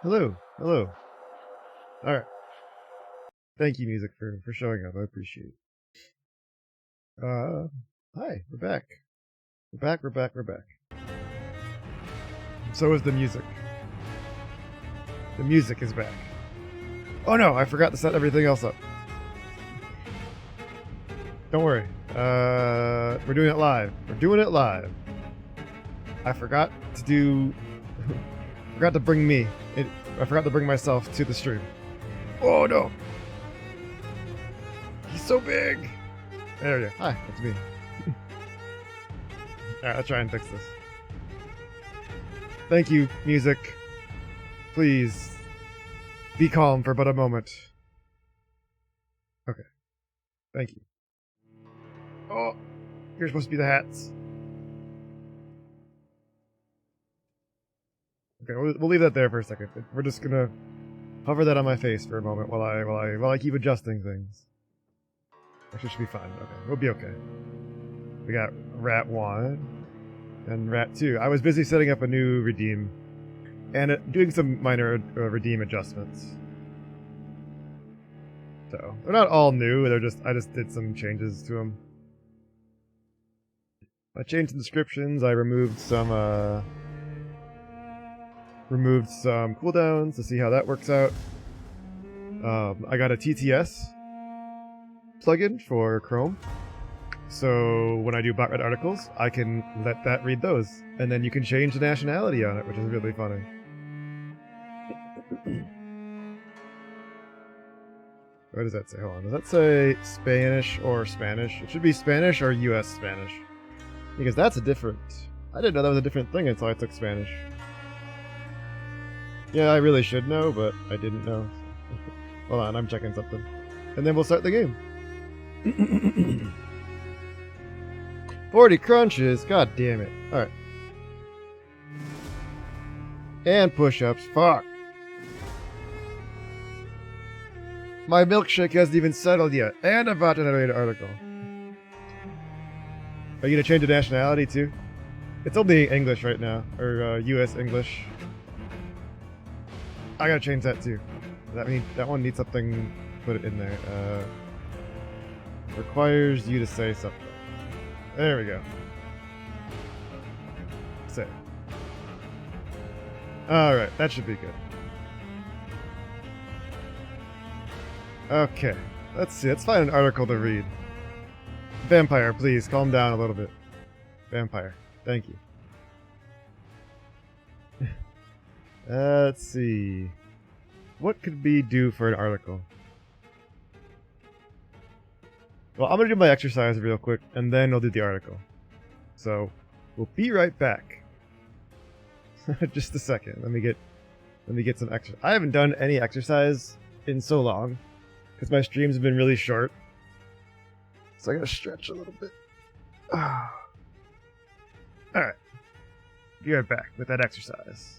Hello. Hello. Alright. Thank you, music, for showing up. I appreciate it. Hi. We're back. We're back. So is the music. The music is back. Oh no, I forgot to set everything else up. Don't worry. We're doing it live. I forgot to do... forgot to bring me. I forgot to bring myself to the stream. Oh no! He's so big! There you go. Hi, it's me. Alright, let's try and fix this. Thank you, music. Please, be calm for but a moment. Okay. Thank you. Oh! You're supposed to be the hats. Okay, we'll leave that there for a second. We're just gonna hover that on my face for a moment while I keep adjusting things. Actually, should be fine. Okay, we'll be okay. We got Rat 1 and Rat 2. I was busy setting up a new redeem and doing some minor redeem adjustments. So they're not all new. I just did some changes to them. I changed the descriptions. I removed some cooldowns to see how that works out. I got a TTS plugin for Chrome, so when I do bot read articles, I can let that read those, and then you can change the nationality on it, which is really funny. What does that say? Hold on. Does that say Spanish or Spanish? It should be Spanish or US Spanish, because that's a different... I didn't know that was a different thing until I took Spanish. Yeah, I really should know, but I didn't know. Hold on, I'm checking something. And then we'll start the game. 40 crunches, god damn it. Alright. And push-ups, fuck. My milkshake hasn't even settled yet. And a bot generated article. Are you gonna change the nationality too? It's only English right now, or US English. I gotta change that too. That one needs something. Put it in there. Requires you to say something. There we go. Say. Alright, that should be good. Okay, let's see. Let's find an article to read. Vampire, please, calm down a little bit. Vampire, thank you. Let's see. What could we do for an article? Well, I'm gonna do my exercise real quick, and then I'll do the article. So, we'll be right back. Just a second. Let me get some exercise. I haven't done any exercise in so long, because my streams have been really short. So I gotta stretch a little bit. Alright. Be right back with that exercise.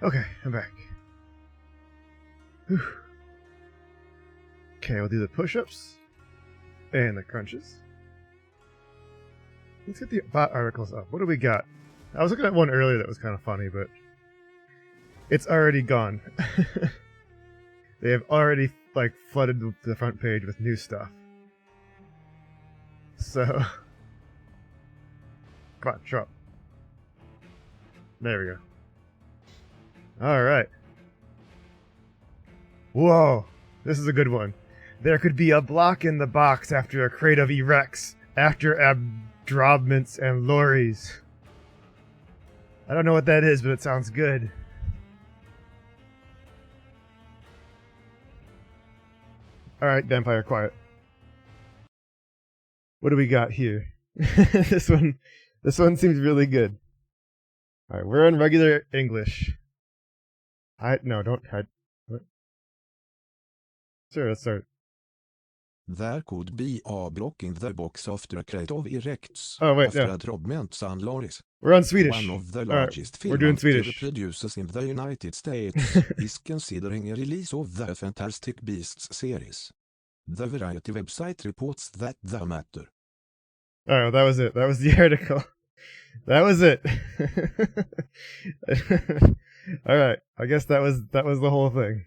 Okay, I'm back. Whew. Okay, we'll do the push-ups and the crunches. Let's get the bot articles up. What do we got? I was looking at one earlier that was kind of funny, but it's already gone. they have already like flooded the front page with new stuff. So, come on, show up. There we go. All right. Whoa, this is a good one. There could be a block in the box after a crate of erects, after abdrobments and lorries. I don't know what that is, but it sounds good. Alright, Vampire, quiet. What do we got here? This one seems really good. Alright, we're in regular English. No, don't hide. What? Sure, let's start. There could be a block in the box after a crate of erects, Oh, wait, after no. abdrobments and lorries. We're on Swedish. One of the Alright, largest we're doing film Swedish. producers in the United States is considering a release of the Fantastic Beasts series. The Variety website reports that the matter. Alright, well, that was it. That was the article. That was it. Alright, I guess that was the whole thing.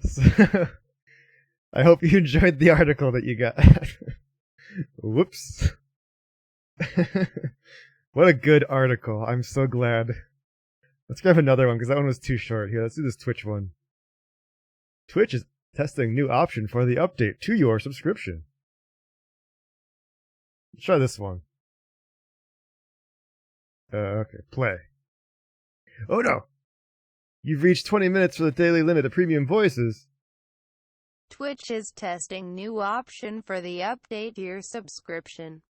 So, I hope you enjoyed the article that you got. Whoops. What a good article. I'm so glad. Let's grab another one, because that one was too short. Here, let's do this Twitch one. Twitch is testing new option for the update to your subscription. Let's try this one. Okay, play. Oh no! You've reached 20 minutes for the daily limit of premium voices. Twitch is testing new option for the update to your subscription.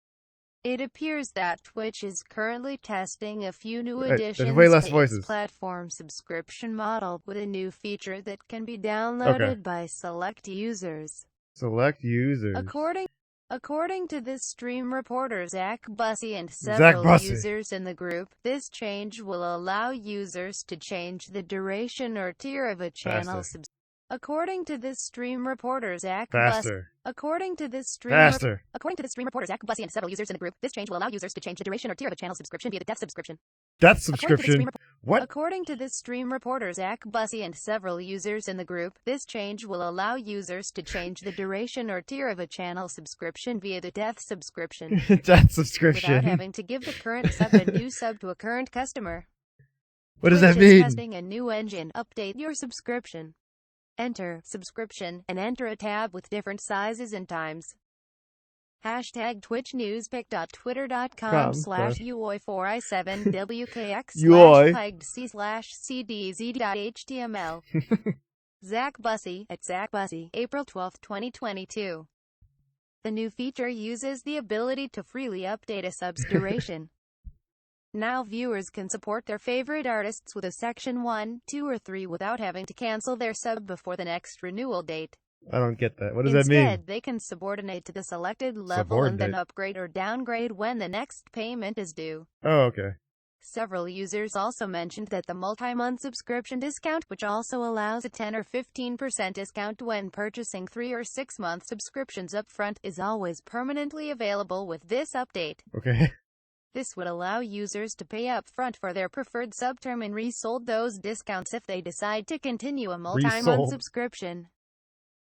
It appears that Twitch is currently testing a few new additions there's way less to voices. its platform subscription model with a new feature that can be downloaded Okay. by select users. Select users. According to this stream reporter Zach Bussey and Zach several Bussey. users in the group, this change will allow users to change the duration or tier of a channel Faster. According to this stream reporter Zach Bussey. Faster. According to this stream reporter Zach Bussey and several users in the group, this change will allow users to change the duration or tier of a channel subscription via the death subscription. Death subscription? What? According to this stream reporter Zach Bussey and several users in the group, this change will allow users to change the duration or tier of a channel subscription via the death subscription. Death subscription. Without having to give the current sub a new sub to a current customer. What does Twitch that is mean? testing a new engine. Update your subscription. Enter subscription and enter a tab with different sizes and times. Hashtag twitchnewspic.twitter.com/uoi4i7wkx /pegc/cdz.html. Zach Bussey at Zach Bussey, April 12, 2022. The new feature uses the ability to freely update a sub's duration. Now viewers can support their favorite artists with a section 1, 2 or 3 without having to cancel their sub before the next renewal date. I don't get that. What does that mean? Instead, they can subordinate to the selected level and then upgrade or downgrade when the next payment is due. Oh, okay. Several users also mentioned that the multi-month subscription discount, which also allows a 10 or 15% discount when purchasing 3 or 6 month subscriptions upfront, is always permanently available with this update. Okay. This would allow users to pay upfront for their preferred subterm and resold those discounts if they decide to continue a multi-month subscription.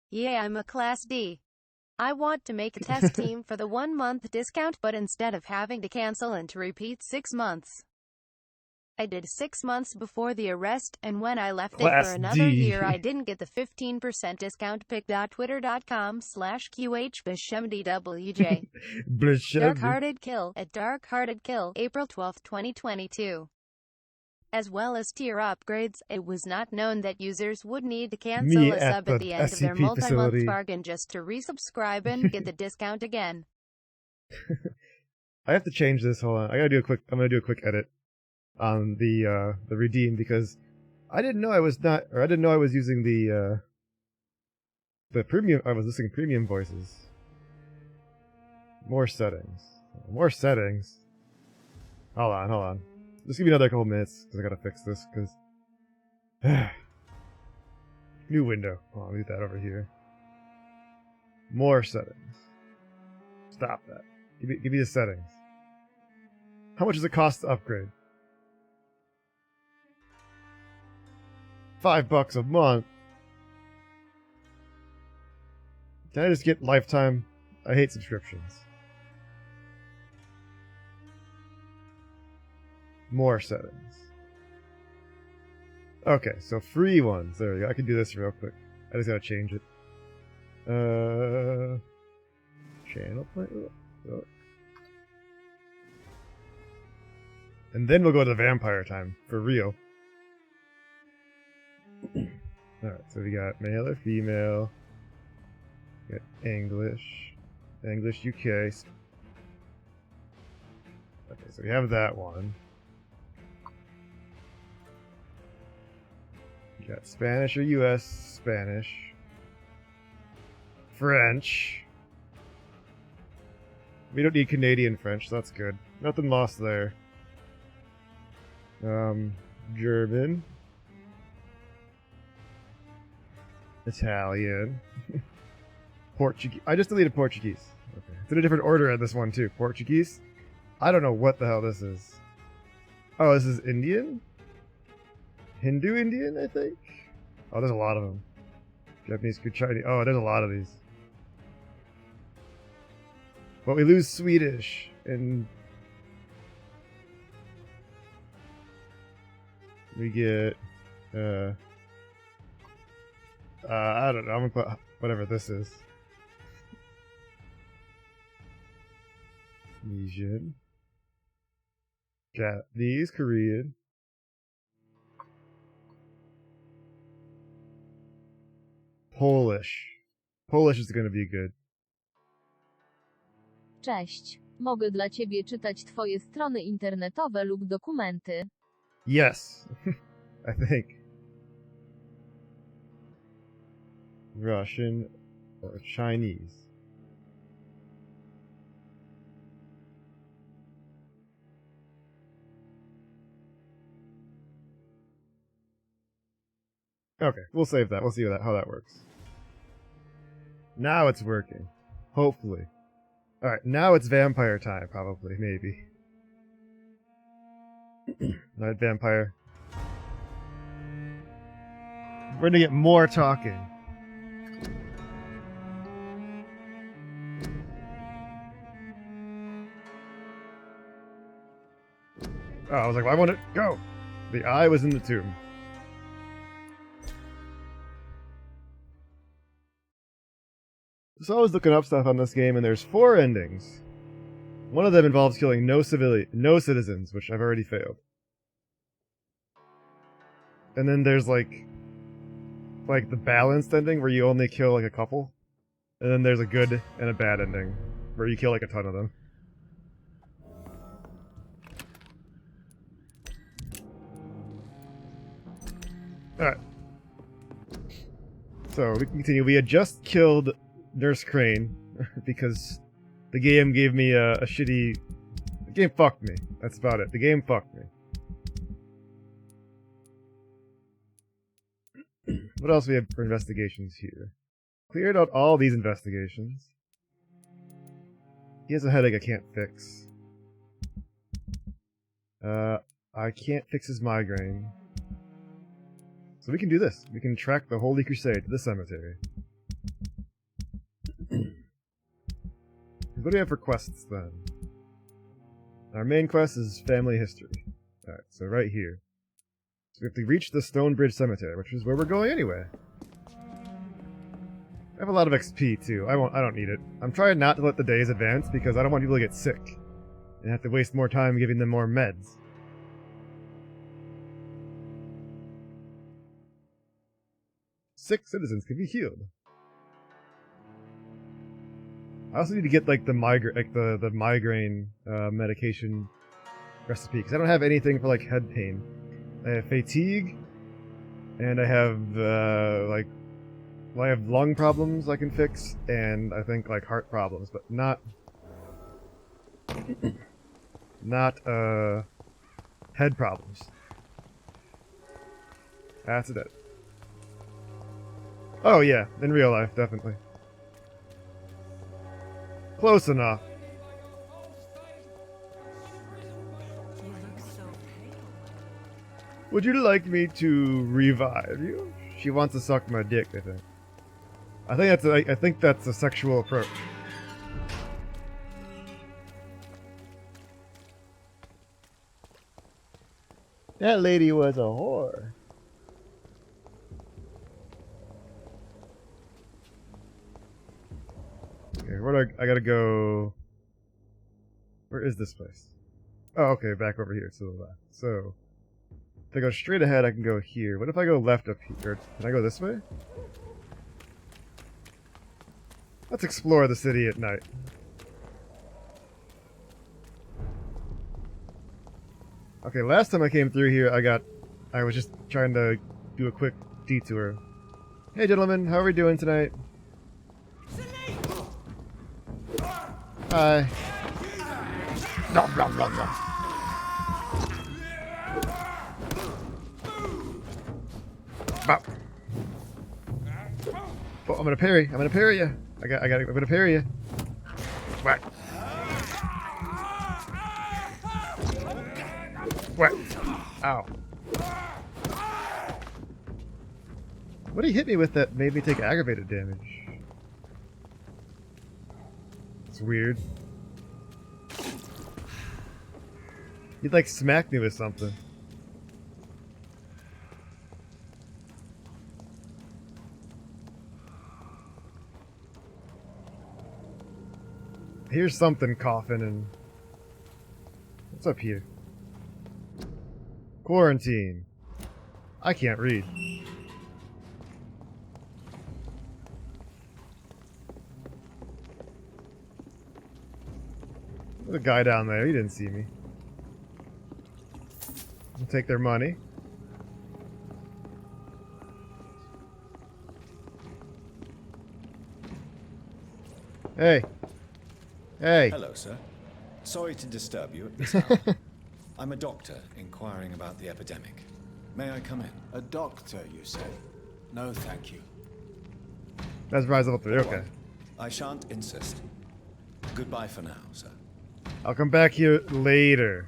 Yeah, I'm a Class D. I want to make a test team for the 1-month discount, but instead of having to cancel and to repeat 6 months. I did 6 months before the arrest, and when I left it for another year I didn't get the 15% discount. pic.twitter.com/qhbishmdwj. Dark-Hearted Kill at Dark-Hearted Kill, April 12, 2022. As well as tier upgrades, it was not known that users would need to cancel a sub at the end of their multi-month bargain just to resubscribe and get the discount again. I have to change this. Hold on. I'm gonna do a quick edit on the redeem, because I didn't know I was using the premium. I was listening to premium voices. More settings. Hold on. Just give me another couple minutes, because I gotta fix this, because... New window. I'll leave that over here. More settings. Stop that. Give me the settings. How much does it cost to upgrade? $5 a month. Can I just get lifetime? I hate subscriptions. More settings. Okay, so free ones. There we go. I can do this real quick. I just gotta change it. Channel play. Oh. And then we'll go to the vampire time for real. Alright, so we got male or female. We got English. English UK. Okay, so we have that one. We got Spanish or US Spanish. French. We don't need Canadian French, so that's good. Nothing lost there. German. Italian. Portuguese. I just deleted Portuguese. Okay. It's in a different order at this one too. Portuguese. I don't know what the hell this is. Oh, this is Indian? Hindu Indian, I think? Oh, there's a lot of them. Japanese, Chinese. Oh, there's a lot of these. But we lose Swedish and we get I don't know, I'm gonna put whatever this is. Asian. Japanese, Korean. Polish. Polish is gonna be good. Cześć. Mogę dla ciebie czytać twoje strony internetowe lub dokumenty. Yes. I think. Russian or Chinese. Okay, we'll save that. We'll see how that works. Now it's working. Hopefully. Alright, now it's vampire time, probably, maybe. Alright, vampire. We're gonna get more talking. Oh, I was like, why won't it go? The eye was in the tomb. So I was looking up stuff on this game, and there's 4 endings. One of them involves killing no citizens, which I've already failed. And then there's like the balanced ending where you only kill like a couple. And then there's a good and a bad ending where you kill like a ton of them. Alright. So we can continue. We had just killed Nurse Crane because the game gave me a shitty... The game fucked me. That's about it. The game fucked me. What else do we have for investigations here? Cleared out all these investigations. He has a headache I can't fix. I can't fix his migraine. So we can do this. We can track the Holy Crusade to the cemetery. What do we have for quests then? Our main quest is family history. Alright, so right here. So we have to reach the Stonebridge Cemetery, which is where we're going anyway. I have a lot of XP too. I don't need it. I'm trying not to let the days advance because I don't want people to get sick and have to waste more time giving them more meds. Sick citizens can be healed. I also need to get like the migraine medication recipe because I don't have anything for like head pain. I have fatigue, and I have I have lung problems I can fix, and I think like heart problems, but not head problems. That's it. Oh yeah, in real life, definitely. Close enough. Would you like me to revive you? She wants to suck my dick, I think. I think that's a sexual approach. That lady was a whore. Okay, where do I gotta go? Where is this place? Oh, okay, back over here to the left. So, if I go straight ahead, I can go here. What if I go left up here? Can I go this way? Let's explore the city at night. Okay, last time I came through here, I was just trying to do a quick detour. Hey gentlemen, how are we doing tonight? Hi. Nom, nom, nom, nom. Bop. Oh, I'm gonna parry. I'm gonna parry you. I'm gonna parry you. Whack. Whack. Ow. What did he hit me with that made me take aggravated damage? It's weird. He'd like smack me with something. Here's something coughing and... What's up here? Quarantine. I can't read. There's a guy down there. He didn't see me. I'll take their money. Hey. Hey. Hello, sir. Sorry to disturb you at this hour. I'm a doctor inquiring about the epidemic. May I come in? A doctor, you say? No, thank you. That's Rise Level 3, okay. I shan't insist. Goodbye for now, sir. I'll come back here later.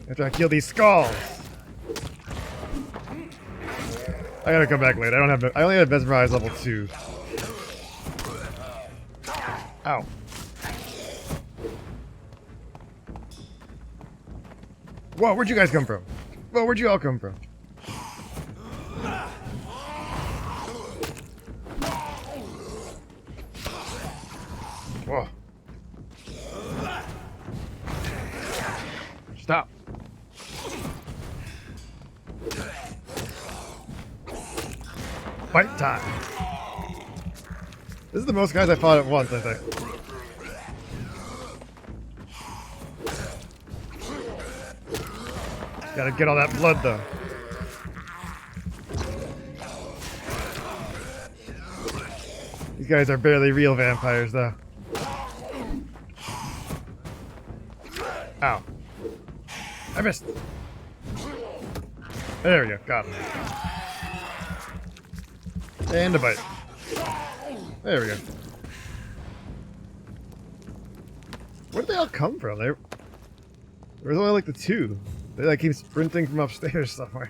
After I kill these skulls. I gotta come back later. I only have Mesmerize level 2. Ow. Whoa, where'd you guys come from? Whoa, where'd you all come from? Whoa. Stop. Fight time. This is the most guys I fought at once, I think. Gotta get all that blood, though. These guys are barely real vampires, though. Ow. I missed. There we go. Got him. And a bite. There we go. Where did they all come from? There was only like the two. They like came sprinting from upstairs somewhere.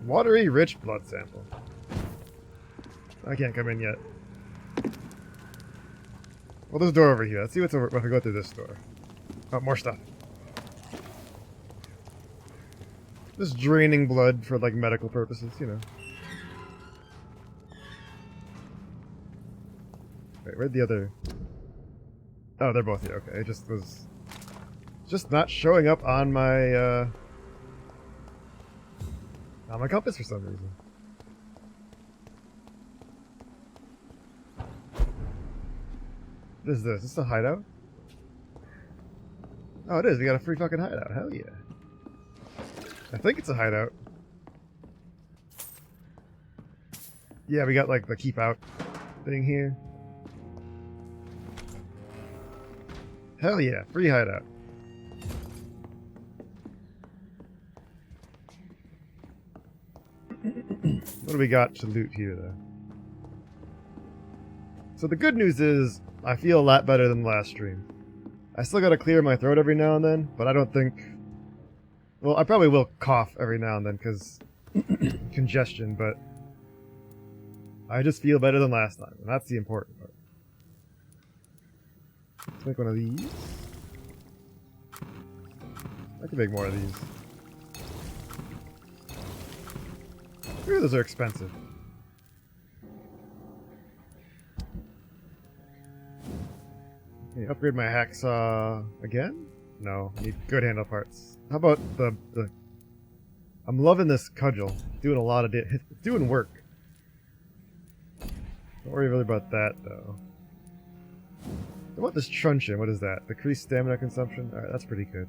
Watery, rich blood sample. I can't come in yet. Well, there's a door over here. Let's see what's over if I go through this door. Oh, more stuff. Just draining blood for like medical purposes, you know. Wait, where'd the other... Oh, they're both here. Okay, it just was... just not showing up on my, on my compass for some reason. What is this? Is this a hideout? Oh, it is. We got a free fucking hideout. Hell yeah. I think it's a hideout. Yeah, we got like the keep out thing here. Hell yeah, free hideout. What do we got to loot here though? So the good news is, I feel a lot better than last stream. I still gotta clear my throat every now and then, but I don't think... Well, I probably will cough every now and then, because... congestion, but... I just feel better than last time, and that's the important part. Let's make one of these. I can make more of these. Ooh, those are expensive. Okay, upgrade my hacksaw again? No, I need good handle parts. How about the I'm loving this cudgel. It's doing a lot of it's doing work. Don't worry really about that though. What about this truncheon? What is that? Decreased stamina consumption? Alright, that's pretty good.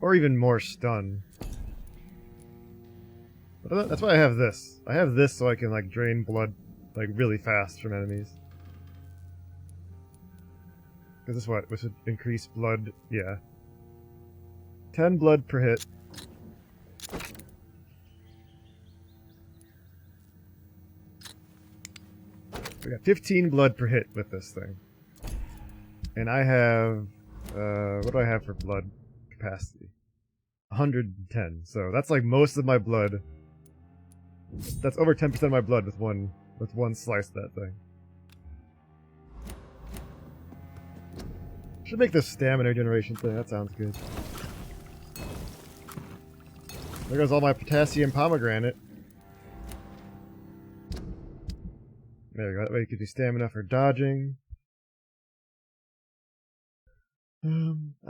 Or even more stun. But that's why I have this. I have this so I can like drain blood like really fast from enemies. Because this what? This would increase blood, yeah. 10 blood per hit. We got 15 blood per hit with this thing. And I have... what do I have for blood capacity? 110. So that's like most of my blood. That's over 10% of my blood with one slice of that thing. Should make this stamina regeneration thing. That sounds good. There goes all my potassium pomegranate. There we go. That way you can do stamina for dodging. I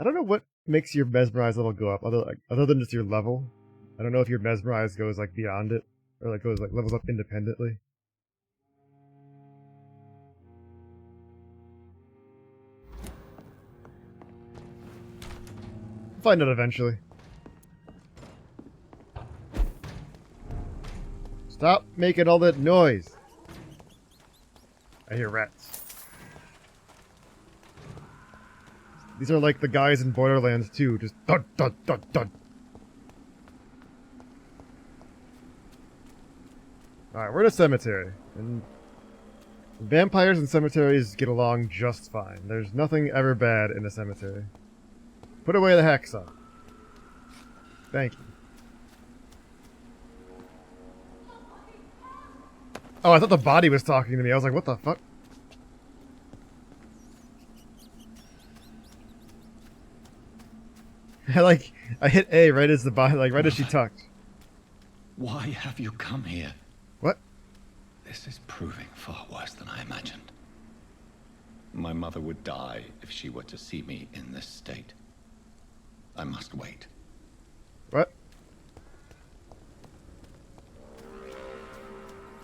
don't know what makes your mesmerize level go up, other than just your level. I don't know if your mesmerize goes like beyond it, or like goes like levels up independently. Find out eventually. Stop making all that noise. I hear rats. These are like the guys in Borderlands 2, just dun dun dun dun. Alright, we're in a cemetery, and vampires and cemeteries get along just fine. There's nothing ever bad in a cemetery. Put away the hacksaw. Thank you. Oh, I thought the body was talking to me. I was like, what the fuck? I hit A right as the body, like right as she talked. Why have you come here? What? This is proving far worse than I imagined. My mother would die if she were to see me in this state. I must wait. What?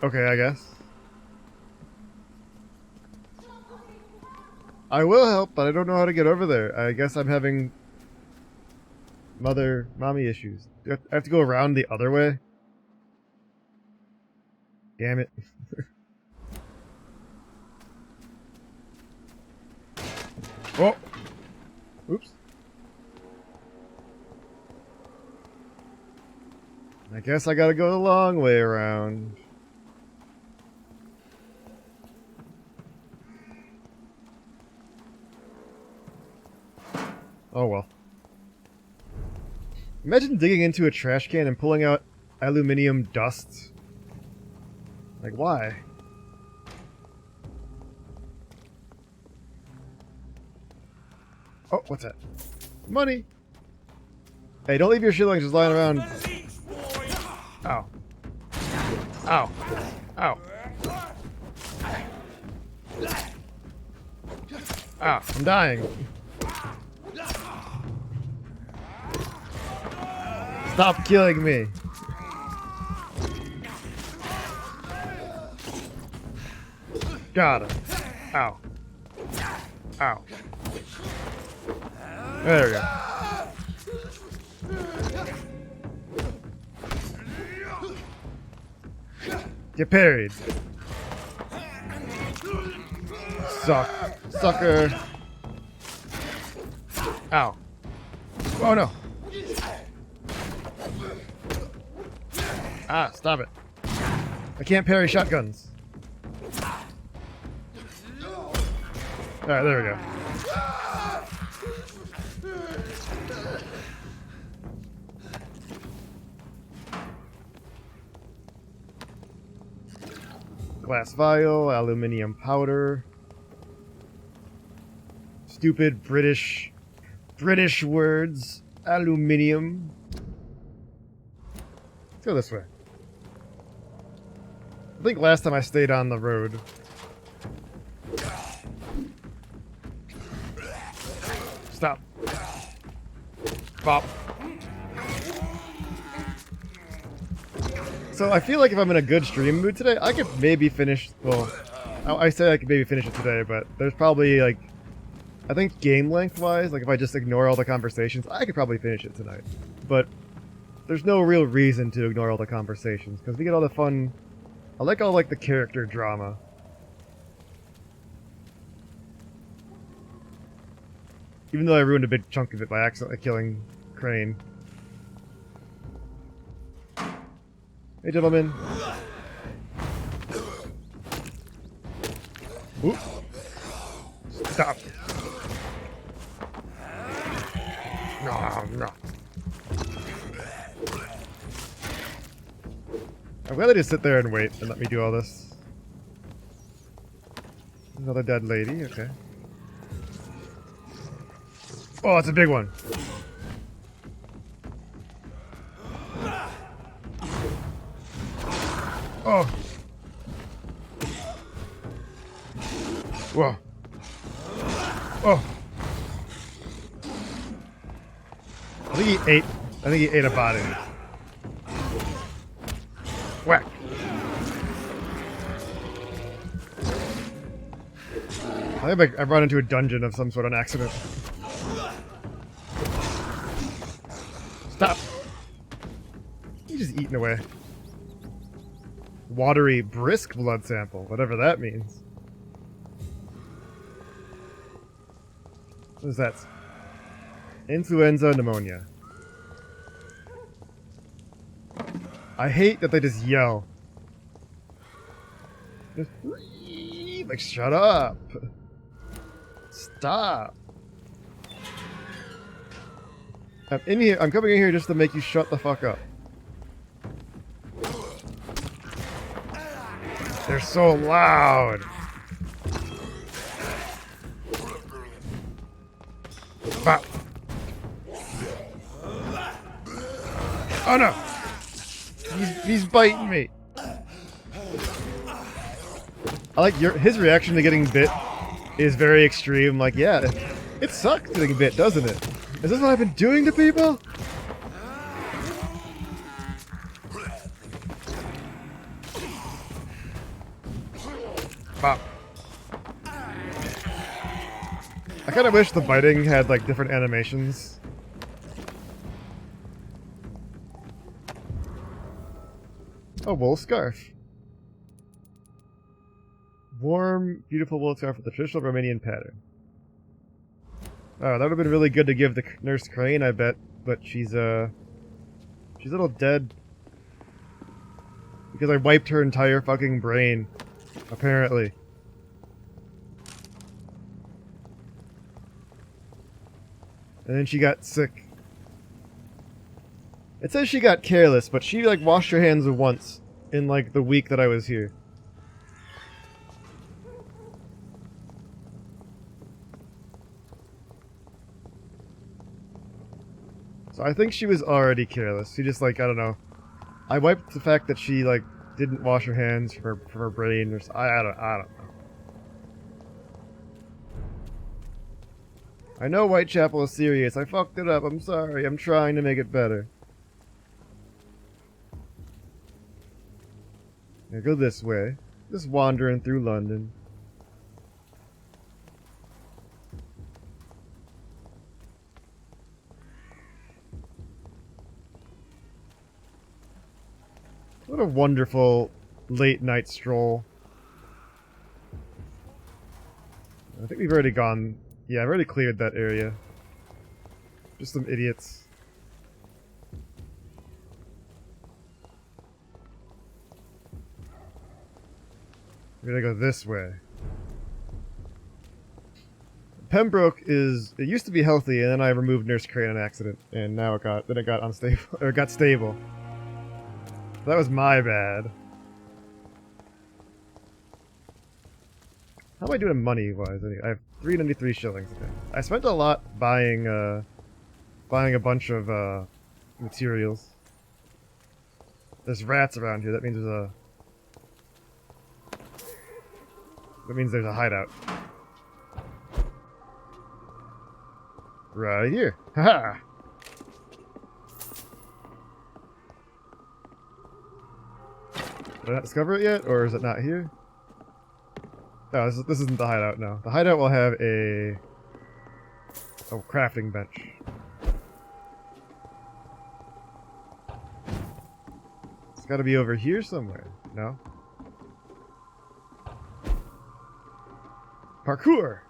Okay, I guess. I will help, but I don't know how to get over there. I guess I'm having mommy issues. I have to go around the other way? Damn it. Oh! Oops. I guess I gotta go the long way around. Oh well. Imagine digging into a trash can and pulling out aluminium dust. Like, why? Oh, what's that? Money! Hey, don't leave your shillings just lying around. Ow. Ow. Ow. Ah, I'm dying. Stop killing me. Got him. Ow. Ow. There we go. Get parried. Sucker. Ow. Oh no. Ah, stop it. I can't parry shotguns. Alright, there we go. Glass vial, aluminium powder. Stupid British words. Aluminium. Let's go this way. I think last time I stayed on the road. Stop. Bop. So I feel like if I'm in a good stream mood today, I could maybe finish, well, I say I could maybe finish it today, but there's probably like, I think game length wise, like if I just ignore all the conversations, I could probably finish it tonight. But there's no real reason to ignore all the conversations, because we get all the fun, I like all like the character drama. Even though I ruined a big chunk of it by accidentally killing Crane. Hey, gentlemen. Oop. Stop. No, no. I'm glad they just sit there and wait and let me do all this. Another dead lady, okay. Oh, it's a big one. Oh. Whoa. Oh. I think he ate a body. Whack. I think I run into a dungeon of some sort on accident. Stop. He's just eating away. Watery, brisk blood sample, whatever that means. What is that? Influenza pneumonia. I hate that they just yell. Just, like, shut up. Stop. I'm in here. I'm coming in here just to make you shut the fuck up. They're so loud. Bop. Oh no! He's biting me. I like his reaction to getting bit is very extreme. Like, yeah, it sucks getting bit, doesn't it? Is this what I've been doing to people? Bop. I kind of wish the biting had like different animations. A wool scarf. Warm, beautiful wool scarf with the traditional Romanian pattern. Oh, that would have been really good to give the Nurse Crane, I bet, but she's a little dead. Because I wiped her entire fucking brain, apparently. And then she got sick. It says she got careless, but she like washed her hands once in like the week that I was here. So I think she was already careless. She just like, I don't know. I wiped the fact that she like didn't wash her hands for her brain or I don't know. I know Whitechapel is serious. I fucked it up. I'm sorry. I'm trying to make it better. Now go this way. Just wandering through London. What a wonderful late night stroll. I think we've already gone. Yeah, I've already cleared that area. Just some idiots. We're gonna go this way. Pembroke is, it used to be healthy, and then I removed Nurse Crane on accident, and now it got unstable, or it got stable. That was my bad. How am I doing money-wise? I have 393 shillings. Okay. I spent a lot buying a bunch of materials. There's rats around here. That means there's a hideout. Right here. Haha. Did I not discover it yet, or is it not here? No, this isn't the hideout, no. The hideout will have a crafting bench. It's gotta be over here somewhere, no? Parkour!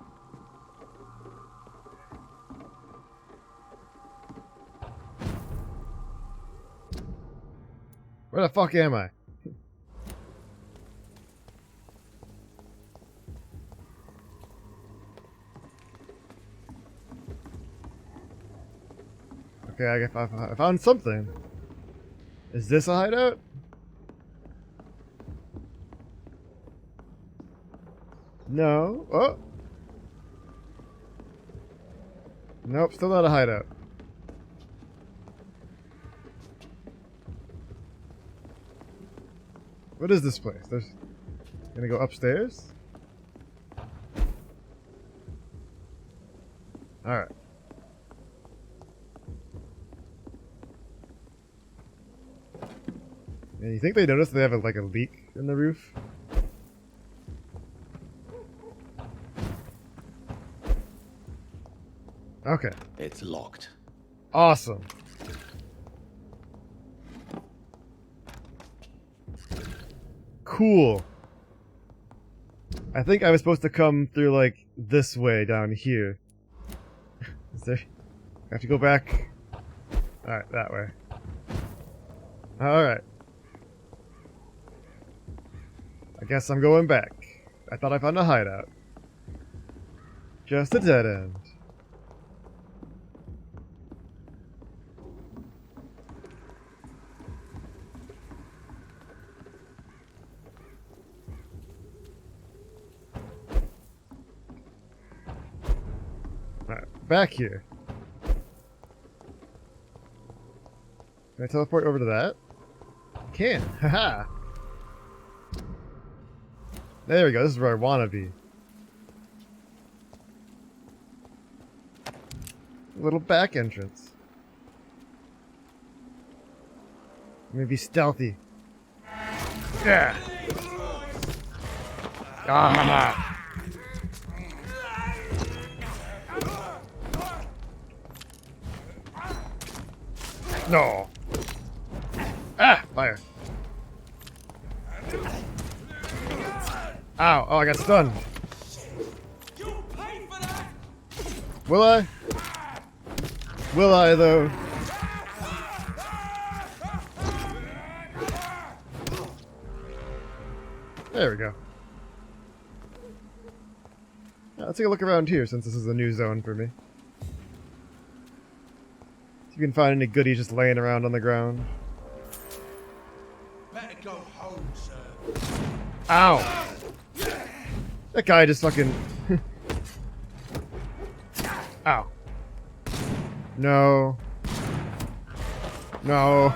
Where the fuck am I? Okay, I found something. Is this a hideout? No. Oh! Nope, still not a hideout. What is this place? Gonna go upstairs? Alright. Yeah, you think they noticed they have like a leak in the roof? Okay. It's locked. Awesome. Cool. I think I was supposed to come through like this way down here. Is there? I have to go back. Alright, that way. Alright. I guess I'm going back. I thought I found a hideout. Just a dead end. Alright, back here. Can I teleport over to that? I can. Haha! There we go, this is where I want to be. A little back entrance. Maybe stealthy. Yeah! Ah! No! Ah! Fire. Ow! Oh, I got stunned. Will I? Will I, though? There we go. Yeah, let's take a look around here, since this is a new zone for me. See if you can find any goodies just laying around on the ground. Better go home, sir. Ow! That guy just fucking... Ow. No. No.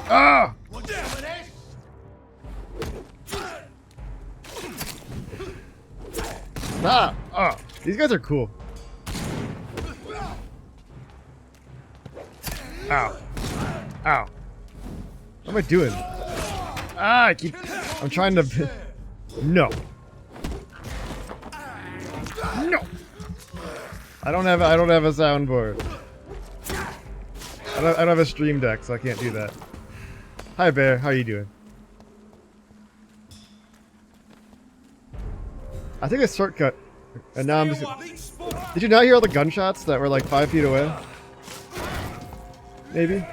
Ah! Ah! Oh, these guys are cool. Ow. Ow. What am I doing? Ah, I'm trying to... No. No. I don't have a soundboard. I don't have a stream deck, so I can't do that. Hi, Bear. How you doing? I think a shortcut. And now I'm just... Did you not hear all the gunshots that were like 5 feet away? Maybe?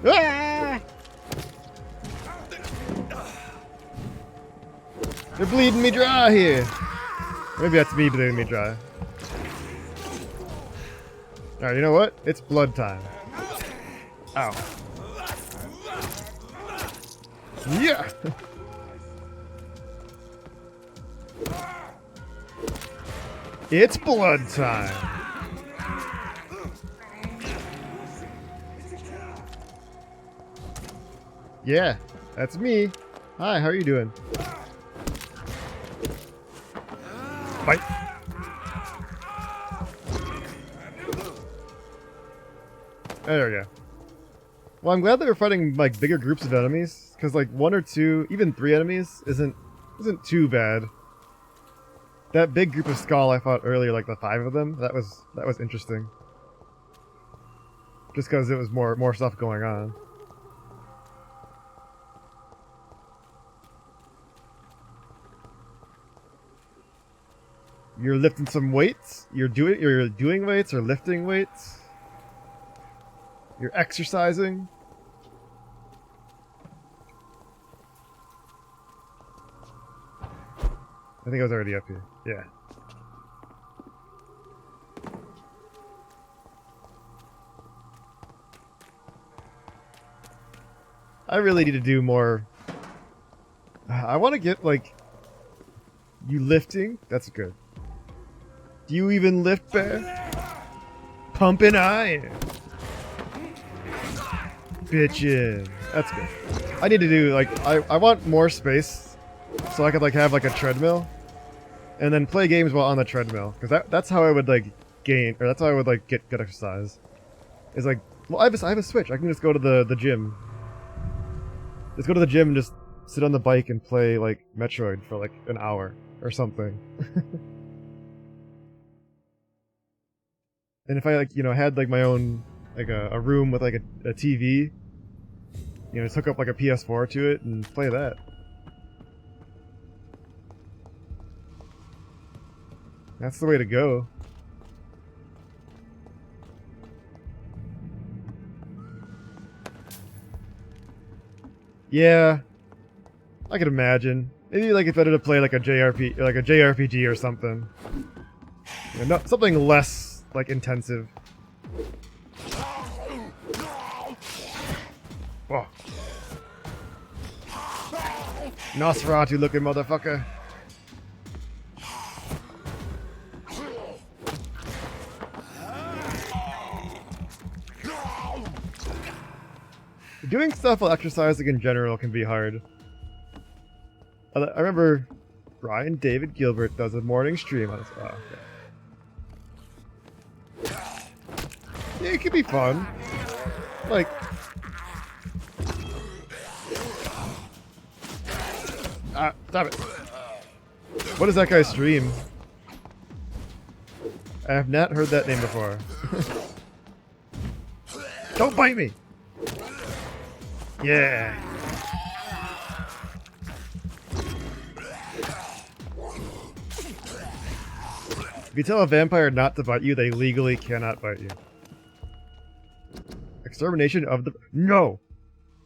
Ah! They're bleeding me dry here. Maybe that's me bleeding me dry. Alright, you know what? It's blood time. Ow. Yeah! It's blood time! Yeah, that's me. Hi, how are you doing? Bite. There we go. Well, I'm glad that we're fighting like bigger groups of enemies, because like 1 or 2, even 3 enemies isn't too bad. That big group of Skull I fought earlier, like the 5 of them, that was interesting. Just because it was more stuff going on. You're lifting some weights. You're doing weights or lifting weights. You're exercising. I think I was already up here. Yeah. I really need to do more. I want to get like you lifting. That's good. Do you even lift, Bear? Pumping iron. Bitchin'. That's good. I need to do like I want more space so I could like have like a treadmill and then play games while on the treadmill, because that's how I would like gain, or that's how I would like get good exercise. Is like, well, I have a Switch. I can just go to the gym. Just go to the gym and just sit on the bike and play like Metroid for like an hour or something. And if I like, you know, had like my own like a room with like a TV, you know, just hook up like a PS4 to it and play that. That's the way to go. Yeah, I could imagine. Maybe like if I did to play like a JRPG or something. You know, something less like intensive. Whoa. Nosferatu looking motherfucker. Doing stuff while exercising in general can be hard. I remember Brian David Gilbert does a morning stream on his. Oh, okay. Yeah, it could be fun. Like. Ah, stop it. What is that guy's stream? I have not heard that name before. Don't bite me! Yeah. If you tell a vampire not to bite you, they legally cannot bite you. Extermination of the... No!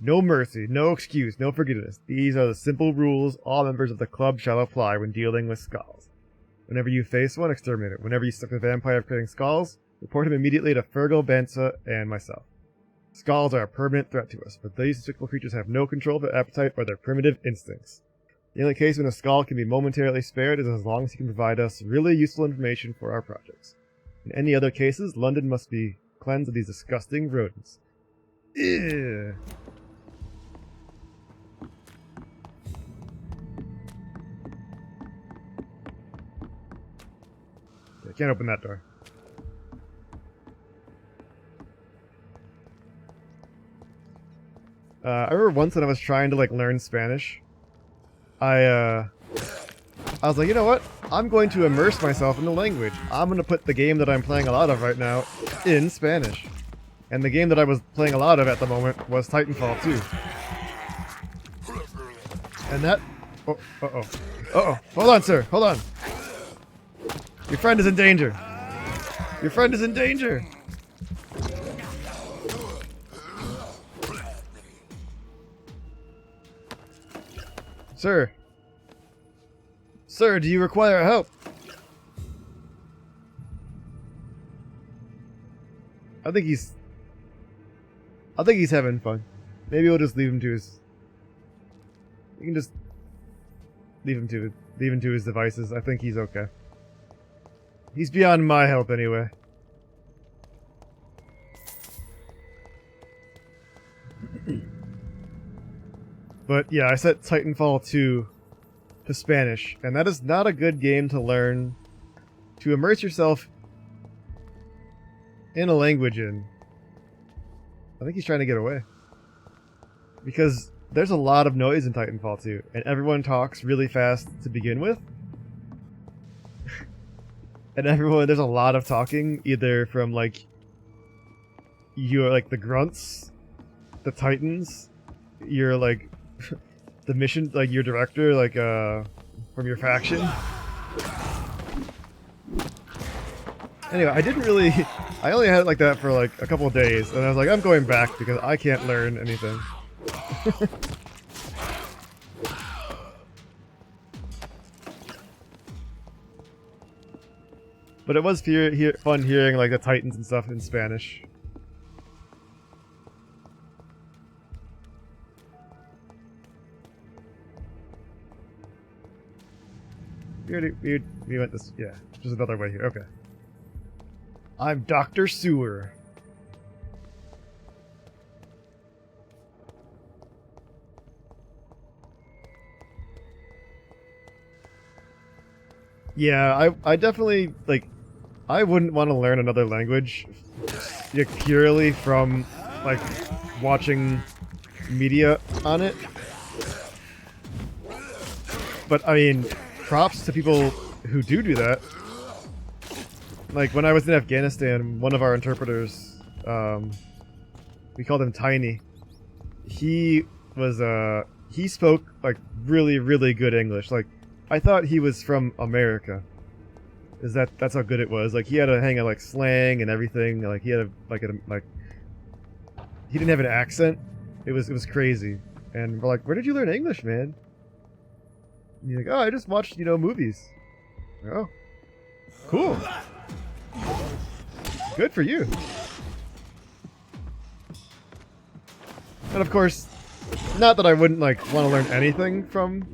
No mercy, no excuse, no forgiveness. These are the simple rules all members of the club shall apply when dealing with skulls. Whenever you face one, exterminate it. Whenever you suspect a vampire of creating skulls, report him immediately to Fergal, Bansa, and myself. Skulls are a permanent threat to us, but these despicable creatures have no control of their appetite or their primitive instincts. The only case when a skull can be momentarily spared is as long as he can provide us really useful information for our projects. In any other cases, London must be cleansed of these disgusting rodents. Ew. I can't open that door. I remember once when I was trying to like learn Spanish, I was like, you know what? I'm going to immerse myself in the language. I'm going to put the game that I'm playing a lot of right now in Spanish. And the game that I was playing a lot of at the moment was Titanfall 2. And that... Oh, uh-oh. Uh-oh. Hold on, sir. Hold on. Your friend is in danger. Your friend is in danger. Sir. Sir, do you require help? I think he's having fun. Maybe we'll just leave him to his... We can just leave him to his devices. I think he's okay. He's beyond my help anyway. But yeah, I set Titanfall 2 to Spanish, and that is not a good game to learn, to immerse yourself in a language in. I think he's trying to get away. Because there's a lot of noise in Titanfall 2, and everyone talks really fast to begin with. And there's a lot of talking, either from like, you're like the grunts, the Titans, you're like, the mission, like your director, like from your faction. Anyway, I only had it like that for like a couple of days, and I was like, I'm going back because I can't learn anything. But it was fun hearing like the Titans and stuff in Spanish. We went this, yeah, just another way here, okay. I'm Dr. Sewer. Yeah, I definitely, like, I wouldn't want to learn another language purely from, like, watching media on it. But, I mean, props to people who do that. Like, when I was in Afghanistan, one of our interpreters, we called him Tiny. He spoke, like, really, really good English. Like, I thought he was from America. That's how good it was. Like, he had a hang of, like, slang and everything. Like, he had he didn't have an accent. It was crazy. And we're like, where did you learn English, man? And he's like, oh, I just watched, movies. Oh, cool. Good for you. And of course, not that I wouldn't like want to learn anything from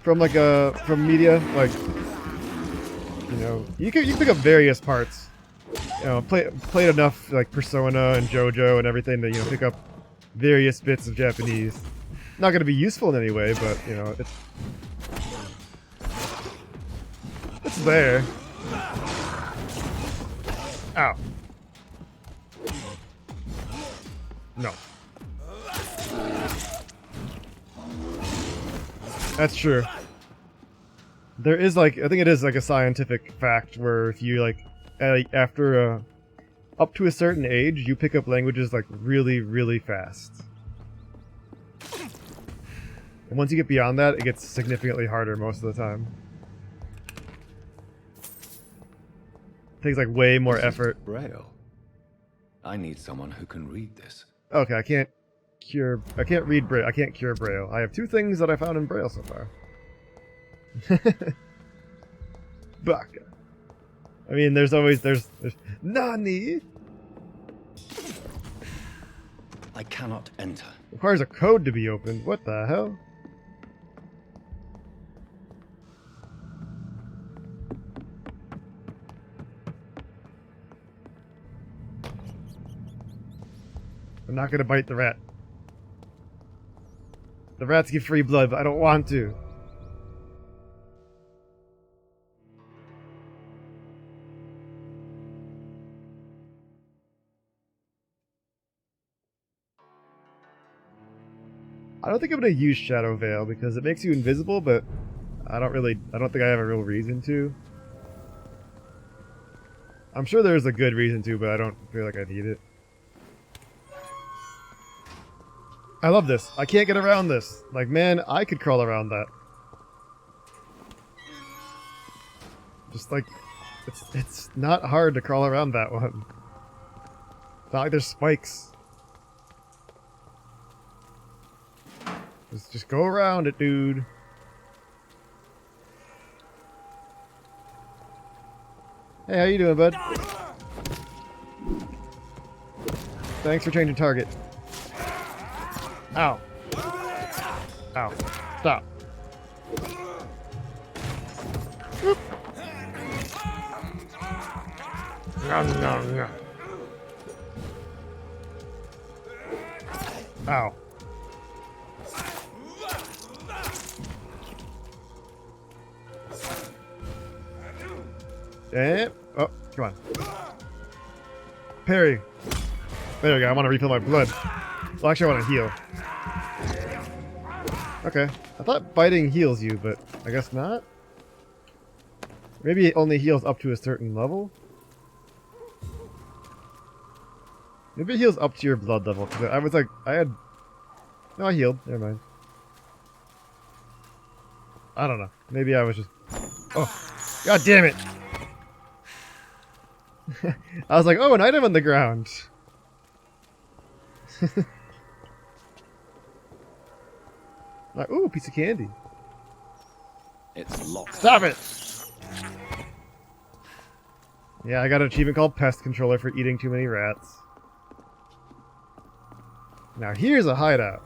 media. Like, you can pick up various parts. Played enough like Persona and JoJo and everything to pick up various bits of Japanese. Not going to be useful in any way, but it's there. Ow. No. That's true. There is I think it is like a scientific fact where if you after up to a certain age, you pick up languages like really, really fast. And once you get beyond that, it gets significantly harder most of the time. It takes like way more effort. Braille. I need someone who can read this. Okay, I can't read Braille. I can't cure Braille. I have two things that I found in Braille so far. Baka. I mean, there's Nani? I cannot enter. Requires a code to be opened. What the hell? I'm not gonna bite the rat. The rats give free blood, but I don't want to. I don't think I'm gonna use Shadow Veil because it makes you invisible, but I don't think I have a real reason to. I'm sure there's a good reason to, but I don't feel like I need it. I love this. I can't get around this. Like, man, I could crawl around that. Just like, it's not hard to crawl around that one. It's not like there's spikes. Just go around it, dude. Hey, how you doing, bud? Thanks for changing target. Ow. Ow. Stop. Whoop. Nom, nom, nom. Ow. And, oh, come on. Parry. There we go, I want to refill my blood. Well, actually, I want to heal. Okay. I thought biting heals you, but I guess not? Maybe it only heals up to a certain level? Maybe it heals up to your blood level. Cause I was like, no, I healed. Never mind. I don't know. Maybe I was just... Oh! God damn it! I was like, oh, an item on the ground! Like, ooh, piece of candy. It's locked. Stop it! Yeah, I got an achievement called Pest Controller for eating too many rats. Now here's a hideout.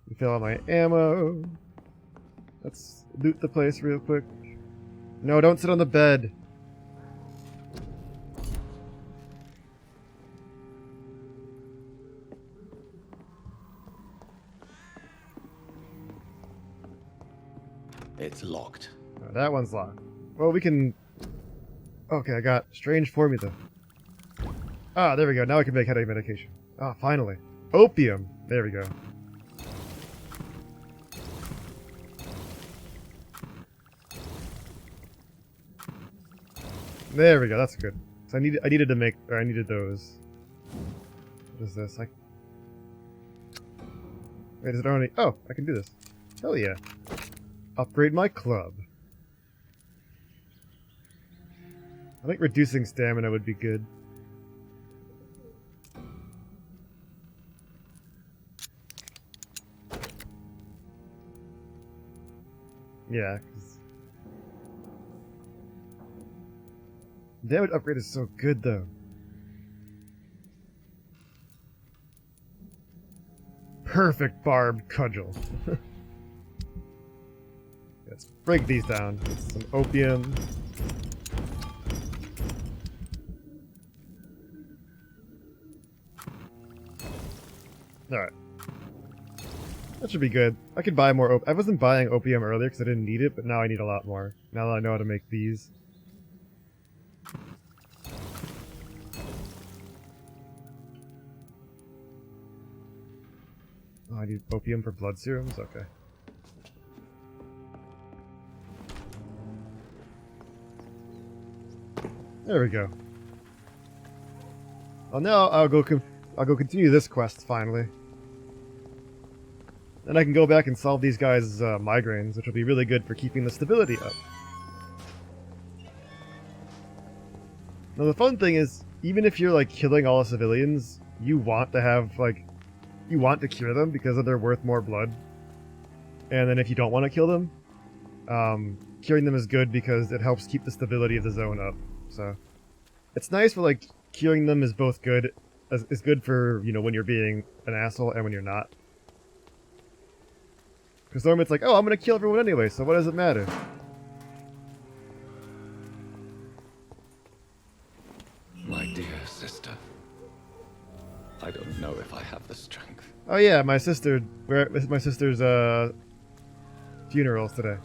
Refill all my ammo. Let's loot the place real quick. No, don't sit on the bed. It's locked. Oh, that one's locked. Well, we can... Okay, I got strange formula. Ah, there we go. Now I can make headache medication. Ah, finally. Opium. There we go. There we go. That's good. So I needed to make... Or I needed those. What is this? Wait, is it only... Oh, I can do this. Hell yeah. Upgrade my club. I think reducing stamina would be good. Yeah, 'cause... Damage upgrade is so good, though. Perfect barbed cudgel. Let's break these down. Get some opium. Alright. That should be good. I could buy more I wasn't buying opium earlier because I didn't need it, but now I need a lot more. Now that I know how to make these. Oh, I need opium for blood serums? Okay. There we go. Well, now I'll go continue this quest finally. Then I can go back and solve these guys' migraines, which will be really good for keeping the stability up. Now the fun thing is, even if you're like killing all the civilians, you want to have like, you want to cure them because they're worth more blood. And then if you don't want to kill them, curing them is good because it helps keep the stability of the zone up. So it's nice for like curing them is both good, is good for, you know, when you're being an asshole and when you're not. Because normally it's like, oh, I'm gonna kill everyone anyway, so what does it matter? My dear sister, I don't know if I have the strength. Oh yeah, my sister, my sister's funeral's today.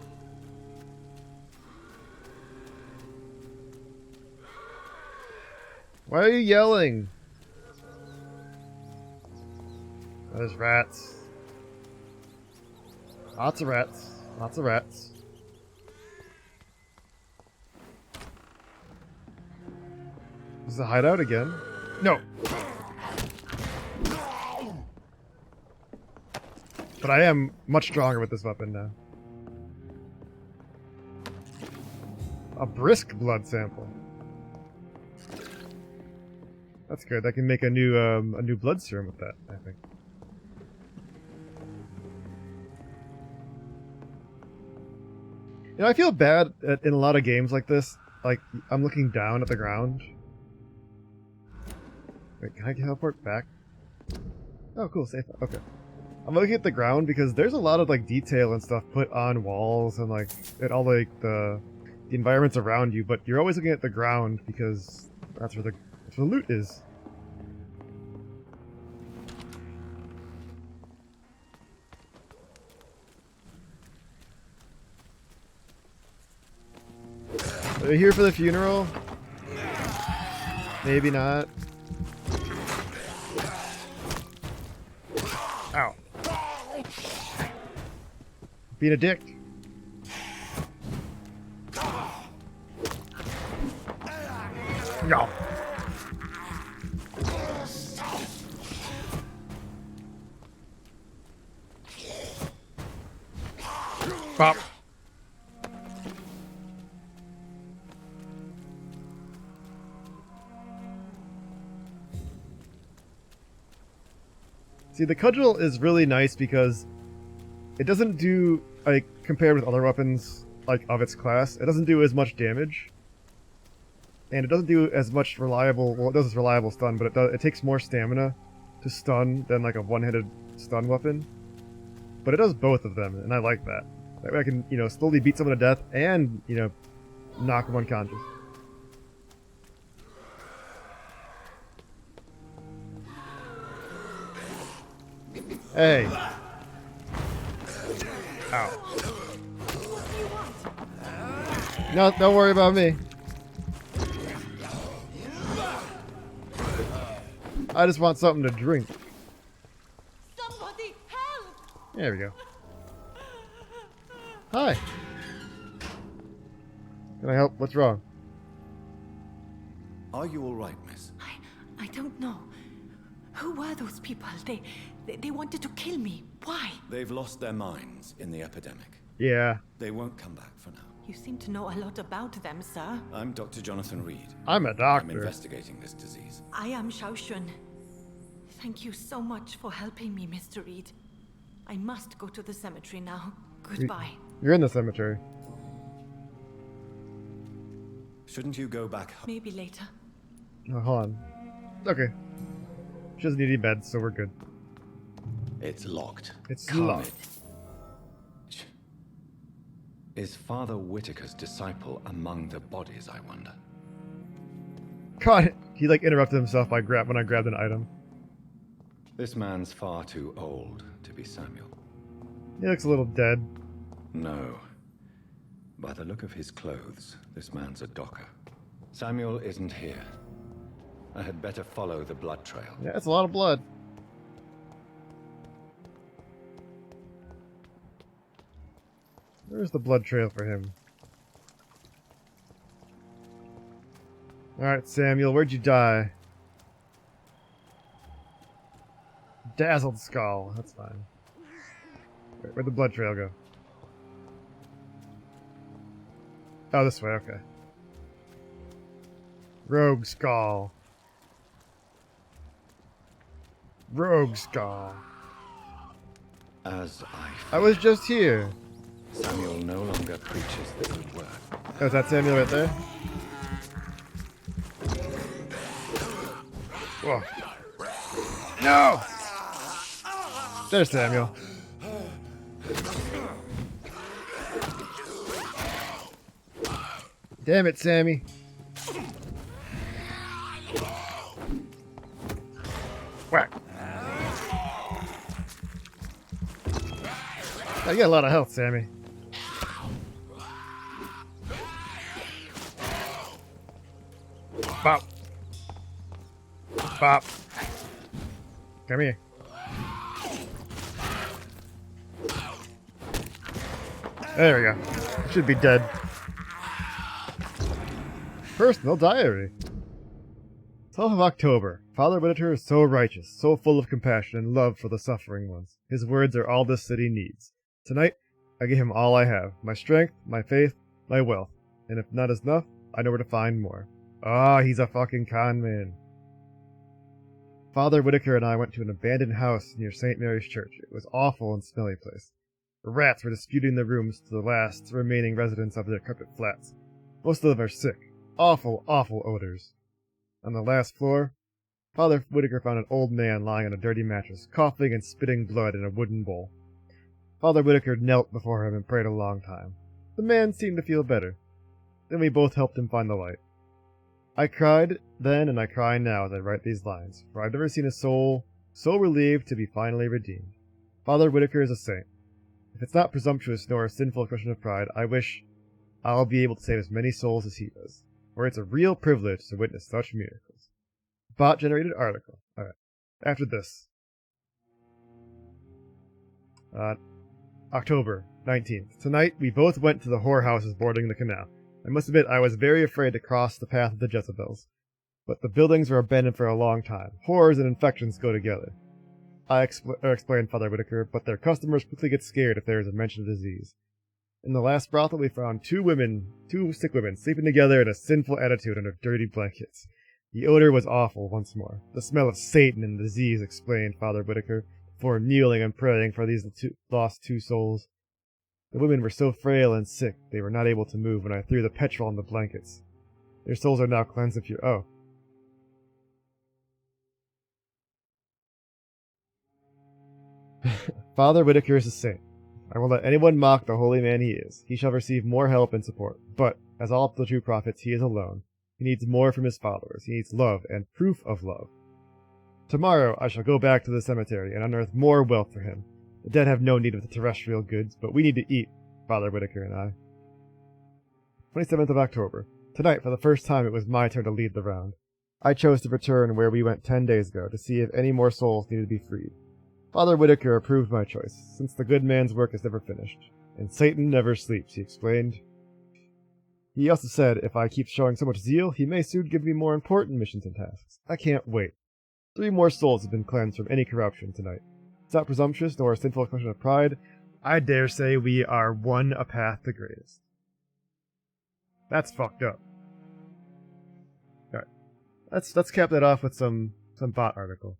Why are you yelling? There's rats. Lots of rats. Lots of rats. Is the hideout again? No! But I am much stronger with this weapon now. A brisk blood sample. That's good. I can make a new blood serum with that, I think. You know, I feel bad in a lot of games like this. Like, I'm looking down at the ground. Wait, can I teleport back? Oh, cool, safe. Okay. I'm looking at the ground because there's a lot of, like, detail and stuff put on walls and, like, at all, like, the environments around you, but you're always looking at the ground because that's where the loot is. Are you here for the funeral? Maybe not. Ow. Being a dick. No. Pop. See, the cudgel is really nice because it doesn't do, like, compared with other weapons, like, of its class, it doesn't do as much damage. And it doesn't do as much reliable, well, it does its reliable stun, but it takes more stamina to stun than, like, a one-handed stun weapon. But it does both of them, and I like that. That way I can, you know, slowly beat someone to death and, you know, knock them unconscious. Hey. Ow. No, don't worry about me. I just want something to drink. Somebody help! There we go. Hi. Can I help? What's wrong? Are you all right, miss? I don't know. Who were those people? They wanted to kill me. Why? They've lost their minds in the epidemic. Yeah. They won't come back for now. You seem to know a lot about them, sir. I'm Dr. Jonathan Reed. I'm a I'm doctor. investigating this disease. I am Xiaoxun. Thank you so much for helping me, Mr. Reed. I must go to the cemetery now. Goodbye. You're in the cemetery. Shouldn't you go back? Maybe later. Oh, hold on. Okay. She doesn't need any beds, so we're good. It's locked. It's Carnage. locked. Is Father Whitaker's disciple among the bodies, I wonder? God, he like interrupted himself by when I grabbed an item. This man's far too old to be Samuel. He looks a little dead. No. By the look of his clothes, this man's a docker. Samuel isn't here. I had better follow the blood trail. Yeah, it's a lot of blood. Where's the blood trail for him? Alright, Samuel, where'd you die? Dazzled skull. That's fine. Where'd the blood trail go? Oh, this way, okay. Rogue skull. Rogue skull. As I was just here. Samuel no longer preaches the good word. Oh, is that Samuel right there? Whoa. No! There's Samuel. Damn it, Sammy. Whack. Oh, you got a lot of health, Sammy. Bop. Bop. Come here. There we go. Should be dead. Personal diary. 12th of October. Father Whitaker is so righteous, so full of compassion and love for the suffering ones. His words are all this city needs. Tonight, I give him all I have. My strength, my faith, my wealth. And if not is enough, I know where to find more. Ah, he's a fucking con man. Father Whitaker and I went to an abandoned house near St. Mary's Church. It was awful and smelly place. The rats were disputing the rooms to the last remaining residents of their carpet flats. Most of them are sick. Awful, awful odors. On the last floor, Father Whitaker found an old man lying on a dirty mattress, coughing and spitting blood in a wooden bowl. Father Whitaker knelt before him and prayed a long time. The man seemed to feel better. Then we both helped him find the light. I cried then and I cry now as I write these lines, for I've never seen a soul so relieved to be finally redeemed. Father Whitaker is a saint. If it's not presumptuous nor a sinful expression of pride, I wish I'll be able to save as many souls as he does, for it's a real privilege to witness such miracles. Bot-generated article. Alright. After this. October 19th. Tonight, we both went to the whorehouses bordering the canal. I must admit I was very afraid to cross the path of the Jezebels. But the buildings were abandoned for a long time. Horrors and infections go together. I explained Father Whitaker, but their customers quickly get scared if there is a mention of disease. In the last brothel we found two sick women, sleeping together in a sinful attitude under dirty blankets. The odor was awful once more. The smell of Satan and disease, explained Father Whitaker, before kneeling and praying for these lost two souls. The women were so frail and sick, they were not able to move when I threw the petrol on the blankets. Their souls are now cleansed of pure— oh. Father Whitaker is a saint. I won't let anyone mock the holy man he is. He shall receive more help and support. But, as all the true prophets, he is alone. He needs more from his followers. He needs love and proof of love. Tomorrow I shall go back to the cemetery and unearth more wealth for him. The dead have no need of the terrestrial goods, but we need to eat, Father Whitaker and I. 27th of October. Tonight, for the first time, it was my turn to lead the round. I chose to return where we went 10 days ago to see if any more souls needed to be freed. Father Whitaker approved my choice, since the good man's work is never finished, and Satan never sleeps, he explained. He also said if I keep showing so much zeal, he may soon give me more important missions and tasks. I can't wait. 3 more souls have been cleansed from any corruption tonight. It's not presumptuous nor a sinful expression of pride. I dare say we are one a path to greatest. That's fucked up. Alright. Let's cap that off with some bot article.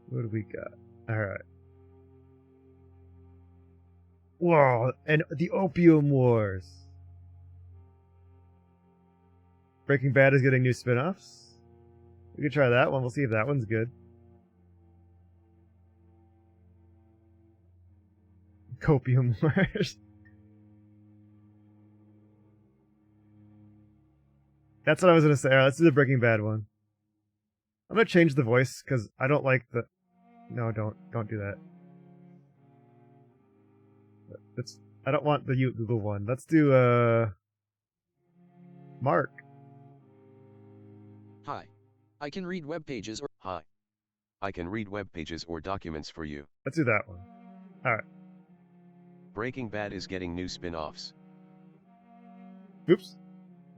What do we got? Alright. Whoa, and the Opium Wars. Breaking Bad is getting new spin-offs. We could try that one. We'll see if that one's good. Copium Wars. That's what I was gonna say. Alright, let's do the Breaking Bad one. I'm gonna change the voice because I don't like the. No, don't do that. I don't want the Google one. Let's do Mark. Hi. I can read web pages or hi. I can read web pages or documents for you. Let's do that one. Alright. Breaking Bad is getting new spin-offs. Oops.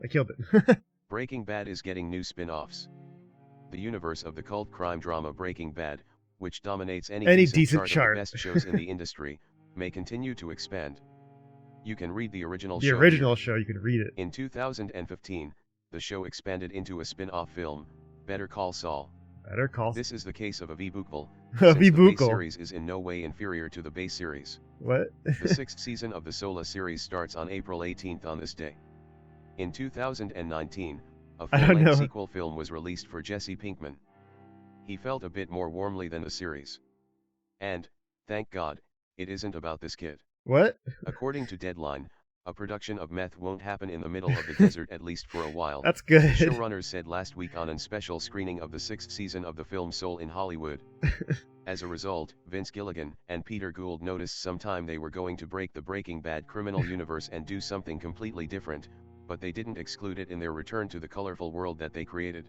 I killed it. Breaking Bad is getting new spin-offs. The universe of the cult crime drama Breaking Bad, which dominates any decent chart of the best shows in the industry, may continue to expand. You can read the original show. The original show, you can read it. In 2015, the show expanded into a spin-off film, Better Call Saul. Better Call. This is the case of a V-bucle, A since the base V-bucle. series is in no way inferior to the base series. What? The 6th season of the Sola series starts on April 18th on this day. In 2019, a full-length sequel film was released for Jesse Pinkman. He felt a bit more warmly than the series. And, thank God, it isn't about this kid. What? According to Deadline, a production of Meth won't happen in the middle of the desert at least for a while. That's good. The showrunners said last week on a special screening of the 6th season of the film Soul in Hollywood. As a result, Vince Gilligan and Peter Gould noticed sometime they were going to break the Breaking Bad criminal universe and do something completely different, but they didn't exclude it in their return to the colorful world that they created.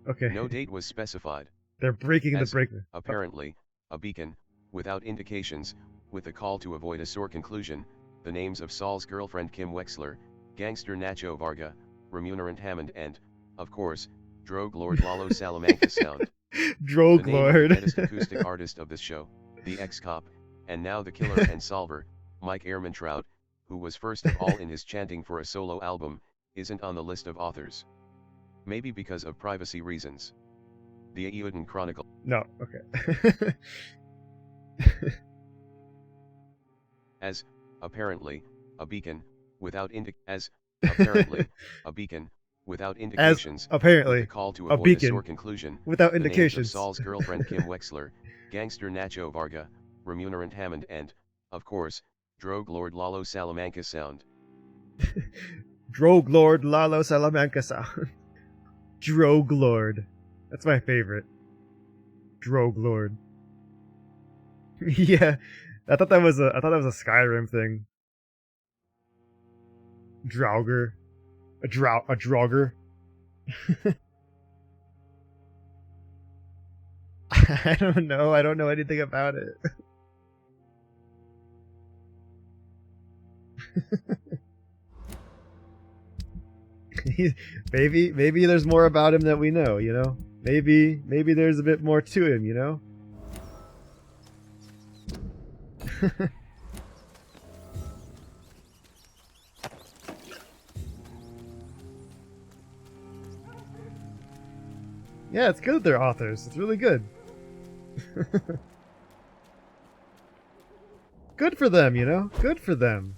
Okay. No date was specified. They're breaking the break. Apparently, a beacon, without indications, with a call to avoid a sore conclusion, the names of Saul's girlfriend Kim Wexler, gangster Nacho Varga, remunerant Hammond and, of course, Drogue Lord Lalo Salamanca sound. Drogue the name Lord. of the latest acoustic artist of this show, the ex-cop, and now the killer and solver, Mike Ehrmantraut, who was first of all in his chanting for a solo album, isn't on the list of authors. Maybe because of privacy reasons. The Eoden Chronicle. No, okay. As, apparently, a beacon, without apparently, a beacon, without indications, apparently, with a call to a avoid beacon, a sore conclusion, without the names of indications. Saul's girlfriend Kim Wexler, gangster Nacho Varga, remunerant Hammond and, of course, Drogue Lord Lalo Salamanca Sound. Drogue Lord Lalo Salamanca Sound. Drogue Lord. That's my favorite. Drogue Lord. Yeah, I thought that was a Skyrim thing. Draugr. A Draugr. I don't know. I don't know anything about it. Maybe there's more about him that we know, you know? Maybe there's a bit more to him, you know? Yeah, it's good that they're authors. It's really good. Good for them, you know? Good for them.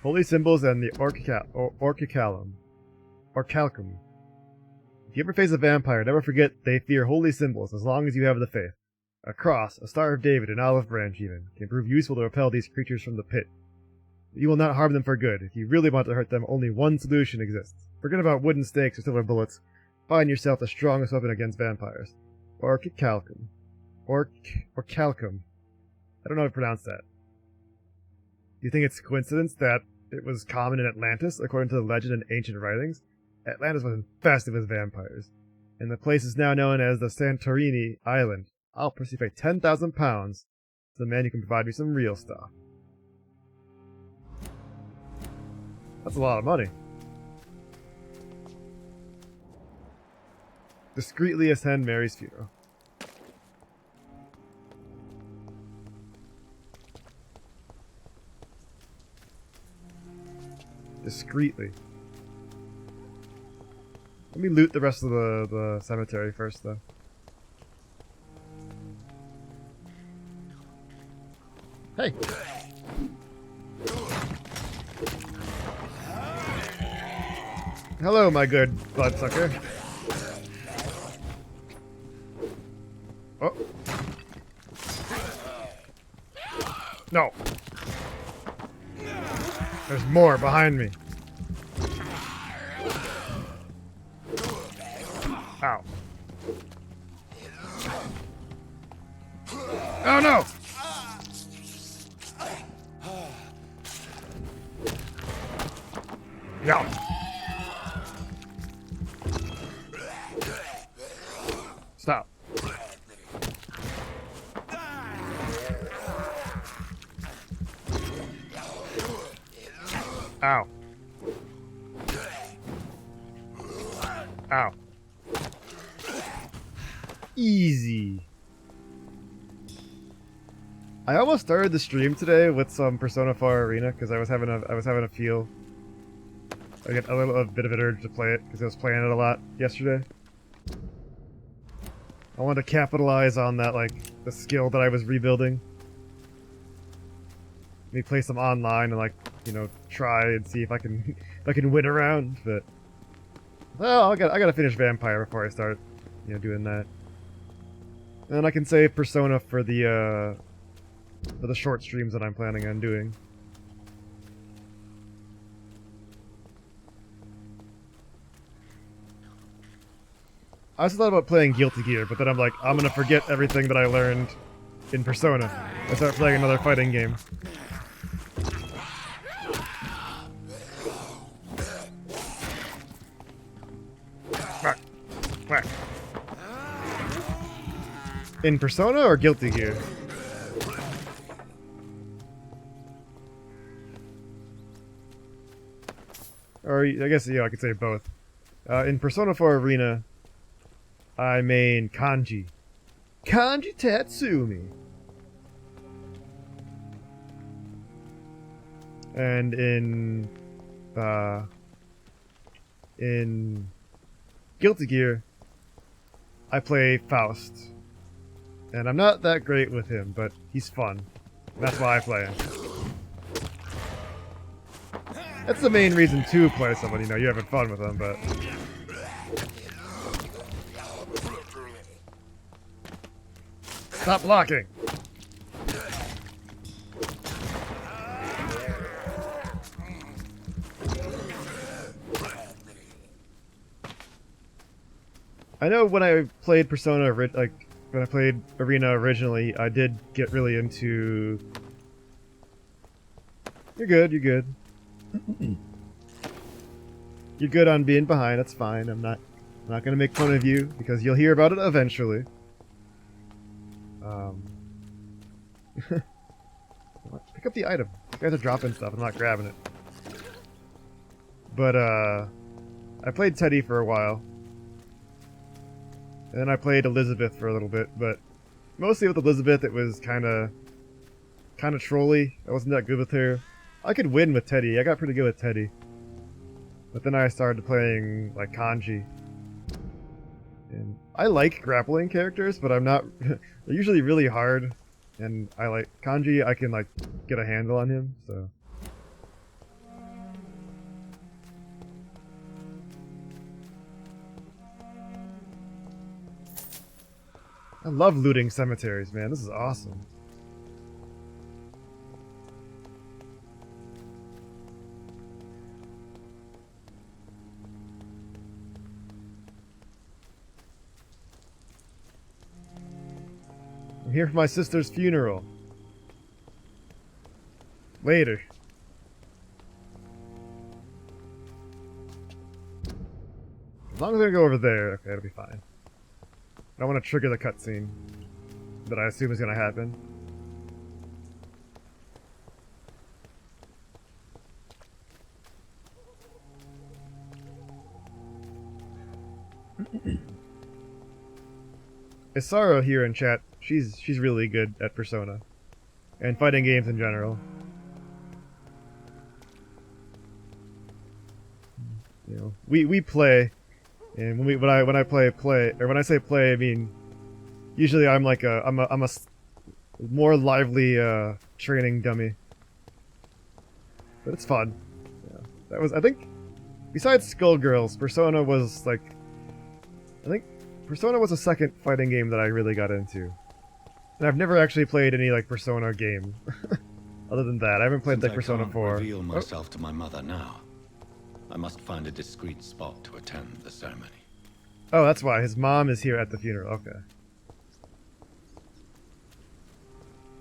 Holy symbols and the Orcalcum. If you ever face a vampire, never forget they fear holy symbols as long as you have the faith. A cross, a Star of David, an olive branch even, can prove useful to repel these creatures from the pit. But you will not harm them for good. If you really want to hurt them, only one solution exists. Forget about wooden stakes or silver bullets. Find yourself the strongest weapon against vampires. Orcalcum. Orcalcum. I don't know how to pronounce that. Do you think it's coincidence that it was common in Atlantis, according to the legend and ancient writings? Atlantis was infested with vampires, and the place is now known as the Santorini Island. I'll personally pay 10,000 pounds to the man who can provide me some real stuff. That's a lot of money. Discreetly attend Mary's funeral. Discreetly. Let me loot the rest of the cemetery first, though. Hey! Hello, my good bloodsucker. Oh. No. There's more behind me. Ow. Oh no! Yeah. Stop. Ow. Ow. Easy. I almost started the stream today with some Persona 4 Arena because I was having a feel. I get a bit of an urge to play it because I was playing it a lot yesterday. I wanted to capitalize on that, like, the skill that I was rebuilding. Maybe play some online and, like, you know, try and see if I can win a round, but well, I gotta finish Vampire before I start, you know, doing that. And I can save Persona for the short streams that I'm planning on doing. I also thought about playing Guilty Gear, but then I'm like, I'm gonna forget everything that I learned in Persona. I start playing another fighting game. Whack. Whack. In Persona or Guilty Gear? Or, I guess, yeah, I could say both. In Persona 4 Arena, I main Kanji. Kanji Tatsumi! And in Guilty Gear, I play Faust. And I'm not that great with him, but he's fun. That's why I play him. That's the main reason to play someone, you know, you're having fun with them, but... Stop blocking! I know when I played Persona, like, when I played Arena originally, I did get really into... You're good, you're good. You're good on being behind, that's fine. I'm not gonna make fun of you, because you'll hear about it eventually. Pick up the item. You guys are dropping stuff, I'm not grabbing it. But, I played Teddy for a while. And then I played Elizabeth for a little bit, but mostly with Elizabeth it was kinda trolly. I wasn't that good with her. I could win with Teddy, I got pretty good with Teddy. But then I started playing, like, Kanji. And I like grappling characters, but I'm not... they're usually really hard. And I like... Kanji, I can, like, get a handle on him, so... I love looting cemeteries, man. This is awesome. I'm here for my sister's funeral. Later. As long as I don't go over there, okay, it'll be fine. I don't want to trigger the cutscene that I assume is going to happen. Isaro here in chat, she's really good at Persona and fighting games in general. You know, we play. And when I say play, I mean usually I'm like I'm a more lively training dummy. But it's fun. Yeah. That was, I think, besides Skullgirls, Persona was like, I think Persona was the second fighting game that I really got into. And I've never actually played any like Persona game. Other than that, I haven't played like Persona 4. Reveal myself to my mother now. I must find a discreet spot to attend the ceremony. Oh, that's why. His mom is here at the funeral. Okay.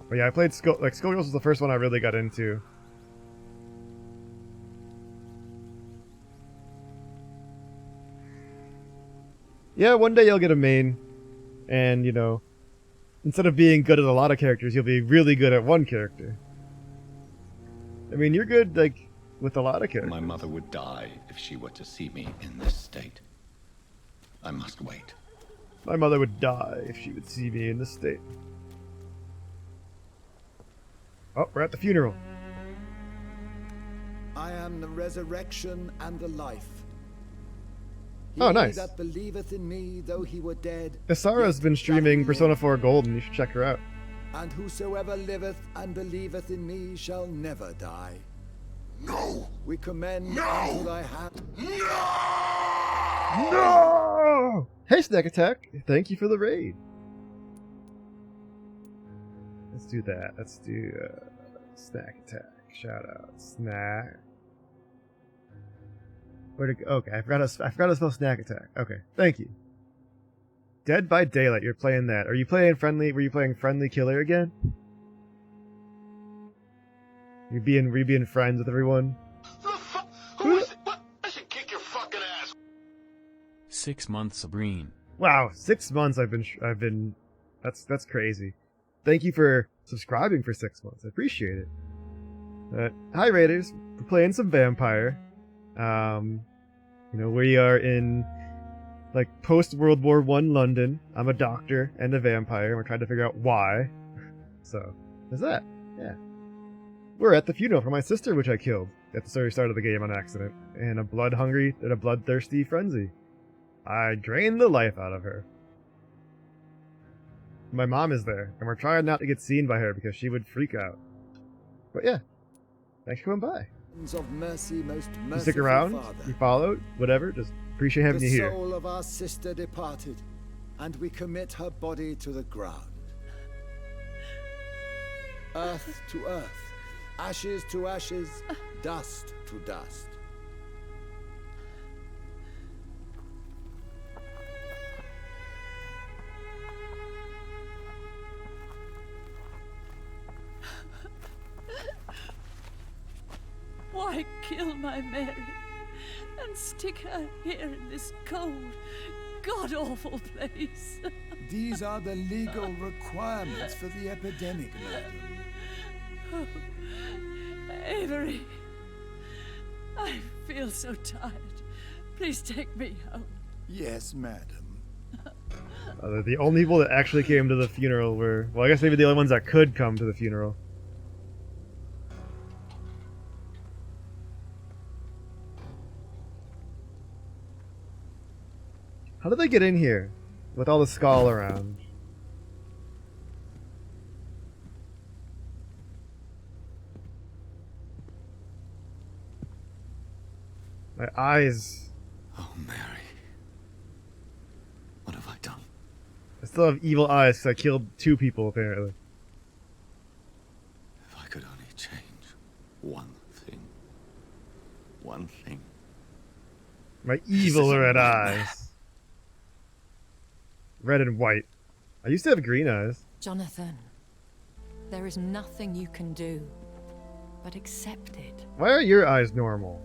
But yeah, I played Skullgirls was the first one I really got into. Yeah, one day you'll get a main. And, you know, instead of being good at a lot of characters, you'll be really good at one character. I mean, you're good, like, with a lot of characters. My mother would die if she were to see me in this state. I must wait. My mother would die if she would see me in this state. Oh, we're at the funeral. I am the resurrection and the life. Oh, nice. He that believeth in me, though he were dead, Isara's been streaming Persona 4 Golden. You should check her out. and whosoever liveth and believeth in me shall never die. No! We commend No! unto thy hand. No! Hey, Snack Attack. Thank you for the raid. Let's do that. Let's do Snack Attack. Shout out, Snack. Where to go? Okay, I forgot to spell Snack Attack. Okay, thank you. Dead by Daylight. You're playing that. Are you playing friendly? Were you playing Friendly Killer again? Were you being friends with everyone? Who is it? What? I should kick your fucking ass. 6 months, Sabrine. Wow, 6 months I've been. That's crazy. Thank you for subscribing for 6 months. I appreciate it. Hi Raiders. We're playing some Vampyr. You know, we are in like post World War I London. I'm a doctor and a vampire, and we're trying to figure out why. So, there's that. Yeah. We're at the funeral for my sister, which I killed at the very start of the game on accident, in a bloodthirsty frenzy. I drained the life out of her. My mom is there, and we're trying not to get seen by her because she would freak out. But yeah, thanks for coming by. Of mercy, most You stick merciful around, Father. you followed, whatever, just appreciate having you The here. soul of our sister departed, and we commit her body to the ground. Earth to earth, ashes to ashes, dust to dust. Why kill my Mary and stick her here in this cold, god-awful place? These are the legal requirements for the epidemic, madam. Oh, Avery, I feel so tired. Please take me home. Yes, madam. The only people that actually came to the funeral were, well, I guess maybe the only ones that could come to the funeral. How did they get in here with all the skull around? My eyes. Oh, Mary. What have I done? I still have evil eyes because I killed 2 people, apparently. If I could only change one thing. One thing. My evil red eyes. Red and white. I used to have green eyes. Jonathan, there is nothing you can do but accept it. Why are your eyes normal?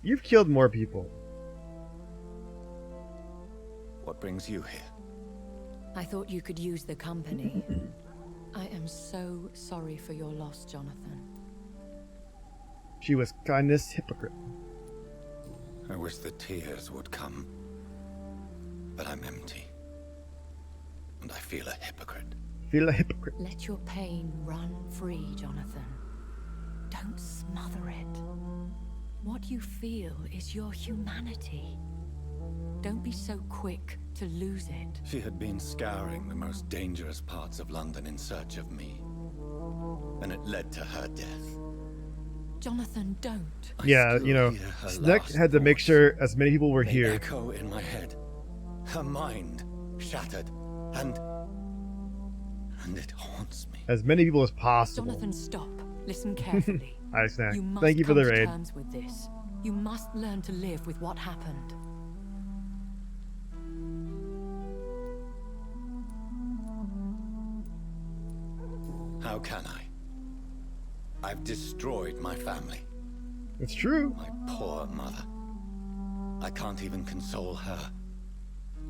You've killed more people. What brings you here? I thought you could use the company. I am so sorry for your loss, Jonathan. She was kindness hypocrite. I wish the tears would come. But I'm empty. And I feel a hypocrite. Feel a hypocrite. Let your pain run free, Jonathan. Don't smother it. What you feel is your humanity. Don't be so quick to lose it. She had been scouring the most dangerous parts of London in search of me. And it led to her death. Jonathan, don't. Yeah, you know, Sneck had to make sure as many people were here. Echo in my head. Her mind shattered, and it haunts me. As many people as possible. Jonathan, stop. Listen carefully. Hi, Snack. You must Thank you for the come to raid. terms with this. You must learn to live with what happened. How can I? I've destroyed my family. It's true. My poor mother. I can't even console her.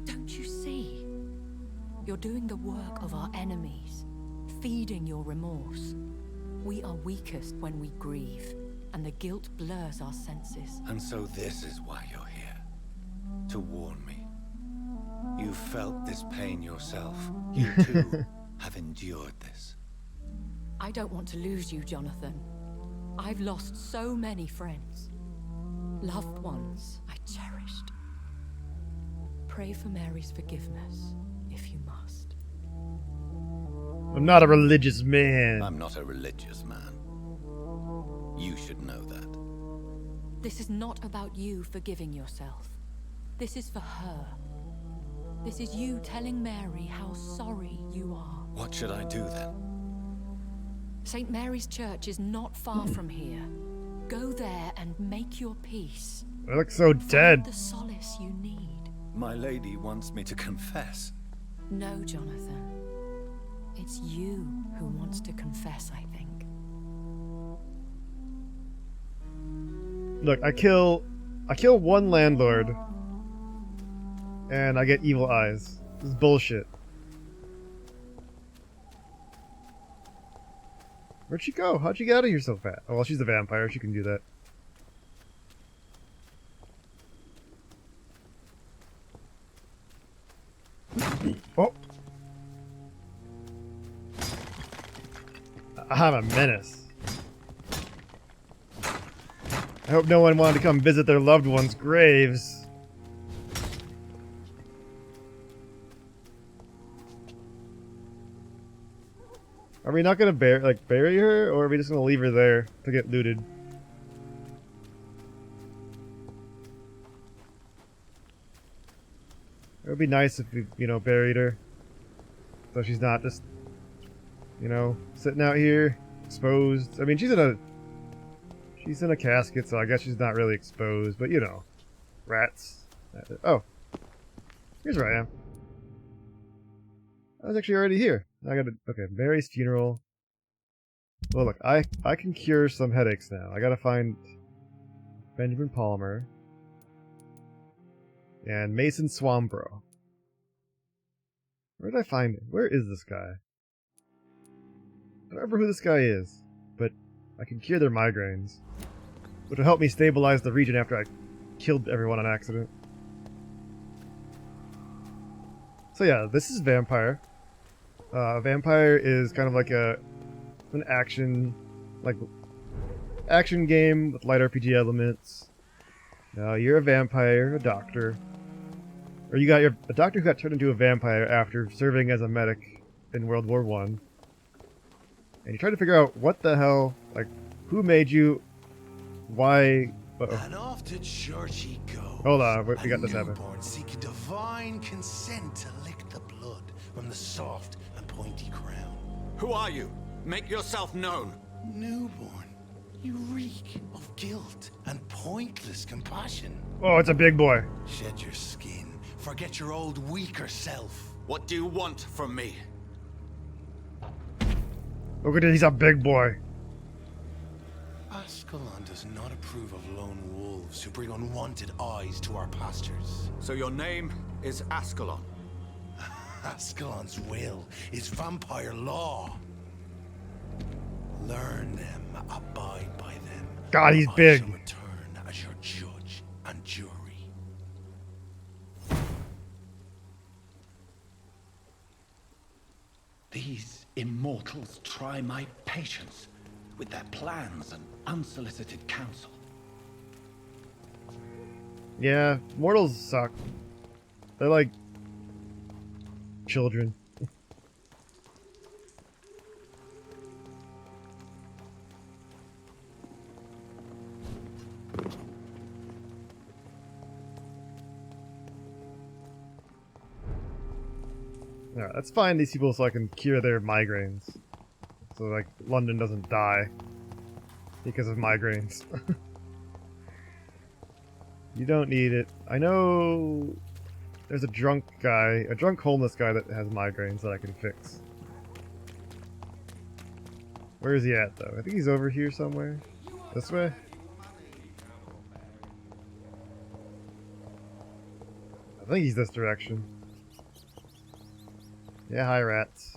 Don't you see? You're doing the work of our enemies, feeding your remorse. We are weakest when we grieve, and the guilt blurs our senses. And so this is why you're here. To warn me. You felt this pain yourself. You too have endured this. I don't want to lose you, Jonathan. I've lost so many friends. Loved ones I cherished. Pray for Mary's forgiveness, if you must. I'm not a religious man. I'm not a religious man. You should know that. This is not about you forgiving yourself. This is for her. This is you telling Mary how sorry you are. What should I do then? St. Mary's Church is not far from here. Go there and make your peace. I look so dead. Find the solace you need. My lady wants me to confess. No, Jonathan. It's you who wants to confess, I think. Look, I kill one landlord, and I get evil eyes. This is bullshit. Where'd she go? How'd she get out of here so fast? Oh, well, she's a vampire. She can do that. Oh! I'm a menace. I hope no one wanted to come visit their loved ones' graves. Are we not gonna bury her, or are we just gonna leave her there to get looted? It would be nice if we, buried her, so she's not just, sitting out here exposed. I mean, she's in a casket, so I guess she's not really exposed. But rats. Oh, here's where I am. I was actually already here. Okay, Mary's funeral. Well, look, I can cure some headaches now. I gotta find Benjamin Palmer and Mason Swambro. Where did I find him? Where is this guy? I don't remember who this guy is, but I can cure their migraines, which will help me stabilize the region after I killed everyone on accident. So yeah, this is Vampyr. Vampyr is kind of like an action game with light RPG elements. You're a vampire, a doctor. Or you got a doctor who got turned into a vampire after serving as a medic in World War I. And you try to figure out what the hell, who made you, why... And off to church he goes. Hold on, we got this happening. Newborn seeking divine consent to lick the blood from the soft and pointy crown. Who are you? Make yourself known. Newborn, you reek of guilt and pointless compassion. Oh, it's a big boy. Shed your skin. Forget your old, weaker self. What do you want from me? Look at it, he's a big boy. Ascalon does not approve of lone wolves who bring unwanted eyes to our pastures. So your name is Ascalon? Ascalon's will is vampire law. Learn them, abide by them. God, he's big. I shall return as your judge and jury. These immortals try my patience with their plans and unsolicited counsel. Yeah, mortals suck. They're like children. Alright, let's find these people so I can cure their migraines. So, London doesn't die because of migraines. You don't need it. I know there's a drunk homeless guy that has migraines that I can fix. Where is he at, though? I think he's over here somewhere. This way? I think he's this direction. Yeah, hi, rats.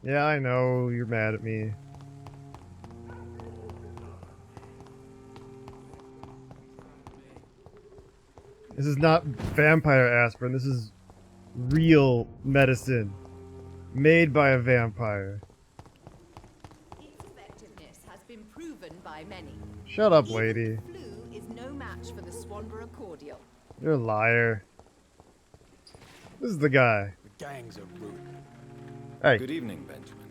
Yeah, I know, you're mad at me. This is not vampire aspirin, this is real medicine. Made by a vampire. Its effectiveness has been proven by many. Shut up, lady. Flu is no match for the Swanborough cordial. You're a liar. This is the guy. The gangs are rude. Hey. Good evening, Benjamin.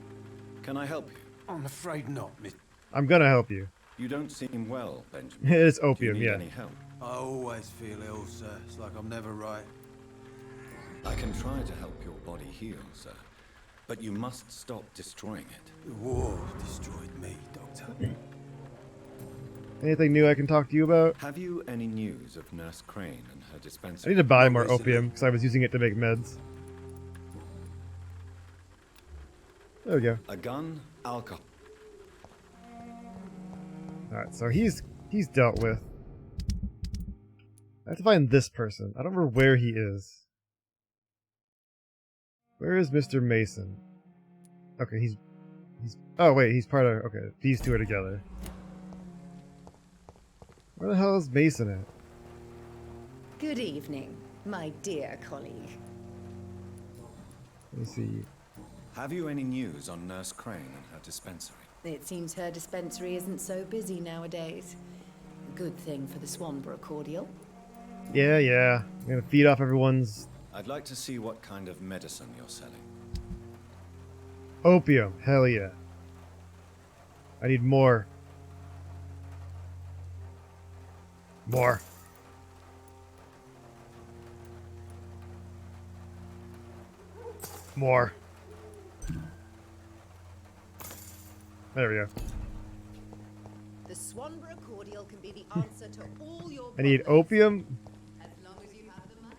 Can I help you? I'm afraid not, miss. I'm gonna help you. You don't seem well, Benjamin. It's opium, Do you need yeah. any help? I always feel ill, sir. It's like I'm never right. I can try to help your body heal, sir. But you must stop destroying it. The war destroyed me, Doctor. Anything new I can talk to you about? Have you any news of Nurse Crane and her I dispensary? need to buy more opium because I was using it to make meds. There we go. A gun, alcohol. Alright, so he's dealt with. I have to find this person. I don't remember where he is. Where is Mr. Mason? Okay, he's oh wait, he's part of, okay, these two are together. Where the hell is Mason at? Good evening, my dear colleague. Let me see. Have you any news on Nurse Crane and her dispensary? It seems her dispensary isn't so busy nowadays. Good thing for the Swanborough cordial. Yeah. I'm gonna feed off everyone's... I'd like to see what kind of medicine you're selling. Opium. Hell yeah. I need more. More. More. There we go. The Swanborough cordial can be the answer to all your I need problems. opium. As long as you have the money.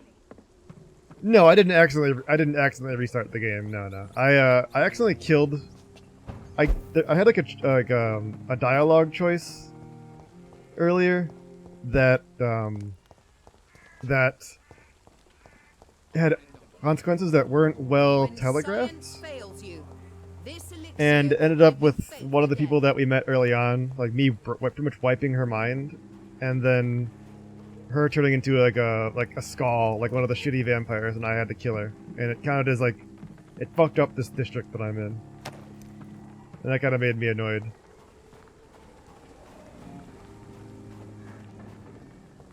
No, I didn't accidentally restart the game. No. I accidentally killed. I had like a dialogue choice earlier that that had consequences that weren't well telegraphed, and ended up with one of the people that we met early on, like me, pretty much wiping her mind, and then her turning into like a skull, like one of the shitty vampires, and I had to kill her. And it kind of is like, it fucked up this district that I'm in, and that kind of made me annoyed.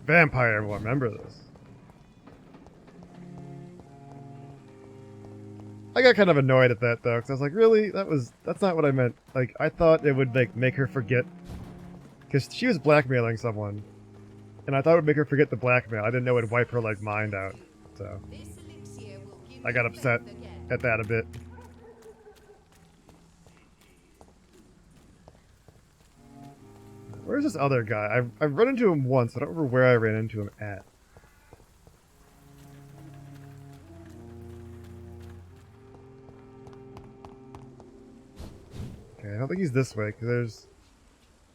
Vampire will remember this. I got kind of annoyed at that though, because I was like, really? That's not what I meant. Like, I thought it would like make her forget, because she was blackmailing someone, and I thought it would make her forget the blackmail. I didn't know it would wipe her like mind out, so I got upset at that a bit. Where's this other guy? I've run into him once. I don't remember where I ran into him at. Okay, I don't think he's this way, because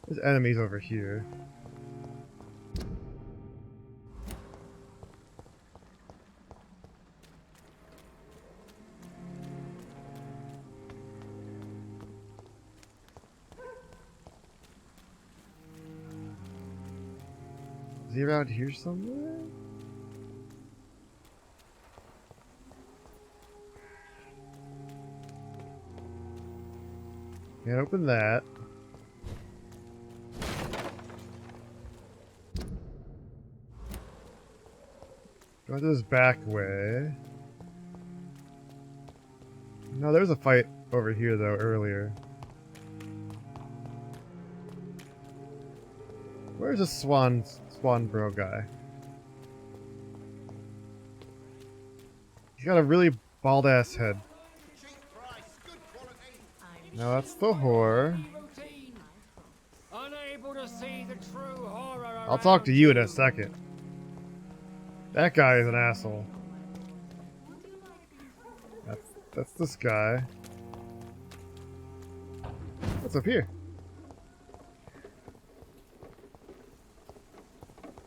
there's enemies over here. Is he around here somewhere? Can't open that. Go this back way. No, there was a fight over here though earlier. Where's this Swanborough guy? He's got a really bald ass head. No, that's the whore. I'll talk to you in a second. That guy is an asshole. That's this guy. What's up here?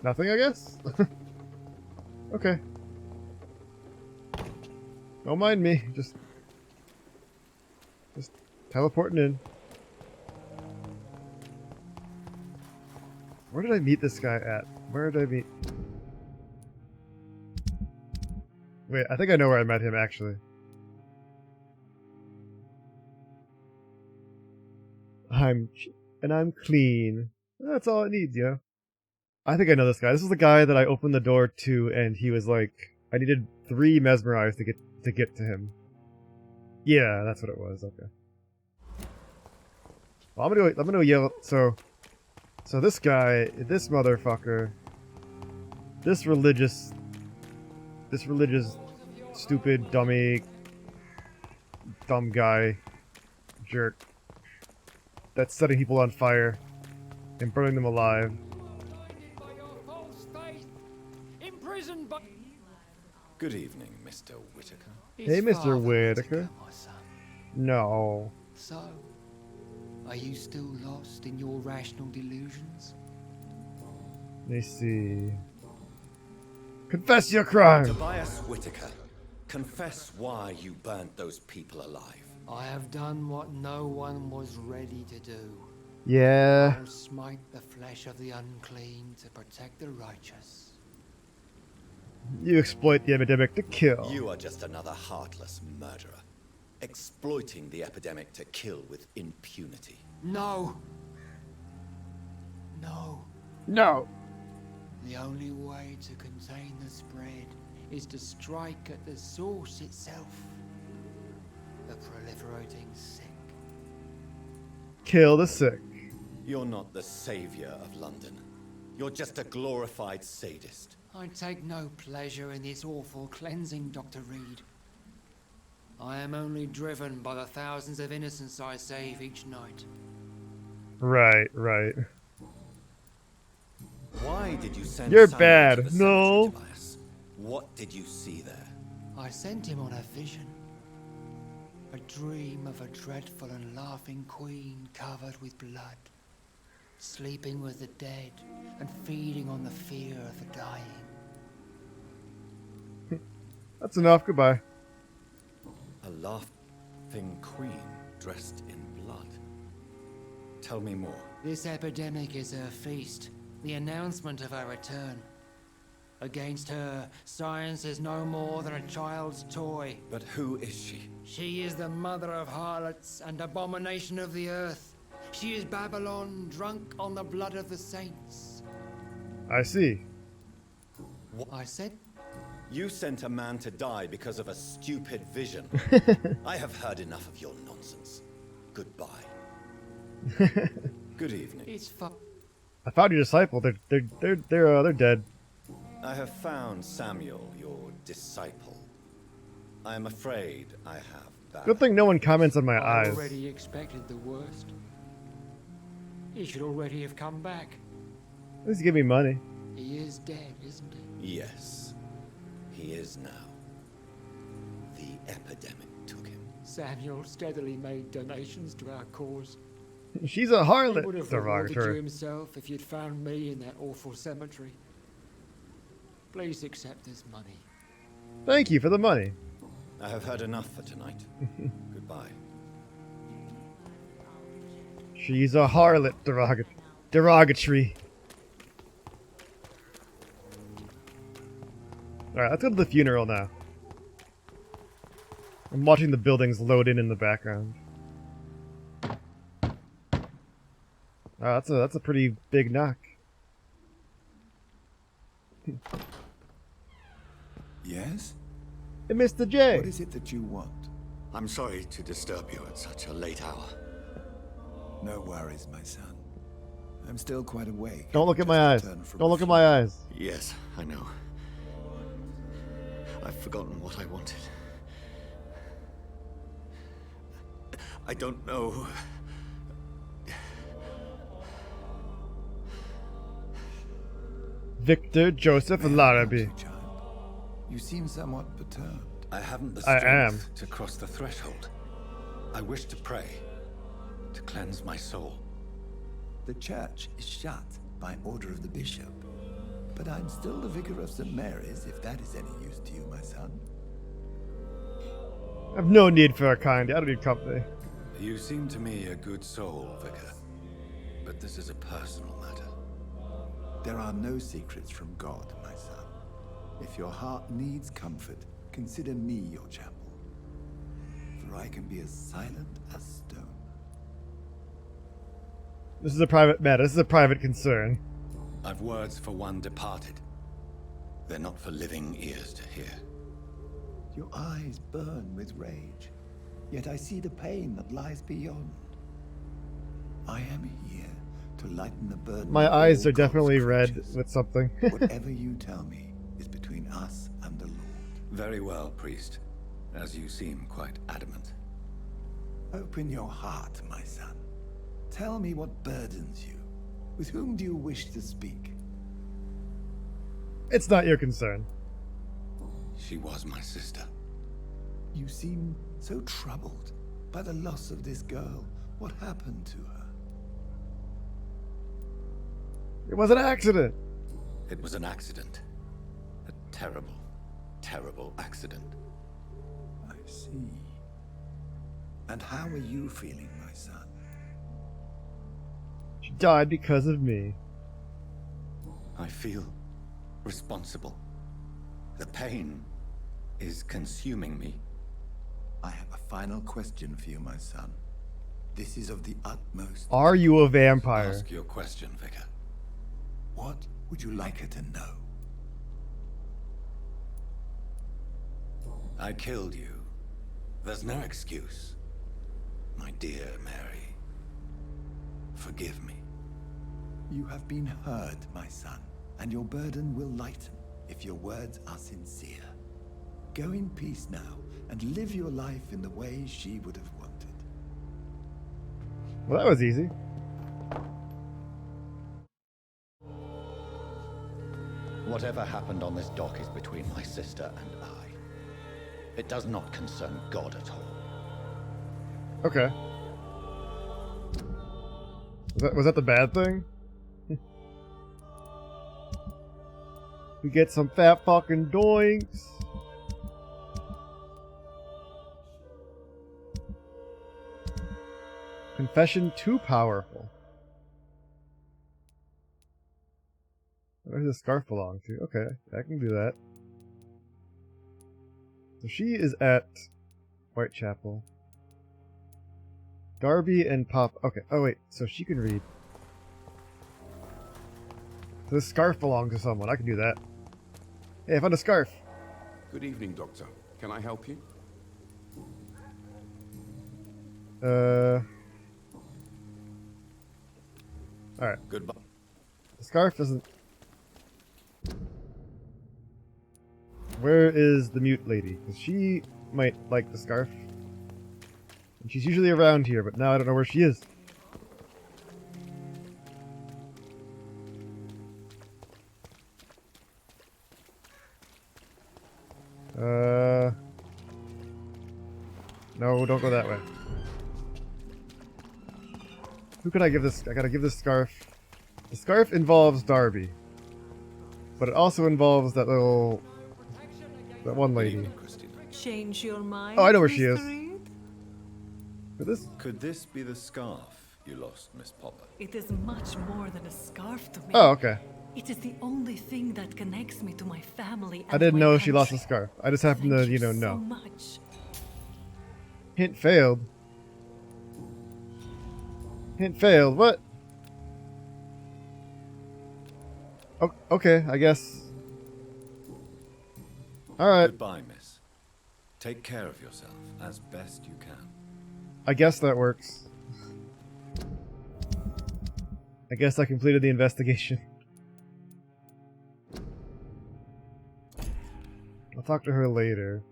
Nothing, I guess? Okay. Don't mind me. Just teleporting in. Where did I meet this guy at? Where did I meet? Wait, I think I know where I met him actually. I'm clean. That's all it needs, yo. I think I know this guy. This is the guy that I opened the door to, and he was like, I needed 3 mesmerized to get to him. Yeah, that's what it was. Okay. Well, I'm gonna yell. So this guy, this motherfucker, this religious, stupid, dumb guy, jerk, that's setting people on fire and burning them alive. Good evening, Mr. Whitaker. Hey, Mr. Whitaker. No. So, are you still lost in your rational delusions? Let me see. Confess your crime! Tobias Whitaker, confess why you burnt those people alive. I have done what no one was ready to do. Yeah. I'll smite the flesh of the unclean to protect the righteous. You exploit the epidemic to kill. You are just another heartless murderer, exploiting the epidemic to kill with impunity. No. No. No. The only way to contain the spread is to strike at the source itself. The proliferating kill the sick. You're not the savior of London. You're just a glorified sadist. I take no pleasure in this awful cleansing, Dr. Reed. I am only driven by the thousands of innocents I save each night. Right, right. Why did you send You're Samuel bad. to the No. cemetery, Tobias? What did you see there? I sent him on a vision. A dream of a dreadful and laughing queen covered with blood, sleeping with the dead and feeding on the fear of the dying. That's enough. Goodbye. A laughing queen dressed in blood. Tell me more. This epidemic is her feast, the announcement of her return. Against her, science is no more than a child's toy. But who is she? She is the mother of harlots and abomination of the earth. She is Babylon, drunk on the blood of the saints. I see. What? I said... You sent a man to die because of a stupid vision. I have heard enough of your nonsense. Goodbye. Good evening. It's I found your disciple. They're dead. I have found Samuel, your disciple. I am afraid I have bad. Good thing no one comments on my I eyes. already expected the worst. He should already have come back. At least give me money. He is dead, isn't he? Yes, he is now. The epidemic took him. Samuel steadily made donations to our cause. She's a harlot. He would have rewarded you Derogatory. himself if you'd found me in that awful cemetery. Please accept this money. Thank you for the money. I have heard enough for tonight. Goodbye. She's a harlot. Derogatory. Alright, let's go to the funeral now. I'm watching the buildings load in the background. That's a pretty big knock. Yes? Hey, Mr. J. What is it that you want? I'm sorry to disturb you at such a late hour. No worries, my son. I'm still quite awake. Don't look at my eyes. Don't look at my eyes. Yes, I know. I've forgotten what I wanted. I don't know. Victor Joseph Larrabee. You seem somewhat perturbed. I haven't the I strength am. to cross the threshold. I wish to pray, to cleanse my soul. The church is shut by order of the bishop. But I'm still the vicar of St. Mary's, if that is any use to you, my son. I've no need for a kind. I don't need company. You seem to me a good soul, Vicar. But this is a personal matter. There are no secrets from God, my son. If your heart needs comfort, consider me your chapel. For I can be as silent as stone. This is a private matter. This is a private concern. I've words for one departed. They're not for living ears to hear. Your eyes burn with rage, yet I see the pain that lies beyond. I am here to lighten the burden. My of eyes all are definitely God's red creatures. with something. Whatever you tell me is between us and the Lord. Very well, priest. As you seem quite adamant. Open your heart, my son. Tell me what burdens you. With whom do you wish to speak? It's not your concern. She was my sister. You seem so troubled by the loss of this girl. What happened to her? It was an accident. It was an accident. A terrible, terrible accident. I see. And how are you feeling, my son? She died because of me. I feel responsible. The pain is consuming me. I have a final question for you, my son. This is of the utmost... Are you a vampire? Ask your question, Vicar. What would you like her to know? I killed you. There's no excuse. My dear Mary. forgive me. You have been heard, my son, and your burden will lighten if your words are sincere. Go in peace now, and live your life in the way she would have wanted. Well, that was easy. Whatever happened on this dock is between my sister and I. It does not concern God at all. Okay. Was that the bad thing? We get some fat fucking doinks. Confession too powerful. Where does the scarf belong to? Okay, I can do that. So she is at Whitechapel. Darby and Pop. Okay. Oh wait. So she can read. So this scarf belongs to someone. I can do that. Hey, I found a scarf. Good evening, Doctor. Can I help you? Alright. Goodbye. The scarf doesn't... Where is the mute lady? Because she might like the scarf. And she's usually around here, but now I don't know where she is. No, don't go that way. Who can I give this? I gotta give this scarf. The scarf involves Darby. But it also involves that one lady. Change your mind? Oh, I know where she is. Could this be the scarf you lost, Miss Popper? It is much more than a scarf to me. Oh, okay. It is the only thing that connects me to my family. I didn't know she lost a scarf. I just happened to, you know, know. Much. Hint failed. Hint failed. What? Oh, okay, I guess. Alright. Goodbye, miss. Take care of yourself as best you can. I guess that works. I guess I completed the investigation. I'll talk to her later.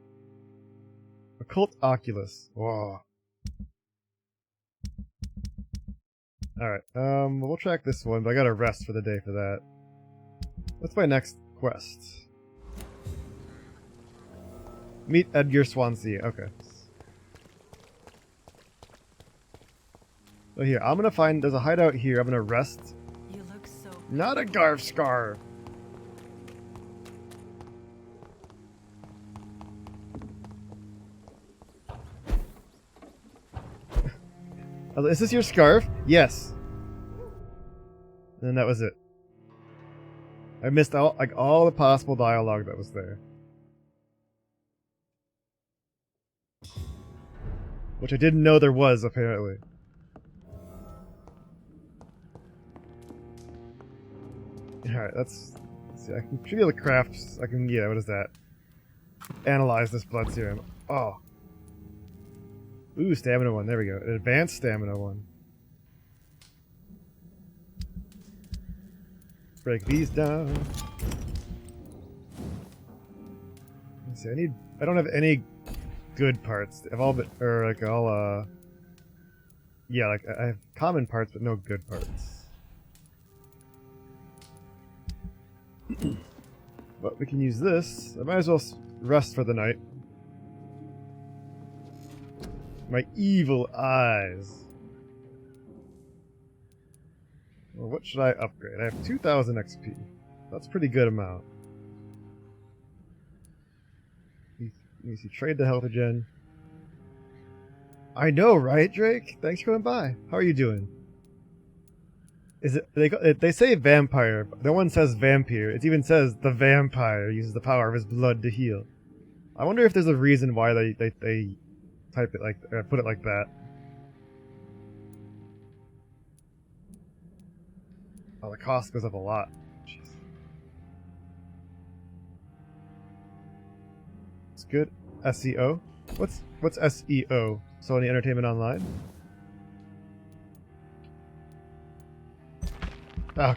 Occult Oculus. Whoa. Alright, we'll track this one, but I gotta rest for the day for that. What's my next quest? Meet Edgar Swansea. Okay. So here, I'm gonna find, there's a hideout here, I'm gonna rest. You look so... Not a Garf Scar! Is this your scarf? Yes. And that was it. I missed all the possible dialogue that was there. Which I didn't know there was, apparently. Alright, let's see. I should be able to craft. Yeah, what is that? Analyze this blood serum. Oh. Ooh, stamina one. There we go. An advanced stamina one. Break these down. Let's see. I don't have any good parts. I've all been, or like all yeah, like I have common parts but no good parts. But we can use this. I might as well rest for the night. My evil eyes. Well, what should I upgrade? I have 2,000 XP. That's a pretty good amount. Let me see. Trade the healthogen. I know, right, Drake? Thanks for coming by. How are you doing? Is it? They say vampire. But no one says vampire. It even says the vampire uses the power of his blood to heal. I wonder if there's a reason why they type it like, put it like that. Oh, the cost goes up a lot. Jeez. It's good. SEO? What's SEO? Sony Entertainment Online? Oh.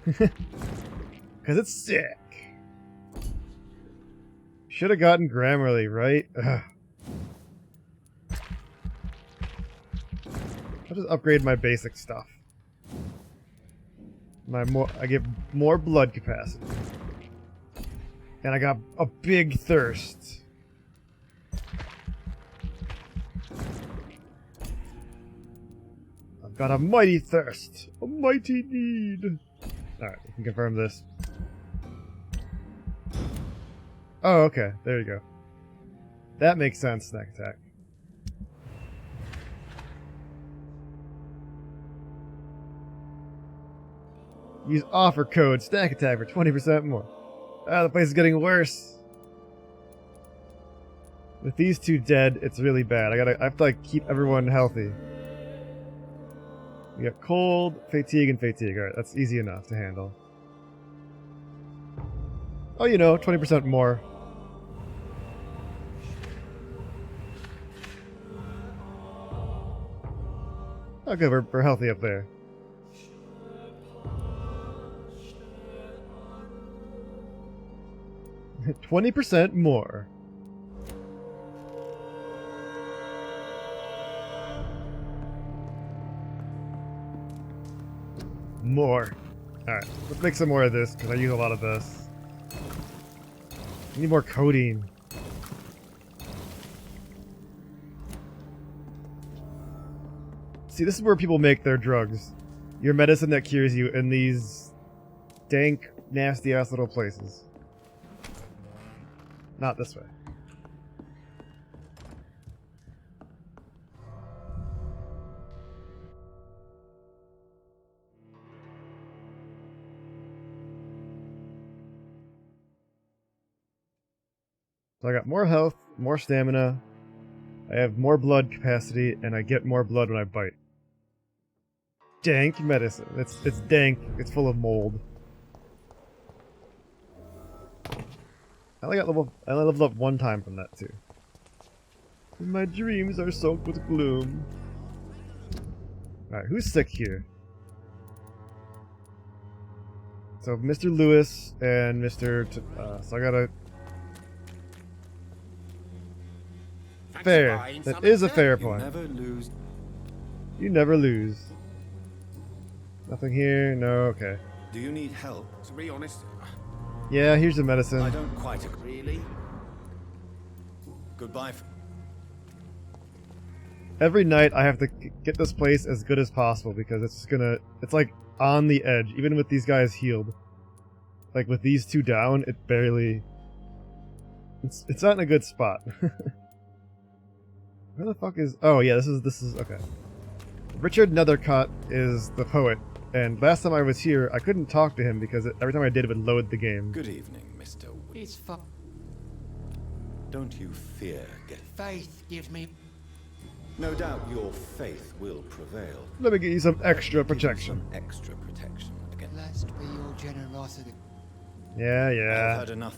Because it's sick. Should have gotten Grammarly, right? Ugh. I'll just upgrade my basic stuff. I get more blood capacity. And I got a big thirst. I've got a mighty thirst. A mighty need. Alright, we can confirm this. Oh, okay. There you go. That makes sense, Snack Attack. Use offer code Snack Attack for 20% more. Ah, the place is getting worse. With these two dead, it's really bad. I have to like keep everyone healthy. We got cold, fatigue, and fatigue. Alright, that's easy enough to handle. Oh, you know, 20% more. Okay, we're healthy up there. $20% more. More. Alright, let's make some more of this, because I use a lot of this. I need more codeine. See, this is where people make their drugs. Your medicine that cures you in these dank, nasty-ass little places. Not this way. So I got more health, more stamina, I have more blood capacity, and I get more blood when I bite. Dank medicine. It's dank. It's full of mold. I only leveled up one time from that too. My dreams are soaked with gloom. Alright, who's sick here? So Mr. Lewis and Mr. So I gotta... Fair. That is a fair point. You never lose. You never lose. Nothing here? No, okay. Do you need help? To be honest, yeah, here's the medicine. I don't quite agree. Really? Goodbye. Every night I have to get this place as good as possible because it's like on the edge, even with these guys healed. Like with these two down, it barely... It's not in a good spot. Where the fuck is... Oh yeah, this is... Okay. Richard Nethercott is the poet, and last time I was here, I couldn't talk to him because every time I did, it would load the game. Good evening, Mr. It's Don't you fear faith gives me... No doubt your faith will prevail. Let me get you some extra protection. Some extra protection again. Blessed be your generosity. Yeah. I've heard enough.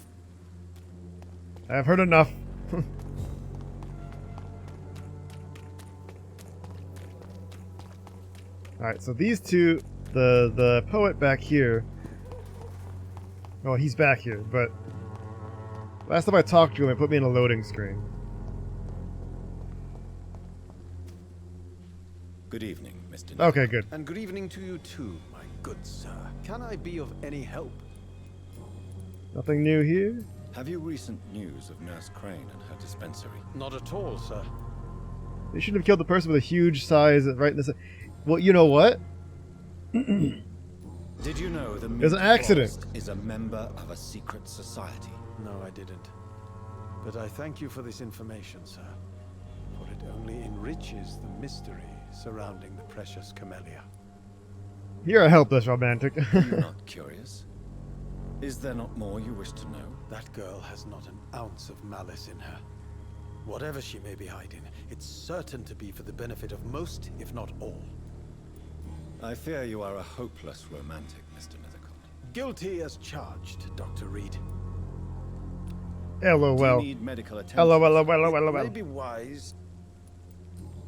I've heard enough. Alright, so these two, the poet back here, well, he's back here, but last time I talked to him, it put me in a loading screen. Good evening, Mr. Okay, good. And good evening to you too, my good sir. Can I be of any help? Nothing new here? Have you recent news of Nurse Crane and her dispensary? Not at all, sir. They shouldn't have killed the person with a huge size right in this... Well, you know what? Did you know the It was an accident. Forest is a member of a secret society? No, I didn't. But I thank you for this information, sir. For it only enriches the mystery surrounding the precious camellia. You're a helpless romantic. Are you not curious? Is there not more you wish to know? That girl has not an ounce of malice in her. Whatever she may be hiding, it's certain to be for the benefit of most, if not all. I fear you are a hopeless romantic, Mr. Nethercott. Guilty as charged, Dr. Reed. LOL. Do you need medical attention? LOL. It may be wise.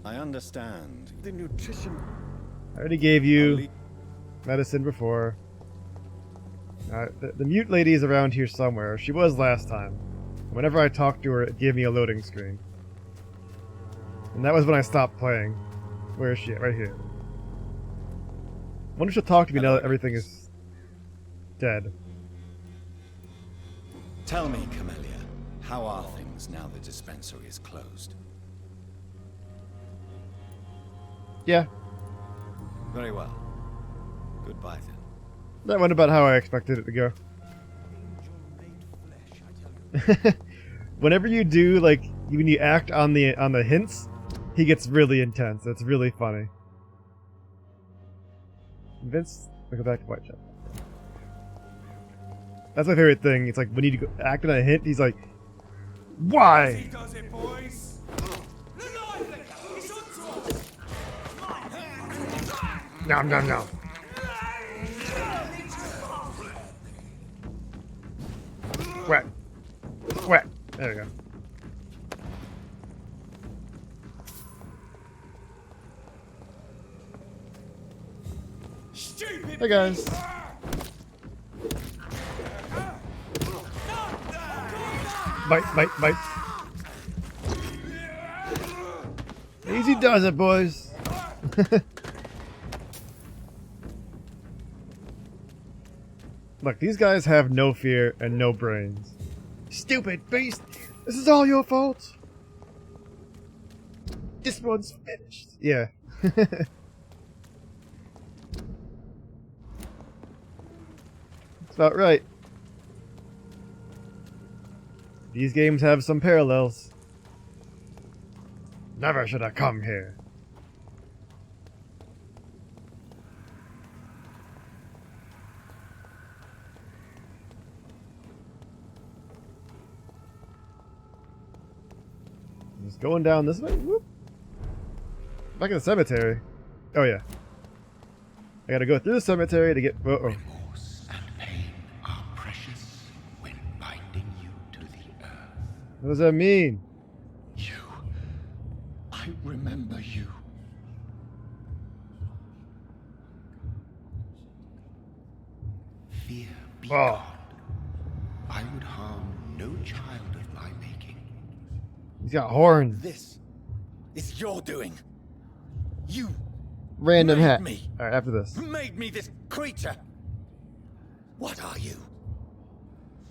I understand. The nutrition... I already gave you medicine before. The mute lady is around here somewhere. She was last time. Whenever I talked to her, it gave me a loading screen. And that was when I stopped playing. Where is she at? Right here. I wonder if she'll talk to me now that everything is dead. Tell me, Camellia, how are things now the dispensary is closed? Yeah. Very well. Goodbye then. That went about how I expected it to go. Whenever you do, like, when you act on the hints, he gets really intense. It's really funny. Vince, look back to Whitechapel. That's my favorite thing. It's like when you act on a hint, he's like, "Why?" Nom nom nom. Whack. Whack. There we go. Hey guys. Bite. Easy does it, boys. Look, these guys have no fear and no brains. Stupid beast! This is all your fault! This one's finished. Yeah. That's about right. These games have some parallels. Never should have come here. Just going down this way. Whoop. Back in the cemetery. Oh yeah. I gotta go through the cemetery to get. Uh-oh. Remorse and pain are precious when binding you to the earth. What does that mean? You. I remember you. Fear be gone. I would harm no child of my making. He's got horns. This is your doing. You Random made hat. Me. Alright, after this. Made me this creature. What are you?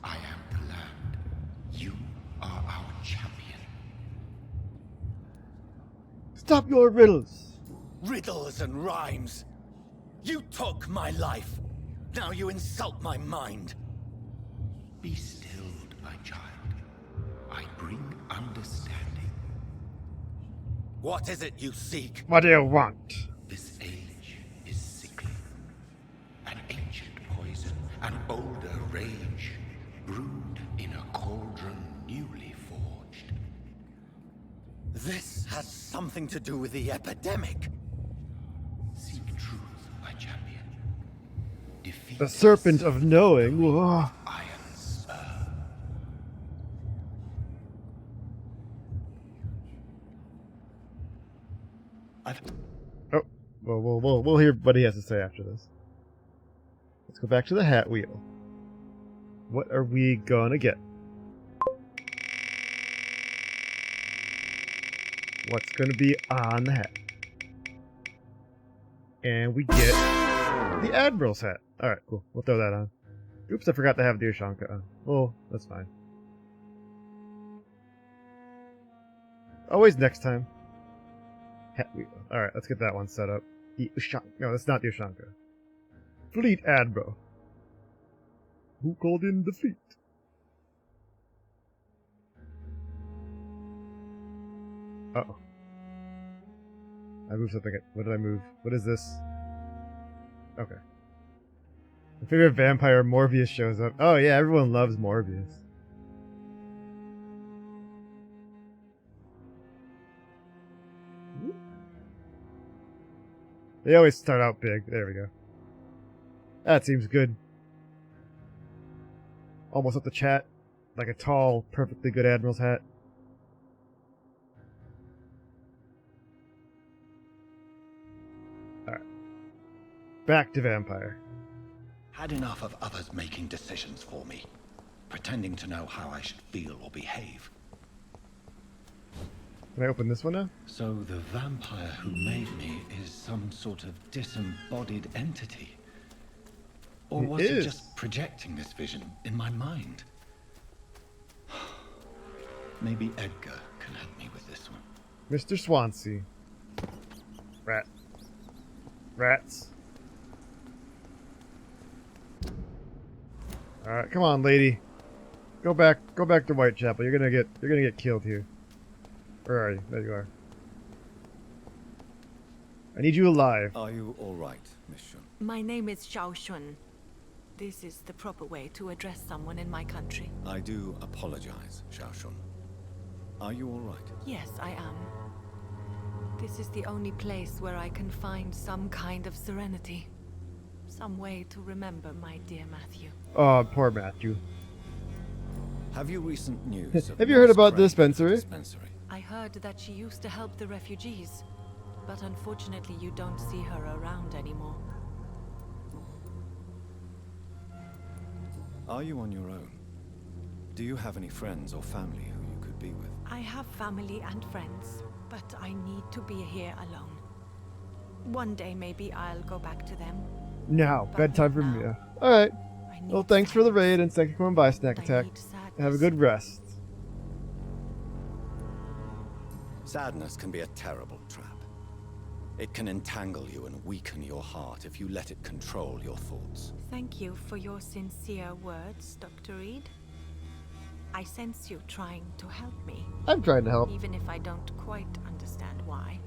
I am the land. You are our champion. Stop your riddles. Riddles and rhymes. You took my life. Now you insult my mind. Be stilled, my child. I bring understanding. What is it you seek? What do you want? This age is sickly. An ancient poison, an older rage, brewed in a cauldron newly forged. This has something to do with the epidemic. Seek truth, my champion. Defeat The serpent of knowing. Whoa. iron spur. Oh, we'll hear what he has to say after this. Let's go back to the hat wheel. What are we gonna get? What's gonna be on the hat? And we get the Admiral's hat. Alright, cool. We'll throw that on. Oops, I forgot to have the Ushanka on. Oh, that's fine. Always next time. Hat wheel. Alright, let's get that one set up. The Ushanka. No, that's not the Ushanka. Fleet Admiral. Who called in the fleet? Uh-oh. I moved something. What did I move? What is this? Okay. My favorite vampire, Morbius, shows up. Oh yeah, everyone loves Morbius. They always start out big. There we go. That seems good. Almost up the chat. Like a tall, perfectly good Admiral's hat. Alright. Back to Vampyr. Had enough of others making decisions for me, pretending to know how I should feel or behave. Can I open this one now? So the vampire who made me is some sort of disembodied entity? Or was it just projecting this vision in my mind? Maybe Edgar can help me with this one. Mr. Swansea. Rat. Rats. Alright, come on, lady. Go back to Whitechapel. You're gonna get killed here. Where are you? There you are. I need you alive. Are you alright, Miss Shun? My name is Xiao Shun. This is the proper way to address someone in my country. I do apologize, Xiao Shun. Are you alright? Yes, I am. This is the only place where I can find some kind of serenity. Some way to remember my dear Matthew. Oh, poor Matthew. Have you recent news of Have you heard about the the dispensary? I heard that she used to help the refugees, but unfortunately you don't see her around anymore. Are you on your own? Do you have any friends or family who you could be with? I have family and friends, but I need to be here alone. One day maybe I'll go back to them. Now, bedtime for me. Alright. Well, thanks for the raid and thank you for coming by, Snack Attack. Have a good rest. Sadness can be a terrible trap. It can entangle you and weaken your heart if you let it control your thoughts. Thank you for your sincere words, Dr. Reed. I sense you trying to help me. I'm trying to help. Even if I don't quite understand why.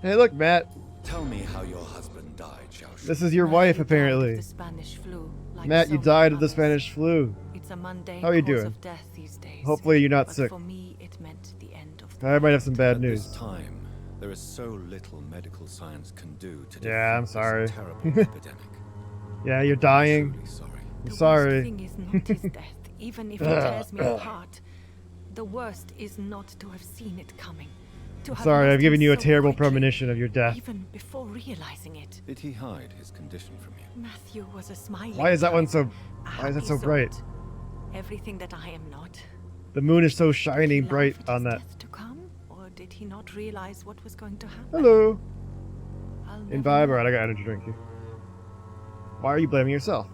Hey, look, Matt. Tell me how your husband died, Xiao Shun. This is your wife, apparently. The Spanish flu, like Matt, you so died many of the others. Spanish flu. It's a mundane How are you cause doing? of death these days. Hopefully you're not But sick. For me, it meant the end of I might have some bad At news. this time, there is so little medical science can do to Yeah, I'm defeat sorry. this terrible epidemic. Yeah, you're dying. I'm sorry. I'm The sorry. worst thing is not his death, even if it tears me apart. The worst is not to have seen it coming. To have Sorry, lost I've given him you a so terrible quickly, premonition of your death. Even before realizing it. Did he hide his condition from you? Matthew was a smiling Why is that one child, so... a Why is that happy so bright? sort. Everything that I am not. The moon is so shining Did he bright laugh at on his that. death to come, or did he not realize what was going to happen? Hello. I'll In never vibe, know. alright, I got energy drink here. Why are you blaming yourself?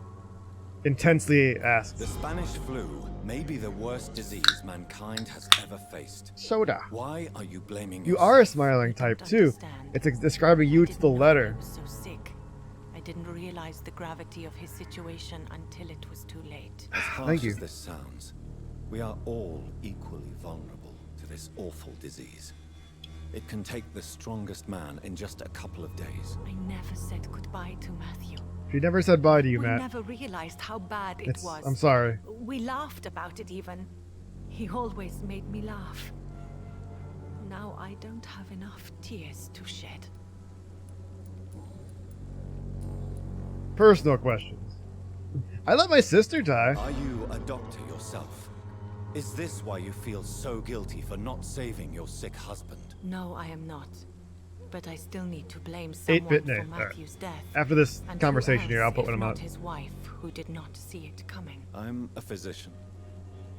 Intensely asked. The Spanish flu may be the worst disease mankind has ever faced. Soda. Why are you blaming You yourself? are a smiling type, too. It's describing you to the letter. I was so sick. I didn't realize the gravity of his situation until it was too late. As harsh Thank you. as this sounds, we are all equally vulnerable to this awful disease. It can take the strongest man in just a couple of days. I never said goodbye to Matthew. She never said bye to you, We Matt. never realized how bad it It's- was. I'm sorry. We laughed about it even. He always made me laugh. Now I don't have enough tears to shed. Personal questions. I let my sister die. Are you a doctor yourself? Is this why you feel so guilty for not saving your sick husband? No, I am not. But I still need to blame someone 8-bit for name. Matthew's death. After this And conversation who here, I'll else put if one of them not out. his wife, who did not see it coming. I'm a physician,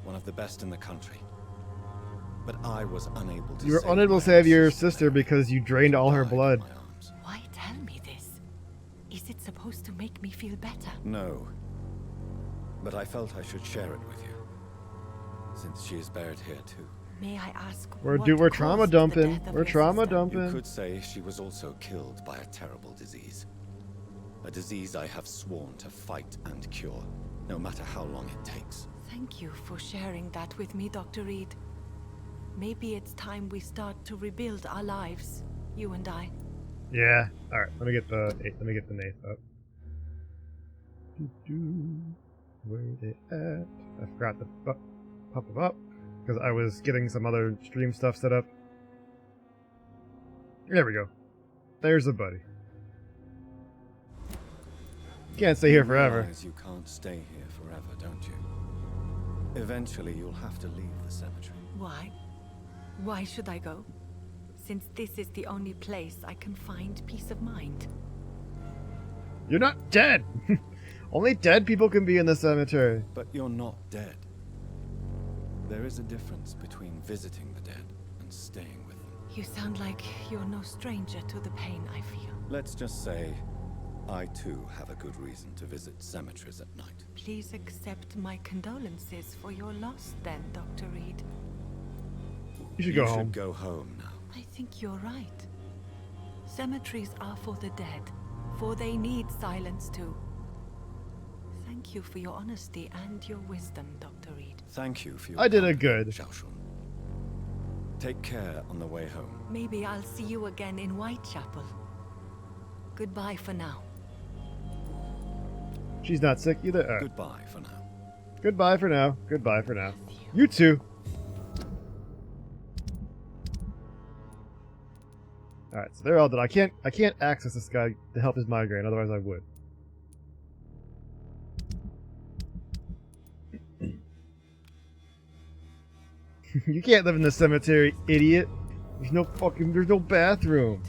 one of the best in the country. But I was unable to You were save unable my to save your sister. sister because you drained all her blood. Why tell me this? Is it supposed to make me feel better? No. But I felt I should share it with you, since she is buried here too. May I ask We're what trauma caused the dumping. death of We're your trauma sister? dumping. You could say she was also killed by a terrible disease. A disease I have sworn to fight and cure, no matter how long it takes. Thank you for sharing that with me, Dr. Reed. Maybe it's time we start to rebuild our lives, you and I. Yeah. All right. Let me get the Nath up. Where they at? I forgot to pop them up because I was getting some other stream stuff set up. There we go. There's a buddy. Can't stay here forever. realize you can't stay here forever, don't you? Eventually, you'll have to leave the cemetery. Why? Why should I go? Since this is the only place I can find peace of mind. You're not dead! Only dead people can be in the cemetery. But you're not dead. There is a difference between visiting the dead and staying with them. You sound like you're no stranger to the pain I feel. Let's just say, I too have a good reason to visit cemeteries at night. Please accept my condolences for your loss then, Dr. Reed. You should go home. You should go home now. I think you're right. Cemeteries are for the dead, for they need silence too. Thank you for your honesty and your wisdom, Dr. Reed. Thank you for your I did a good. Xiaoshun. Take care on the way home. Maybe I'll see you again in Whitechapel. Goodbye for now. She's not sick either. Right. Goodbye for now. Goodbye for now. Goodbye for now. You too. Alright, so they're all done. I can't access this guy to help his migraine, otherwise I would. You can't live in the cemetery, idiot. There's no bathroom.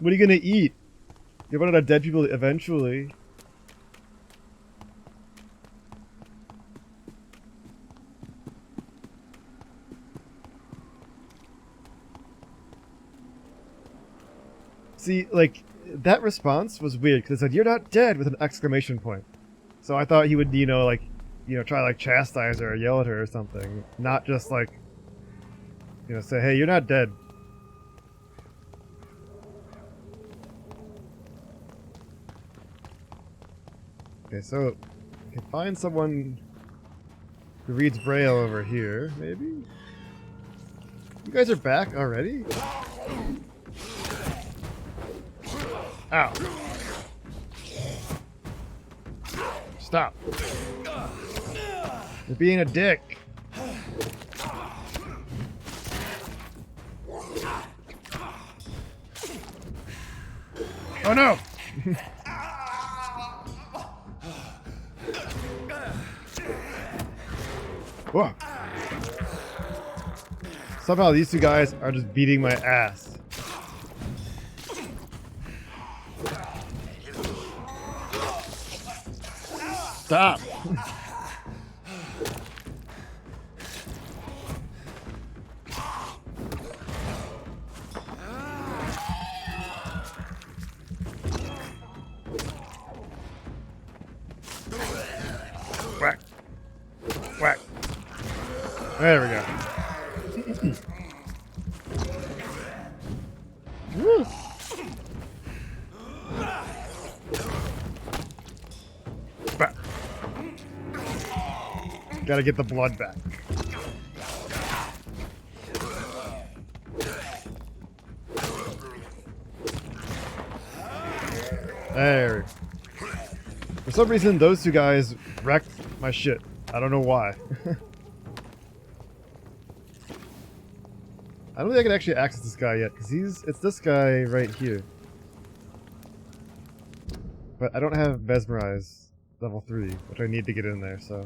What are you gonna eat? You're running out of dead people eventually. See, like, that response was weird, because it said, "You're not dead," with an exclamation point. So I thought he would, try like chastise her or yell at her or something. Not just like, say, "Hey, you're not dead." Okay, so I can find someone who reads Braille over here, maybe? You guys are back already? Ow. Stop. You're being a dick. Oh no! Whoa. Somehow these two guys are just beating my ass. Stop! Whack. Whack. There we go. Woo. Back. Gotta get the blood back. There. For some reason, those two guys wrecked my shit. I don't know why. I don't think I can actually access this guy yet, because it's this guy right here. But I don't have Mesmerize level 3, which I need to get in there, so.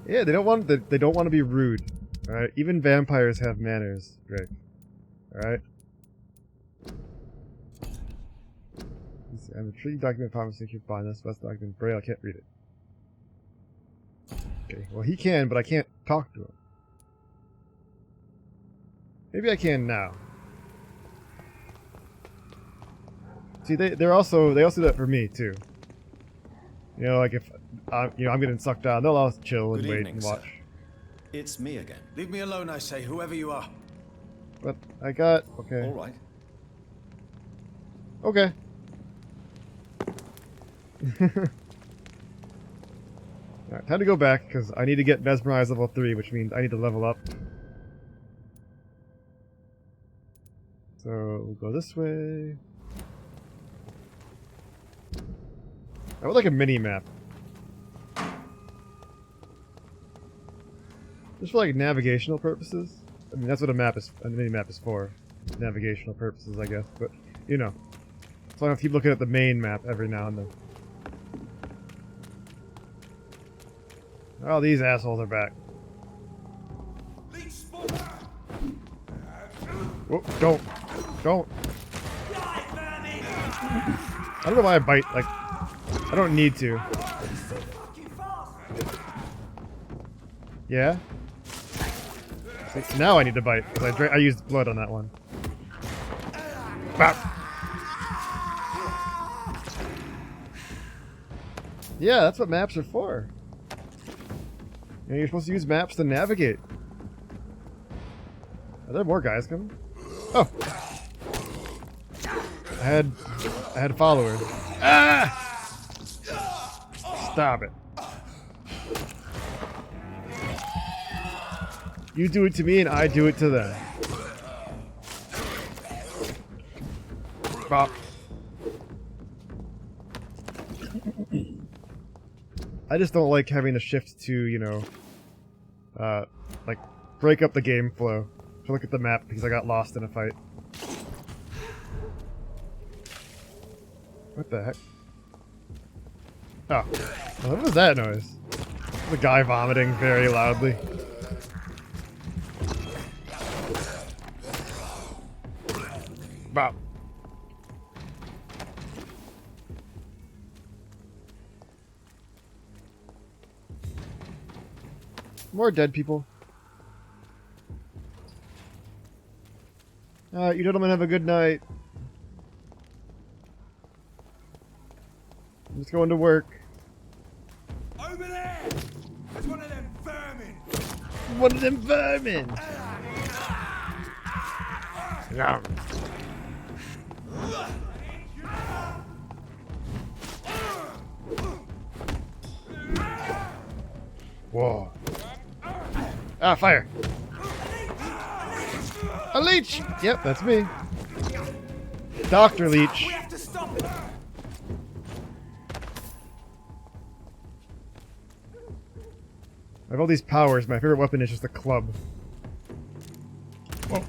Yeah, they don't want to be rude. Alright? Even vampires have manners, Greg. Alright? I'm intrigued document promising you find this best document Braille, I can't read it. Okay, well he can, but I can't talk to him. Maybe I can now. See, they also do that for me too. Like if I'm getting sucked down, they'll all chill and wait and watch. Sir. It's me again. Leave me alone, I say, whoever you are. But I got okay. All right. Okay. Alright, time to go back, because I need to get Mesmerize level 3, which means I need to level up. So, we'll go this way. I would like a mini-map. Just for, like, navigational purposes. I mean, that's what a mini-map is for. Navigational purposes, I guess, but, so I don't have to keep looking at the main map every now and then. Oh, these assholes are back. Whoa, don't. I don't know why I bite, like, I don't need to. Yeah? So now I need to bite, because I used blood on that one. Bop. Yeah, that's what maps are for. You know, you're supposed to use maps to navigate. Are there more guys coming? Oh! I had followers. Ah! Stop it. You do it to me and I do it to them. Bop. I just don't like having to shift to, you know, like, break up the game flow to look at the map because I got lost in a fight. What the heck? Oh. What was that noise? The guy vomiting very loudly. Bop. More dead people. Alright, you gentlemen have a good night. I'm just going to work. Over there! There's one of them vermin! One of them vermin! Yum. Whoa. Ah, fire! A leech! Yep, that's me. Dr. Leech. We have to stop it! I have all these powers. My favorite weapon is just a club. Whoa.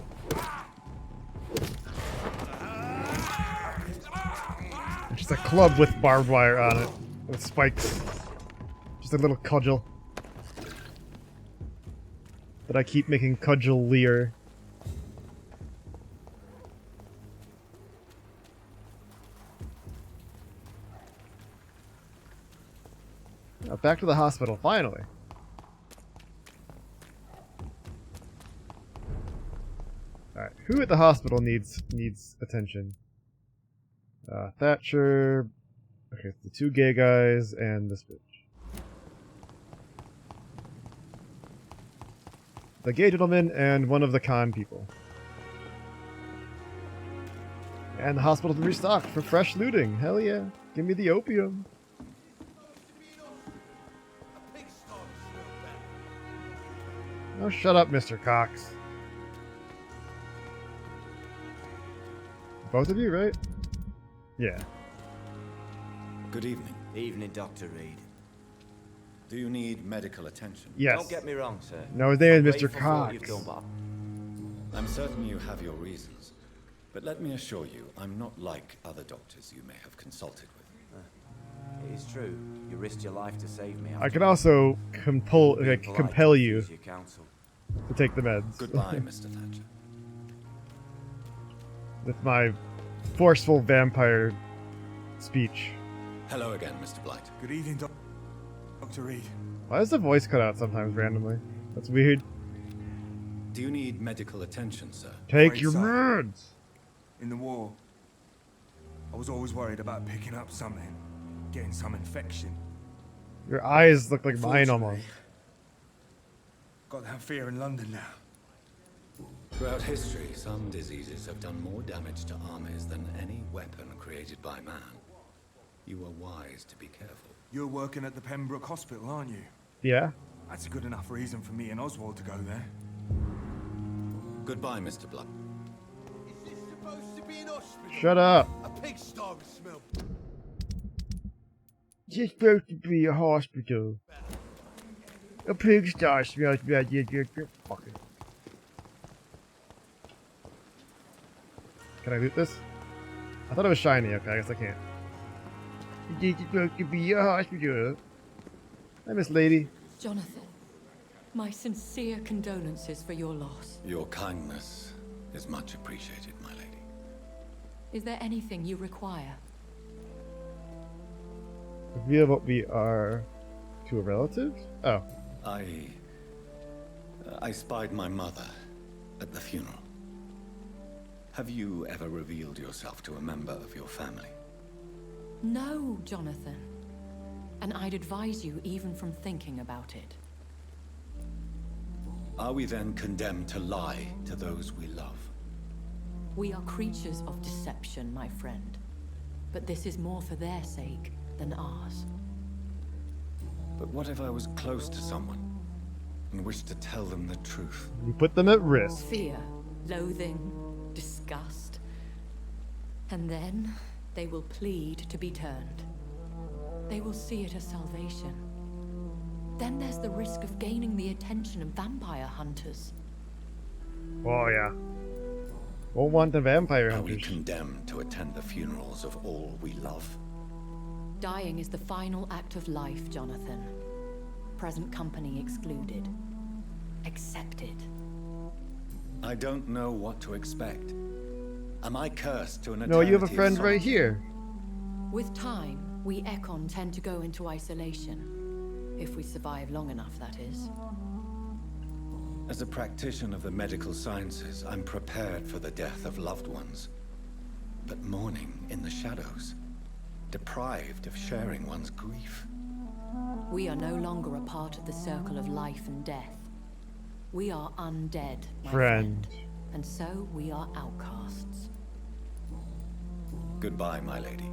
It's just a club with barbed wire on it. With spikes. Just a little cudgel. That I keep making cudgel-lier. Now back to the hospital, finally. Alright, who at the hospital needs attention? Thatcher. Okay, the two gay guys and this bitch. The gay gentleman and one of the con people. And the hospital's been restocked for fresh looting. Hell yeah. Give me the opium. Oh, shut up, Mr. Cox. Both of you, right? Yeah. Good evening. Evening, Dr. Reed. Do you need medical attention? Yes. Don't get me wrong, sir. No, his name is I'm Mr. grateful for what Cox. you've done, Bob. I'm certain you have your reasons. But let me assure you, I'm not like other doctors you may have consulted with. It is true. You risked your life to save me. I can also compel you Use your counsel. to take the meds. Goodbye, Mr. Thatcher. With my forceful vampire speech. Hello again, Mr. Blight. Good evening, Dr. Reed. Why does the voice cut out sometimes randomly? That's weird. Do you need medical attention, sir? Take your meds! In the war, I was always worried about picking up something, getting some infection. Your eyes look like mine almost. Got that fear in London now. Throughout history, some diseases have done more damage to armies than any weapon created by man. You are wise to be careful. You're working at the Pembroke Hospital, aren't you? Yeah. That's a good enough reason for me and Oswald to go there. Goodbye, Mr. Blood. Is this supposed to be an hospital? Shut up. A pigsty smell. It's supposed to be a hospital. A pigsty smells bad. Fuck it. Can I loot this? I thought it was shiny. Okay, I guess I can't. It's supposed to be a hospital. Hi, Miss Lady. Jonathan, my sincere condolences for your loss. Your kindness is much appreciated, my lady. Is there anything you require? Reveal what we are to a relative? Oh. I spied my mother at the funeral. Have you ever revealed yourself to a member of your family? No, Jonathan. And I'd advise you even from thinking about it. Are we then condemned to lie to those we love? We are creatures of deception, my friend. But this is more for their sake than ours. But what if I was close to someone and wished to tell them the truth? You put them at risk. Fear, loathing, disgust. And then they will plead to be turned. They will see it as salvation. Then there's the risk of gaining the attention of vampire hunters. Oh yeah. Won't want the vampire Are we hunters. condemned to attend the funerals of all we love? Dying is the final act of life, Jonathan. Present company excluded. Accepted. I don't know what to expect. Am I cursed to an eternity No, you have a of friend right solitude? here. With time, we Ekon tend to go into isolation. If we survive long enough, that is. As a practitioner of the medical sciences, I'm prepared for the death of loved ones. But mourning in the shadows, deprived of sharing one's grief. We are no longer a part of the circle of life and death. We are undead, my friend. And so we are outcasts. Goodbye, my lady.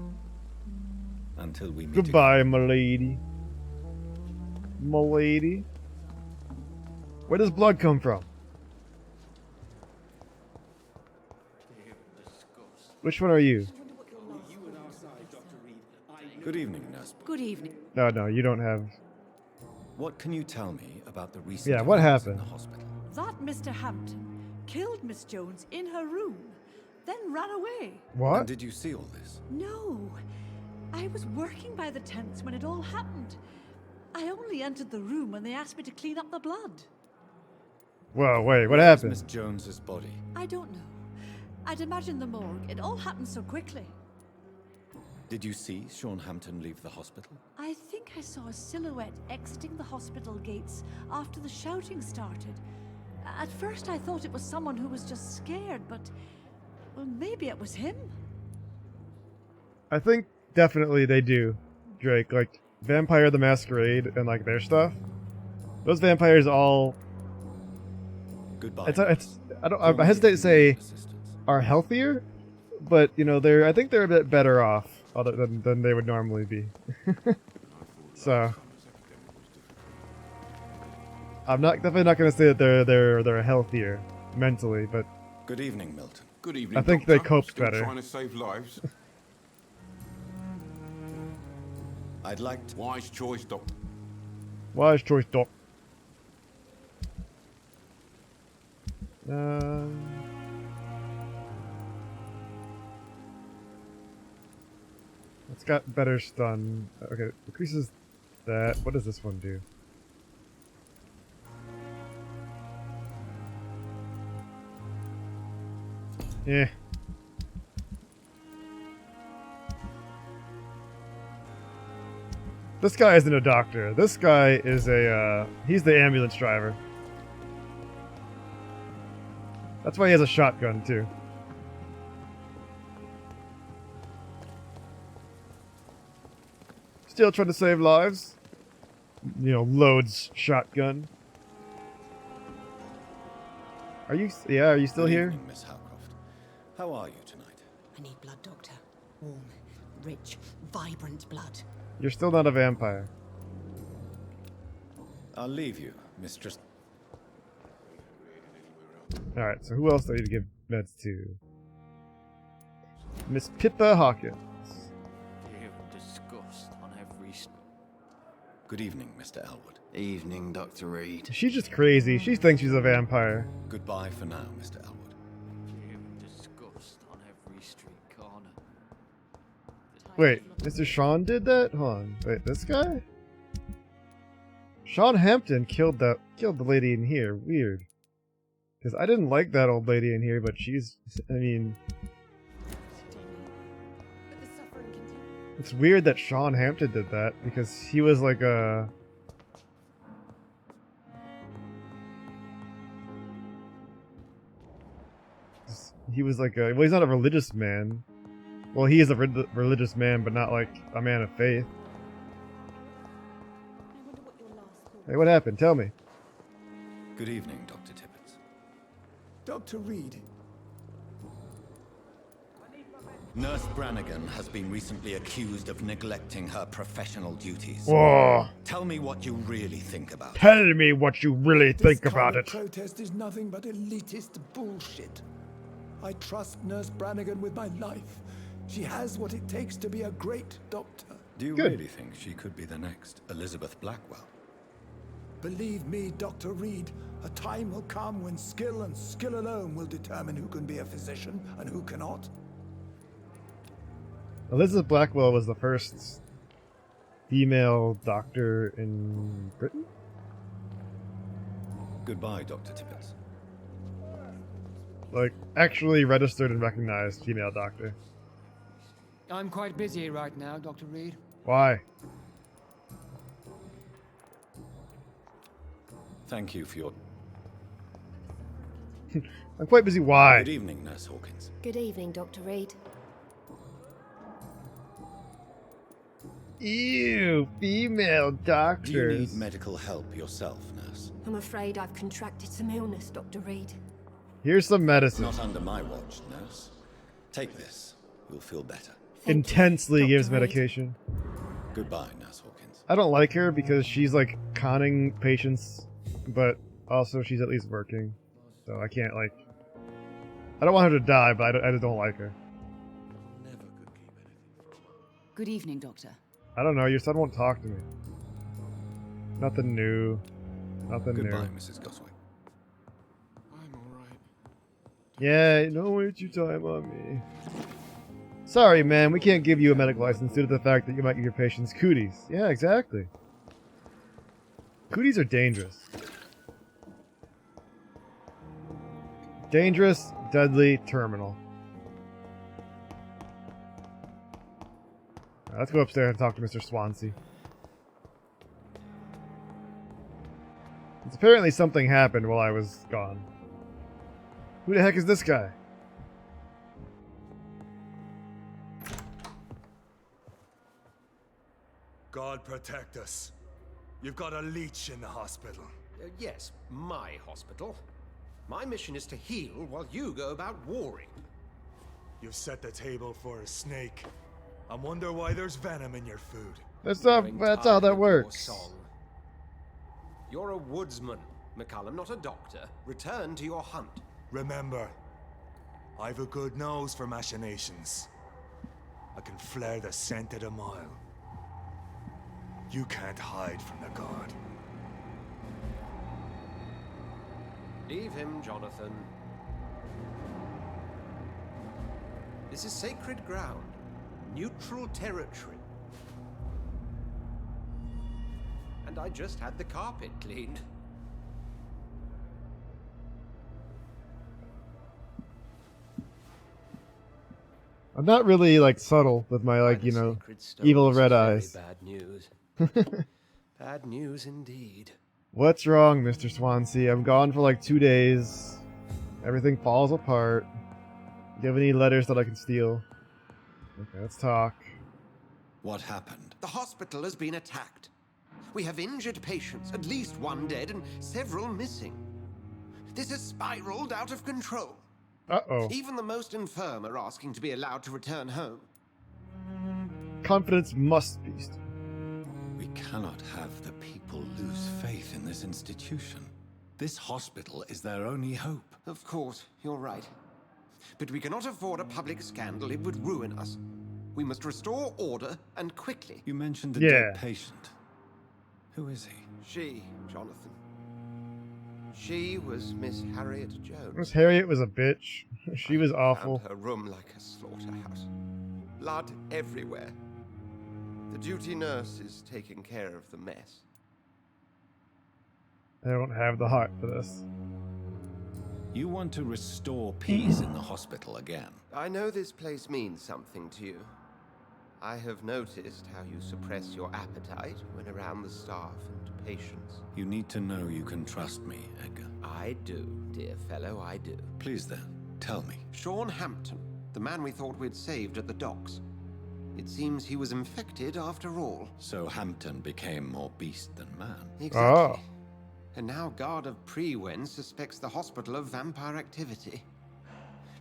Until we meet Goodbye, my lady. My lady. Where does blood come from? Which one are you? Good evening, nurse. Good evening. No, you don't have... What can you tell me about the recent Yeah, what events in happened? the hospital? That Mr. Hampton killed Miss Jones in her room, then ran away. What? And did you see all this? No. I was working by the tents when it all happened. I only entered the room when they asked me to clean up the blood. Whoa, wait, what Where is happened? Miss Jones's body? I don't know. I'd imagine the morgue. It all happened so quickly. Did you see Sean Hampton leave the hospital? I think I saw a silhouette exiting the hospital gates after the shouting started. At first I thought it was someone who was just scared, but... well, maybe it was him. I think definitely they do, Drake. Like, Vampire the Masquerade and, like, their stuff. Those vampires all... Goodbye. I hesitate to say are healthier, but, you know, I think they're a bit better off other than they would normally be. So... I'm definitely not going to say that they're healthier mentally, but Good evening, Milton. Good evening. I think they coped Still better. Trying to save lives. I'd like to... Wise choice, Doctor. Wise choice, Doc. It's got better stun. Okay, increases that. What does this one do? Yeah. This guy isn't a doctor. This guy is he's the ambulance driver. That's why he has a shotgun, too. Still trying to save lives. You know, loads shotgun. Are you still Good here? evening, Miss Howcroft. How are you tonight? I need blood, Doctor. Warm, rich, vibrant blood. You're still not a vampire. I'll leave you, Mistress. Alright, so who else do I need to give meds to? Miss Pippa Hawkins. Disgust on every... Good evening, Mr. Elwood. Evening, Dr. Reed. She's just crazy. She thinks she's a vampire. Goodbye for now, Mr. Elwood. Disgust on every street corner. Wait, Mr. Sean did that? Hold on. Wait, this guy? Sean Hampton killed the lady in here. Weird. Because I didn't like that old lady in here, but she's... I mean... It's weird that Sean Hampton did that, because he was like a... He was like a... Well, he's not a religious man. Well, he is a religious man, but not like a man of faith. Hey, what happened? Tell me. Good evening, Dr. Tippett. Dr. Reed. Nurse Brannigan has been recently accused of neglecting her professional duties. Whoa. Tell me what you really think about it. Tell me what you really think about it. This kind of protest is nothing but elitist bullshit. I trust Nurse Brannigan with my life. She has what it takes to be a great doctor. Do you really think she could be the next Elizabeth Blackwell? Believe me, Dr. Reed, a time will come when skill and skill alone will determine who can be a physician and who cannot. Elizabeth Blackwell was the first female doctor in Britain? Goodbye, Dr. Tippett. Like, actually registered and recognized female doctor. I'm quite busy right now, Dr. Reed. Why? Thank you for your... I'm quite busy. Why? Good evening, Nurse Hawkins. Good evening, Dr. Reed. Ew, female doctors. Do you need medical help yourself, nurse? I'm afraid I've contracted some illness, Dr. Reed. Here's some medicine. Not under my watch, nurse. Take this. You'll feel better. Intensely gives medication. Goodbye, Nurse Hawkins. I don't like her because she's like conning patients, but also she's at least working. So I can't like... I don't want her to die, but I just don't like her. Good evening, Doctor. I don't know, your son won't talk to me. Nothing new. Nothing new. Goodbye, Mrs. Goswick. I'm alright. Yeah, don't waste your time on me. Sorry, man, we can't give you a medical license due to the fact that you might give your patients cooties. Yeah, exactly. Cooties are dangerous. Dangerous, deadly, terminal. Right, let's go upstairs and talk to Mr. Swansea. Apparently something happened while I was gone. Who the heck is this guy? God protect us. You've got a leech in the hospital. Yes, my hospital. My mission is to heal while you go about warring. You've set the table for a snake. I wonder why there's venom in your food. That's how that works. You're a woodsman, McCallum, not a doctor. Return to your hunt. Remember, I've a good nose for machinations. I can flare the scent at a mile. You can't hide from the god. Leave him, Jonathan. This is sacred ground. Neutral territory. And I just had the carpet cleaned. I'm not really like subtle with my like, you know, evil red eyes. Bad news. Bad news indeed. What's wrong, Mr. Swansea? I'm gone for like 2 days. Everything falls apart. Do you have any letters that I can steal? Okay, let's talk. What happened? The hospital has been attacked. We have injured patients, at least one dead and several missing. This has spiraled out of control. Uh-oh. Even the most infirm are asking to be allowed to return home. Confidence must be. We cannot have the people lose faith in this institution. This hospital is their only hope. Of course, you're right. But we cannot afford a public scandal. It would ruin us. We must restore order, and quickly. You mentioned the dead patient. Who is he? She, Jonathan. She was Miss Harriet Jones. Miss Harriet was a bitch. She was awful. Found her room like a slaughterhouse. Blood everywhere. The duty nurse is taking care of the mess. I don't have the heart for this. You want to restore peace in the hospital again? I know this place means something to you. I have noticed how you suppress your appetite when around the staff and patients. You need to know you can trust me, Edgar. I do, dear fellow, I do. Please then, tell me. Sean Hampton, the man we thought we'd saved at the docks. It seems he was infected after all. So Hampton became more beast than man. Exactly. And now Guard of Prewen suspects the hospital of vampire activity.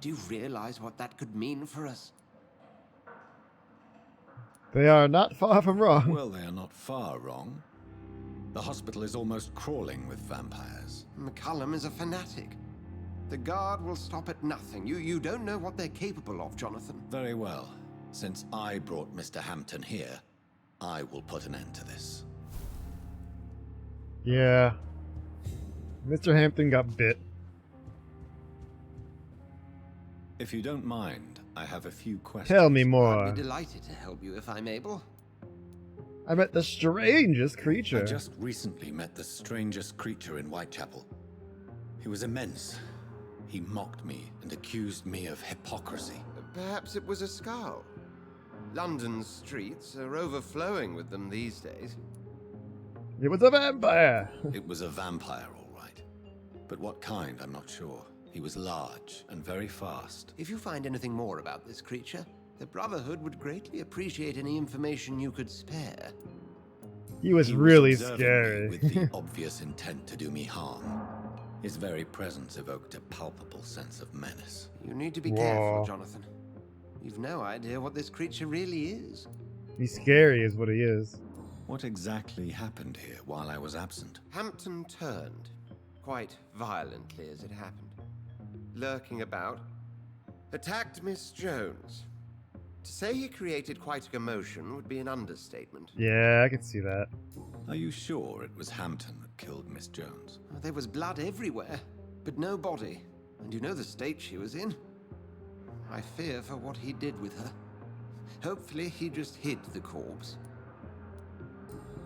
Do you realize what that could mean for us? They are not far from wrong. Well, they are not far wrong. The hospital is almost crawling with vampires. McCullum is a fanatic. The Guard will stop at nothing. You don't know what they're capable of, Jonathan. Very well. Since I brought Mr. Hampton here, I will put an end to this. Yeah. Mr. Hampton got bit. If you don't mind, I have a few questions. Tell me more. I'd be delighted to help you if I'm able. I met the strangest creature. I just recently met the strangest creature in Whitechapel. He was immense. He mocked me and accused me of hypocrisy. Perhaps it was a skull. London's streets are overflowing with them these days. It was a vampire. It was a vampire, all right. But what kind, I'm not sure. He was large and very fast. If you find anything more about this creature, the Brotherhood would greatly appreciate any information you could spare. He was really observing scary. me with the obvious intent to do me harm. His very presence evoked a palpable sense of menace. You need to be careful, Jonathan. You've no idea what this creature really is. He's scary is what he is. What exactly happened here while I was absent? Hampton turned, quite violently as it happened. Lurking about, attacked Miss Jones. To say he created quite a commotion would be an understatement. Yeah, I can see that. Are you sure it was Hampton that killed Miss Jones? There was blood everywhere, but no body. And you know the state she was in. I fear for what he did with her. Hopefully he just hid the corpse.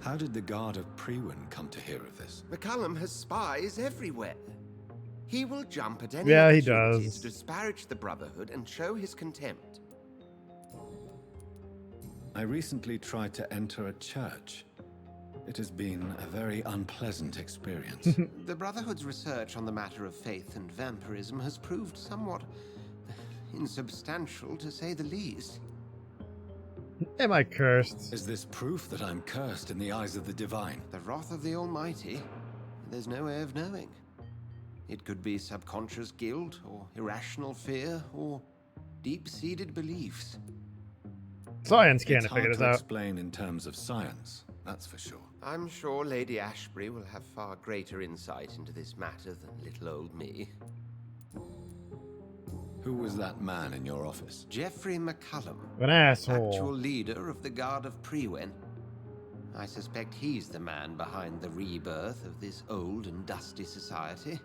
How did the Guard of Prewen come to hear of this? McCullum has spies everywhere. He will jump at any Yeah, he opportunity does. to disparage the Brotherhood and show his contempt. I recently tried to enter a church. It has been a very unpleasant experience. The Brotherhood's research on the matter of faith and vampirism has proved somewhat insubstantial, to say the least. Am I cursed? Is this proof that I'm cursed in the eyes of the divine? The wrath of the Almighty? There's no way of knowing. It could be subconscious guilt, or irrational fear, or deep-seated beliefs. Science can't It's figure hard this to out. explain in terms of science, that's for sure. I'm sure Lady Ashbury will have far greater insight into this matter than little old me. Who was that man in your office? Geoffrey McCullum. An asshole. Actual leader of the Guard of Prewen. I suspect he's the man behind the rebirth of this old and dusty society.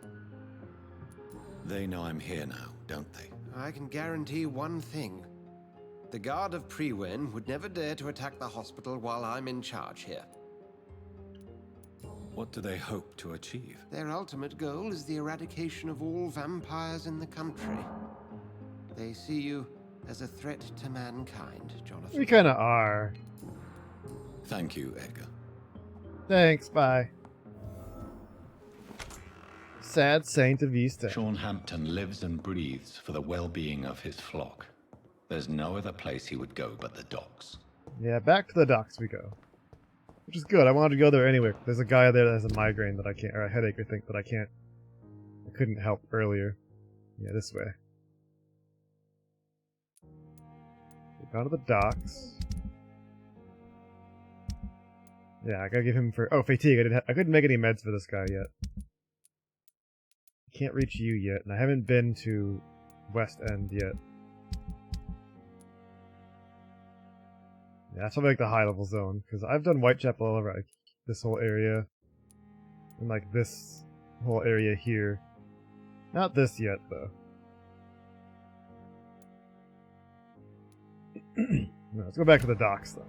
They know I'm here now, don't they? I can guarantee one thing. The Guard of Prewen would never dare to attack the hospital while I'm in charge here. What do they hope to achieve? Their ultimate goal is the eradication of all vampires in the country. They see you as a threat to mankind, Jonathan. We kind of are. Thank you, Edgar. Thanks, bye. Sad Saint of Easter. Sean Hampton lives and breathes for the well-being of his flock. There's no other place he would go but the docks. Yeah, back to the docks we go. Which is good. I wanted to go there anyway. There's a guy there that has a migraine that I can't, or a headache, I think, that I couldn't help earlier. Yeah, this way. Go to the docks. Yeah, I gotta give him for... Oh, fatigue. I couldn't make any meds for this guy yet. Can't reach you yet, and I haven't been to West End yet. Yeah, that's probably like the high level zone, because I've done Whitechapel all over, like, this whole area. And like this whole area here. Not this yet, though. No, let's go back to the docks, then.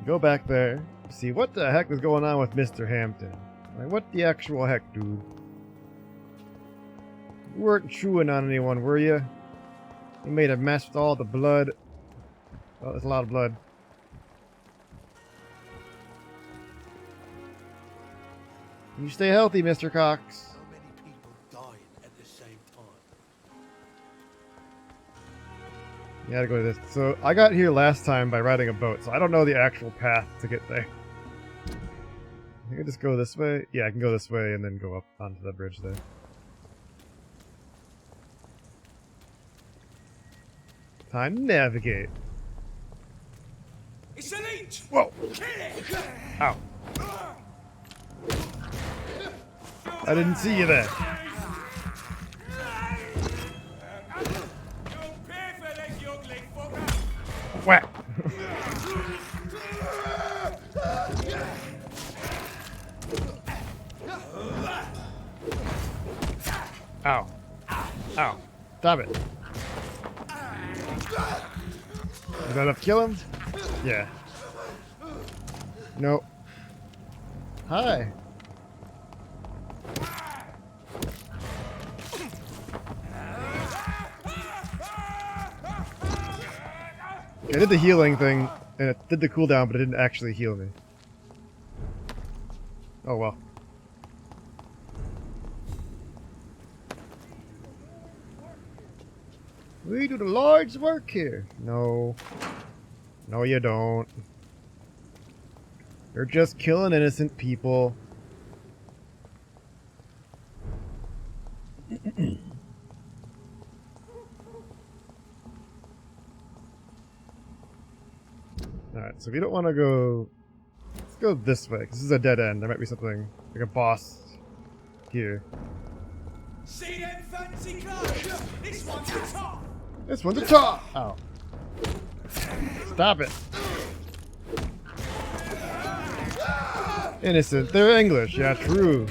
Go back there. See, what the heck is going on with Mr. Hampton? Like, what the actual heck, dude? You weren't chewing on anyone, were you? You made a mess with all the blood. Oh, that's a lot of blood. You stay healthy, Mr. Cox. How many people dying at the same time? You gotta go to this. So, I got here last time by riding a boat, so I don't know the actual path to get there. I can just go this way. Yeah, I can go this way and then go up onto the bridge there. Time to navigate. It's an leech! Whoa! Ow. I didn't see you there. Whack! Ow. Ow. Stop it. Is that enough to kill him? Yeah. Nope. Hi. I did the healing thing, and it did the cooldown, but it didn't actually heal me. Oh well. We do the Lord's work here. No. No, you don't. You're just killing innocent people. Alright, so we don't want to go... Let's go this way, because this is a dead end. There might be something, like a boss here. See them fancy clothes? This one's the top! This one's a top! Oh. Stop it. Innocent. They're English. Yeah, true.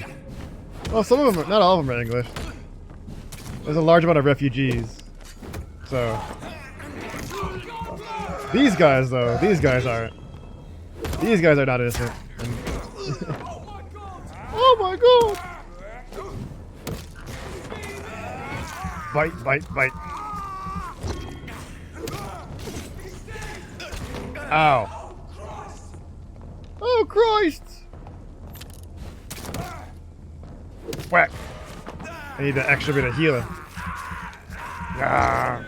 Well, some of them are, not all of them are English. There's a large amount of refugees. So... These guys, though, these guys aren't. These guys are not innocent. Oh my god! Bite, bite, bite. Ow. Oh Christ! Whack. I need an extra bit of healing. Ah.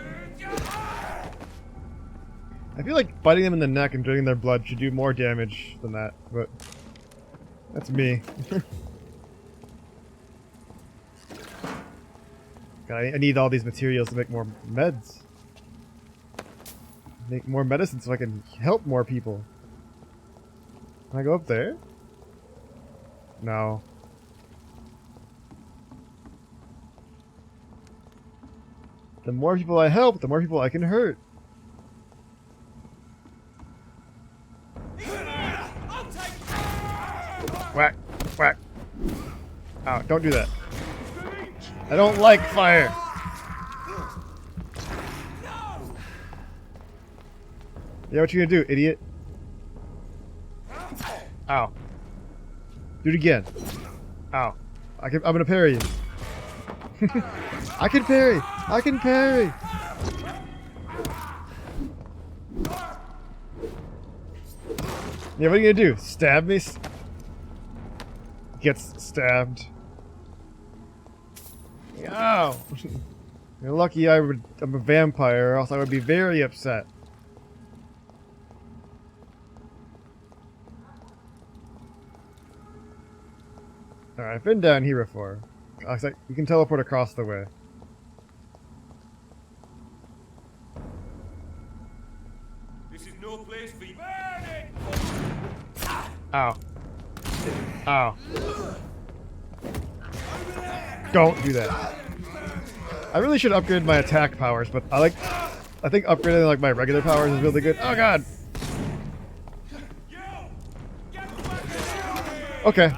I feel like biting them in the neck and draining their blood should do more damage than that, but that's me. God, I need all these materials to make more meds. Make more medicine so I can help more people. Can I go up there? No. The more people I help, the more people I can hurt. Whack, whack. Ow, don't do that. I don't like fire. Yeah, what you gonna do, idiot? Ow. Do it again. Ow. I'm gonna parry you. I can parry! I can parry! Yeah, what are you gonna do? Stab me? Gets stabbed. Ow! You're lucky I'm a vampire, or else I would be very upset. Alright, I've been down here before. Looks like you can teleport across the way. This is no place for you. Ow. Ow. Don't do that. I really should upgrade my attack powers, but I think upgrading like my regular powers is really good. Oh god. Okay.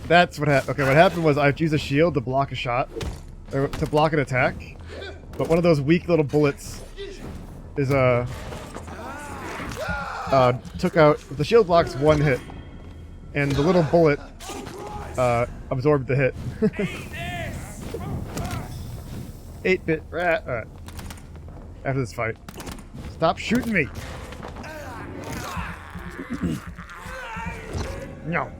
That's what happened. Okay, what happened was I used a shield to block a shot, or to block an attack, but one of those weak little bullets is took out the shield blocks one hit, and the little bullet absorbed the hit. 8-bit rat. Alright. After this fight. Stop shooting me! No.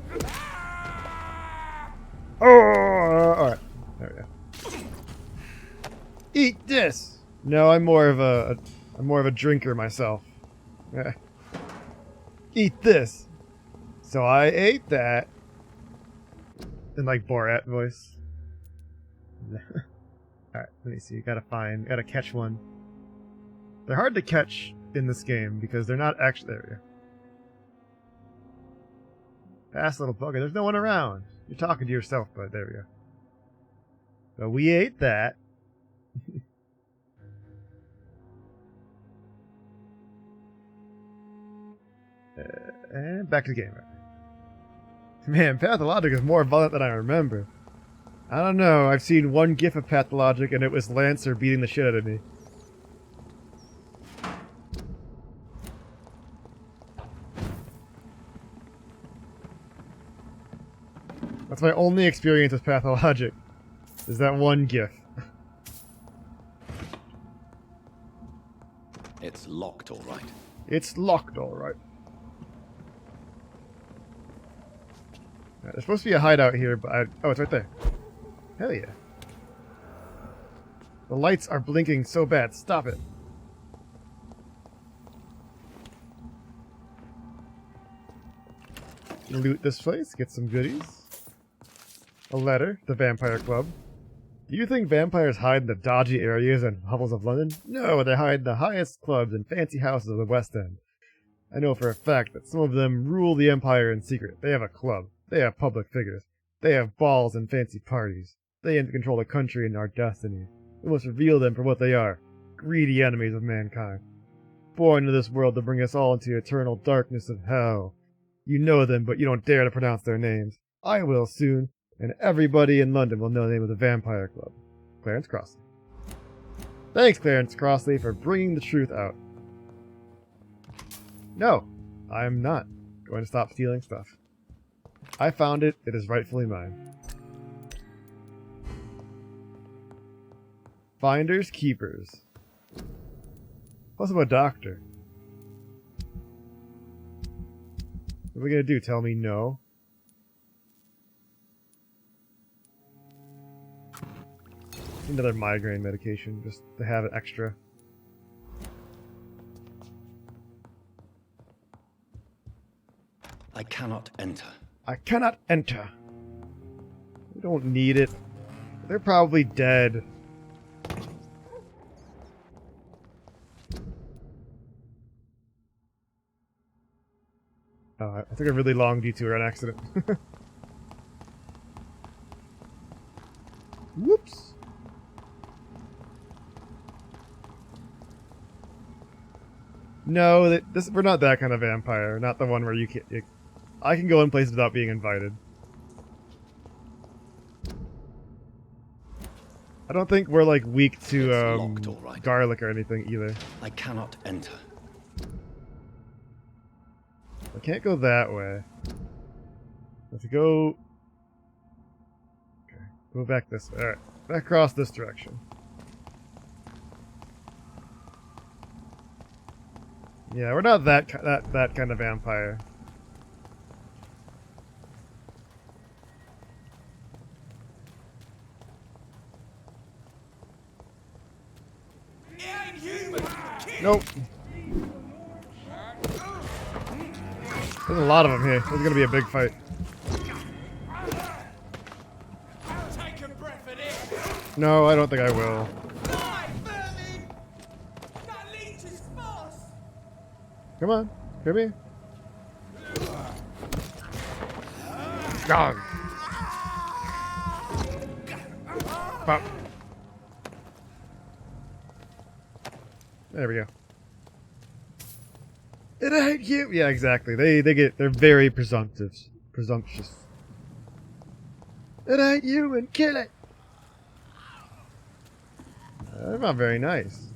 Oh! Alright. There we go. Eat this! No, I'm more of a drinker myself. Yeah. Eat this! So I ate that. In like Borat voice. Alright, let me see. Gotta catch one. They're hard to catch in this game because they're not actually. There we go. Fast little bugger. There's no one around. You're talking to yourself, bud. There we go. So we ate that. And back to the game. Man, Pathologic is more violent than I remember. I don't know. I've seen one gif of Pathologic and it was Lancer beating the shit out of me. That's my only experience with Pathologic. Is that one gif. It's locked, all right. It's locked, all right. There's supposed to be a hideout here, but oh, it's right there. Hell yeah. The lights are blinking so bad. Stop it. Loot this place, get some goodies. A letter, the Vampire Club. Do you think vampires hide in the dodgy areas and hovels of London? No, they hide in the highest clubs and fancy houses of the West End. I know for a fact that some of them rule the Empire in secret. They have a club. They have public figures. They have balls and fancy parties. They aim to control the country and our destiny. We must reveal them for what they are. Greedy enemies of mankind. Born into this world to bring us all into the eternal darkness of hell. You know them, but you don't dare to pronounce their names. I will soon, and everybody in London will know the name of the Vampire Club. Clarence Crossley. Thanks, Clarence Crossley, for bringing the truth out. No, I am not going to stop stealing stuff. I found it. It is rightfully mine. Finders, keepers. Plus I'm a doctor. What are we gonna do? Tell me no? Another migraine medication, just to have it extra. I cannot enter. I cannot enter. We don't need it. They're probably dead. Oh, I took a really long detour on accident. Whoops. No, we're not that kind of vampire. Not the one where you can. I can go in places without being invited. I don't think we're like weak to locked, all right. Garlic or anything either. I cannot enter. I can't go that way. Let's go. Okay, go back this way. All right, back across this direction. Yeah, we're not that kind of vampire. Nope. There's a lot of them here. This is gonna be a big fight. No, I don't think I will. Come on, come here. Gone. Pop. There we go. It ain't you. Yeah, exactly. They're very presumptuous. It ain't you, and kill it. They're not very nice.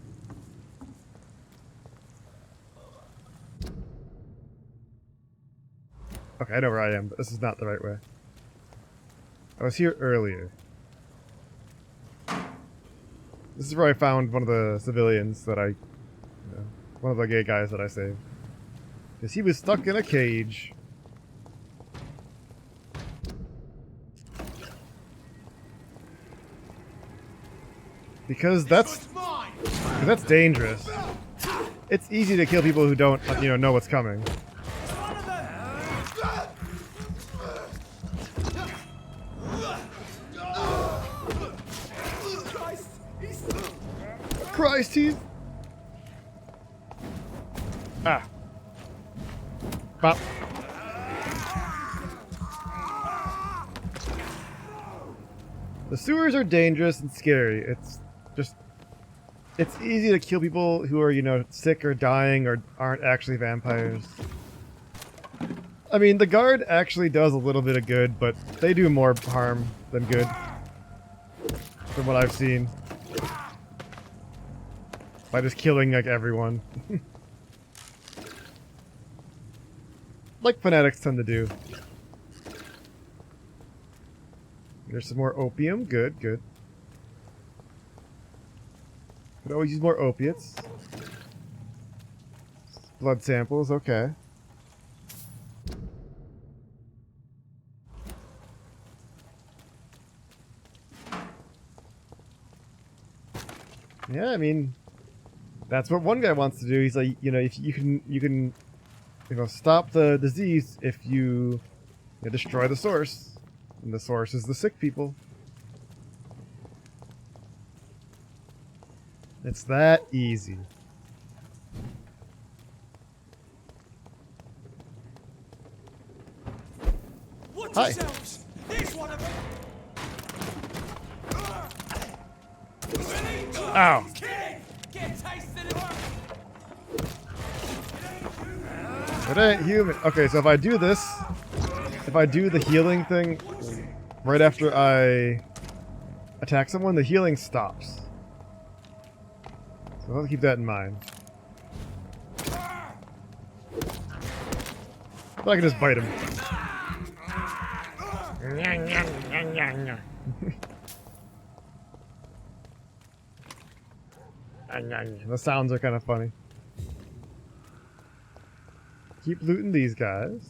Okay, I know where I am, but this is not the right way. I was here earlier. This is where I found one of the civilians that one of the gay guys that I saved. Because he was stuck in a cage. Because that's dangerous. It's easy to kill people who don't, know what's coming. Christ, he's... Ah. Bop. The sewers are dangerous and scary. It's easy to kill people who are, sick or dying or aren't actually vampires. I mean, the guard actually does a little bit of good, but they do more harm than good. From what I've seen. By just killing, like, everyone. Like fanatics tend to do. There's some more opium. Good, good. Could always use more opiates. Blood samples, okay. Yeah, I mean, that's what one guy wants to do. He's like, if you can, stop the disease if you destroy the source, and the source is the sick people. It's that easy. Hi. Here's one of them. Ow. It ain't human. Okay, so if I do this, if I do the healing thing right after I attack someone, the healing stops. So I'll keep that in mind. But I can just bite him. The sounds are kind of funny. Keep looting these guys.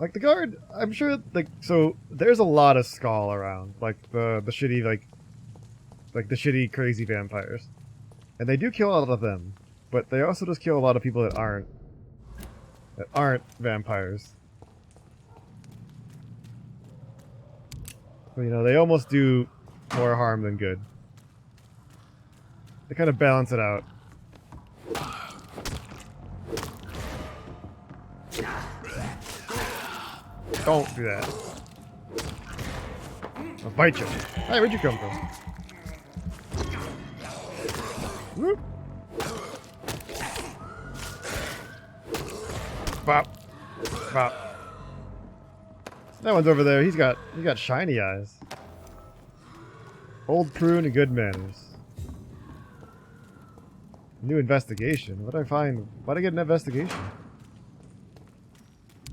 Like the guard, I'm sure, so there's a lot of skull around, like the shitty, like the shitty crazy vampires. And they do kill a lot of them, but they also just kill a lot of people that aren't vampires. So, they almost do more harm than good. They kind of balance it out. Don't do that. I'll bite you. Hey, where'd you come from? Whoop. Bop. Bop. That one's over there. He's got shiny eyes. Old prune and good manners. New investigation. What did I find? Why'd I get an investigation?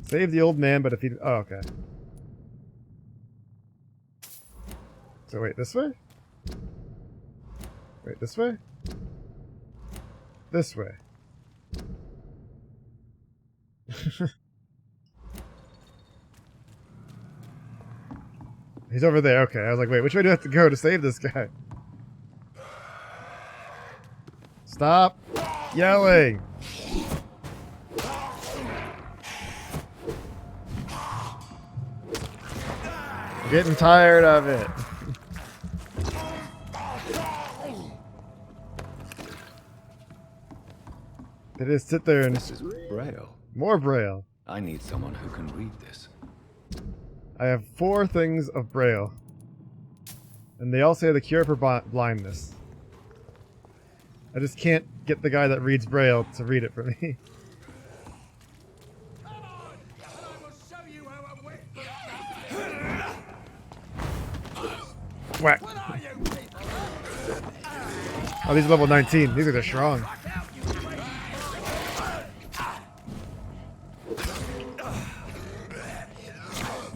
Save the old man, but defeat... Oh, okay. So wait, this way? Wait, this way? This way. He's over there, okay. I was like, wait, which way do I have to go to save this guy? Stop yelling! I'm getting tired of it. They just sit there and... This is Braille. More Braille. I need someone who can read this. I have 4 things of Braille. And they all say the cure for blindness. I just can't get the guy that reads Braille to read it for me. Whack. Oh, these are level 19. These are strong.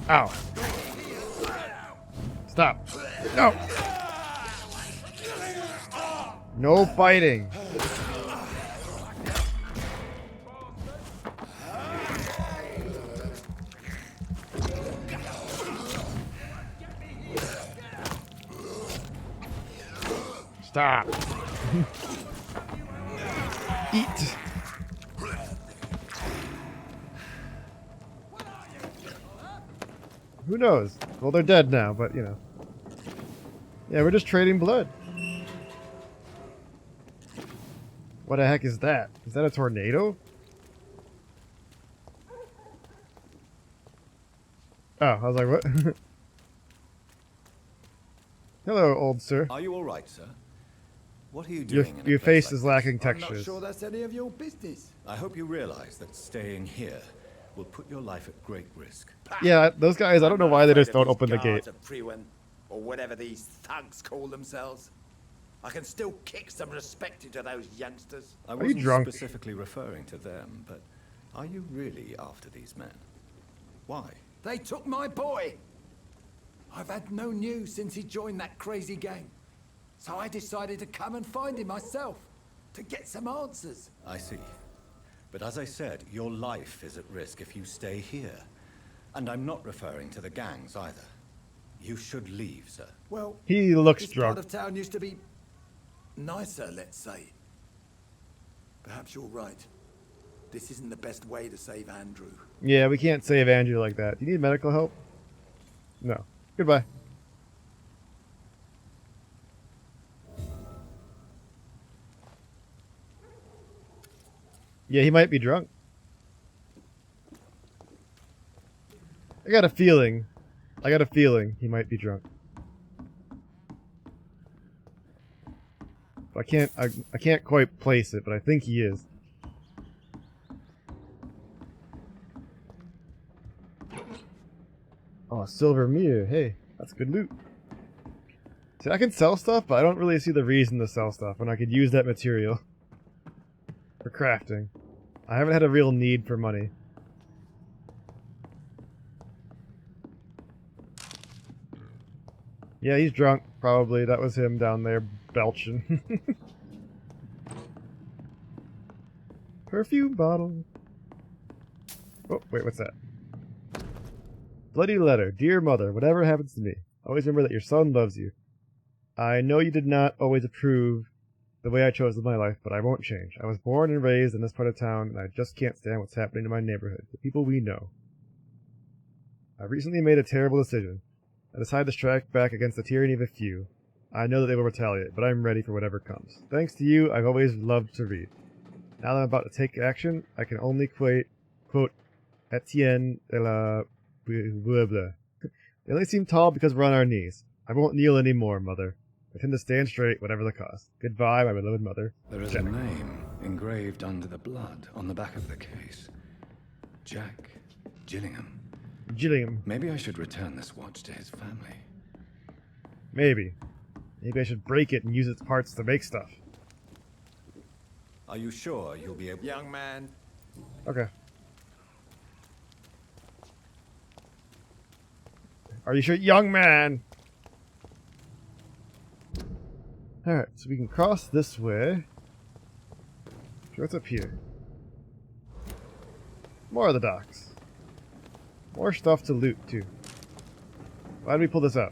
Ow. Stop. No. No fighting. Stop. Eat. Who knows? Well, they're dead now, but you know. Yeah, we're just trading blood. What the heck is that? Is that a tornado? Oh, I was like, what? Hello, old sir. Are you all right, sir? What are you doing? Your face is lacking textures. I'm not sure that's any of your business. I hope you realize that staying here will put your life at great risk. Yeah, those guys, I don't know why they just don't open the gate. Or whatever these thugs call themselves. I can still kick some respect into those youngsters. I wasn't specifically referring to them, but are you really after these men? Why? They took my boy. I've had no news since he joined that crazy gang. So I decided to come and find him myself, to get some answers. I see. But as I said, your life is at risk if you stay here. And I'm not referring to the gangs either. You should leave, sir. Well, he looks this drunk. part of town used to be nicer, let's say. Perhaps you're right. This isn't the best way to save Andrew. Yeah, we can't save Andrew like that. Do you need medical help? No. Goodbye. Yeah, he might be drunk. I got a feeling he might be drunk. I can't quite place it, but I think he is. Oh, silver mirror. Hey, that's good loot. See, I can sell stuff, but I don't really see the reason to sell stuff when I could use that material for crafting. I haven't had a real need for money. Yeah, he's drunk, probably. That was him down there belching. Perfume bottle. Oh, wait, what's that? Bloody letter. Dear mother, whatever happens to me, always remember that your son loves you. I know you did not always approve the way I chose my life, but I won't change. I was born and raised in this part of town, and I just can't stand what's happening to my neighborhood, the people we know. I recently made a terrible decision. I decided to strike back against the tyranny of a few. I know that they will retaliate, but I'm ready for whatever comes. Thanks to you, I've always loved to read. Now that I'm about to take action, I can only quote Etienne de la Bleu. They only seem tall because we're on our knees. I won't kneel anymore, Mother. I tend to stand straight, whatever the cost. Goodbye, my beloved mother. There is Jack. a name engraved under the blood on the back of the case. Jack Gillingham. Gillingham. Maybe I should return this watch to his family. Maybe. Maybe I should break it and use its parts to make stuff. Are you sure you'll be able... Young man. Okay. Are you sure? Young man! Alright, so we can cross this way. What's up here? More of the docks. More stuff to loot, too. Why did we pull this up?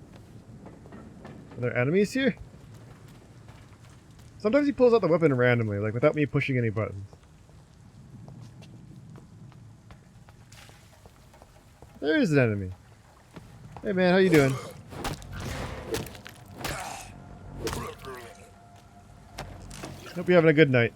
Are there enemies here? Sometimes he pulls out the weapon randomly, like without me pushing any buttons. There is an enemy. Hey man, how you doing? Hope you're having a good night.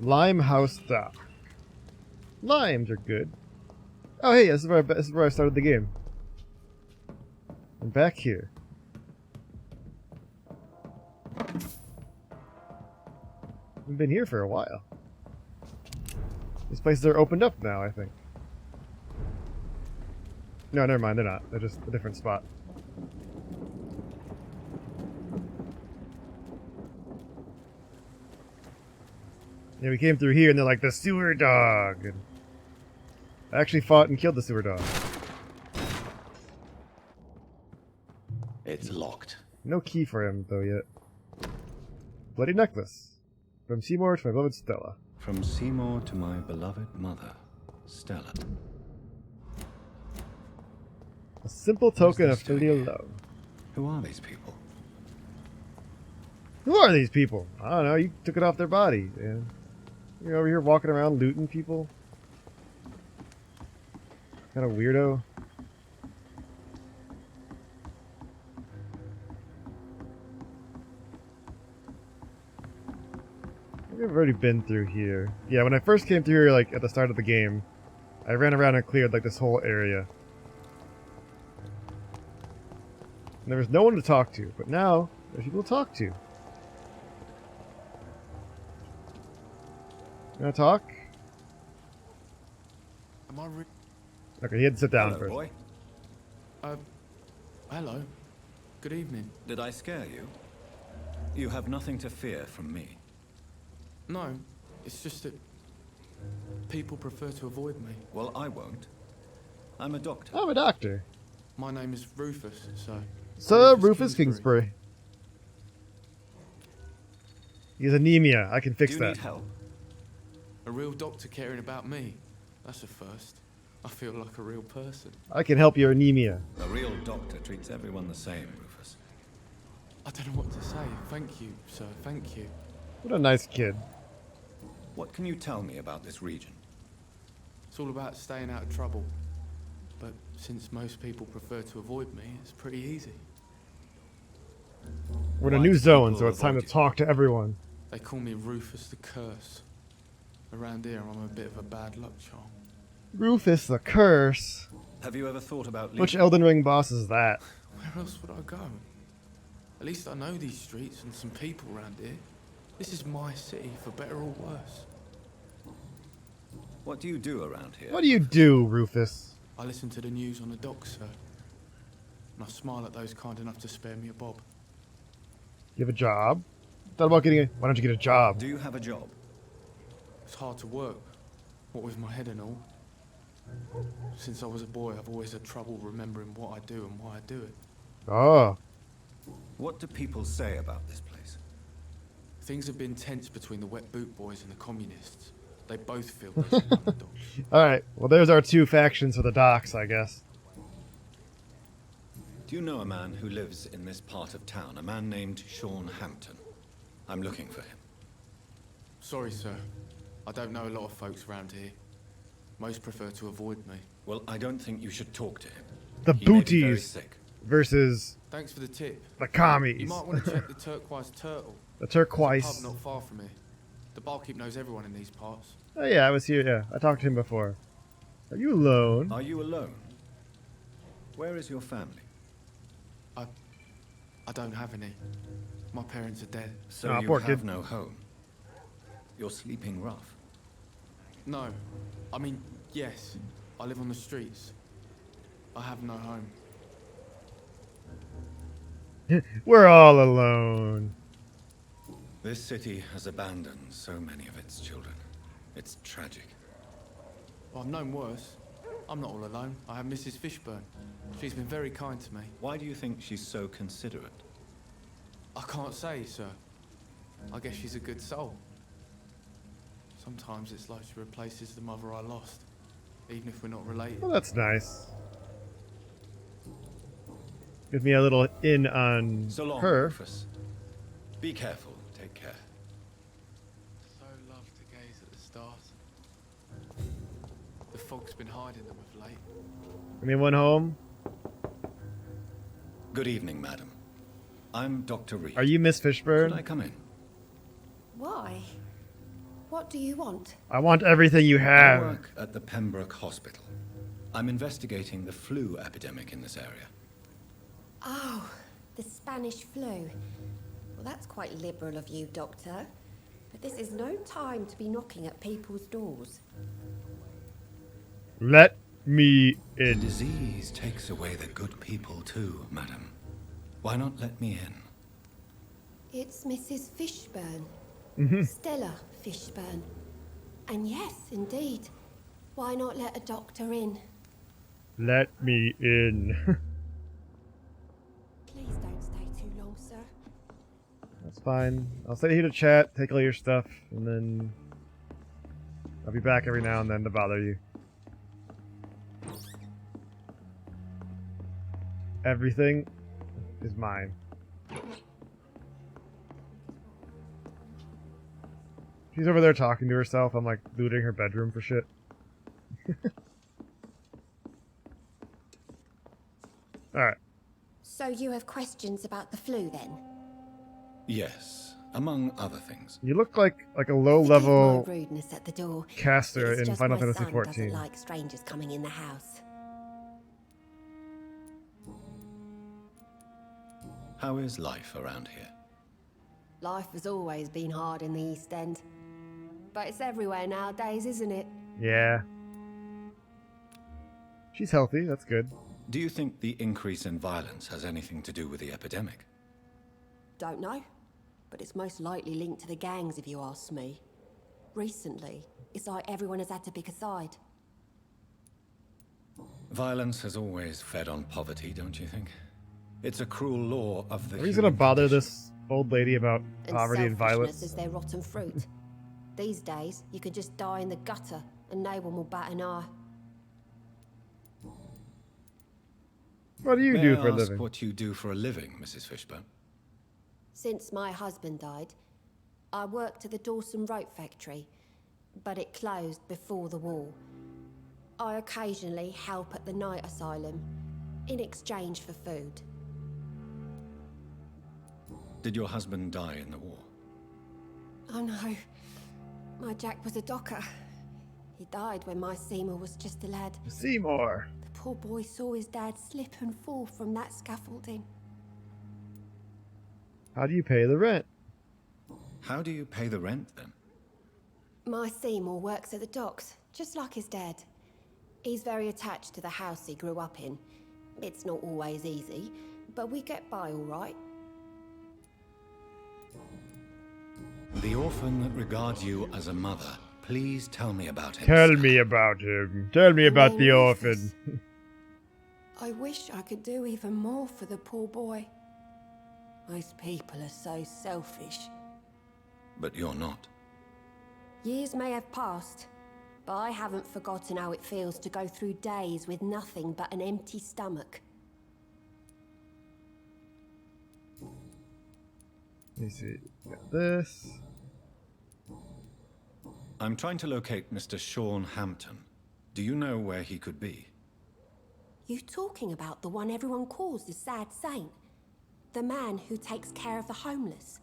Limehouse Dock. Limes are good. Oh hey, this is where I started the game. I'm back here. We've been here for a while. These places are opened up now, I think. No, never mind. They're not. They're just a different spot. Yeah, we came through here, and they're like, the sewer dog. And I actually fought and killed the sewer dog. It's locked. No key for him, though, yet. Bloody necklace. From Seymour to my beloved Stella. From Seymour to my beloved mother, Stella. A simple token of filial love. Who are these people? Who are these people? I don't know. You took it off their body, man. You're over here walking around looting people. Kind of weirdo. I've already been through here. Yeah, when I first came through here, like, at the start of the game, I ran around and cleared, like, this whole area. And there was no one to talk to, but now, there's people to talk to. You wanna talk? Am I Okay, he had to sit down Hello, first. boy. hello. Good evening. Did I scare you? You have nothing to fear from me. No, it's just that people prefer to avoid me. Well, I won't. I'm a doctor. I'm a doctor. My name is Rufus, so... Sir Rufus Kingsbury. He has anemia. I can fix Do you that. need help? A real doctor caring about me. That's a first. I feel like a real person. I can help your anemia. A real doctor treats everyone the same, Rufus. I don't know what to say. Thank you, sir. Thank you. What a nice kid. What can you tell me about this region? It's all about staying out of trouble. But since most people prefer to avoid me, it's pretty easy. We're in a new zone, so it's time to talk to everyone. They call me Rufus the Curse. Around here, I'm a bit of a bad luck charm. Rufus the Curse. Have you ever thought about leaving? Which Elden Ring boss is that? Where else would I go? At least I know these streets and some people around here. This is my city, for better or worse. What do you do around here? What do you do, Rufus? I listen to the news on the docks, sir. And I smile at those kind enough to spare me a bob. You have a job? Thought about getting a... Why don't you get a job? Do you have a job? It's hard to work, what with my head and all. Since I was a boy, I've always had trouble remembering what I do and why I do it. Oh. What do people say about this place? Things have been tense between the wet boot boys and the communists. They both feel those underdogs. Alright, well there's our two factions for the docks, I guess. Do you know a man who lives in this part of town? A man named Sean Hampton. I'm looking for him. Sorry, sir. I don't know a lot of folks around here. Most prefer to avoid me. Well, I don't think you should talk to him. The He may be very booties sick. versus Thanks for the tip. the commies. You might want to check the Turquoise Turtle. The There's a turquoise. pub not far from here. The barkeep knows everyone in these parts. Oh yeah, I was here, yeah. I talked to him before. Are you alone? Are you alone? Where is your family? I don't have any. My parents are dead. So Ah, you poor have kid. no home. You're sleeping rough. No. I mean, yes. I live on the streets. I have no home. We're all alone. This city has abandoned so many of its children. It's tragic. Well, I've known worse. I'm not all alone. I have Mrs. Fishburne. She's been very kind to me. Why do you think she's so considerate? I can't say, sir. I guess she's a good soul. Sometimes it's like she replaces the mother I lost, even if we're not related. Well, that's nice. Give me a little in on So long, her. Rufus. Be careful. Take care. So love to gaze at the stars. The fog's been hiding them of late. Anyone home? Good evening, madam. I'm Dr. Reed. Are you Miss Fishburne? Could I come in? Why? What do you want? I want everything you I have. work at the Pembroke Hospital. I'm investigating the flu epidemic in this area. Oh, the Spanish flu. Well, that's quite liberal of you, Doctor. But this is no time to be knocking at people's doors. Let me The in. disease takes away the good people too, madam. Why not let me in? It's Mrs. Fishburne. Mhm. Stella Fishburne. And yes, indeed. Why not let a doctor in? Let me in. Please don't stay too long, sir. That's fine. I'll stay here to chat, take all your stuff, and then I'll be back every now and then to bother you. Everything is mine. She's over there talking to herself. I'm like looting her bedroom for shit. Alright. So you have questions about the flu then? Yes, among other things. You look like a low-level My rudeness at the door. caster It's in just Final my Fantasy son XIV. doesn't like strangers coming in the house. How is life around here? Life has always been hard in the East End. But it's everywhere nowadays, isn't it? Yeah. She's healthy, that's good. Do you think the increase in violence has anything to do with the epidemic? Don't know. But it's most likely linked to the gangs, if you ask me. Recently, it's like everyone has had to pick a side. Violence has always fed on poverty, don't you think? It's a cruel law of the Are we gonna bother this old lady about poverty and selfishness violence? is their rotten fruit. These days, you can just die in the gutter, and no one will bat an eye. What do you May do I for a ask living? what you do for a living, Mrs. Fishburne? Since my husband died, I worked at the Dawson Rope factory, but it closed before the war. I occasionally help at the night asylum, in exchange for food. Did your husband die in the war? Oh no, my Jack was a docker. He died when my Seymour was just a lad. Seymour! The poor boy saw his dad slip and fall from that scaffolding. How do you pay the rent? How do you pay the rent, then? My Seymour works at the docks, just like his dad. He's very attached to the house he grew up in. It's not always easy, but we get by all right. The orphan that regards you as a mother. Please tell me about him. Tell me about him. Tell me about the orphan. I wish I could do even more for the poor boy. Most people are so selfish. But you're not. Years may have passed, but I haven't forgotten how it feels to go through days with nothing but an empty stomach. Let me see. Got this. I'm trying to locate Mr. Sean Hampton. Do you know where he could be? You talking about the one everyone calls the sad saint? The man who takes care of the homeless?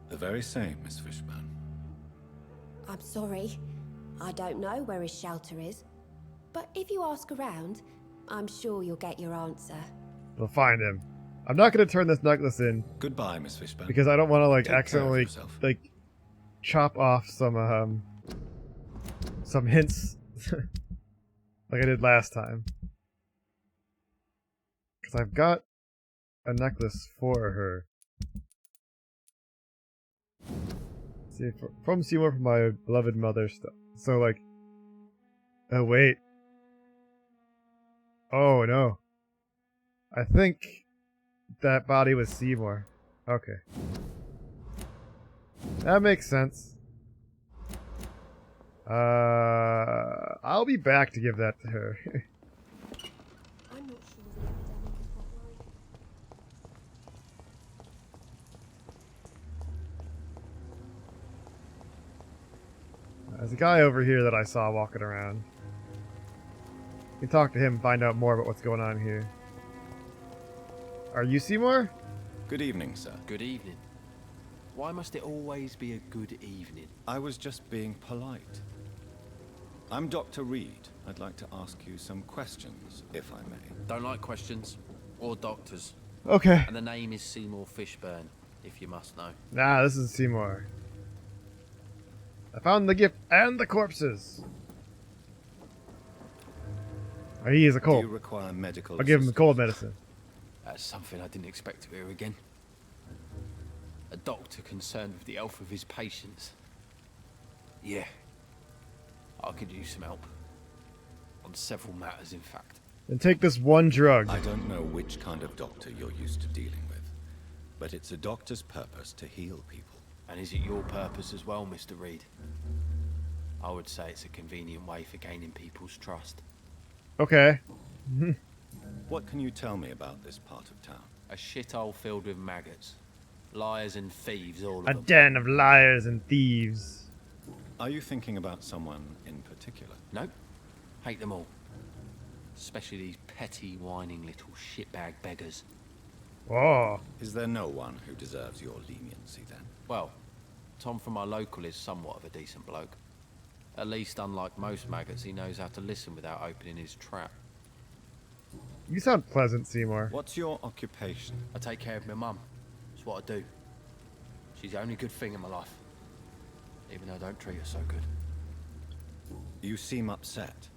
The very same, Miss Fishburne. I'm sorry. I don't know where his shelter is. But if you ask around, I'm sure you'll get your answer. We'll find him. I'm not going to turn this necklace in. Goodbye, Miss Fishburne. Because I don't want to, like, Take care of accidentally, yourself. like, chop off some hints. Like I did last time. Because I've got a necklace for her. See, from Seymour, from my beloved mother stuff. So, like, oh, wait. Oh, no. I think that body was Seymour. Okay. That makes sense. I'll be back to give that to her. I'm not sure the epidemic is what worries. There's a guy over here that I saw walking around. You can talk to him and find out more about what's going on here. Are you Seymour? Good evening, sir. Good evening. Why must it always be a good evening? I was just being polite. I'm Dr. Reed. I'd like to ask you some questions, if I may. Don't like questions. Or doctors. Okay. And the name is Seymour Fishburne, if you must know. Nah, this is Seymour. I found the gift and the corpses. He is a cold. Do you require medical I'll give him the cold medicine. That's something I didn't expect to hear again. A doctor concerned with the health of his patients. Yeah. I could use some help. On several matters, in fact. And take this one drug. I don't know which kind of doctor you're used to dealing with, but it's a doctor's purpose to heal people. And is it your purpose as well, Mr. Reed? I would say it's a convenient way for gaining people's trust. Okay. What can you tell me about this part of town? A shithole filled with maggots. Liars and thieves, all of A them. den of liars and thieves. Are you thinking about someone in particular? Nope. Hate them all. Especially these petty, whining little shitbag beggars. Oh. Is there no one who deserves your leniency then? Well, Tom from our local is somewhat of a decent bloke. At least, unlike most maggots, he knows how to listen without opening his trap. You sound pleasant, Seymour. What's your occupation? I take care of my mum. It's what I do. She's the only good thing in my life. Even though I don't treat her so good. You seem upset.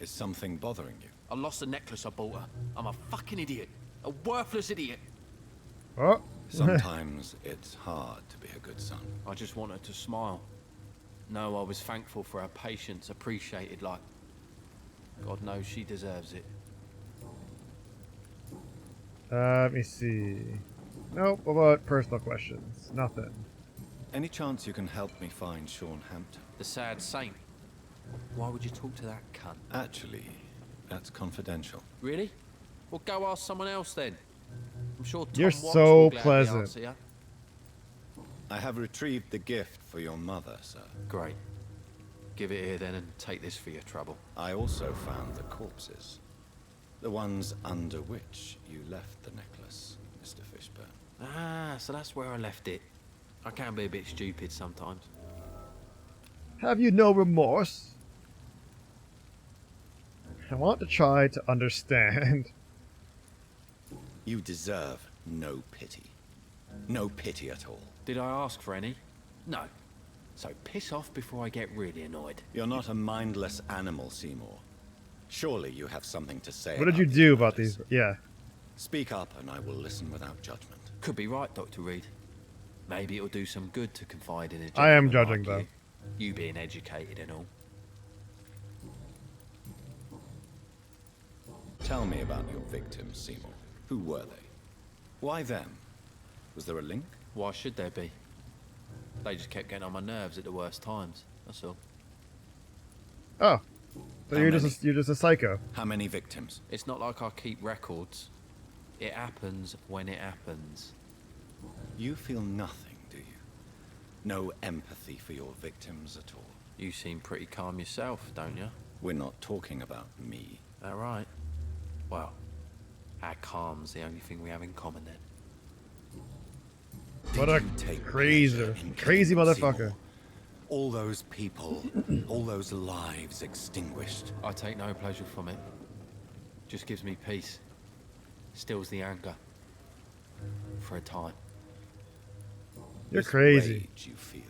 Is something bothering you? I lost the necklace I bought her. I'm a fucking idiot. A worthless idiot. Oh. Sometimes it's hard to be a good son. I just want her to smile. No, I was thankful for her patience, appreciated like... God knows she deserves it. Let me see. Nope, what about personal questions? Nothing. Any chance you can help me find Sean Hampton? The sad saint. Why would you talk to that cunt? Actually, that's confidential. Really? Well, go ask someone else then. I'm sure Tom You're Watts so will gladly pleasant. answer you. I have retrieved the gift for your mother, sir. Great. Give it here then and take this for your trouble. I also found the corpses. The ones under which you left the necklace, Mr. Fishburne. Ah, so that's where I left it. I can be a bit stupid sometimes. Have you no remorse? I want to try to understand. You deserve no pity. No pity at all. Did I ask for any? No. So piss off before I get really annoyed. You're not a mindless animal, Seymour. Surely you have something to say. What did you do about these? Yeah. Speak up and I will listen without judgment. Could be right, Dr. Reed. Maybe it'll do some good to confide in a I am gentleman judging, like you being educated and all. Tell me about your victims, Seymour. Who were they? Why them? Was there a link? Why should there be? They just kept getting on my nerves at the worst times, that's all. Oh. So you're just a psycho. How many victims? It's not like I keep records. It happens when it happens. You feel nothing, do you? No empathy for your victims at all? You seem pretty calm yourself, don't you? We're not talking about me. All right. Well, our calm's the only thing we have in common then. What a crazy motherfucker. Seymour? All those people, all those lives extinguished. I take no pleasure from it. Just gives me peace. Stills the anger. For a time. You're This crazy. Rage you feel.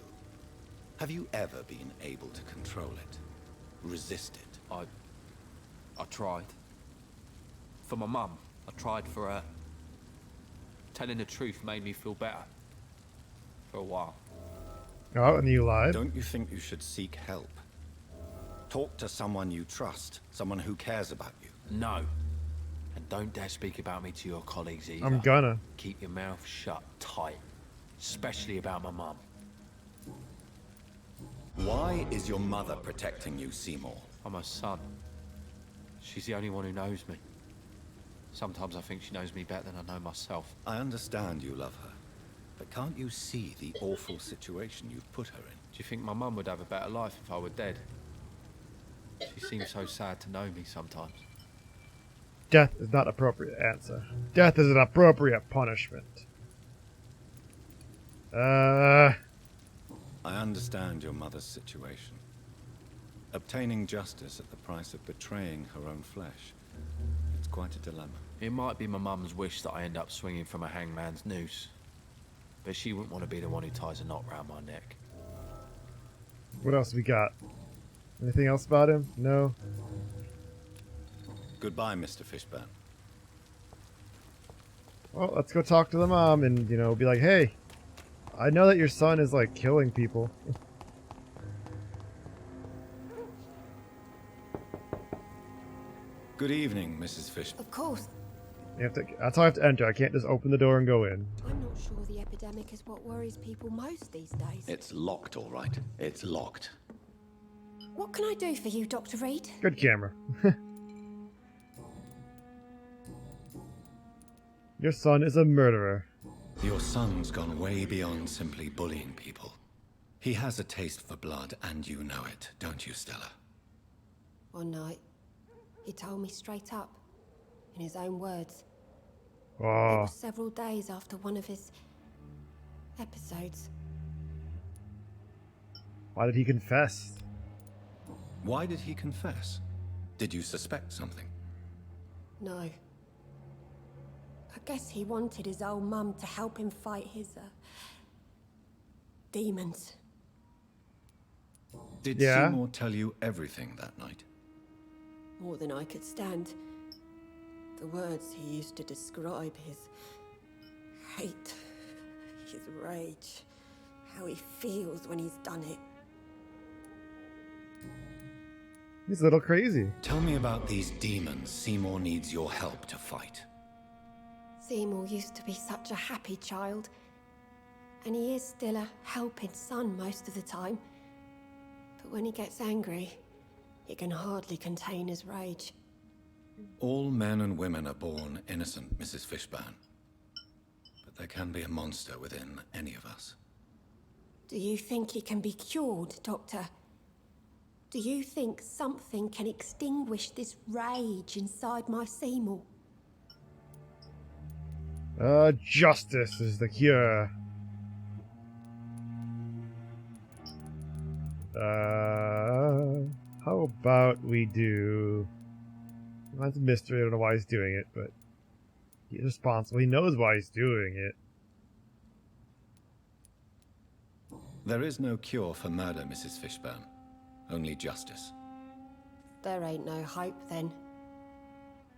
Have you ever been able to control it? Resist it? I tried. For my mum, I tried for her. Telling the truth made me feel better. For a while. Oh, and you lied? Don't you think you should seek help? Talk to someone you trust, someone who cares about you. No. And don't dare speak about me to your colleagues either. I'm gonna. Keep your mouth shut tight. Especially about my mum. Why is your mother protecting you, Seymour? I'm her son. She's the only one who knows me. Sometimes I think she knows me better than I know myself. I understand you love her, but can't you see the awful situation you've put her in? Do you think my mum would have a better life if I were dead? She seems so sad to know me sometimes. Death is not appropriate answer. Death is an appropriate punishment. I understand your mother's situation. Obtaining justice at the price of betraying her own flesh. It's quite a dilemma. It might be my mum's wish that I end up swinging from a hangman's noose. But she wouldn't want to be the one who ties a knot round my neck. What else we got? Anything else about him? No? Goodbye, Mr. Fishburne. Well, let's go talk to the mom and, you know, be like, hey, I know that your son is, like, killing people. Good evening, Mrs. Fishburne. Of course. That's how I have to enter. I can't just open the door and go in. I'm not sure the epidemic is what worries people most these days. It's locked, all right. It's locked. What can I do for you, Dr. Reed? Good camera. Your son is a murderer. Your son's gone way beyond simply bullying people. He has a taste for blood, and you know it, don't you, Stella? One night, he told me straight up, in his own words. It Oh. was several days after one of his episodes. Why did he confess? Why did he confess? Did you suspect something? No. I guess he wanted his old mum to help him fight his, demons. Did Yeah? Seymour tell you everything that night? More than I could stand. The words he used to describe his hate, his rage, how he feels when he's done it. He's a little crazy. Tell me about these demons Seymour needs your help to fight. Seymour used to be such a happy child, and he is still a helping son most of the time. But when he gets angry, he can hardly contain his rage. All men and women are born innocent, Mrs. Fishburne. But there can be a monster within any of us. Do you think he can be cured, Doctor? Do you think something can extinguish this rage inside my Seymour? Justice is the cure. How about we do... That's a mystery, I don't know why he's doing it, but... He's responsible, he knows why he's doing it. There is no cure for murder, Mrs. Fishburne. Only justice. There ain't no hope then.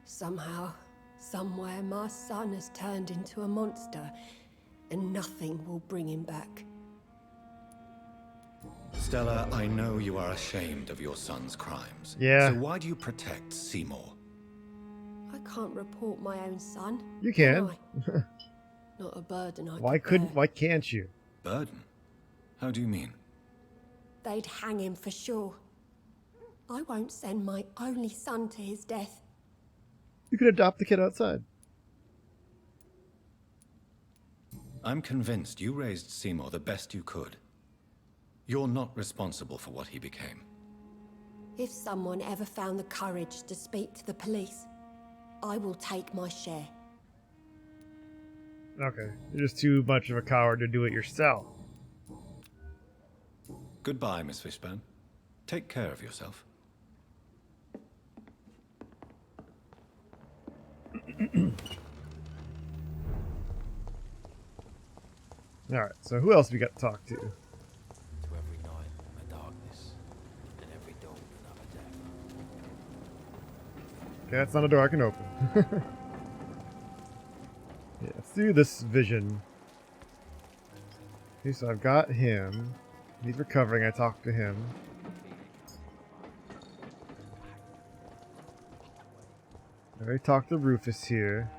Somehow, somewhere, my son has turned into a monster, and nothing will bring him back. Stella, I know you are ashamed of your son's crimes. Yeah. So why do you protect Seymour? I can't report my own son. You can. I? Not a burden I Why could couldn't? bear. Why can't you? Burden? How do you mean? They'd hang him for sure. I won't send my only son to his death. You could adopt the kid outside. I'm convinced you raised Seymour the best you could. You're not responsible for what he became. If someone ever found the courage to speak to the police, I will take my share. Okay, you're just too much of a coward to do it yourself. Goodbye, Miss Fishburne. Take care of yourself. Alright, so who else we got to talk to? To every night a darkness, and every dawn another death. Okay, that's not a door I can open. Yeah, let's do this vision. Okay, so I've got him. He's recovering, I talked to him. I already talked to Rufus here.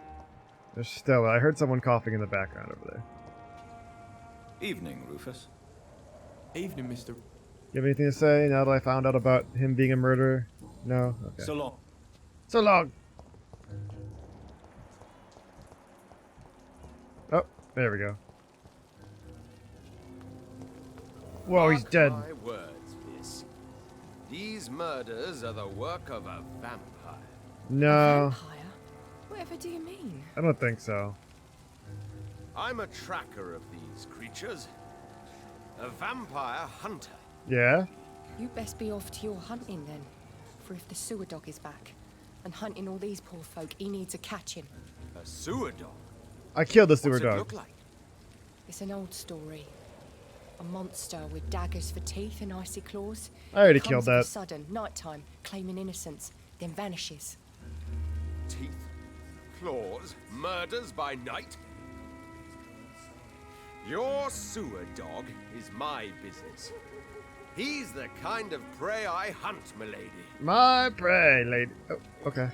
There's Stella. I heard someone coughing in the background over there. Evening, Rufus. Evening, Mr. You have anything to say now that I found out about him being a murderer? No? Okay. So long. So long! Oh, there we go. Whoa, he's dead. My words, miss. These murders are the work of a vampire. No. Whatever do you mean? I don't think so. I'm a tracker of these creatures. A vampire hunter. Yeah? You best be off to your hunting then. For if the sewer dog is back and hunting all these poor folk, he needs a catching. A sewer dog? I killed the sewer What's it dog. look like? It's an old story. A monster with daggers for teeth and icy claws. I already Comes killed of a that. sudden, nighttime, claiming innocence, then vanishes. teeth, claws, murders by night. Your sewer dog is my business. He's the kind of prey I hunt, milady. My prey, lady. Oh, okay.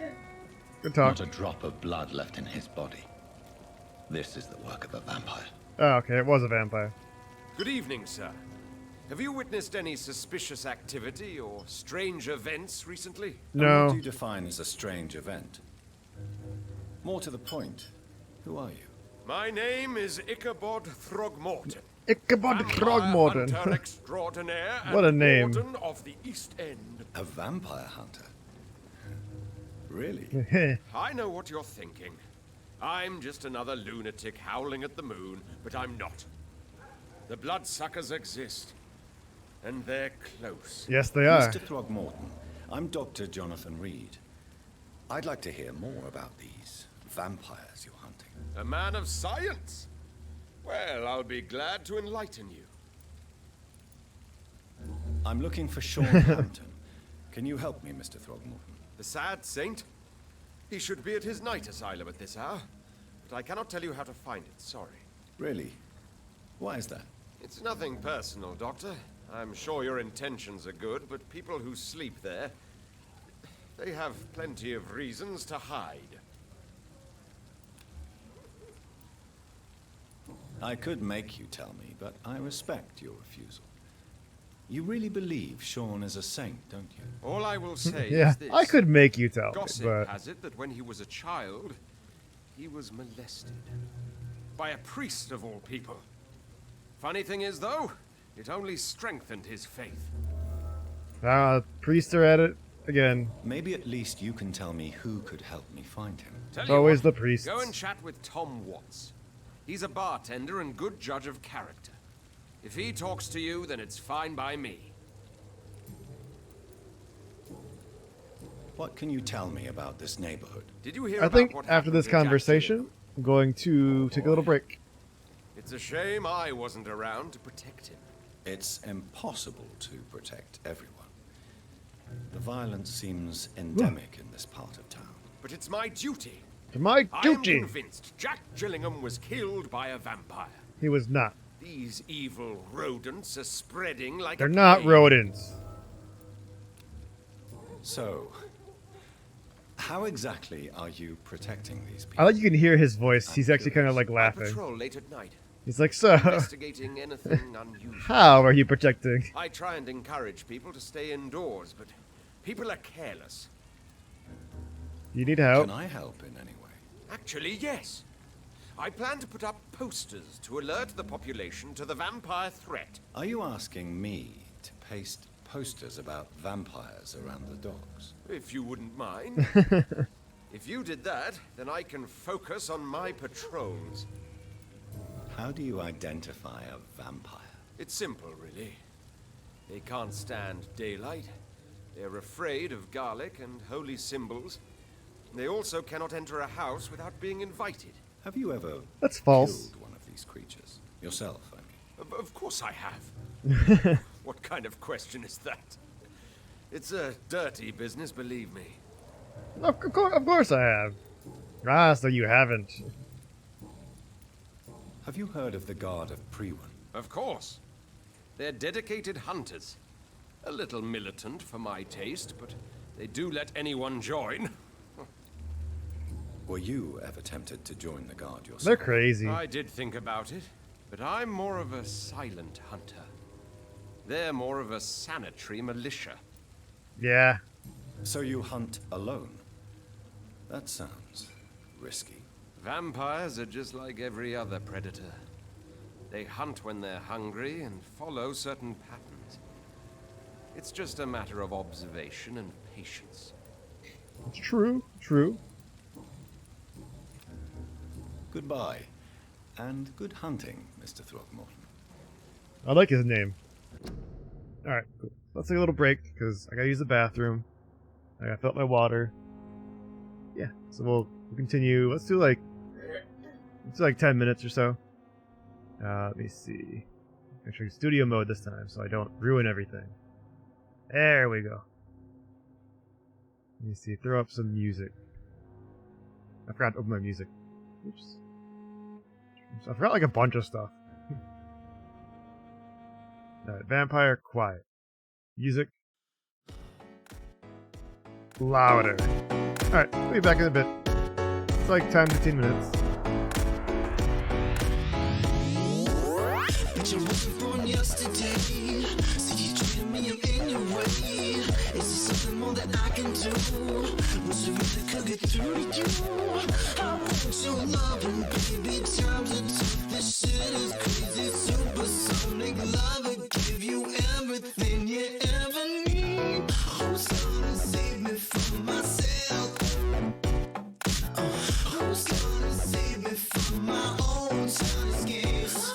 Good talk. Not a drop of blood left in his body. This is the work of a vampire. Oh, okay, it was a vampire. Good evening, sir. Have you witnessed any suspicious activity or strange events recently? No. What do you define as a strange event? More to the point, who are you? My name is Ichabod Throgmorton. Ichabod Throgmorton. Hunter extraordinaire What a and name. warden of the East End. A vampire hunter? Really? I know what you're thinking. I'm just another lunatic howling at the moon, but I'm not. The bloodsuckers exist, and they're close. Yes, they are. Mr. Throgmorton, I'm Dr. Jonathan Reed. I'd like to hear more about these vampires you're hunting. A man of science? Well, I'll be glad to enlighten you. I'm looking for Sean Hampton. Can you help me, Mr. Throgmorton? The sad saint? He should be at his night asylum at this hour, but I cannot tell you how to find it, sorry. Really? Why is that? It's nothing personal, Doctor. I'm sure your intentions are good, but people who sleep there, they have plenty of reasons to hide. I could make you tell me, but I respect your refusal. You really believe Sean is a saint, don't you? All I will say Yeah, is this. I could make you tell me, Gossip but has it that when he was a child, he was molested. By a priest of all people. Funny thing is, though, it only strengthened his faith. priests are at it again. Maybe at least you can tell me who could help me find him. Tell It's you always what, the priests. Go and chat with Tom Watts. He's a bartender and good judge of character. If he talks to you, then it's fine by me. What can you tell me about this neighborhood? Did you hear I about think what after happened this to Jack conversation, I'm going to take a little break. It's a shame I wasn't around to protect him. It's impossible to protect everyone. The violence seems endemic in this part of town. But it's my duty. My duty. I am convinced Jack Gillingham was killed by a vampire. He was not. These evil rodents are spreading like They're a not plague. rodents. So, how exactly are you protecting these people? I like you can hear his voice. He's actually kind of like I laughing. patrol late at night. He's like, so, Investigating anything unusual. how are you protecting? I try and encourage people to stay indoors, but people are careless. You need help? Can I help in any way? Actually, yes. I plan to put up posters to alert the population to the vampire threat. Are you asking me to paste posters about vampires around the docks? If you wouldn't mind. If you did that, then I can focus on my patrols. How do you identify a vampire? It's simple, really. They can't stand daylight. They're afraid of garlic and holy symbols. They also cannot enter a house without being invited. Have you ever That's false. killed one of these creatures? Yourself, I mean. Of course I have. What kind of question is that? It's a dirty business, believe me. Of course I have. Ah, so you haven't. Have you heard of the Guard of Priwen? Of course. They're dedicated hunters. A little militant for my taste, but they do let anyone join. Were you ever tempted to join the Guard yourself? They're crazy. I did think about it, but I'm more of a silent hunter. They're more of a sanitary militia. Yeah. So you hunt alone? That sounds risky. Vampires are just like every other predator. They hunt when they're hungry and follow certain patterns. It's just a matter of observation and patience. It's true. True. Goodbye, and good hunting, Mr. Throgmorton. I like his name. Alright, cool. Let's take a little break, because I gotta use the bathroom. I gotta fill up my water. Yeah, so we'll continue. Let's do like 10 minutes or so. Let me see. Make sure studio mode this time, so I don't ruin everything. There we go. Let me see. Throw up some music. I forgot to open my music. Oops. I forgot like a bunch of stuff. Alright, vampire, quiet. Music. Louder. Alright, we'll be back in a bit. It's like 10-15 minutes. But you wasn't born yesterday. So you treated me in your way. Is there something more that I can do? Was it really could get through to you? I want your love and baby, time to take this shit is crazy. Supersonic love will give you everything you ever need. Who's gonna save me from myself? Who's gonna save me from my own childish games?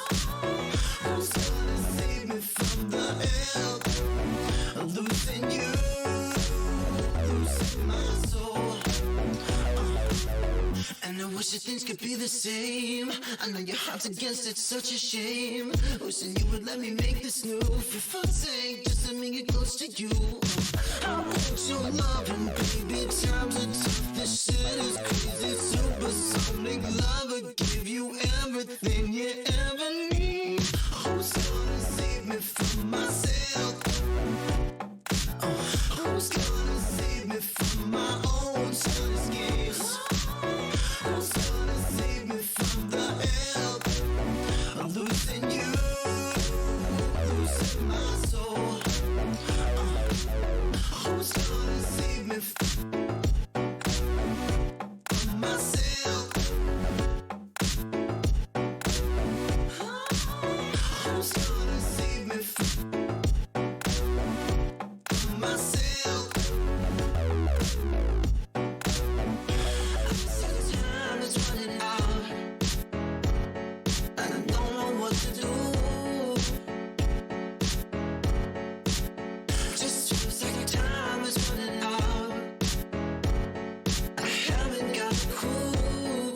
Who's gonna save me from the hell of losing you, losing my soul? And I wish that things could be the same. I know your heart's against it, such a shame. Wishing you would let me make this move. For fuck's sake, just let me get close to you. I want your love and baby, time to take this shit is crazy. Supersonic love will give you everything you ever need. Who's gonna save me from myself? Who's gonna save me from my own childish games? Who's gonna save me from the hell of losing you, losing my soul? Who's gonna save me from myself? Who's gonna save me from myself? Time is running out, and I don't know what to do. Just feels like time is running out. I haven't got a clue.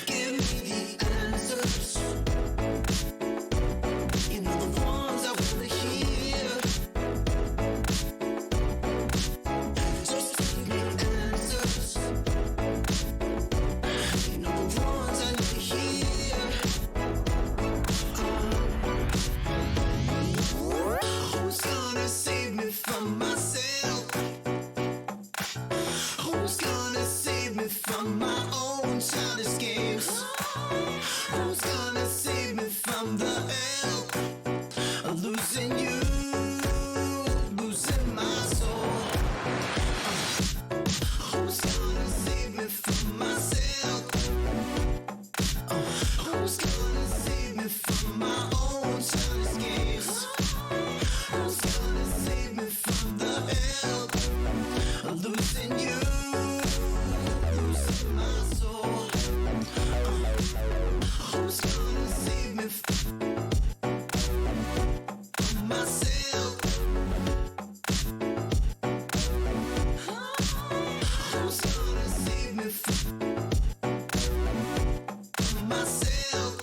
Give me the answers. You know the ones I wanna hear. Just give me answers. You know the ones I need to hear. Who's gonna save me from myself? Who's gonna save me from my own childish games? Who's gonna save me from the hell of losing you, losing my soul? Who's gonna save me from myself? Who's gonna save me from my own childish games? Who's gonna save me from the hell of losing you, losing my soul? Who's gonna save me from myself? Who's gonna save me from myself?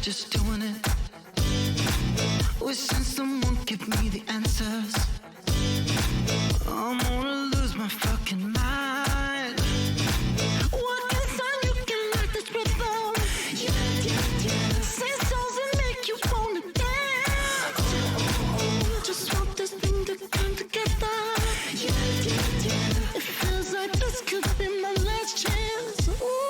just doing it. Wishing someone give me the answers. I'm gonna lose my fucking mind. What inside you can like this rhythm? Yeah. Say songs and make you wanna dance. Just want this thing to come together. Yeah. It feels like this could be my last chance. Ooh.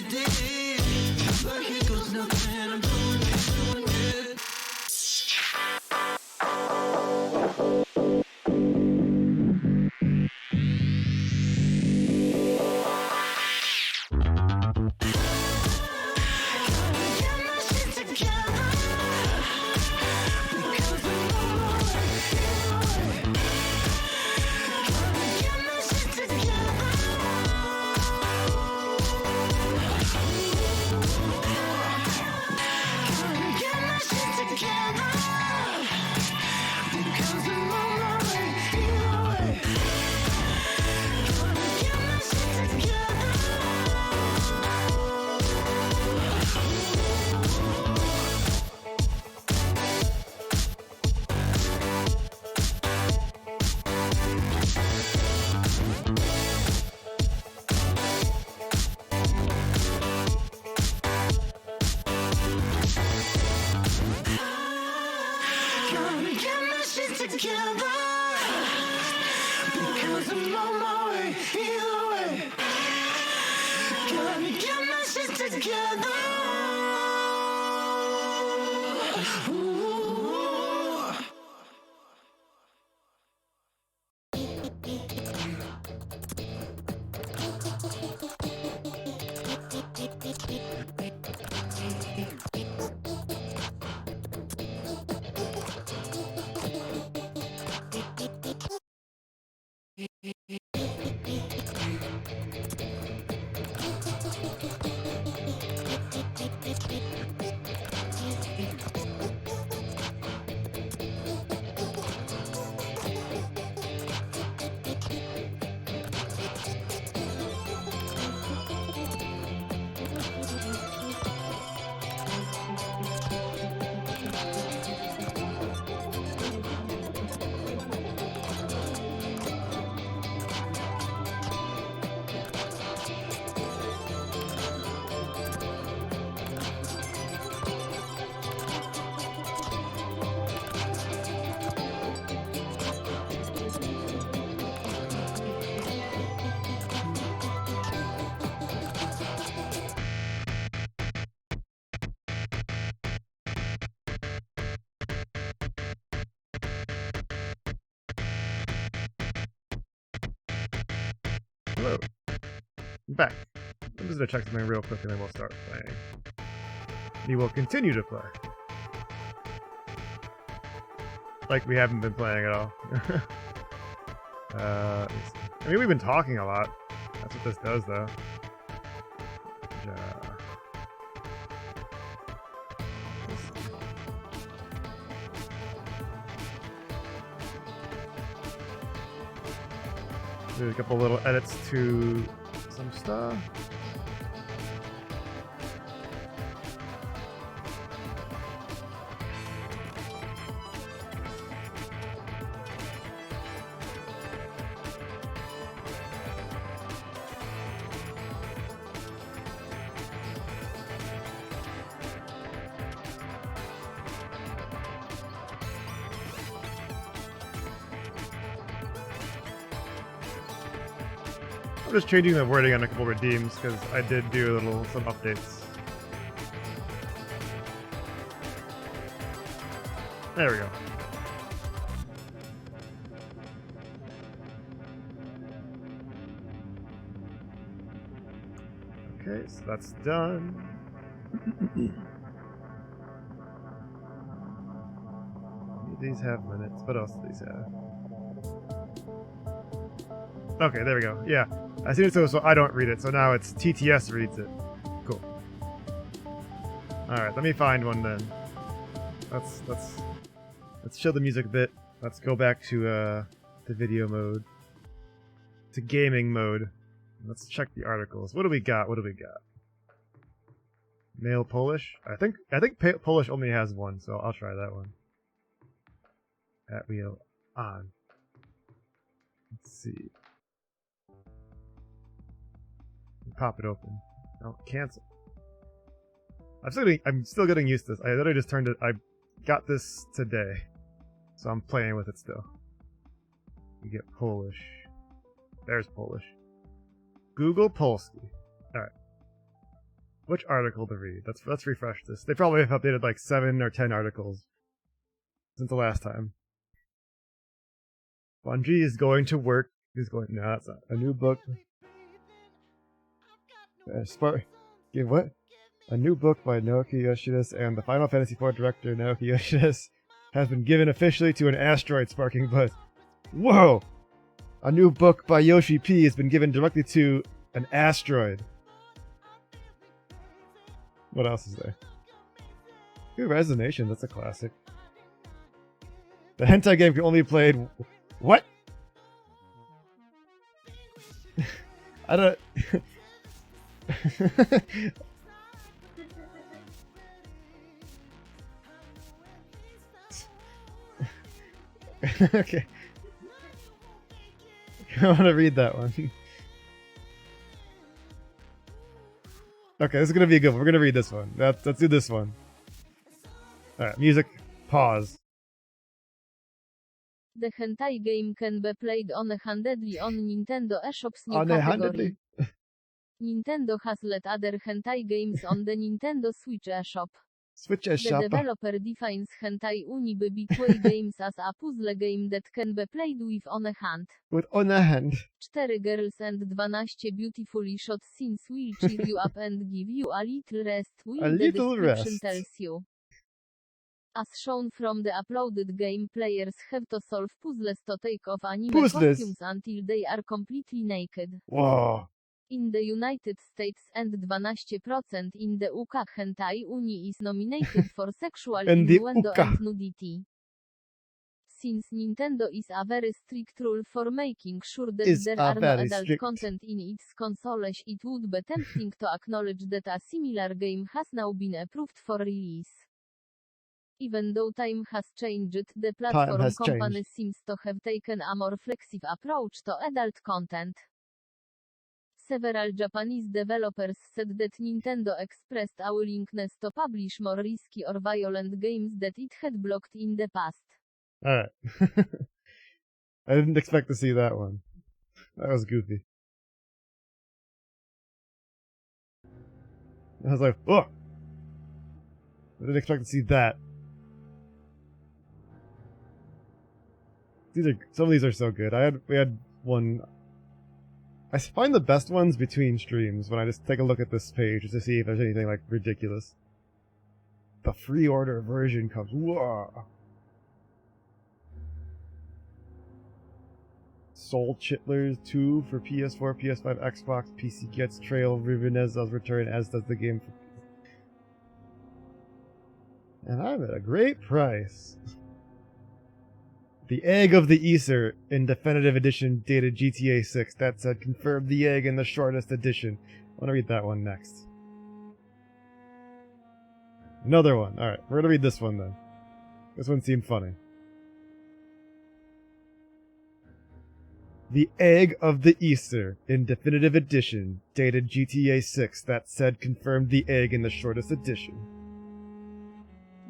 did it. But here goes nothing, I'm doing it. Hello. I'm back. I'm just gonna check something real quick and then we'll start playing. We will continue to play. Like we haven't been playing at all. Let me see. I mean, we've been talking a lot. That's what this does, though. There's a couple little edits to some stuff. I'm just changing the wording on a couple redeems because I did do some updates. There we go. Okay, so that's done. These have minutes. What else do these have? Okay, there we go. Yeah. I seen it so I don't read it, so now it's TTS reads it. Cool. Alright, let me find one then. Let's chill the music a bit. Let's go back to video mode. To gaming mode. Let's check the articles. What do we got? What do we got? Male Polish? I think Polish only has one, so I'll try that one. At wheel on. Let's see. Pop it open. Oh, cancel. I'm still getting used to this. I literally just turned it. I got this today, so I'm playing with it still. You get Polish. There's Polish. Google Polski. All right. Which article to read? Let's refresh this. They probably have updated like 7 or 10 articles since the last time. Bungie is going to work. No, that's not a new book. What? A new book by Naoki Yoshida and the Final Fantasy IV director Naoki Yoshida has been given officially to an asteroid sparking buzz. Whoa! A new book by Yoshi P has been given directly to an asteroid. What else is there? Ooh, Resonation, that's a classic. The hentai game can only be played... What? I don't... Okay. I want to read that one. Okay, this is gonna be a good one. We're gonna read this one. Let's do this one. Alright, music. Pause. The hentai game can be played handedly on Nintendo eShop's new Handedly? category. Nintendo has let other hentai games on the Nintendo Switch eShop. Switch The eShop. developer defines hentai uni by games as a puzzle game that can be played with on a hand. With on a hand. 4 girls and 12 beautifully shot scenes will cheer you up and give you a little rest while the description tells you. As shown from the uploaded game, players have to solve puzzles to take off anime costumes until they are completely naked. Whoa. In the United States and 12% in the UK, hentai uni is nominated for sexual innuendo and nudity. Since Nintendo is a very strict rule for making sure that there are no adult content in its consoles, it would be tempting to acknowledge that a similar game has now been approved for release. Even though time has changed, the platform company seems to have taken a more flexible approach to adult content. Several Japanese developers said that Nintendo expressed a willingness to publish more risky or violent games that it had blocked in the past. Alright. I didn't expect to see that one. That was goofy. I was like, oh! I didn't expect to see that. Some of these are so good. We had one... I find the best ones between streams when I just take a look at this page just to see if there's anything like ridiculous. The free order version comes. Whoa! Soul Chittlers 2 for PS4, PS5, Xbox, PC gets Trail Rubineza's return, as does the game for... And I'm at a great price. The Egg of the Aesir in Definitive Edition dated GTA 6. That said, confirmed the egg in the shortest edition. I want to read that one next. Another one. Alright, we're going to read this one then. This one seemed funny. The Egg of the Aesir in Definitive Edition dated GTA 6. That said, confirmed the egg in the shortest edition.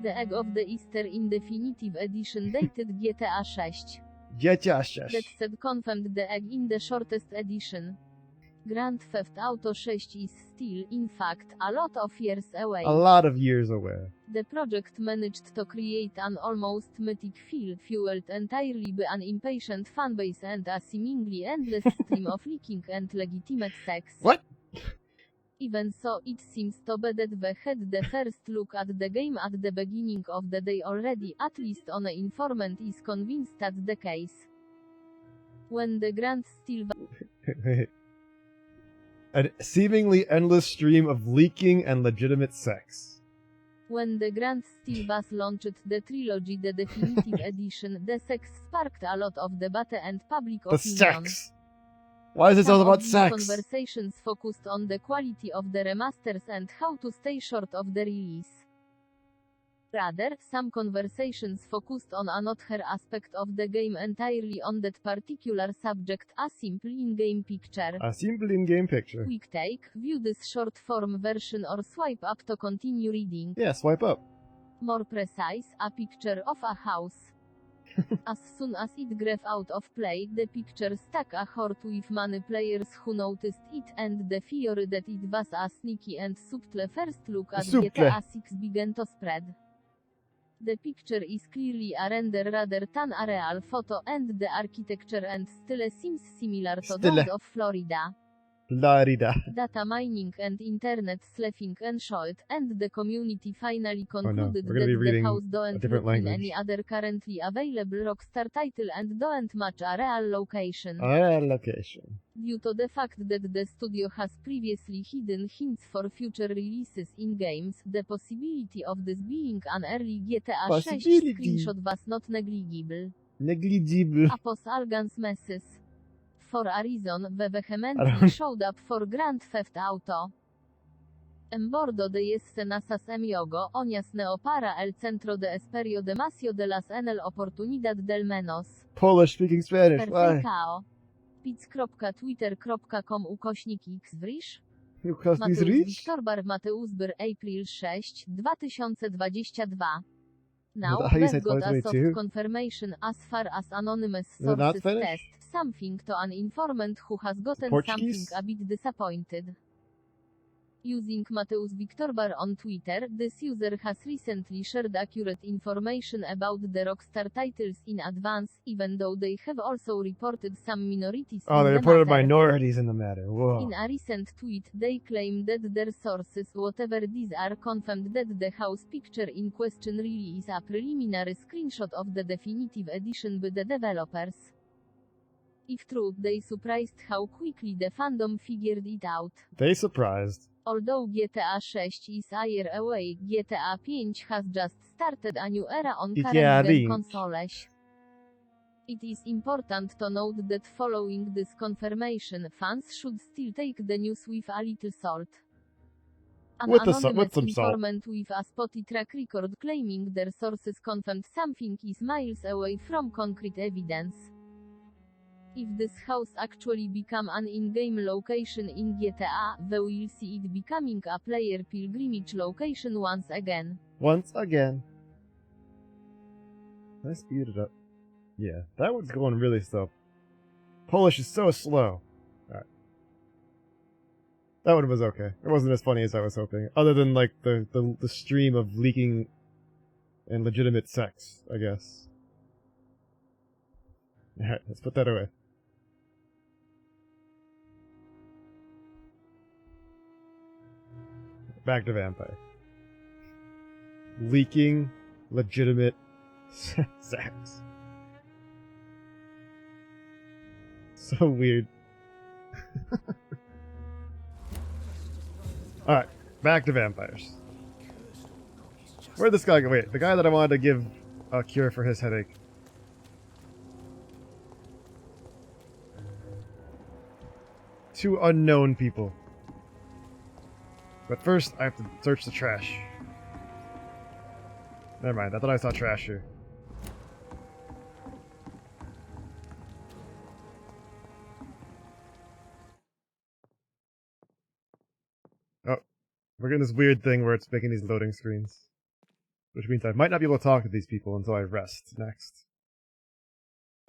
The Egg of the Easter in Definitive Edition dated GTA 6. GTA 6. That said confirmed the egg in the shortest edition. Grand Theft Auto 6 is still, in fact, a lot of years away. A lot of years away. The project managed to create an almost mythic feel fueled entirely by an impatient fanbase and a seemingly endless stream of leaking and legitimate sex. What? Even so, it seems to be that we had the first look at the game at the beginning of the day already, at least an informant is convinced that's the case. When the Grand still... A seemingly endless stream of leaking and legitimate sex. When the Grand Steel was launched the trilogy the Definitive Edition, the sex sparked a lot of debate and public opinion. Sex! Why is this all about sex? Conversations focused on the quality of the remasters and how to stay short of the release. Rather, some conversations focused on another aspect of the game entirely on that particular subject, a simple in-game picture. A simple in-game picture. Quick take, view this short-form version or swipe up to continue reading. Yeah, swipe up. More precise, a picture of a house. As soon as it grew out of play, the picture stuck a heart with many players who noticed it and the theory that it was a sneaky and subtle first look at GTA 6 began to spread. The picture is clearly a render rather than a real photo and the architecture and style seems similar to those of Florida. Data mining and internet sloughing ensued, and the community finally concluded that the house don't look in any other currently available Rockstar title and don't match a real location. Due to the fact that the studio has previously hidden hints for future releases in games, the possibility of this being an early GTA 6 screenshot was not negligible. Apos Algan's messes. For a reason, vehemently showed up for Grand Theft Auto. En bordo de escenas emiogo, oñas neo para el centro de esperio demasiado de las en el oportunidad del menos. Polish speaking Spanish, why? Pic.twitter.com/xwrish Mateusz Wiktor Bar Mateusz Byr April 6, 2022. Now, How do you say we've got a 2022? soft confirmation as far as anonymous sources test something to an informant who has gotten something a bit disappointed. Using Mateusz Wiktor Bar on Twitter, this user has recently shared accurate information about the Rockstar titles in advance, even though they have also reported some minorities Oh, in they the reported matter. minorities in the matter. Whoa. In a recent tweet, they claim that their sources, whatever these are, confirmed that the house picture in question really is a preliminary screenshot of the definitive edition by the developers. If true, they surprised how quickly the fandom figured it out. They surprised. Although GTA 6 is a year away, GTA 5 has just started a new era on current-gen consoles. It is important to note that following this confirmation, fans should still take the news with a little salt. An anonymous informant with a spotty track record claiming their sources confirmed something is miles away from concrete evidence. If this house actually become an in-game location in GTA, we will see it becoming a player pilgrimage location once again. Once again. Can I speed it up? Yeah, that one's going really slow. Polish is so slow. Alright. That one was okay. It wasn't as funny as I was hoping. Other than, like, the stream of leaking and legitimate sex, I guess. Alright, let's put that away. Back to Vampire. Leaking legitimate sex. So weird. Alright, back to vampires. Where'd this guy go? Wait, the guy that I wanted to give a cure for his headache. Two unknown people. But first, I have to search the trash. Never mind, I thought I saw trash here. Oh, we're getting this weird thing where it's making these loading screens. Which means I might not be able to talk to these people until I rest next.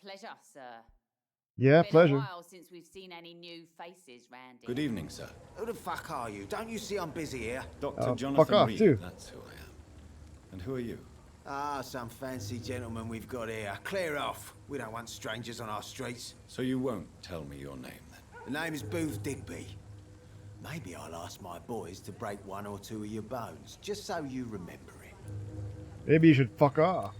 Pleasure, sir. Yeah, pleasure. Been a while since we've seen any new faces round here. Good evening, sir. Who the fuck are you? Don't you see I'm busy here? Dr. Jonathan fuck off, Reed, too. that's who I am. And who are you? Ah, some fancy gentleman we've got here. Clear off. We don't want strangers on our streets. So you won't tell me your name, then? The name is Booth Digby. Maybe I'll ask my boys to break one or two of your bones, just so you remember it. Maybe you should fuck off.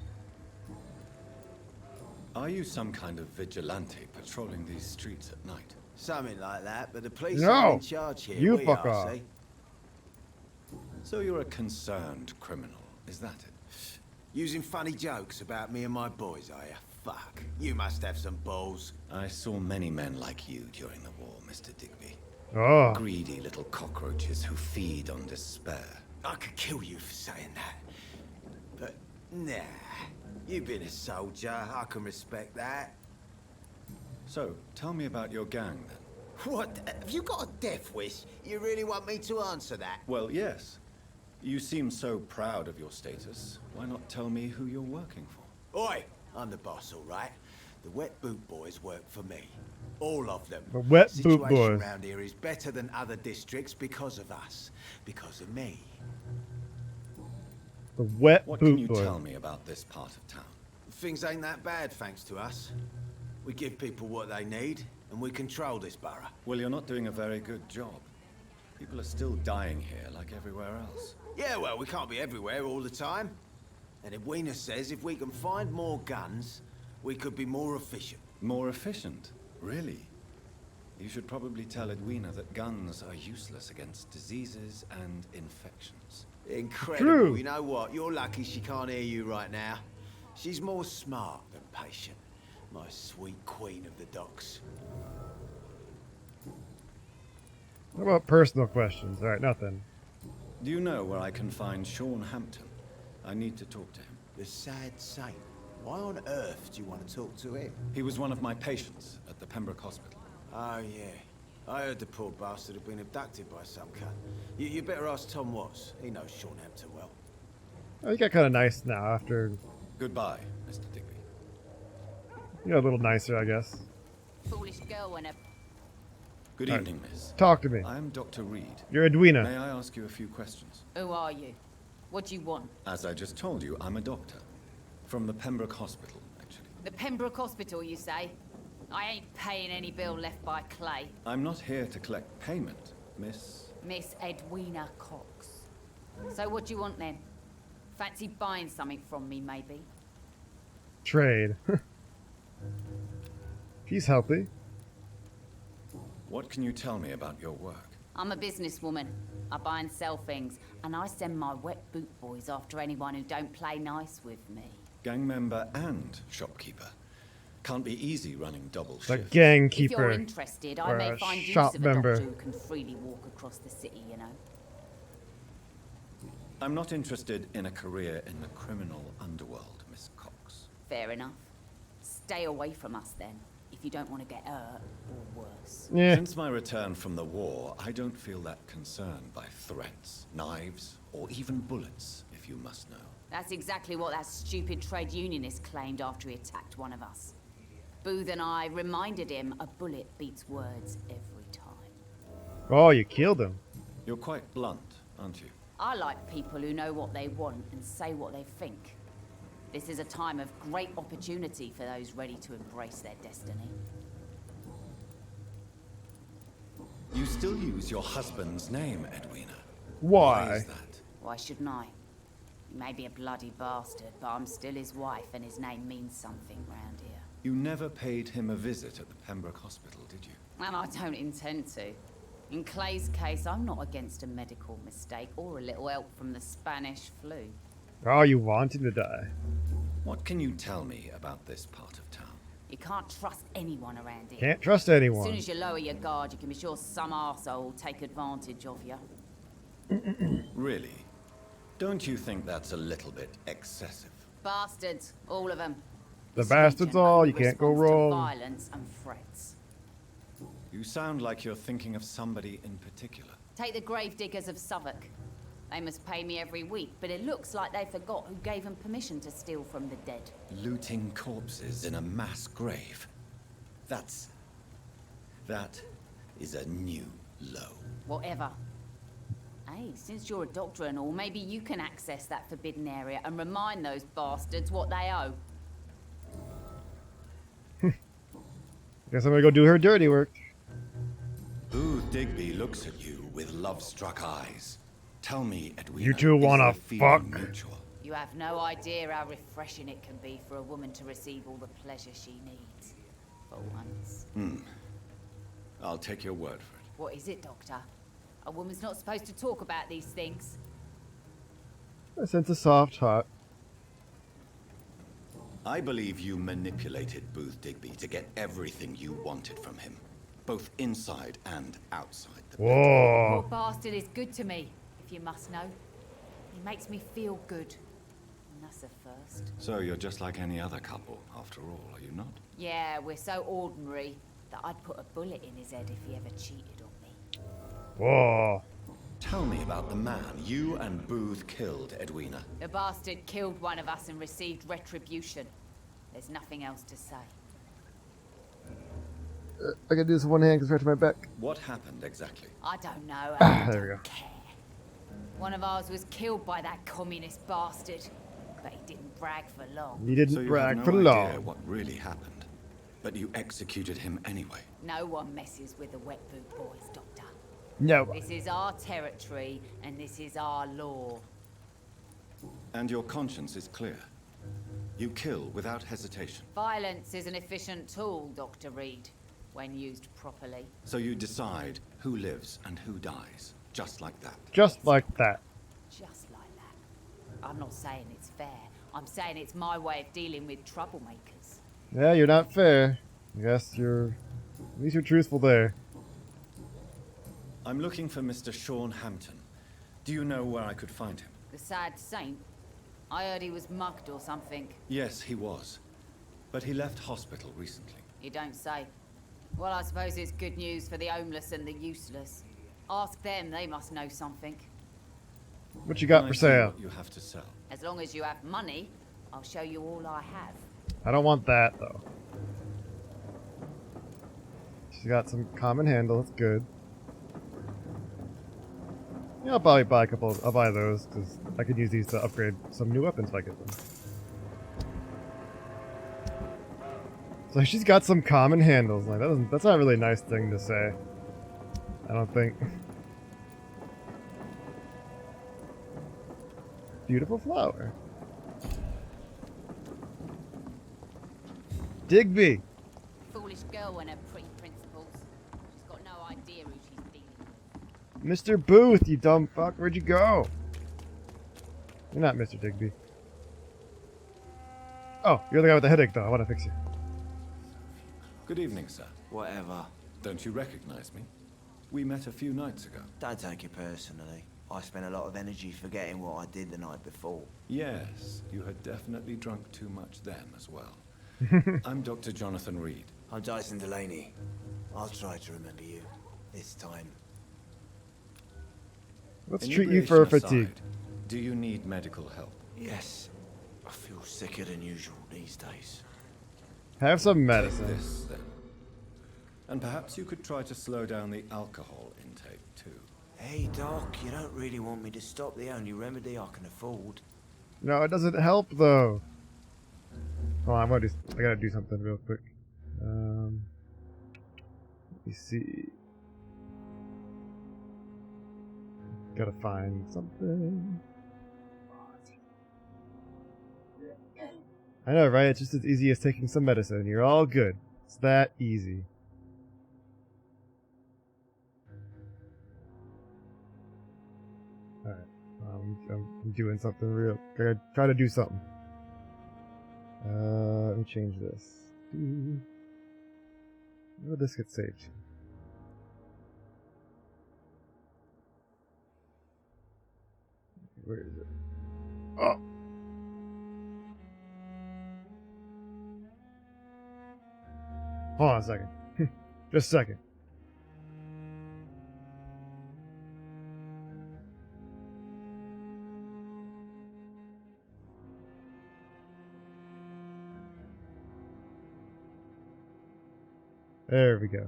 Are you some kind of vigilante patrolling these streets at night? Something like that, but the police No! are in charge here. You we fuck are, off. see? So you're a concerned criminal, is that it? Using funny jokes about me and my boys, are you? Fuck. You must have some balls. I saw many men like you during the war, Mr. Digby. Oh. Greedy little cockroaches who feed on despair. I could kill you for saying that. But, nah. You've been a soldier. I can respect that. So, tell me about your gang, then. What? Have you got a death wish? You really want me to answer that? Well, yes. You seem so proud of your status. Why not tell me who you're working for? Oi! I'm the boss, all right. The wet boot boys work for me. All of them. The wet boot Situation boys. around here is better than other districts because of us. Because of me. The wet What boot can you boys. tell me about this part of town? Things ain't that bad, thanks to us. We give people what they need, and we control this borough. Well, you're not doing a very good job. People are still dying here like everywhere else. Yeah, well, we can't be everywhere all the time. And Edwina says if we can find more guns, we could be more efficient. More efficient? Really? You should probably tell Edwina that guns are useless against diseases and infections. Incredible. True. You know what? You're lucky she can't hear you right now. She's more smart than patient. My sweet queen of the docks. What about personal questions? Alright, nothing. Do you know where I can find Sean Hampton? I need to talk to him. The sad saint. Why on earth do you want to talk to him? He was one of my patients at the Pembroke Hospital. Oh, yeah. I heard the poor bastard had been abducted by some cunt. You better ask Tom Watts. He knows Sean Hampton well. Oh, you got kind of nice now after... Goodbye, Mr. Digby. You got a little nicer, I guess. Foolish girl when a... Good evening, miss. Talk to me. I am Dr. Reed. You're Edwina. May I ask you a few questions? Who are you? What do you want? As I just told you, I'm a doctor. From the Pembroke Hospital, actually. The Pembroke Hospital, you say? I ain't paying any bill left by Clay. I'm not here to collect payment, Miss... Miss Edwina Cox. So what do you want then? Fancy buying something from me, maybe? Trade. He's healthy. What can you tell me about your work? I'm a businesswoman. I buy and sell things, and I send my wet boot boys after anyone who don't play nice with me. Gang member and shopkeeper. Can't be easy running double The shift. gang If keeper. you're interested, I or may a find use shop of a member. doctor who can freely walk across the city, you know. I'm not interested in a career in the criminal underworld, Miss Cox. Fair enough. Stay away from us then, if you don't want to get hurt or worse. Yeah. Since my return from the war, I don't feel that concerned by threats, knives, or even bullets, if you must know. That's exactly what that stupid trade unionist claimed after he attacked one of us. Booth and I reminded him a bullet beats words every time. Oh, you killed him. You're quite blunt, aren't you? I like people who know what they want and say what they think. This is a time of great opportunity for those ready to embrace their destiny. You still use your husband's name, Edwina. Why? Is that? Why shouldn't I? He may be a bloody bastard, but I'm still his wife and his name means something round here. You never paid him a visit at the Pembroke Hospital, did you? And I don't intend to. In Clay's case, I'm not against a medical mistake or a little help from the Spanish flu. Oh, you want him to die. What can you tell me about this part of town? You can't trust anyone around here. Can't trust anyone. As soon as you lower your guard, you can be sure some arsehole will take advantage of you. Really? Don't you think that's a little bit excessive? Bastards, all of them. The bastards all, you can't go Response to wrong. violence and threats. You sound like you're thinking of somebody in particular. Take the gravediggers of Southwark. They must pay me every week, but it looks like they forgot who gave them permission to steal from the dead. Looting corpses in a mass grave. That is a new low. Whatever. Hey, since you're a doctor and all, maybe you can access that forbidden area and remind those bastards what they owe. Guess I'm gonna go do her dirty work. Booth Digby looks at you with love-struck eyes. Tell me, Edwina, You two is wanna the feeling fuck? mutual? You have no idea how refreshing it can be for a woman to receive all the pleasure she needs. For once. I'll take your word for it. What is it, Doctor? A woman's not supposed to talk about these things. I sense a soft heart. I believe you manipulated Booth Digby to get everything you wanted from him, both inside and outside the Whoa. Poor bastard is good to me, if you must know. He makes me feel good. And that's a first. So you're just like any other couple, after all, are you not? Yeah, we're so ordinary that I'd put a bullet in his head if he ever cheated on me. Whoa. Tell me about the man you and Booth killed, Edwina. The bastard killed one of us and received retribution. There's nothing else to say. I gotta do this with one hand because right to my back. What happened exactly? I don't know. There we go. One of ours was killed by that communist bastard, but he didn't brag for long. He didn't So you brag have for no idea long. what really happened, but you executed him anyway. No one messes with the wet boot boys, Doctor. No. This is our territory, and this is our law. And your conscience is clear. You kill without hesitation. Violence is an efficient tool, Dr. Reed, when used properly. So you decide who lives and who dies, just like that. Just like that. Just like that. I'm not saying it's fair. I'm saying it's my way of dealing with troublemakers. Yeah, you're not fair. I guess you're... At least you're truthful there. I'm looking for Mr. Sean Hampton. Do you know where I could find him? The sad saint? I heard he was mugged or something. Yes, he was. But he left hospital recently. You don't say. Well, I suppose it's good news for the homeless and the useless. Ask them, they must know something. What you got for sale? What you have to sell. As long as you have money, I'll show you all I have. I don't want that, though. She's got some common handle, that's good. Yeah, I'll probably buy a couple. I'll buy those, because I could use these to upgrade some new weapons if I get them. So she's got some common handles. Like that's not a really nice thing to say. I don't think. Beautiful flower. Digby. Foolish girl and her pretty principles. She's got no idea who she's dealing with. Mr. Booth, you dumb fuck. Where'd you go? You're not Mr. Digby. Oh, you're the guy with the headache, though. I want to fix you. Good evening, sir. Whatever. Don't you recognize me? We met a few nights ago. Don't take it personally. I spent a lot of energy forgetting what I did the night before. Yes, you had definitely drunk too much then as well. I'm Dr. Jonathan Reed. I'm Dyson Delaney. I'll try to remember you. This time. Let's treat you for Inebriation fatigue. aside, do you need medical help? Yes. I feel sicker than usual these days. Have some Take medicine. this, then. And perhaps you could try to slow down the alcohol intake, too. Hey, Doc, you don't really want me to stop the only remedy I can afford. No, it doesn't help, though. Hold on, I gotta do something real quick. Let me see. Gotta find something. I know, right? It's just as easy as taking some medicine. You're all good. It's that easy. Alright. I'm doing something real. Gotta try to do something. Let me change this. Where would this get saved? Where is it? Oh! Hold on a second. Just a second. There we go.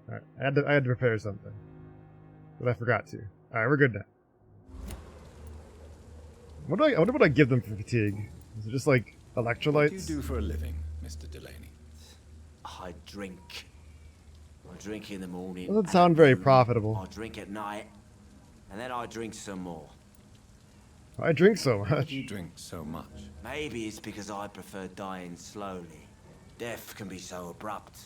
Alright, I had to prepare something. But I forgot to. Alright, we're good now. I wonder what I give them for fatigue. Is it just like electrolytes? What do you do for a living, Mr. Delaney? I drink. I drink in the morning. Doesn't sound very profitable. I drink at night. And then I drink some more. I drink so Why much. do you drink so much? Maybe it's because I prefer dying slowly. Death can be so abrupt.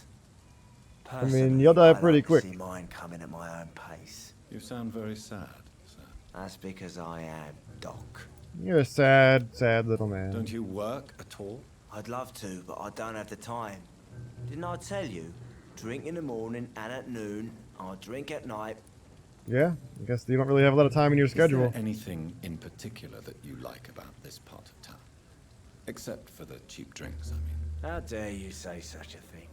mean, you'll die I pretty like to quick. see mine coming at my own pace. You sound very sad, sir. That's because I am, Doc. You're a sad, sad little man. Don't you work at all? I'd love to, but I don't have the time. Didn't I tell you? Drink in the morning and at noon. I drink at night. Yeah, I guess you don't really have a lot of time in your schedule. Is there anything in particular that you like about this part of town? Except for the cheap drinks, I mean. How dare you say such a thing?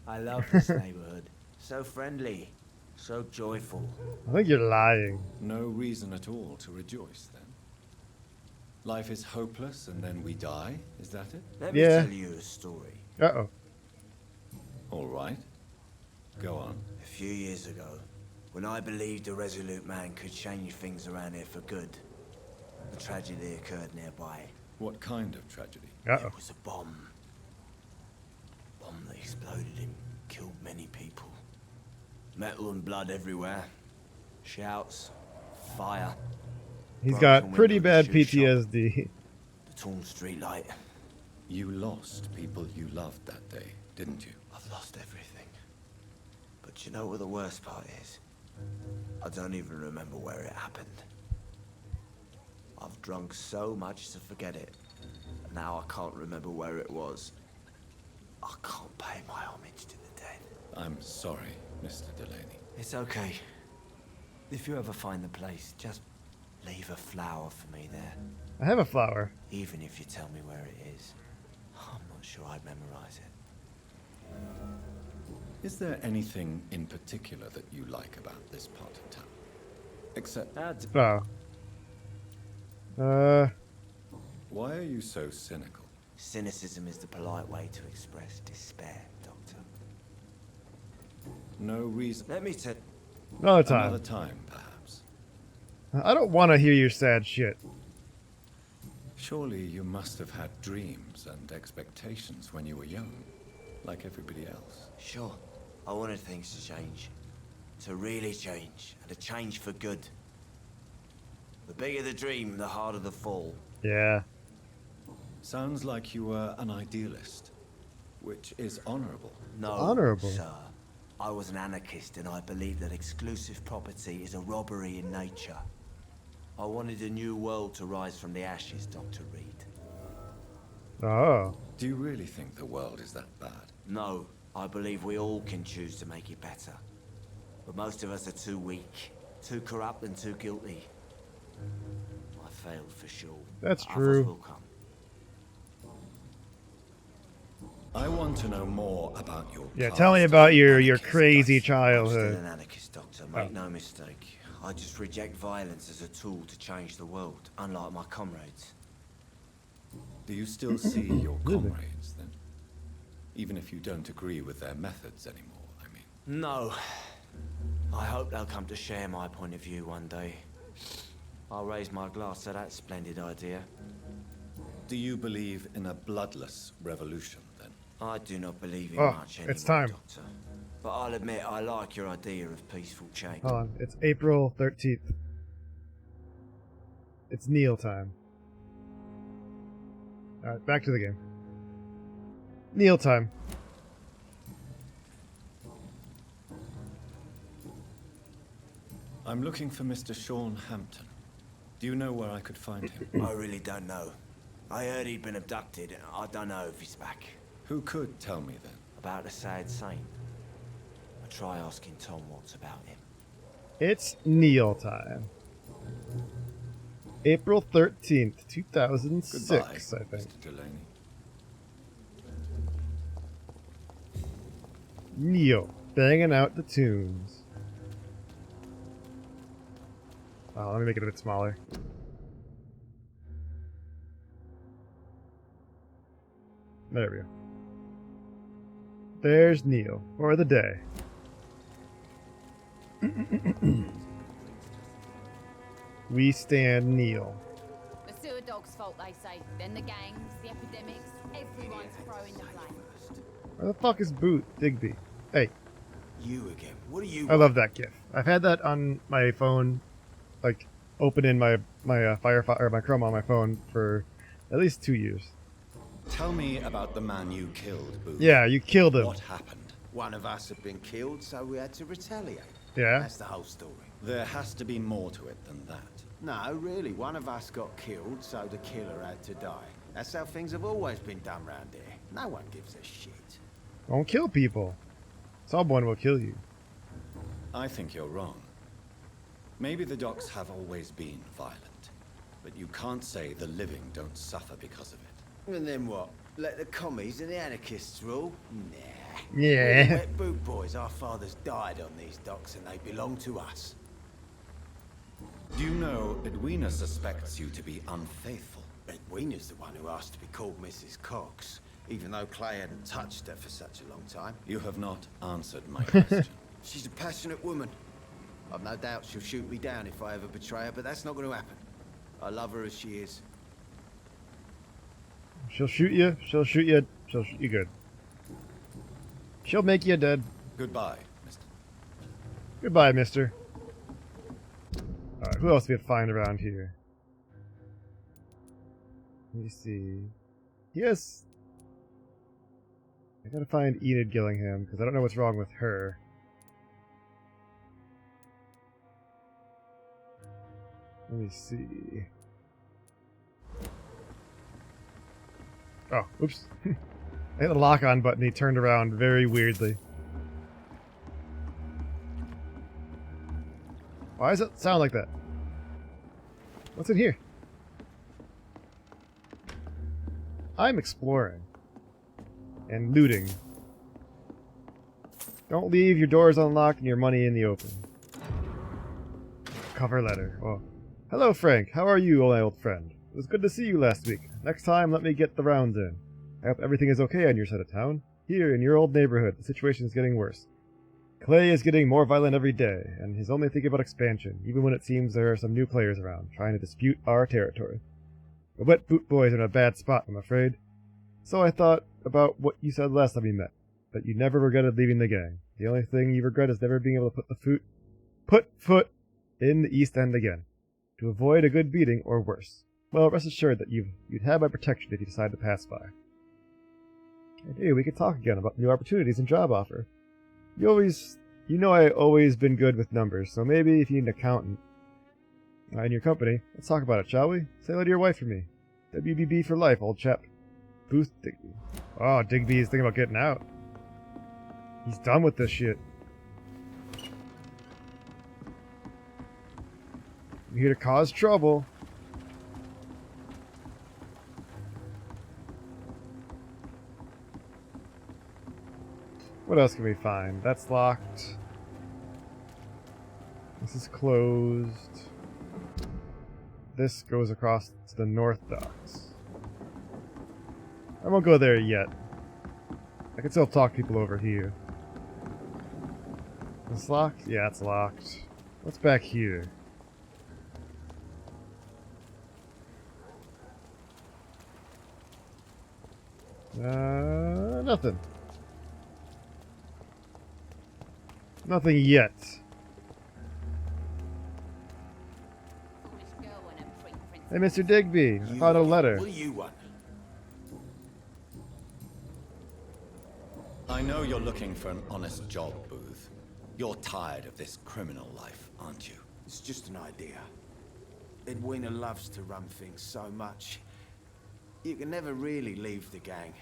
I love this neighborhood. So friendly. So joyful. I think you're lying. No reason at all to rejoice, then? Life is hopeless and then we die, is that it? Let me tell you a story. Uh-oh. All right. Go on. A few years ago, when I believed a resolute man could change things around here for good, a tragedy occurred nearby. What kind of tragedy? It was a bomb. Bomb that exploded and killed many people. Metal and blood everywhere. Shouts, fire. He's got pretty bad PTSD. The torn street light. You lost people you loved that day, didn't you? I've lost everything. But you know what the worst part is? I don't even remember where it happened. I've drunk so much to forget it. And now I can't remember where it was. I can't pay my homage to the dead. I'm sorry, Mr. Delaney. It's okay. If you ever find the place, just leave a flower for me there. I have a flower. Even if you tell me where it is, I'm not sure I'd memorize it. Is there anything in particular that you like about this part of town? Except... Why are you so cynical? Cynicism is the polite way to express despair, Doctor. No reason... Let me tell... Another time. Another time, perhaps. I don't want to hear your sad shit. Surely you must have had dreams and expectations when you were young, like everybody else. Sure. I wanted things to change. To really change. And to change for good. The bigger the dream, the harder the fall. Yeah. Sounds like you were an idealist, which is honorable. No, honorable, sir. I was an anarchist and I believed that exclusive property is a robbery in nature. I wanted a new world to rise from the ashes, Dr. Reed. Oh. Do you really think the world is that bad? No, I believe we all can choose to make it better. But most of us are too weak, too corrupt and too guilty. I failed for sure. That's Others true. will come. I want to know more about your Yeah, tell me about your crazy I'm childhood. still an anarchist, Doctor. Make no mistake. I just reject violence as a tool to change the world, unlike my comrades. Do you still see your comrades, then? Even if you don't agree with their methods anymore, I mean. No. I hope they'll come to share my point of view one day. I'll raise my glass to that splendid idea. Do you believe in a bloodless revolution, then? I do not believe in Oh, much anymore, it's time. Doctor. But I'll admit I like your idea of peaceful change. Hold on, it's April 13th. It's Neil time. Alright, back to the game. Neil time. I'm looking for Mr. Sean Hampton. Do you know where I could find him? I really don't know. I heard he'd been abducted, and I don't know if he's back. Who could tell me then? About a sad saint. I'll try asking Tom Watts about him. It's Neil time. April 13th, 2006, Goodbye, I think. Mr. Delaney. Neil, banging out the tunes. Oh, let me make it a bit smaller. There we go. There's Neil, for the day. We stand Neil. The sewer dog's fault, they say. Then the gangs, the epidemics, everyone's throwing the blame. Where the fuck is Boot Digby? Hey. You again. What are you? I love that GIF. I've had that on my phone, like open in my Firefox or my Chrome on my phone for at least 2 years. Tell me about the man you killed, Booth. Yeah, you killed him. What happened? One of us had been killed, so we had to retaliate. Yeah. That's the whole story. There has to be more to it than that. No, really. One of us got killed, so the killer had to die. That's how things have always been done round here. No one gives a shit. Don't kill people. Someone will kill you. I think you're wrong. Maybe the docks have always been violent, but you can't say the living don't suffer because of it. And then what? Let the commies and the anarchists rule? Nah. Yeah. We're the wet boot boys. Our fathers died on these docks and they belong to us. Do you know Edwina suspects you to be unfaithful? Edwina's the one who asked to be called Mrs. Cox, even though Clay hadn't touched her for such a long time. You have not answered my question. She's a passionate woman. I've no doubt she'll shoot me down if I ever betray her, but that's not going to happen. I love her as she is. She'll shoot you. She'll shoot you. She'll shoot you good. She'll make you dead. Goodbye, mister. Goodbye, mister. Alright, who else do we have to find around here? Let me see. Yes. I gotta find Enid Gillingham, because I don't know what's wrong with her. Let me see. Oh, oops. I hit the lock-on button, he turned around very weirdly. Why does it sound like that? What's in here? I'm exploring. And looting. Don't leave your doors unlocked and your money in the open. Cover letter. Oh. Hello, Frank. How are you, my old friend? It was good to see you last week. Next time, let me get the rounds in. I hope everything is okay on your side of town. Here, in your old neighborhood, the situation is getting worse. Clay is getting more violent every day, and he's only thinking about expansion, even when it seems there are some new players around, trying to dispute our territory. The Wet Boot Boys are in a bad spot, I'm afraid. So I thought about what you said last time we met, that you never regretted leaving the gang. The only thing you regret is never being able to put foot in the East End again, to avoid a good beating or worse. Well, rest assured that you'd have my protection if you decide to pass by. And hey, we could talk again about new opportunities and job offer. You know I always been good with numbers, so maybe if you need an accountant in your company, let's talk about it, shall we? Say hello to your wife for me. WBB for life, old chap. Booth Digby. Oh, Digby's thinking about getting out. He's done with this shit. I'm here to cause trouble. What else can we find? That's locked. This is closed. This goes across to the north docks. I won't go there yet. I can still talk people over here. Is this locked? Yeah, it's locked. What's back here? Nothing. Nothing yet. Hey, Mr. Digby, I found a letter. What do you want? I know you're looking for an honest job, Booth. You're tired of this criminal life, aren't you? It's just an idea. Edwina loves to run things so much. You can never really leave the gang.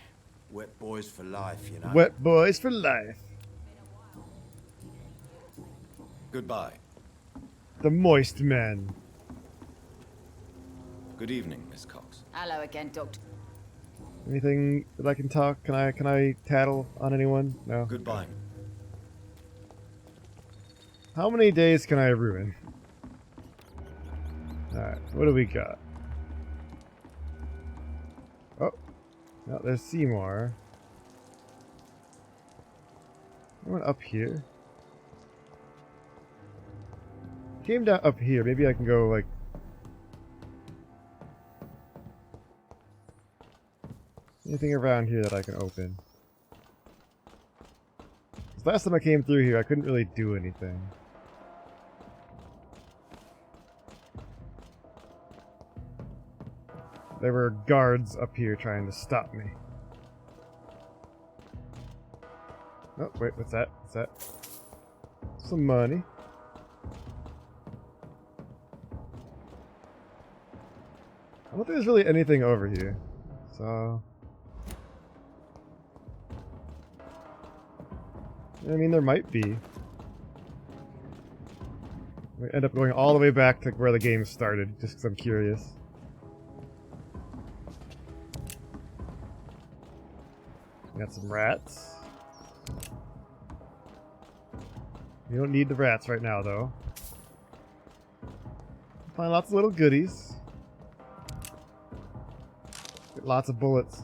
Wet boys for life, you know. Wet boys for life. Goodbye. The moist men. Good evening, Miss Cox. Hello again, Doctor. Anything that I can talk? Can I tattle on anyone? No. Goodbye. How many days can I ruin? Alright, what do we got? Oh, no, there's Seymour. Anyone up here? Came down up here. Maybe I can go like. Anything around here that I can open? 'Cause last time I came through here, I couldn't really do anything. There were guards up here trying to stop me. Oh, wait, what's that? What's that? Some money. I don't think there's really anything over here. So... I mean, there might be. We end up going all the way back to where the game started, just because I'm curious. Got some rats. You don't need the rats right now, though. Find lots of little goodies. Get lots of bullets.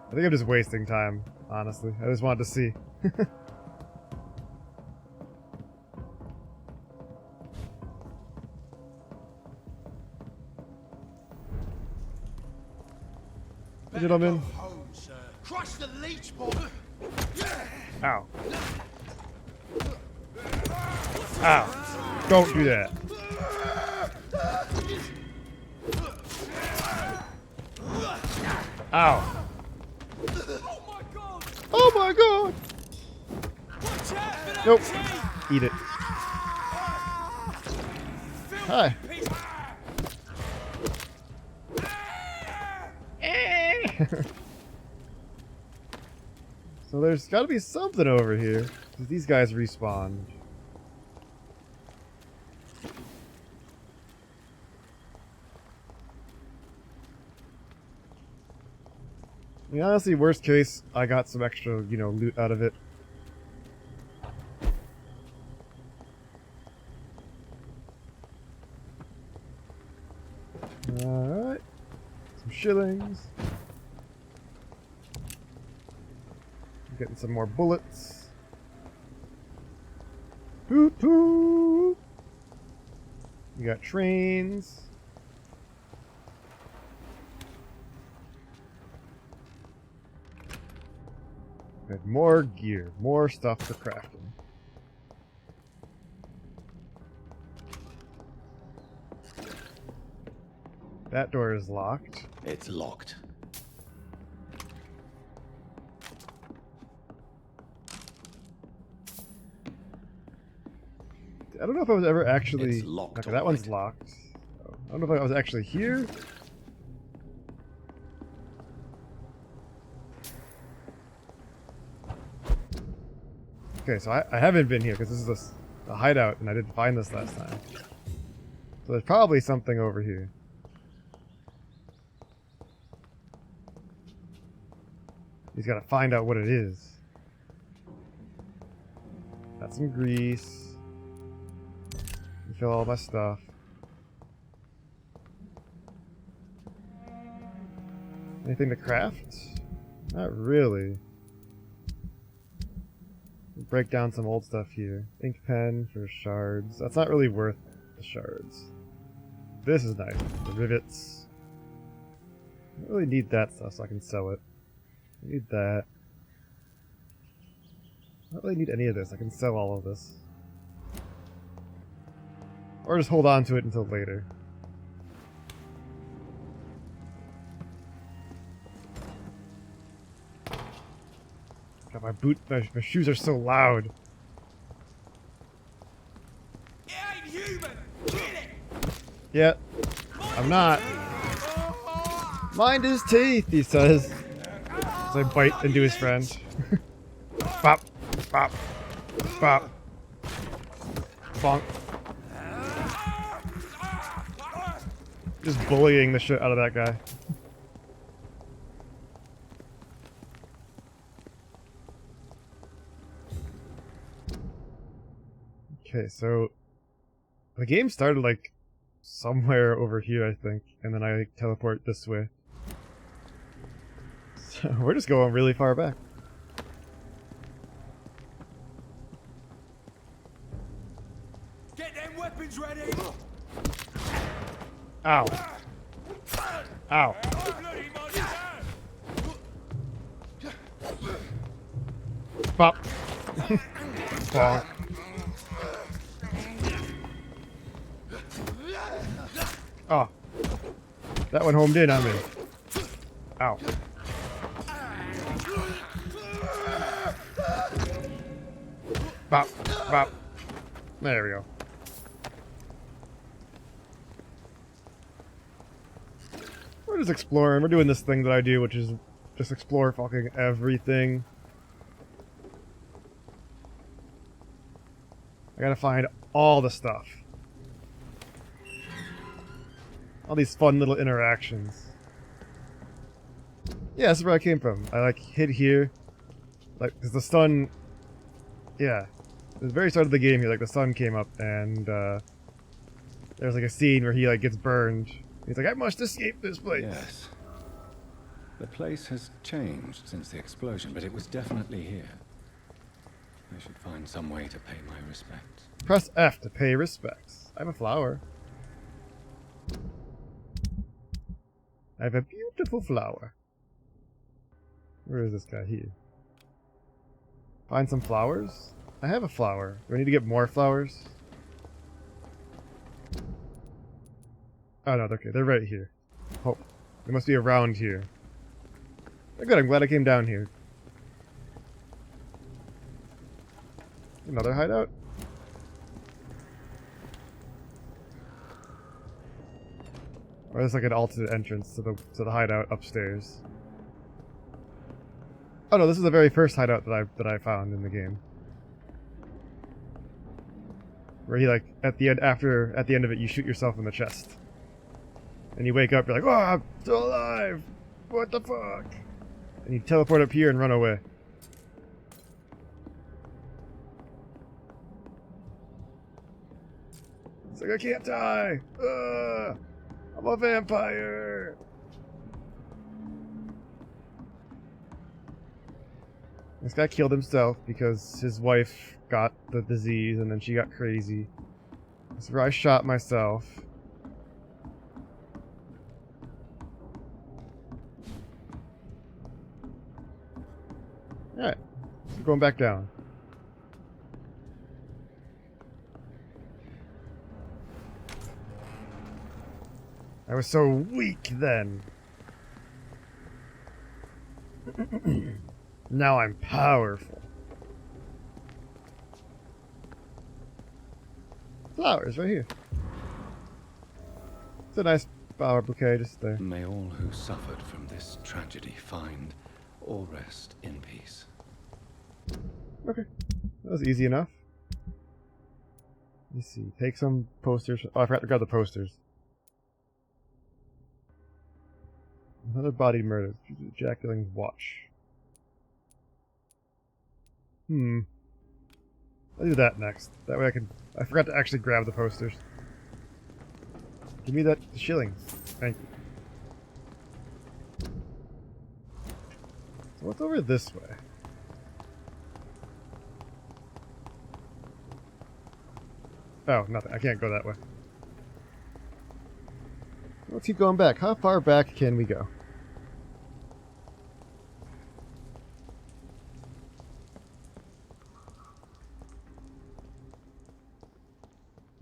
I think I'm just wasting time, honestly. I just wanted to see. Gentlemen. Crush the leech ball. Ow. Ow. Don't do that. Ow. Oh my god! Nope. Eat it. Hi. So there's gotta be something over here. Because these guys respawn. I mean, honestly, worst case, I got some extra, you know, loot out of it. Alright. Some shillings. Getting some more bullets. Hoot hoot! We got trains. And more gear, more stuff for crafting. That door is locked. It's locked. I don't know if I was ever actually... It's locked, okay, that one's locked. I don't know if I was actually here. Okay, so I haven't been here because this is a hideout and I didn't find this last time. So there's probably something over here. He's got to find out what it is. Got some grease. Fill all my stuff. Anything to craft? Not really. Break down some old stuff here. Ink pen for shards. That's not really worth the shards. This is nice. The rivets. I don't really need that stuff so I can sell it. I need that. I don't really need any of this. I can sell all of this. Or just hold on to it until later. God, my shoes are so loud. It ain't human. Kill it. Yeah, I'm not. Mind his teeth, he says. As I bite into his friend. Bop, bop, bop. Bonk. Just bullying the shit out of that guy. Okay, so the game started like somewhere over here, I think, and then I teleport this way. So we're just going really far back. Get them weapons ready. Ow. Ow. Pop. Bonk. Oh. That one homed in on me. Ow. Bop. Bop. There we go. We're just exploring. We're doing this thing that I do, which is just explore fucking everything. I gotta find all the stuff. All these fun little interactions. Yeah, this is where I came from. I like hid here. Like, cause the sun... Yeah. At the very start of the game here, like the sun came up and There's like a scene where he like gets burned. He's like, I must escape this place. Yes. The place has changed since the explosion, but it was definitely here. I should find some way to pay my respects. Press F to pay respects. I have a flower. I have a beautiful flower. Where is this guy? Here. Find some flowers? I have a flower. Do I need to get more flowers? Oh no, okay, they're right here. Oh, they must be around here. Oh, good, I'm glad I came down here. Another hideout? Or there's like an alternate entrance to the hideout upstairs. Oh no, this is the very first hideout that I found in the game. Where he like at the end of it you shoot yourself in the chest. And you wake up, you're like, oh, I'm still alive! What the fuck? And you teleport up here and run away. It's like, I can't die! I'm a vampire! This guy killed himself because his wife got the disease and then she got crazy. That's where I shot myself. Alright, so going back down. I was so weak then. Now I'm powerful. Flowers right here. It's a nice flower bouquet just there. May all who suffered from this tragedy find or rest in peace. Okay. That was easy enough. Let's see. Take some posters. Oh, I forgot to grab the posters. Another body murder. Jack Dilling's watch. I'll do that next. That way I forgot to actually grab the posters. Give me that shilling. Thank you. So what's over this way? Oh, nothing. I can't go that way. Let's keep going back. How far back can we go?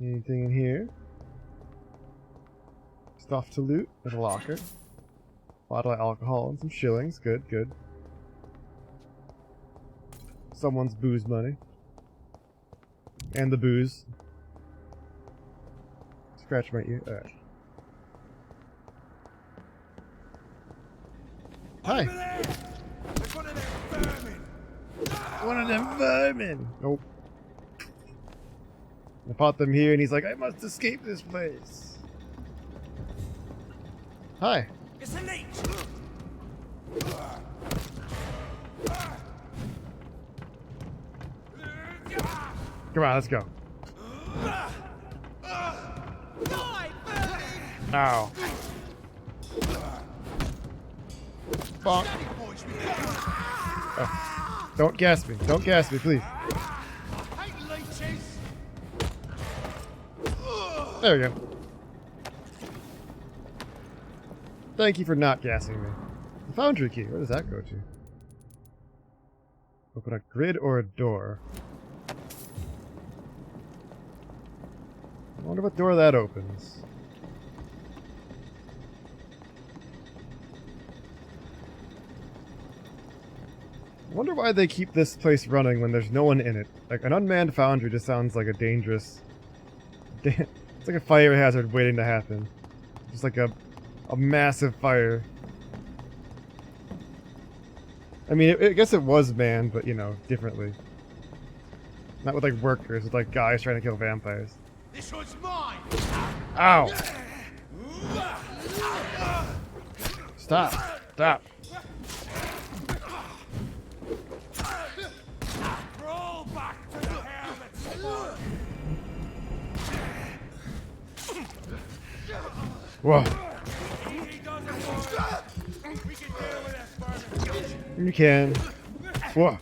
Anything in here? Stuff to loot. There's a locker. Bottle of alcohol and some shillings. Good, good. Someone's booze money. And the booze. Scratch my ear. Alright. Hi! One of them vermin! Nope. I fought them here and he's like, I must escape this place. Hi. It's a leech. Come on, let's go. Ow. Bonk. Oh. Don't gas me. Don't gas me, please. There we go. Thank you for not gassing me. The foundry key. Where does that go to? Open a grid or a door. I wonder what door that opens. I wonder why they keep this place running when there's no one in it. Like, an unmanned foundry just sounds like a dangerous... It's like a fire hazard waiting to happen. Just like a massive fire. I mean, I guess it was manned, but, you know, differently. Not with, like, workers, with, like, guys trying to kill vampires. This one's mine! Ow! Stop! Stop! Roll back to the helmets! Whoa. You can. Whoa.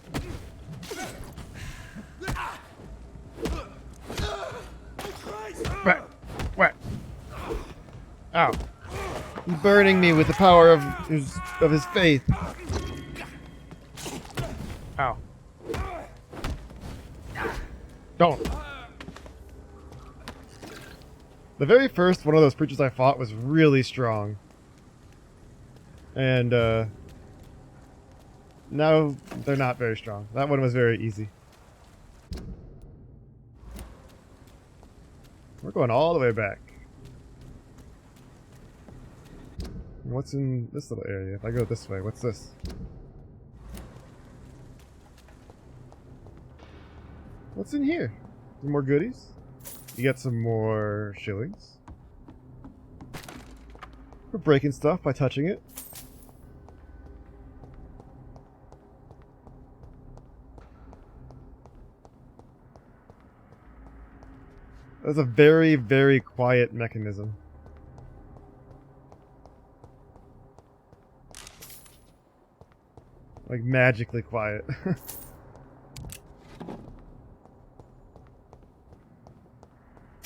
What? Ow. He's burning me with the power of his faith. Ow. Don't. The very first one of those creatures I fought was really strong. And, now they're not very strong. That one was very easy. We're going all the way back. What's in this little area? If I go this way, what's this? What's in here? Some more goodies? You get some more shillings. We're breaking stuff by touching it. That's a very, very quiet mechanism. Like magically quiet.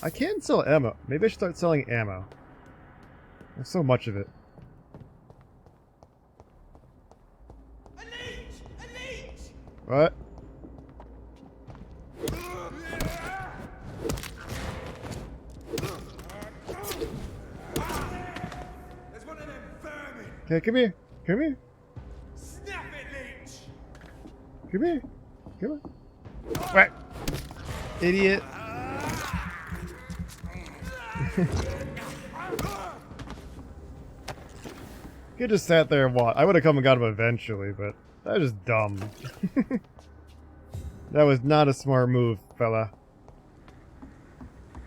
I can sell ammo. Maybe I should start selling ammo. There's so much of it. What? Okay, come here. Come here. Snap it, leech! Come here. Come on. What? Idiot. Could just sat there and watched. I would have come and got him eventually, but that was just dumb. That was not a smart move, fella.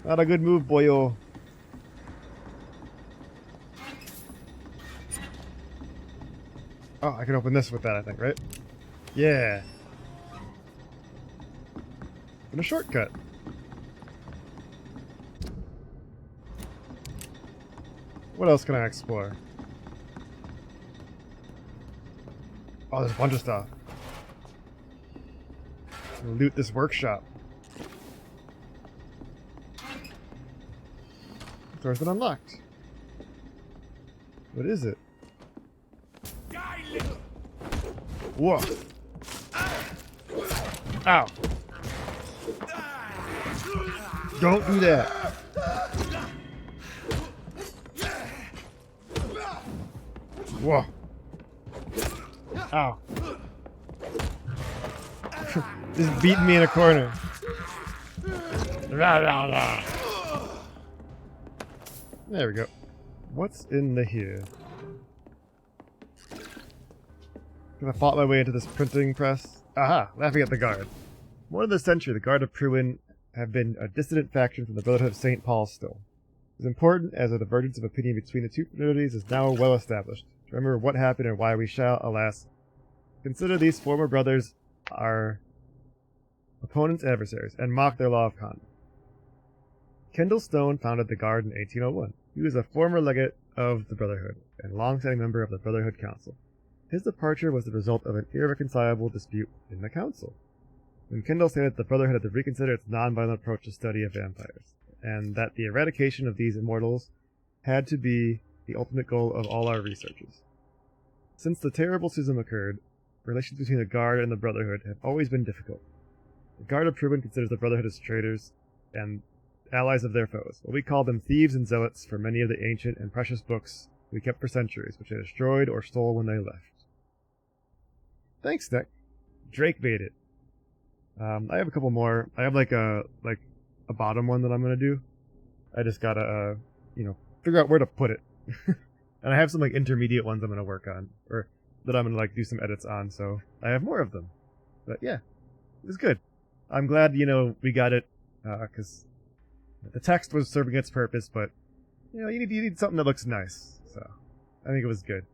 Not a good move, boyo. Oh, I can open this with that, I think, right? Yeah. And a shortcut. What else can I explore? Oh, there's a bunch of stuff. Loot this workshop. Door's been unlocked. What is it? Whoa. Ow. Don't do that. Whoa. Ow. Just beating me in a corner. There we go. What's in the here? I fought my way into this printing press. Aha! Laughing at the Guard. More than a century, the Guard of Pruin have been a dissident faction from the Brotherhood of St. Paul still. As important as a divergence of opinion between the two fraternities is now well established. To remember what happened and why we shall, alas, consider these former brothers our opponents' adversaries, and mock their law of conduct. Kendall Stone founded the Guard in 1801. He was a former legate of the Brotherhood, and long-standing member of the Brotherhood Council. His departure was the result of an irreconcilable dispute in the Council, when Kendall stated the Brotherhood had to reconsider its non-violent approach to study of vampires, and that the eradication of these immortals had to be the ultimate goal of all our researches. Since the terrible schism occurred, relations between the Guard and the Brotherhood have always been difficult. The Guard of Pruin considers the Brotherhood as traitors and allies of their foes, while we call them thieves and zealots for many of the ancient and precious books we kept for centuries, which they destroyed or stole when they left. Thanks, Nick. Drake made it. I have a couple more. I have like a bottom one that I'm gonna do. I just gotta figure out where to put it. And I have some like intermediate ones I'm gonna work on, or that I'm gonna like do some edits on. So I have more of them. But yeah, it was good. I'm glad we got it because the text was serving its purpose, but you need something that looks nice. So I think it was good.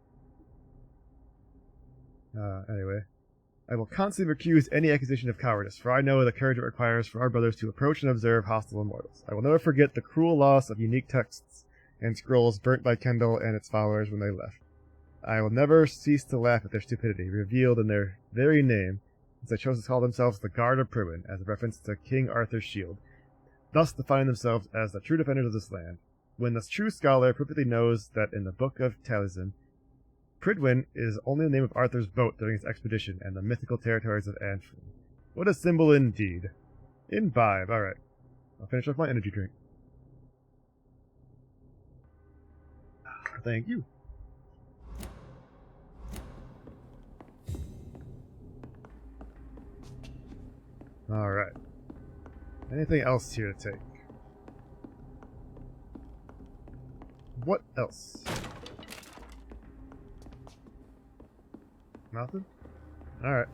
Anyway, I will constantly recuse any accusation of cowardice, for I know the courage it requires for our brothers to approach and observe hostile immortals. I will never forget the cruel loss of unique texts and scrolls burnt by Kendall and its followers when they left. I will never cease to laugh at their stupidity, revealed in their very name, as they chose to call themselves the Guard of Prydwen, as a reference to King Arthur's shield, thus defining themselves as the true defenders of this land, when the true scholar perfectly knows that in the Book of Taliesin, Prydwen is only the name of Arthur's boat during his expedition and the mythical territories of Anfield. What a symbol indeed. Imbibe, alright. I'll finish off my energy drink. Thank you. Alright. Anything else here to take? What else? Nothing? Alright.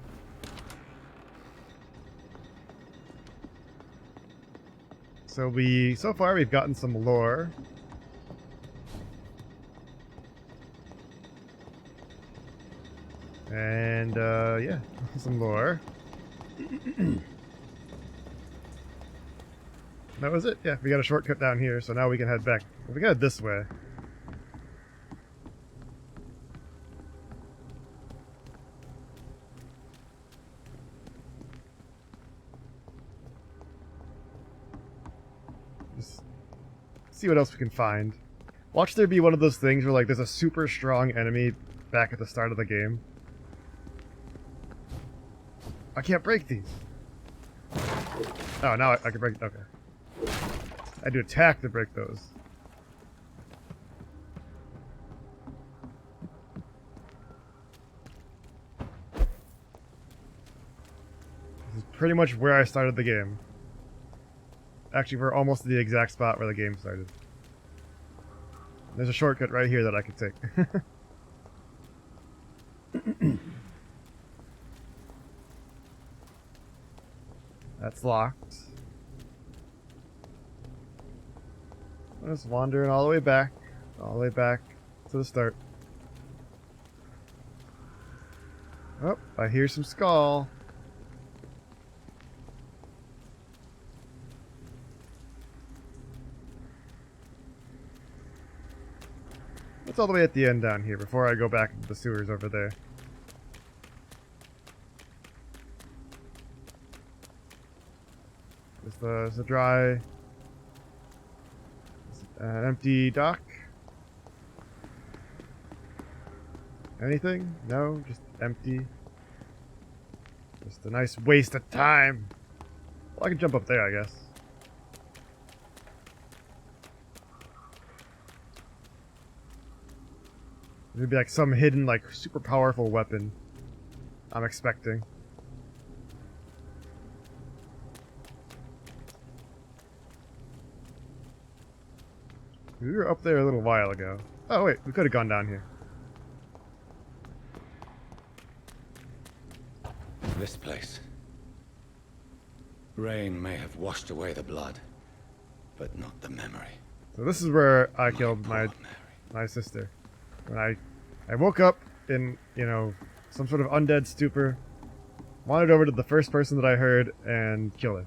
So far we've gotten some lore. And, yeah, some lore. That was it. Yeah, we got a shortcut down here, so now we can head back. We can head this way. Just see what else we can find. Watch there be one of those things where, like, there's a super strong enemy back at the start of the game. I can't break these. Oh, now I can break. Okay. I had to attack to break those. This is pretty much where I started the game. Actually, we're almost at the exact spot where the game started. There's a shortcut right here that I could take. That's locked. I'm just wandering all the way back to the start. Oh, I hear some skull. It's all the way at the end down here before I go back into the sewers over there. There's a dry... an empty dock. Anything? No, just empty. Just a nice waste of time. Well, I can jump up there, I guess. There'd be like some hidden, like, super powerful weapon I'm expecting. We were up there a little while ago. Oh wait, we could have gone down here. This place. Rain may have washed away the blood, but not the memory. So this is where I killed my sister. When I woke up in, you know, some sort of undead stupor, wandered over to the first person that I heard and killed him.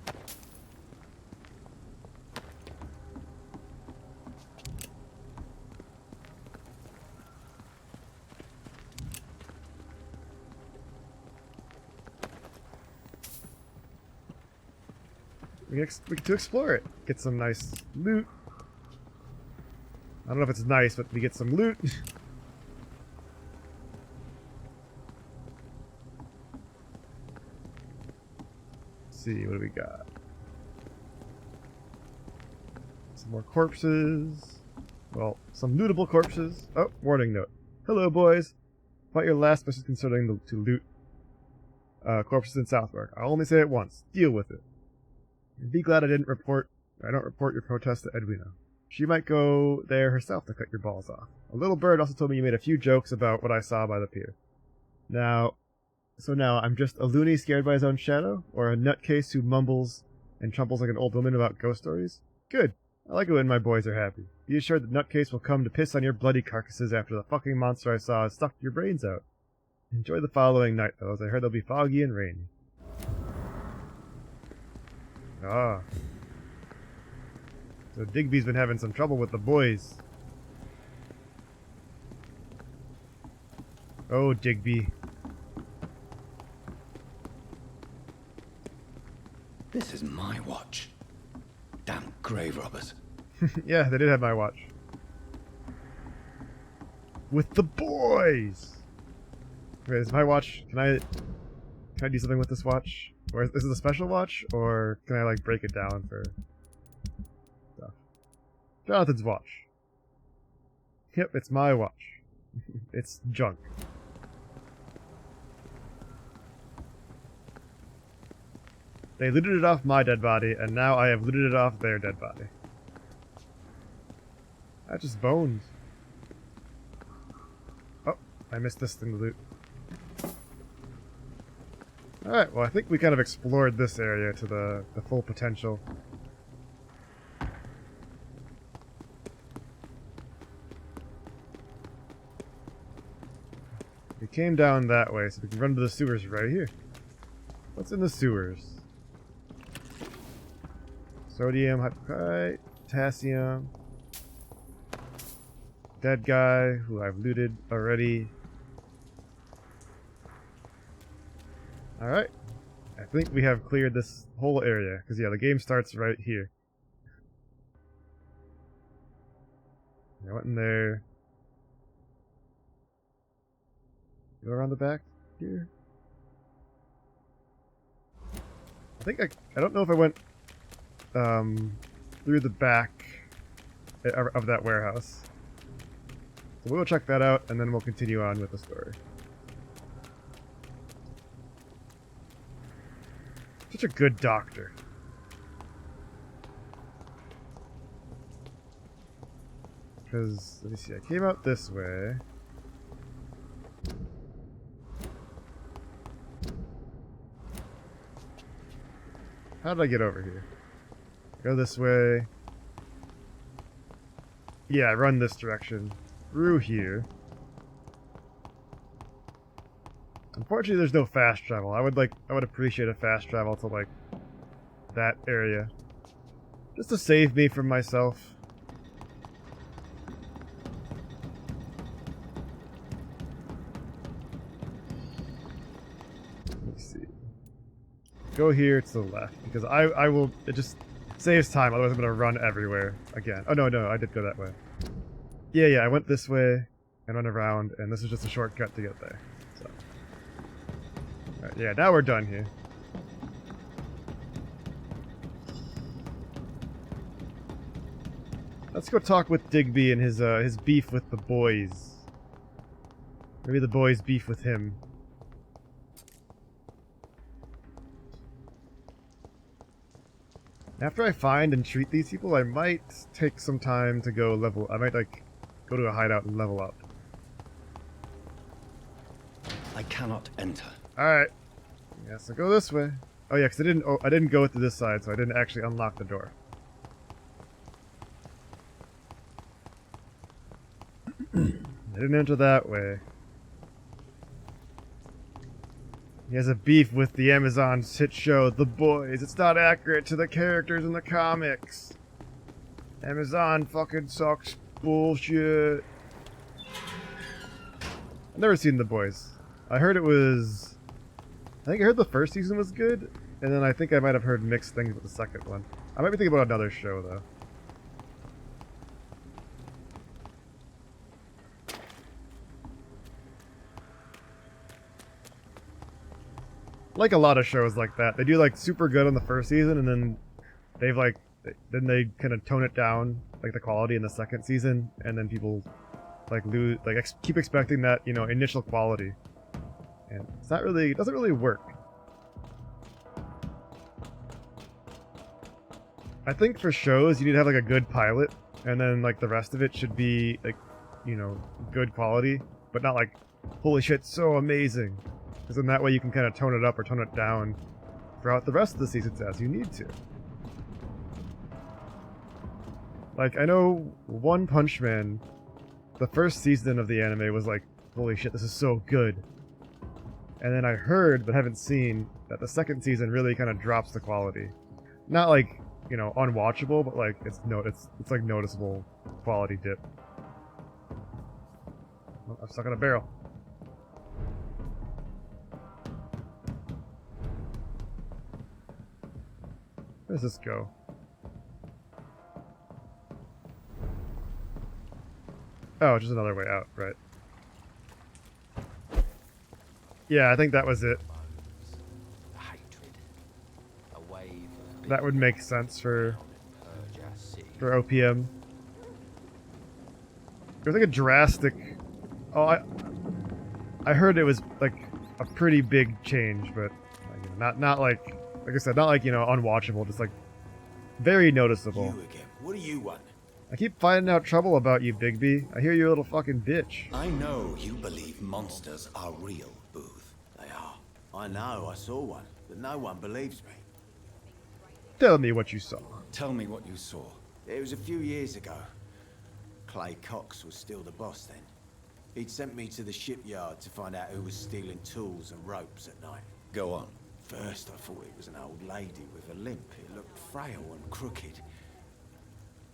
We get to explore it. Get some nice loot. I don't know if it's nice, but we get some loot. Let's see, what do we got? Some more corpses. Well, some lootable corpses. Oh, warning note. Hello, boys. About your last message concerning to loot corpses in Southwark. I'll only say it once. Deal with it. And be glad I don't report your protest to Edwina. She might go there herself to cut your balls off. A little bird also told me you made a few jokes about what I saw by the pier. Now I'm just a loony scared by his own shadow? Or a nutcase who mumbles and trumples like an old woman about ghost stories? Good. I like it when my boys are happy. Be assured that nutcase will come to piss on your bloody carcasses after the fucking monster I saw has sucked your brains out. Enjoy the following night, fellas. I heard they'll be foggy and rainy. Ah. So Digby's been having some trouble with the boys. Oh, Digby. This is my watch. Damn grave robbers. Yeah, they did have my watch. With the boys! Wait, is my watch... Can I do something with this watch? Or is it a special watch? Or can I, like, break it down for stuff? Jonathan's watch. Yep, it's my watch. It's junk. They looted it off my dead body, and now I have looted it off their dead body. That's just bones. Oh, I missed this thing to loot. Alright, well I think we kind of explored this area to the full potential. We came down that way, so we can run to the sewers right here. What's in the sewers? Sodium, hypochlorite, potassium. Dead guy, who I've looted already. Alright. I think we have cleared this whole area, because yeah, the game starts right here. I went in there. Go around the back here. I don't know if I went through the back of that warehouse. So we'll check that out, and then we'll continue on with the story. Such a good doctor. Because, let me see, I came out this way. How did I get over here? Go this way. Yeah, run this direction. Through here. Unfortunately, there's no fast travel. I would appreciate a fast travel to, like, that area. Just to save me from myself. Let's see. Go here to the left, because I will... It just saves time, otherwise I'm going to run everywhere again. Oh, no, I did go that way. Yeah, I went this way and went around, and this is just a shortcut to get there. So. Alright, yeah, now we're done here. Let's go talk with Digby and his beef with the boys. Maybe the boys beef with him. After I find and treat these people, I might take some time to go level. I might like go to a hideout and level up. I cannot enter. All right. Yeah, so go this way. Oh yeah, because I didn't go through this side, so I didn't actually unlock the door. I didn't enter that way. He has a beef with the Amazon's hit show, The Boys. It's not accurate to the characters in the comics. Amazon fucking sucks. Bullshit. I've never seen The Boys. I heard it was... I think I heard the first season was good, and then I think I might have heard mixed things with the second one. I might be thinking about another show, though. Like a lot of shows like that. They do like super good on the first season, and then they've like... Then they kind of tone it down, like the quality in the second season, and then people like lose, like keep expecting that, you know, initial quality, and it's not really, it doesn't really work. I think for shows you need to have like a good pilot, and then like the rest of it should be like, you know, good quality, but not like, holy shit, so amazing, because then that way you can kind of tone it up or tone it down throughout the rest of the seasons as you need to. Like, I know One Punch Man, the first season of the anime was like, holy shit, this is so good. And then I heard, but haven't seen, that the second season really kind of drops the quality. Not like, you know, unwatchable, but like, it's like noticeable quality dip. Oh, I'm stuck in a barrel. Where does this go? Oh, just another way out, right. Yeah, I think that was it. That would make sense for OPM. It was like a drastic... Oh, I heard it was like a pretty big change, but not like I said, not like, you know, unwatchable, just like very noticeable. You again. What do you want? I keep finding out trouble about you, Bigby. I hear you're a little fucking bitch. I know you believe monsters are real, Booth. They are. I know, I saw one, but no one believes me. Tell me what you saw. Tell me what you saw. It was a few years ago. Clay Cox was still the boss then. He'd sent me to the shipyard to find out who was stealing tools and ropes at night. Go on. First, I thought it was an old lady with a limp. It looked frail and crooked.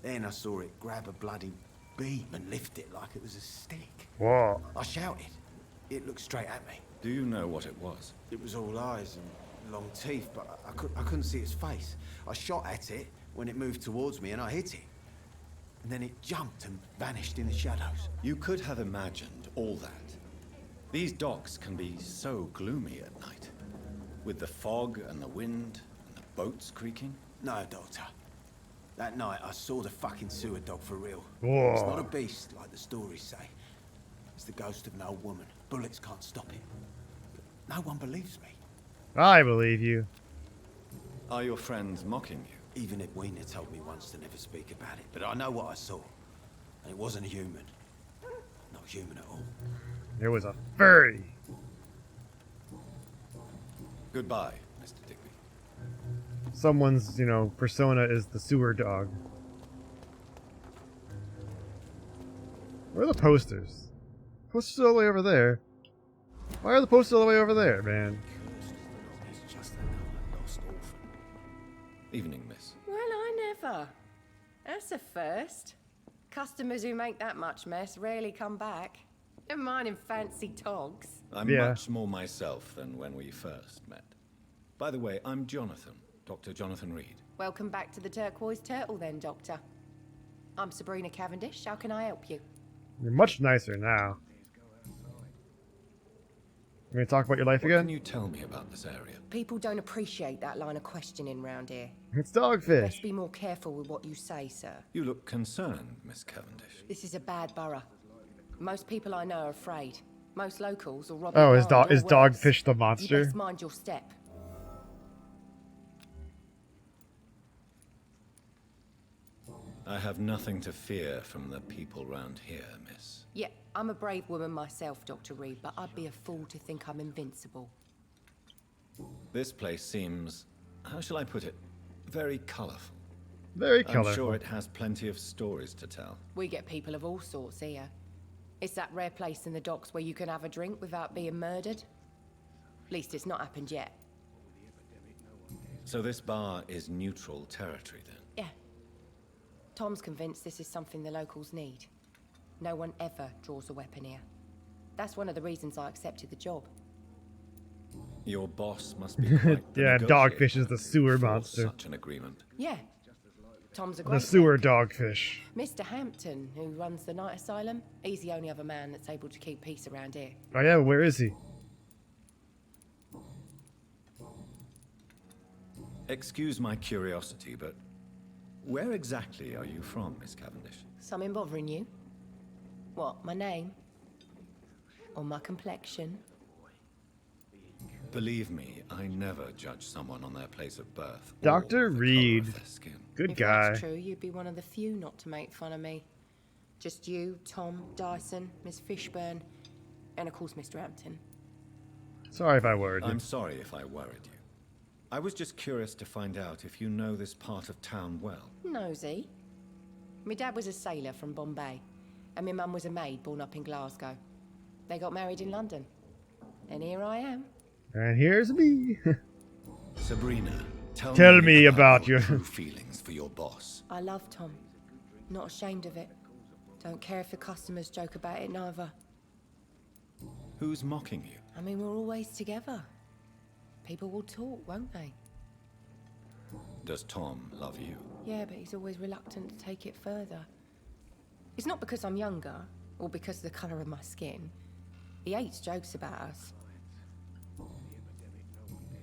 Then I saw it grab a bloody beam and lift it like it was a stick. Whoa. I shouted. It looked straight at me. Do you know what it was? It was all eyes and long teeth, but I couldn't see its face. I shot at it when it moved towards me and I hit it. And then it jumped and vanished in the shadows. You could have imagined all that. These docks can be so gloomy at night. With the fog and the wind and the boats creaking. No, Doctor. That night I saw the fucking sewer dog for real. Whoa. It's not a beast like the stories say. It's the ghost of an old woman. Bullets can't stop it. But no one believes me. I believe you. Are your friends mocking you? Even Edwina told me once to never speak about it, but I know what I saw. And it wasn't a human. Not human at all. It was a furry. Goodbye, Mr. Digby. Someone's, you know, persona is the sewer dog. Where are the posters? Posters all the way over there. Why are the posters all the way over there, man? Evening, miss. Well, I never. That's a first. Customers who make that much mess rarely come back. Never mind in fancy togs. I'm much more myself than when we first met. By the way, I'm Jonathan, Dr. Jonathan Reed. Welcome back to the Turquoise Turtle then, Doctor. I'm Sabrina Cavendish. How can I help you? You're much nicer now. You gonna talk about your life again? What can you tell me about this area? People don't appreciate that line of questioning round here. It's dogfish. Let's be more careful with what you say, sir. You look concerned, Miss Cavendish. This is a bad borough. Most people I know are afraid. Most locals will rob. Oh, is Dogfish the monster? You best mind your step. I have nothing to fear from the people round here, miss. Yeah, I'm a brave woman myself, Dr. Reed, but I'd be a fool to think I'm invincible. This place seems, how shall I put it, very colorful. Very I'm colorful. sure it has plenty of stories to tell. We get people of all sorts here. It's that rare place in the docks where you can have a drink without being murdered. At least it's not happened yet. So this bar is neutral territory then? Yeah. Tom's convinced this is something the locals need. No one ever draws a weapon here. That's one of the reasons I accepted the job. Your boss must be quite the yeah, negotiator Dogfish is the sewer for monster. such an agreement. Yeah. Tom's a The great sewer dogfish. Mr. Hampton, who runs the night asylum, he's the only other man that's able to keep peace around here. Oh yeah, where is he? Excuse my curiosity, but where exactly are you from, Miss Cavendish? Something bothering you? What, my name? Or my complexion? Believe me, I never judge someone on their place of birth. Dr. Reed. Good If guy. that's true, you'd be one of the few not to make fun of me. Just you, Tom, Dyson, Miss Fishburne, and of course Mr. Hampton. Sorry if I worried you. I'm sorry if I worried you. I was just curious to find out if you know this part of town well. Nosy. My dad was a sailor from Bombay, and my mum was a maid born up in Glasgow. They got married in London. And here I am. And here's me. Sabrina, tell me about your true feelings for your boss. I love Tom. Not ashamed of it. Don't care if the customers joke about it neither. Who's mocking you? I mean, we're always together. People will talk, won't they? Does Tom love you? Yeah, but he's always reluctant to take it further. It's not because I'm younger, or because of the colour of my skin. He hates jokes about us.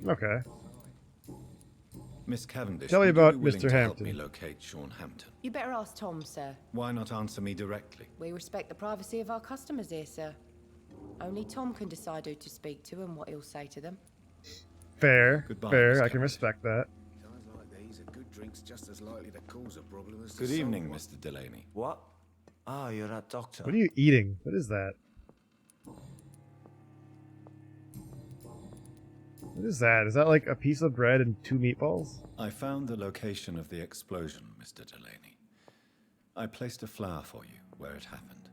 Okay. Miss Cavendish, Tell me would you about be willing Mr. to help Hampton. me locate Sean Hampton? You better ask Tom, sir. Why not answer me directly? We respect the privacy of our customers here, sir. Only Tom can decide who to speak to and what he'll say to them. Fair. Goodbye, Fair. Miss I can respect that. Times like these, a good drink's just as likely to cause a problem as to Good solve evening, one. Mr. Delaney. What? Oh, you're that doctor. What are you eating? What is that? What is that? Is that like a piece of bread and 2 meatballs? I found the location of the explosion, Mr. Delaney. I placed a flower for you where it happened,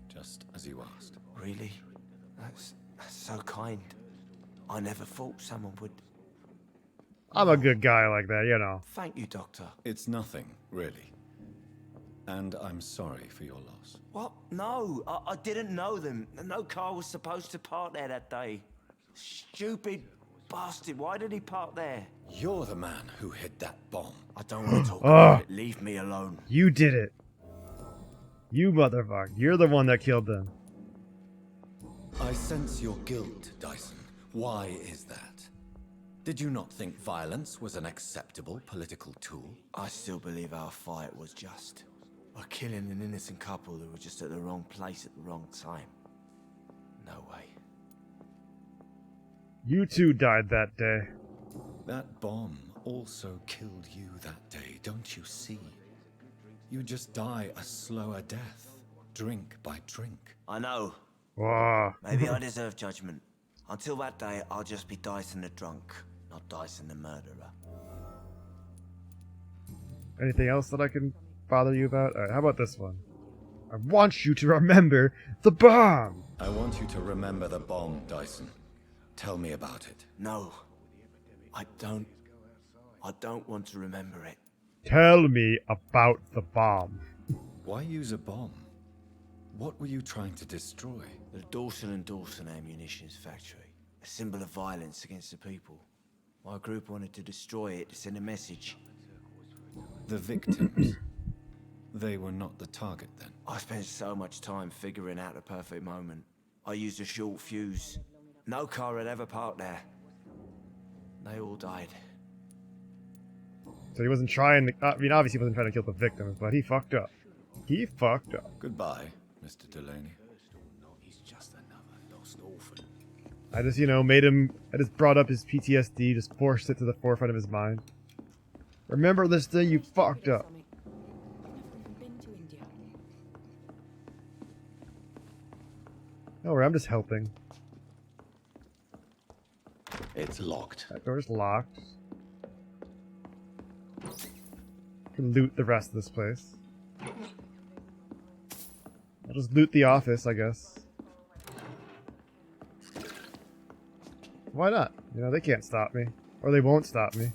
just as you asked. Really? That's so kind. I never thought someone would... I'm a good guy like that, you know. Thank you, Doctor. It's nothing, really. And I'm sorry for your loss. What? No, I didn't know them. No car was supposed to park there that day. Stupid bastard, why did he park there? You're the man who hid that bomb. I don't want to talk about it. Leave me alone. You did it. You motherfucker. You're the one that killed them. I sense your guilt, Dyson. Why is that? Did you not think violence was an acceptable political tool? I still believe our fight was just. By killing an innocent couple who were just at the wrong place at the wrong time. No way. You two died that day. That bomb also killed you that day, don't you see? You just die a slower death, drink by drink. I know. Wow. Maybe I deserve judgment. Until that day, I'll just be Dyson the drunk, not Dyson the murderer. Anything else that I can bother you about? Alright, how about this one? I want you to remember the bomb! I want you to remember the bomb, Dyson. Tell me about it. No. I don't want to remember it. Tell me about the bomb. Why use a bomb? What were you trying to destroy? The Dawson & Dawson ammunitions factory. A symbol of violence against the people. My group wanted to destroy it to send a message. The victims. They were not the target then. I spent so much time figuring out the perfect moment. I used a short fuse. No car had ever parked there. They all died. So he wasn't trying to, I mean, obviously he wasn't trying to kill the victims, but he fucked up. He fucked up. Goodbye, Mr. Delaney. He's just another lost orphan. I just, you know, I just brought up his PTSD, just forced it to the forefront of his mind. Remember this day you fucked up. No, I'm just helping. It's locked. That door's locked. Can loot the rest of this place. I'll just loot the office, I guess. Why not? You know, they can't stop me. Or they won't stop me.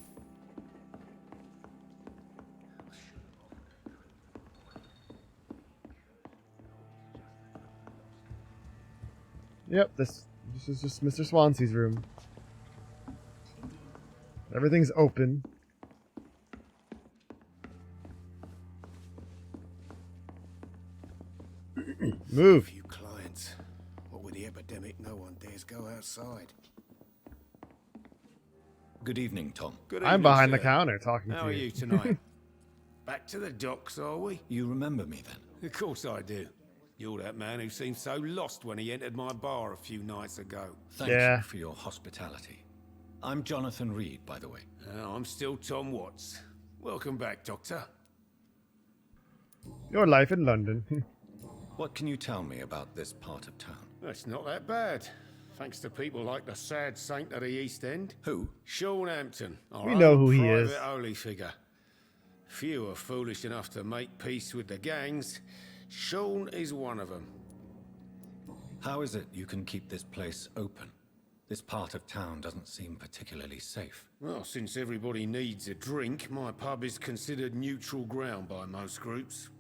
Yep, this is just Mr. Swansea's room. Everything's open. Move. Few clients. What with the epidemic, no one dares go outside. Good evening, Tom. Good I'm evening, behind sir. the counter talking How to are you. you tonight? Back to the docks, are we? You remember me then? Of course I do. You're that man who seemed so lost when he entered my bar a few nights ago. Thank you for your hospitality. I'm Jonathan Reed, by the way. I'm still Tom Watts. Welcome back, Doctor. Your life in London. What can you tell me about this part of town? That's not that bad. Thanks to people like the sad saint of the East End. Who? Sean Hampton. Our We know own who he is. private holy figure. Few are foolish enough to make peace with the gangs. Sean is one of them. How is it you can keep this place open? This part of town doesn't seem particularly safe. Well, since everybody needs a drink, my pub is considered neutral ground by most groups.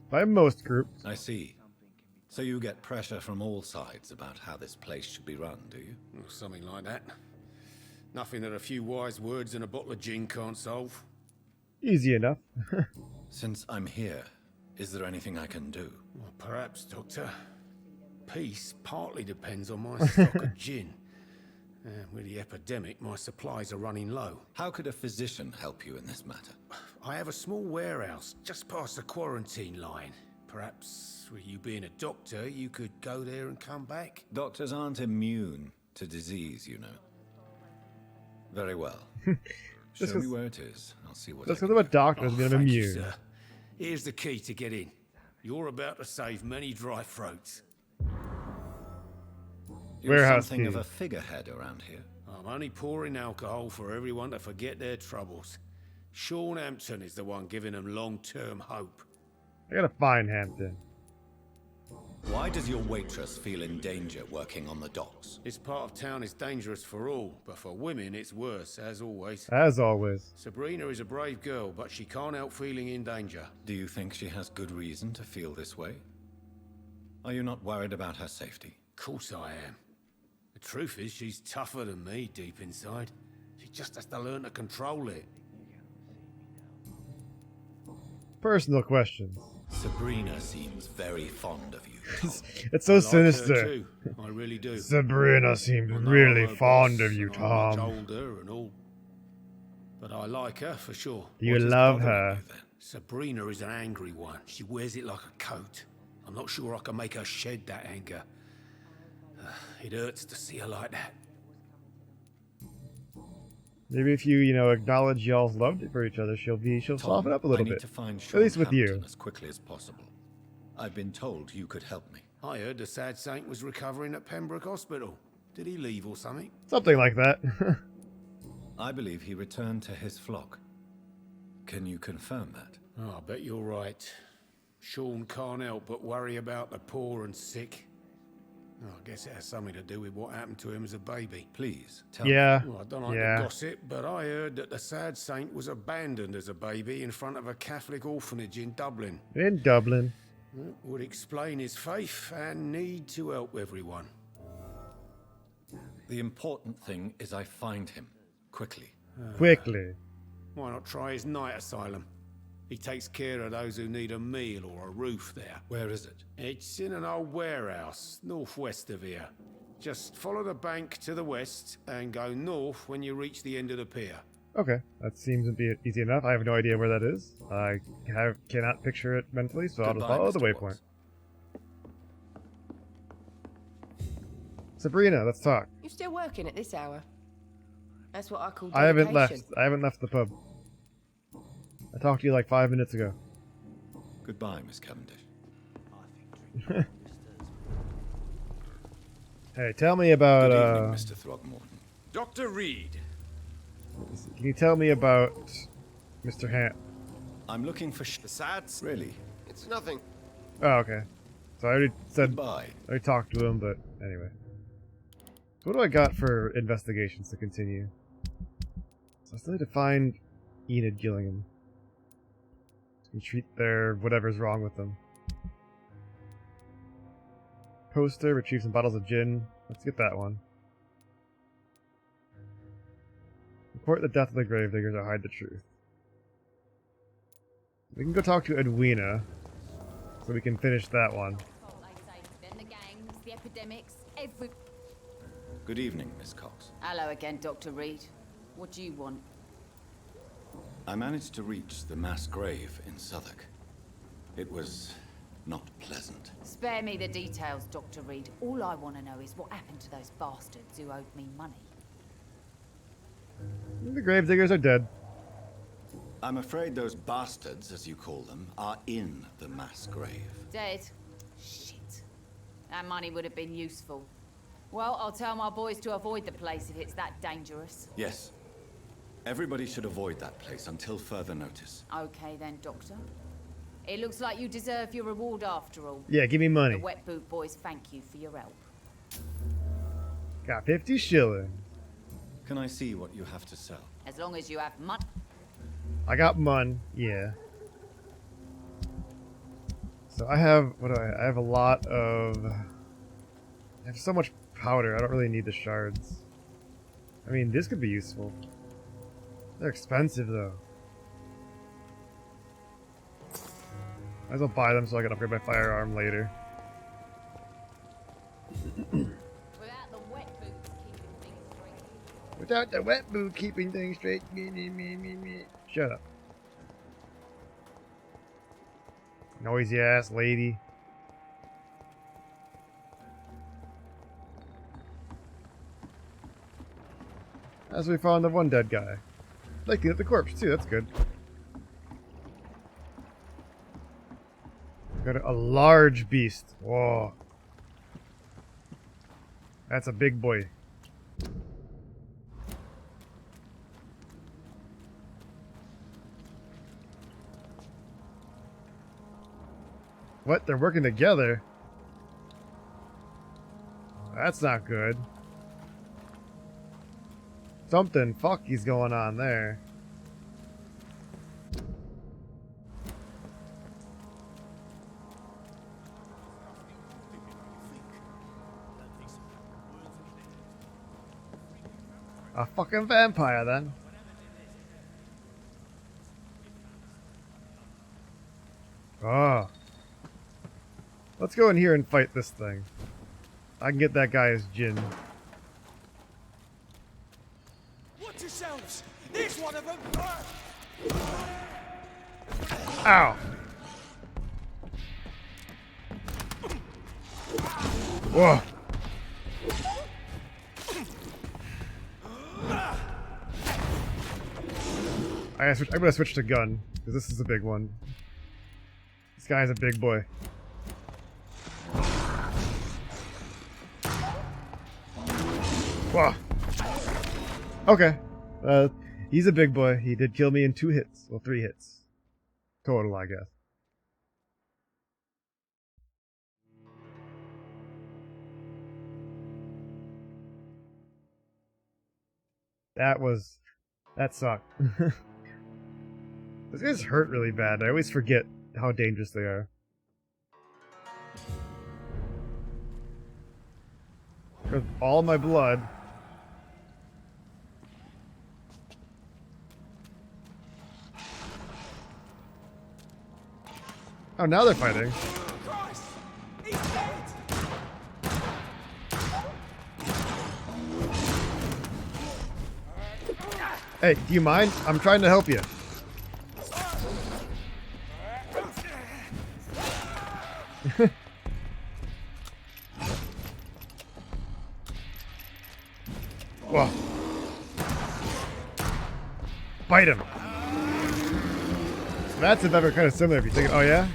By most groups. I see. So you get pressure from all sides about how this place should be run, do you? Or something like that. Nothing that a few wise words and a bottle of gin can't solve. Easy enough. Since I'm here, is there anything I can do? Well, perhaps, Doctor. Peace partly depends on my stock of gin. With the epidemic, my supplies are running low. How could a physician help you in this matter? I have a small warehouse just past the quarantine line. Perhaps, with you being a doctor, you could go there and come back? Doctors aren't immune to disease, you know. Very well. Show me where it is. I'll see what. That's because I'm a doctor. I'm Thank you, immune. sir. Here's the key to get in. You're about to save many dry throats. You're Warehouse something key. of a figurehead around here. I'm only pouring alcohol for everyone to forget their troubles. Sean Hampton is the one giving them long-term hope. I gotta find Hampton. Why does your waitress feel in danger working on the docks? This part of town is dangerous for all, but for women it's worse, as always. As always. Sabrina is a brave girl, but she can't help feeling in danger. Do you think she has good reason to feel this way? Are you not worried about her safety? Of course I am. The truth is, she's tougher than me deep inside. She just has to learn to control it. Personal questions. Sabrina seems very fond of you, Tom. It's so I like her sinister. too. I really do. Sabrina seems I know really I'm her fond boss of you, and I'm much Tom. older and all, but I like her for sure. You What is love bothering her. you then? Sabrina is an angry one. She wears it like a coat. I'm not sure I can make her shed that anger. It hurts to see her like that. Maybe if you know, acknowledge y'all's love for each other, she'll soften up a little I need bit. to find At least with Sean you. Hampton as quickly as possible. I've been told you could help me. I heard the sad saint was recovering at Pembroke Hospital. Did he leave or something? Something like that. I believe he returned to his flock. Can you confirm that? Oh, I bet you're right. Sean can't help but worry about the poor and sick. Oh, I guess it has something to do with what happened to him as a baby. Please, tell Yeah. me. Well, I don't like Yeah. to gossip, but I heard that the sad saint was abandoned as a baby in front of a Catholic orphanage in Dublin. In Dublin. That would explain his faith and need to help everyone. The important thing is I find him. Quickly. Quickly. Why not try his night asylum? He takes care of those who need a meal or a roof there. Where is it? It's in an old warehouse, northwest of here. Just follow the bank to the west and go north when you reach the end of the pier. Okay, that seems to be easy enough. I have no idea where that is. I cannot picture it mentally, so I'll just Goodbye, follow the Mr. waypoint. Watts. Sabrina, let's talk. You still working at this hour? That's what I call I haven't dedication. left. I haven't left the pub. I talked to you like 5 minutes ago. Goodbye, Miss Cavendish. Hey, tell me about, Good evening, Mr. Throgmorton. Dr. Reed. Can you tell me about Mr. Hant? I'm looking for The sads? Really? It's nothing. Oh, okay. So I already said, Goodbye. I already talked to him, but anyway. So what do I got for investigations to continue? So I still need to find Enid Gillingham. And treat their whatever's wrong with them. Poster, retrieve some bottles of gin. Let's get that one. Report the death of the gravediggers or hide the truth. We can go talk to Edwina, so we can finish that one. Then the gangs, the epidemics, every... Good evening, Miss Cox. Hello again, Dr. Reed. What do you want? I managed to reach the mass grave in Southwark. It was not pleasant. Spare me the details, Dr. Reed. All I want to know is what happened to those bastards who owed me money. The gravediggers are dead. I'm afraid those bastards, as you call them, are in the mass grave. Dead? Shit. That money would have been useful. Well, I'll tell my boys to avoid the place if it's that dangerous. Yes. Everybody should avoid that place until further notice. Okay then, Doctor. It looks like you deserve your reward after all. Yeah, give me money. The Wet Boot Boys thank you for your help. Got 50 shillings. Can I see what you have to sell? As long as you have money. I got mun, yeah. So I have, what do I have a lot of, I have so much powder, I don't really need the shards. I mean, this could be useful. They're expensive, though. Might as well buy them so I can upgrade my firearm later. Without the wet boot keeping things straight. Me. Shut up. Noisy ass lady. As we found the one dead guy. They cleaned up the corpse too, that's good. Got a large beast. Whoa. That's a big boy. What? They're working together? That's not good. Something fucky's going on there. A fucking vampire, then. Oh. Let's go in here and fight this thing. I can get that guy as Jin. Watch yourselves! There's one of them! Ow! Whoa! I'm gonna switch to gun, because this is a big one. This guy's a big boy. Whoa. Okay. He's a big boy. He did kill me in 2 hits. Well, 3 hits. Total, I guess. That sucked. Those guys hurt really bad. I always forget how dangerous they are. With all my blood. Oh, now they're fighting. Hey, do you mind? I'm trying to help you. Whoa. Bite him. That's if ever kind of similar if you think it. Oh, yeah?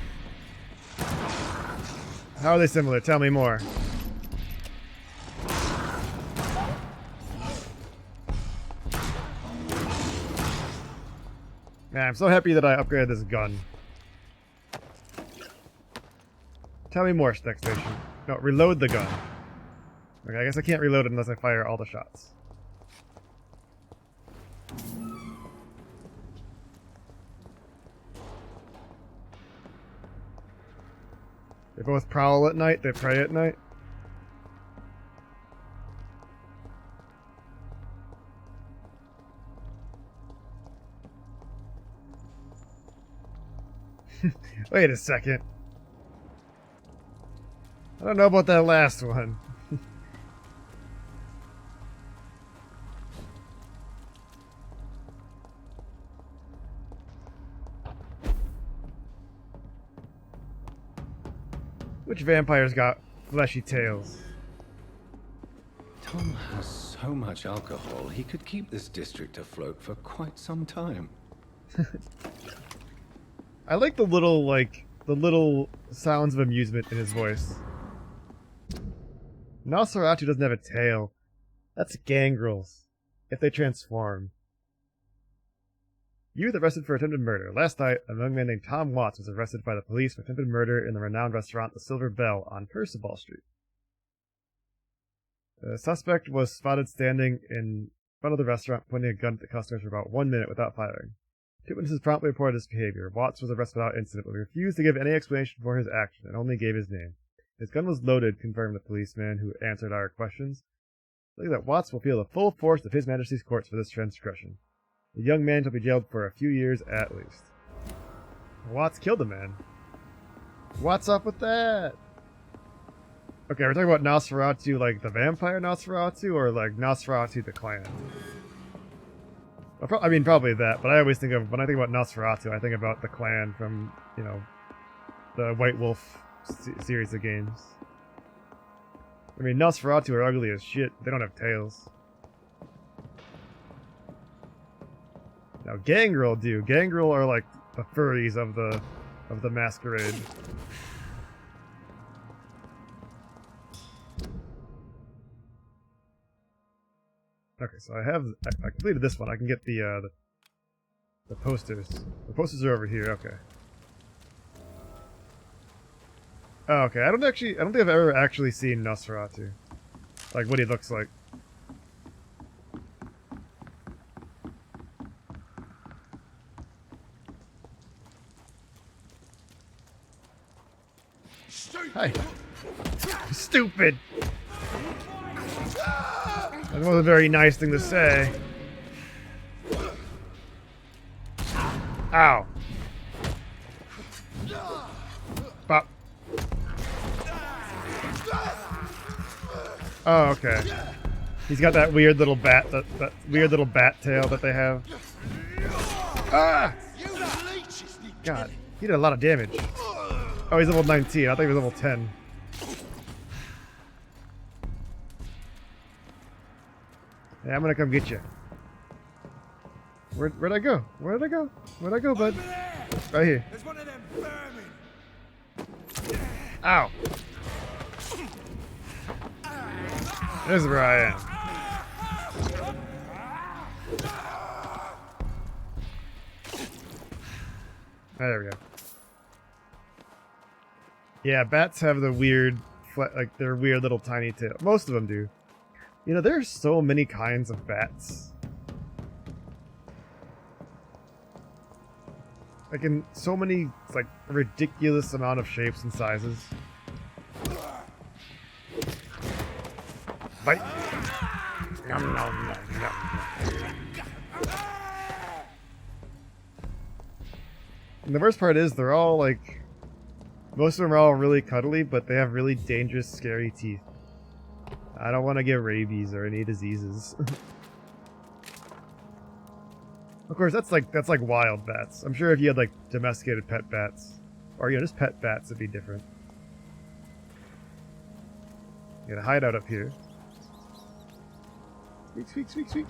How are they similar? Tell me more. Man, I'm so happy that I upgraded this gun. Tell me more, Next Station. No, reload the gun. Okay, I guess I can't reload it unless I fire all the shots. They both prowl at night, they prey at night. Wait a second. I don't know about that last one. Which vampires got fleshy tails? Tom has so much alcohol, he could keep this district afloat for quite some time. I like the little sounds of amusement in his voice. Nosferatu doesn't have a tail. That's gangrels. If they transform. Youth arrested for attempted murder. Last night, a young man named Tom Watts was arrested by the police for attempted murder in the renowned restaurant The Silver Bell on Percival Street. The suspect was spotted standing in front of the restaurant pointing a gun at the customers for about 1 minute without firing. 2 witnesses promptly reported his behavior. Watts was arrested without incident, but refused to give any explanation for his action and only gave his name. His gun was loaded, confirmed the policeman who answered our questions. Look that Watts will feel the full force of His Majesty's courts for this transgression. The young man shall be jailed for a few years at least. Watts killed a man. What's up with that? Okay, we're talking about Nosferatu like the vampire Nosferatu, or like Nosferatu the clan? Well, I mean, probably that, but I always think of, when I think about Nosferatu, I think about the clan from, you know, the White Wolf series of games. I mean, Nosferatu are ugly as shit. They don't have tails. Now, Gangrel do. Gangrel are like the furries of the masquerade. Okay, so I completed this one. I can get the posters. The posters are over here. Okay. Oh, okay. I don't think I've ever actually seen Nosferatu. Like what he looks like. Hi. Stupid. That was a very nice thing to say. Ow. Bop. Oh, okay. He's got that weird little bat, that weird little bat tail that they have. Ah! God, he did a lot of damage. Oh, he's level 19. I think he was level 10. Yeah, I'm gonna come get you. Where'd I go? Where'd I go? Where'd I go, bud? Right here. There's one of them vermin. Ow. This is where I am. There we go. Yeah, bats have the weird, like their weird little tiny tail. Most of them do. You know, there's so many kinds of bats. Like in so many, like, ridiculous amount of shapes and sizes. Bite. Nom, nom, nom, nom. And the worst part is they're all like, most of them are all really cuddly, but they have really dangerous, scary teeth. I don't want to get rabies or any diseases. Of course, that's like wild bats. I'm sure if you had like domesticated pet bats, or you know, just pet bats, it'd be different. You got a hideout up here. Squeak, squeak, squeak, squeak.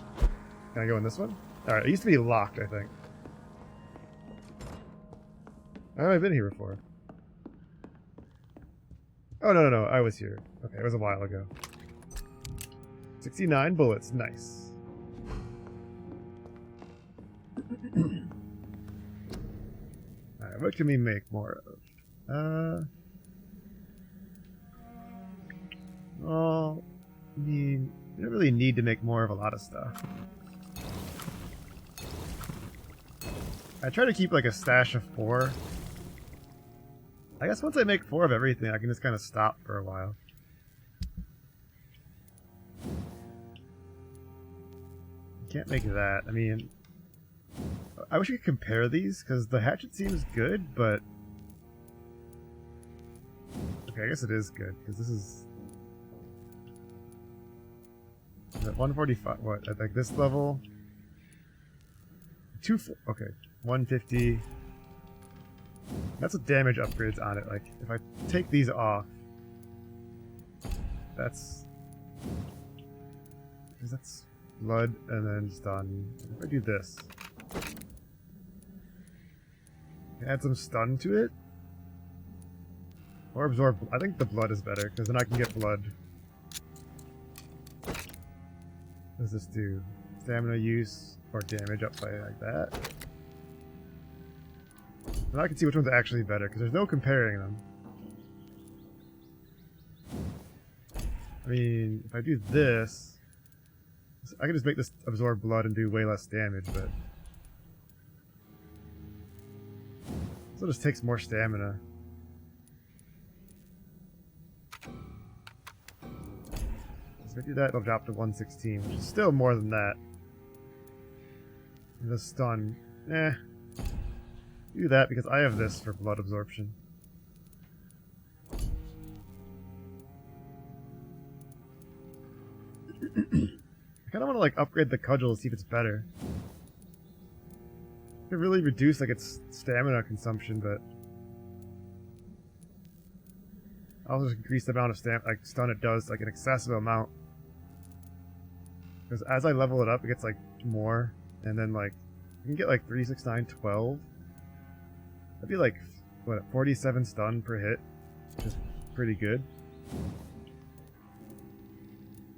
Can I go in this one? All right, it used to be locked, I think. Why have I been here before? Oh no, I was here. Okay, it was a while ago. 69 bullets, nice. Alright, what can we make more of? Well, I mean, we don't really need to make more of a lot of stuff. I try to keep like a stash of 4. I guess once I make 4 of everything, I can just kind of stop for a while. Can't make that. I mean, I wish we could compare these, because the hatchet seems good, but... Okay, I guess it is good, because this is... Is it 145? What, at like this level? Okay, 150. That's what damage upgrades on it. Like, if I take these off... That's... Because that's... blood, and then stun. If I do this, add some stun to it, or absorb. I think the blood is better because then I can get blood. What does this do? Stamina use or damage up by like that. And I can see which one's actually better because there's no comparing them. I mean, if I do this. I can just make this absorb blood and do way less damage, but... So it just takes more stamina. So if I do that, it'll drop to 116, which is still more than that. And the stun, do that because I have this for blood absorption. I kind of want to like upgrade the cudgel to see if it's better. It could really reduce like its stamina consumption, but I'll just increase the amount of stun it does, like an excessive amount. Because as I level it up, it gets like more, and then like you can get like 3, 6, 9, 12. That'd be like what, 47 stun per hit, which is pretty good.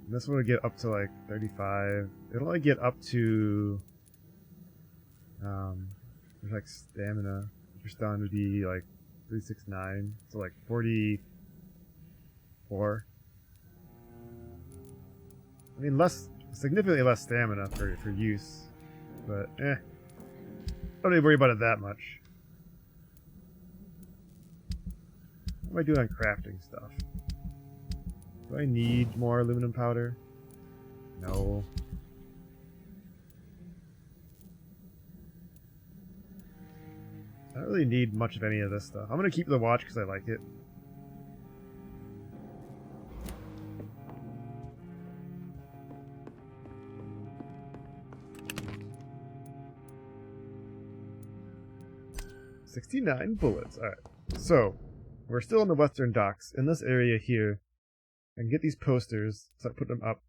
And this one would get up to like 35. It'll only get up to there's like stamina. Your stun would be like 3, 6, 9, so like 44. I mean, significantly less stamina for use, but don't really worry about it that much. What am I doing on crafting stuff? Do I need more aluminum powder? No. I don't really need much of any of this stuff. I'm gonna keep the watch because I like it. $69 bullets. Alright. So, we're still in the western docks. In this area here, I can get these posters, start putting them up,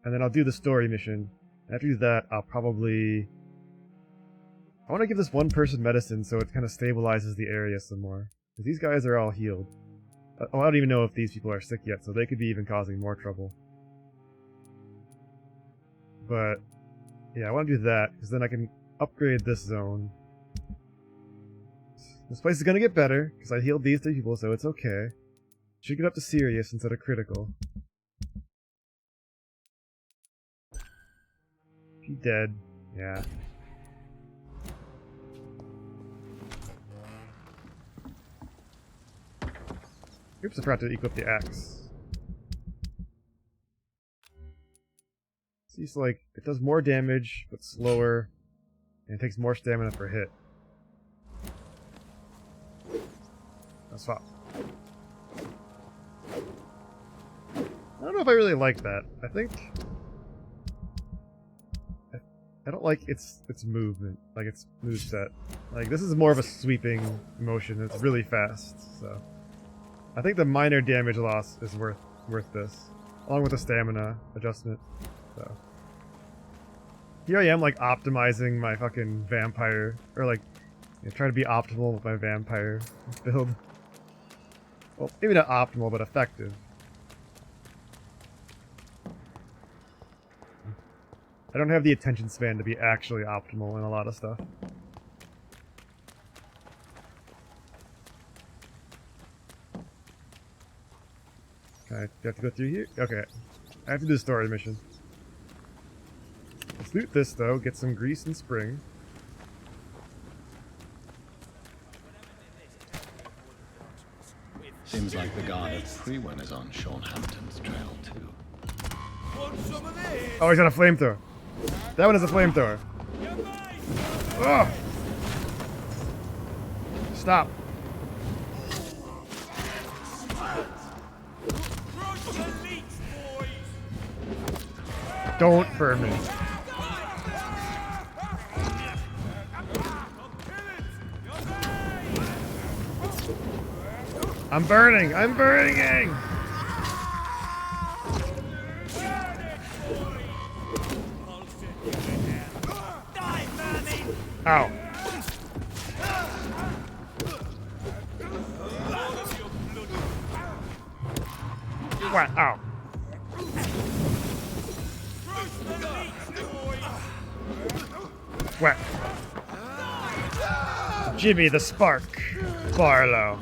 and then I'll do the story mission. After you do that, I'll probably... I want to give this one person medicine so it kind of stabilizes the area some more. Because these guys are all healed. Oh, I don't even know if these people are sick yet, so they could be even causing more trouble. But, yeah, I want to do that, because then I can upgrade this zone. This place is going to get better, because I healed these 3 people, so it's okay. Should get up to serious instead of critical. He dead. Yeah. Oops, I forgot to equip the axe. See, it's like, it does more damage, but slower, and it takes more stamina per hit. Let's swap. I don't know if I really like that. I think... I don't like its movement, like its moveset. Like, this is more of a sweeping motion, it's really fast, so... I think the minor damage loss is worth this, along with the stamina adjustment. So here I am, like optimizing my fucking vampire, or like trying to be optimal with my vampire build. Well, maybe not optimal, but effective. I don't have the attention span to be actually optimal in a lot of stuff. Do I have to go through here? Okay. I have to do the story mission. Let's loot this, though. Get some grease and spring. Seems like the guard of Frewen is on Sean Hampton's trail, too. Oh, he's got a flamethrower. That one is a flamethrower. Oh! Stop. Don't burn me. I'm burning! I'm burning! Ow. What? Ow. What? Jimmy the Spark. Barlow.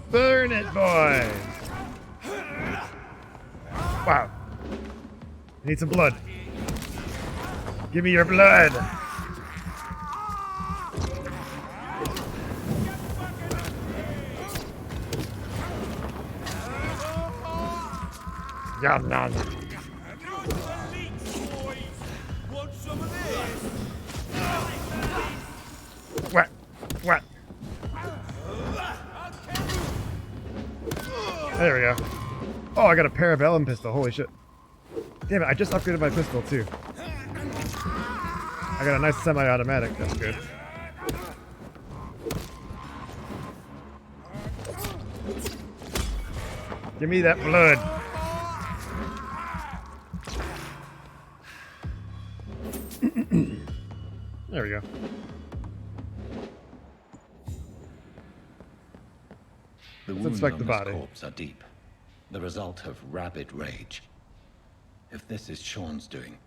Burn it, boy! Wow. I need some blood. Give me your blood! Nom nom. What? What? There we go. Oh, I got a parabellum pistol. Holy shit. Damn it, I just upgraded my pistol too. I got a nice semi-automatic. That's good. Give me that blood. There we go. The Let's wounds inspect on the this body. corpse are deep, the result of rabid rage. If this is Sean's doing,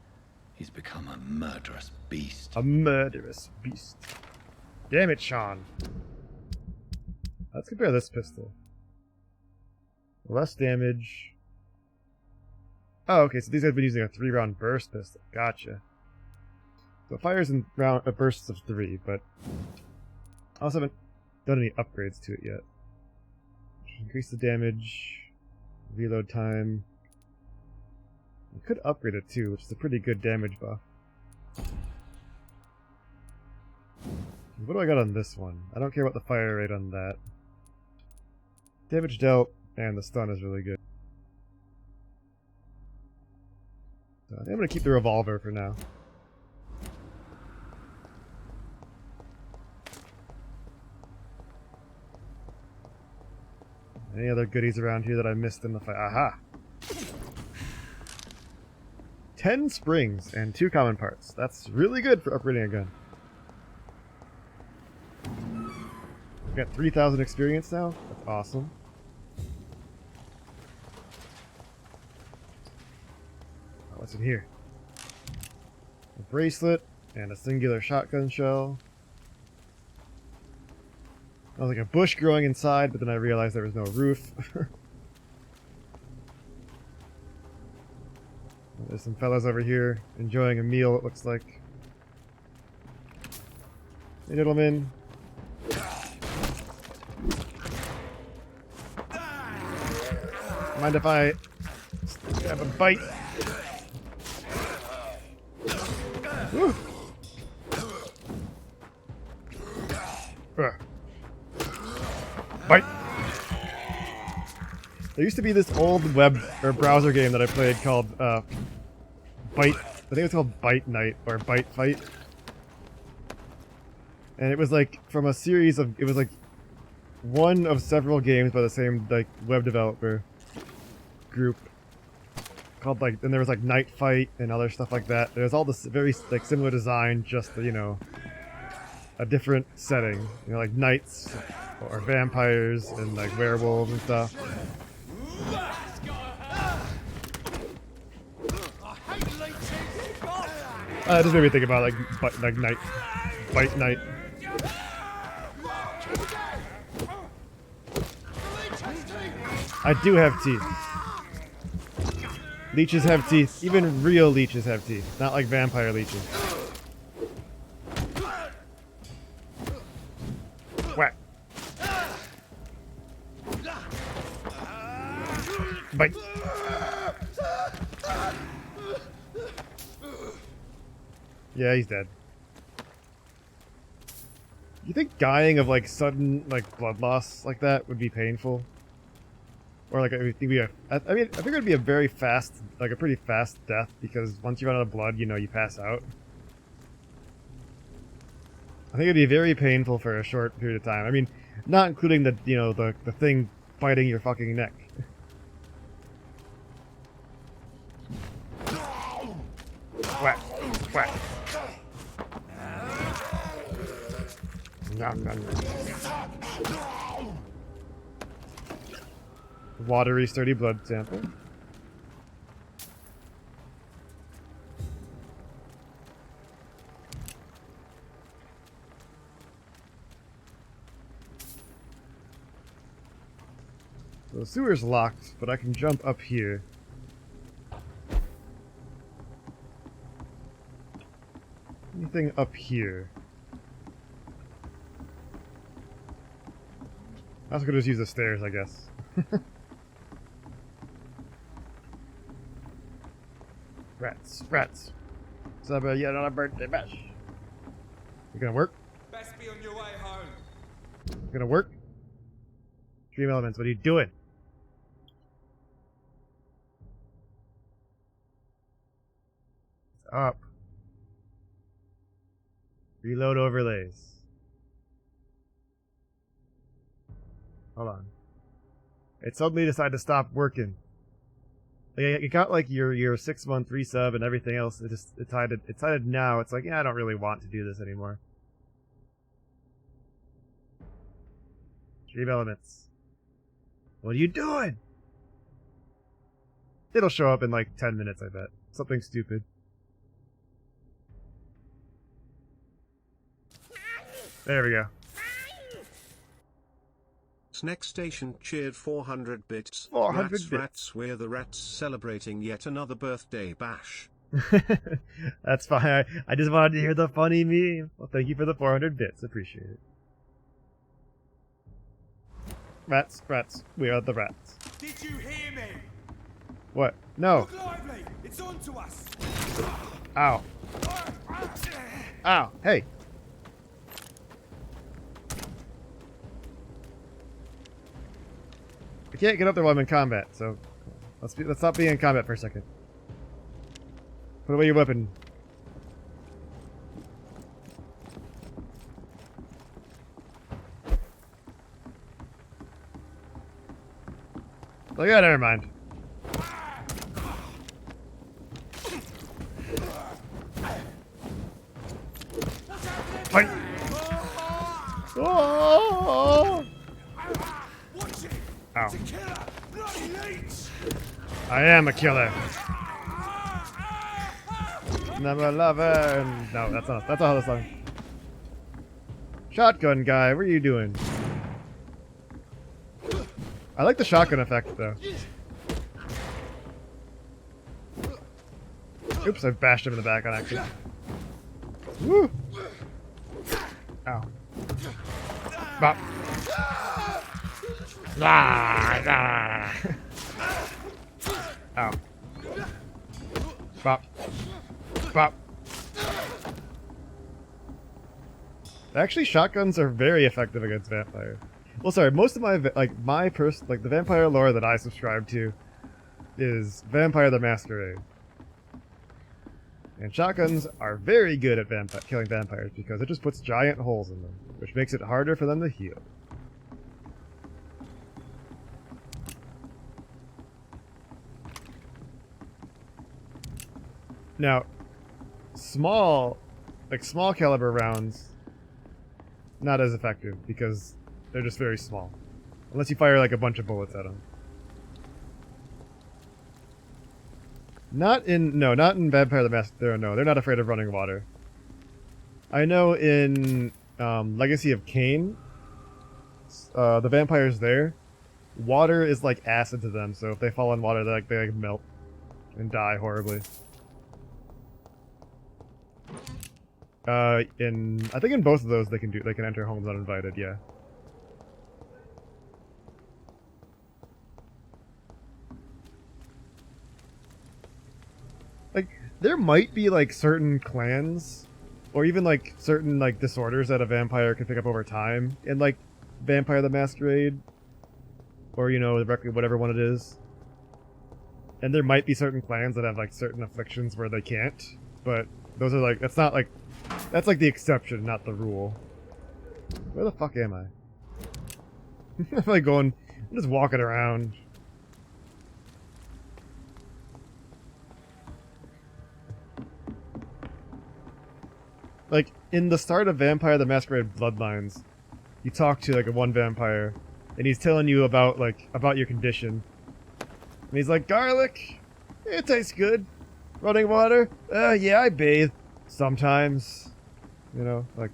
he's become a murderous beast. A murderous beast. Damn it, Sean. Let's compare this pistol. Less damage. Oh, okay, so these have been using a 3-round burst pistol. Gotcha. So it fires in bursts of 3, but I also haven't done any upgrades to it yet. Increase the damage, reload time. I could upgrade it too, which is a pretty good damage buff. What do I got on this one? I don't care about the fire rate on that. Damage dealt, and the stun is really good. So I think I'm going to keep the revolver for now. Any other goodies around here that I missed in the fight? Aha! 10 springs and 2 common parts. That's really good for upgrading a gun. We've got 3,000 experience now. That's awesome. Oh, what's in here? A bracelet and a singular shotgun shell. I was like a bush growing inside, but then I realized there was no roof. There's some fellas over here enjoying a meal, it looks like. Hey, gentlemen. Mind if I have a bite? Woo. Bite. There used to be this old web or browser game that I played called Bite. I think it was called Bite Night or Bite Fight. And it was like from a series of, it was like one of several games by the same like web developer group called like, and there was like Night Fight and other stuff like that. There was all this very like similar design, just you know, a different setting. You know, like knights or vampires and like werewolves and stuff. It just made me think about like night, Bite Night. I do have teeth. Leeches have teeth. Even real leeches have teeth. Not like vampire leeches. Whack. Bite. Yeah, he's dead. You think dying of like sudden like blood loss like that would be painful? Or like I mean, I think it would be a very fast, like a pretty fast death, because once you run out of blood, you know, you pass out. I think it'd be very painful for a short period of time. I mean, not including the, you know, the thing biting your fucking neck. Whack, whack. Nom, nom, nom. Watery, sturdy blood sample. So the sewer's locked, but I can jump up here. Anything up here? I was gonna just use the stairs, I guess. Rats. Rats. Celebrate yet another birthday bash. You gonna work? Best be on your way home. You gonna work? Dream Elements, what are you doing? It's up. Reload overlays. Hold on. It suddenly decided to stop working. Like, it got like your 6-month resub and everything else. It decided now. It's like, yeah, I don't really want to do this anymore. Dream Elements. What are you doing? It'll show up in like 10 minutes, I bet. Something stupid. There we go. Next station cheered 400 bits. 400 rats, bits. Rats, we're the rats celebrating yet another birthday bash. That's fine. I just wanted to hear the funny meme. Well, thank you for the 400 bits. Appreciate it. Rats, rats. We are the rats. Did you hear me? What? No. Look lively. It's on to us. Ow. Ow. Hey. I can't get up there while I'm in combat, so let's stop being in combat for a second. Put away your weapon. Oh yeah, never mind. Fight! Oh! Ow. I am a killer. Number 11. No, that's not how the song. Shotgun guy, what are you doing? I like the shotgun effect though. Oops, I bashed him in the back on accident. Woo! Ow. Bop. Ah, Ow. Bop. Bop. Actually, shotguns are very effective against vampires. Well, sorry, most of my, the vampire lore that I subscribe to is Vampire the Masquerade. And shotguns are very good at killing vampires because it just puts giant holes in them, which makes it harder for them to heal. Now, small caliber rounds, not as effective because they're just very small. Unless you fire like a bunch of bullets at them. Not in Vampire the Masquerade. No, they're not afraid of running water. I know in Legacy of Kain, the vampires there, water is like acid to them. So if they fall in water, they melt and die horribly. I think in both of those they can enter homes uninvited. Yeah. Like, there might be, like, certain clans, or even, like, certain, like, disorders that a vampire can pick up over time in, like, Vampire the Masquerade, or, you know, whatever one it is. And there might be certain clans that have, like, certain afflictions where they can't, but those are, like, that's like the exception, not the rule. Where the fuck am I? I'm, like, I'm just walking around. Like, in the start of Vampire the Masquerade Bloodlines, you talk to, like, one vampire, and he's telling you about your condition. And he's like, garlic? It tastes good. Running water? Yeah, I bathe. Sometimes. You know, like...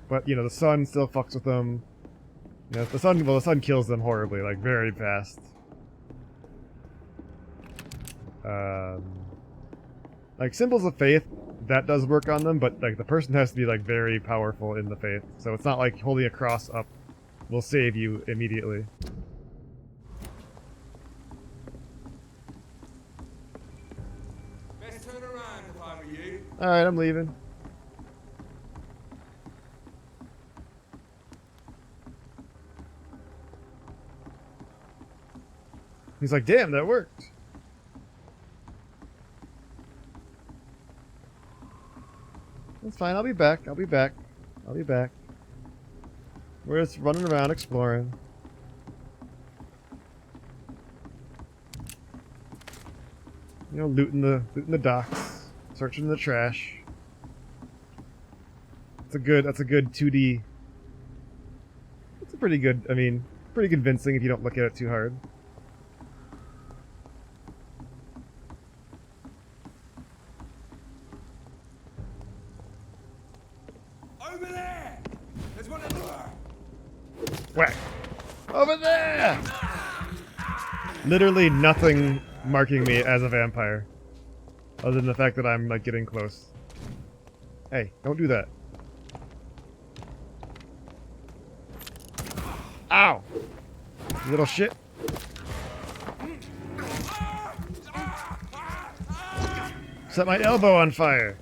But, you know, the sun still fucks with them. You know, the sun kills them horribly, like, very fast. Like, symbols of faith, that does work on them, but, like, the person has to be, like, very powerful in the faith. So it's not like holding a cross up will save you immediately. Alright, I'm leaving. He's like, damn, that worked. That's fine, I'll be back, I'll be back. I'll be back. We're just running around exploring. You know, looting the docks, searching the trash. That's a good 2D. It's a pretty good, I mean, pretty convincing if you don't look at it too hard. Over there! There's one of them! Whack! Over there! Literally nothing marking me as a vampire. Other than the fact that I'm, like, getting close. Hey, don't do that. Ow! You little shit. Set my elbow on fire.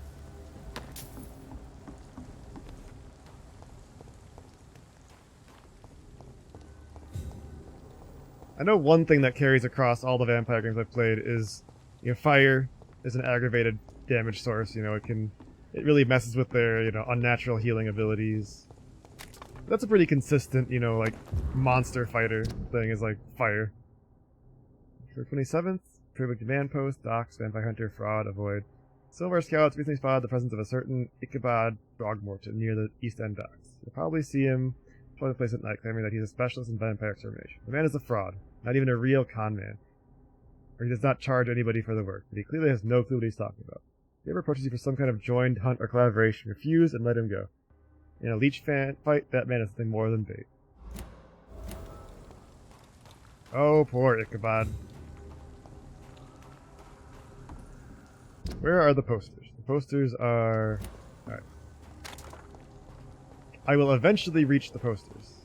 I know one thing that carries across all the vampire games I've played is, you know, fire is an aggravated damage source. You know, it really messes with their, you know, unnatural healing abilities. That's a pretty consistent, you know, like, monster fighter thing is, like, fire. For 27th, Privileged Command Post, Docks, Vampire Hunter, Fraud, Avoid. Silver Scouts recently spotted the presence of a certain Ichabod Throgmorton near the East End docks. You'll probably see him patrolling the place at night, claiming that he's a specialist in vampire extermination. The man is a fraud, not even a real con man. Or he does not charge anybody for the work, but he clearly has no clue what he's talking about. If he ever approaches you for some kind of joined hunt or collaboration, refuse and let him go. In a leech fight, that man is nothing more than bait. Oh, poor Ichabod. Where are the posters? The posters are... Alright. I will eventually reach the posters.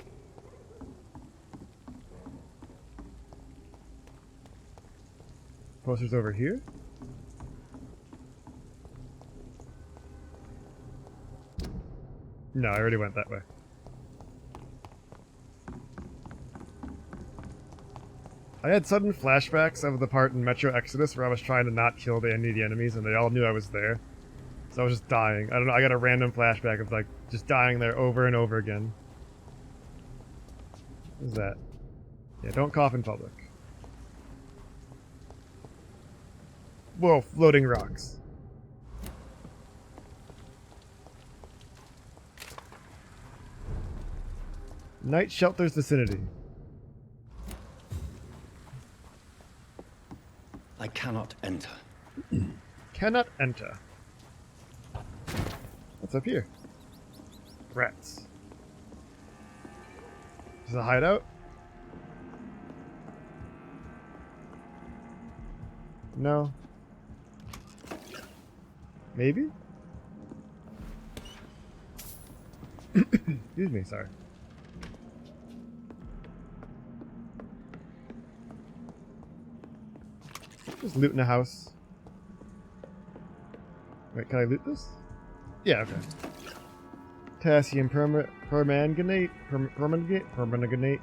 Posters over here? No, I already went that way. I had sudden flashbacks of the part in Metro Exodus where I was trying to not kill any of the enemies and they all knew I was there. So I was just dying. I don't know, I got a random flashback of, like, just dying there over and over again. What is that? Yeah, don't cough in public. Whoa, floating rocks. Night Shelter's vicinity. I cannot enter. Cannot enter. What's up here? Rats. Is it a hideout? No. Maybe? Excuse me, sorry. Just looting a house. Wait, can I loot this? Yeah, okay. Potassium permanganate. Permanganate.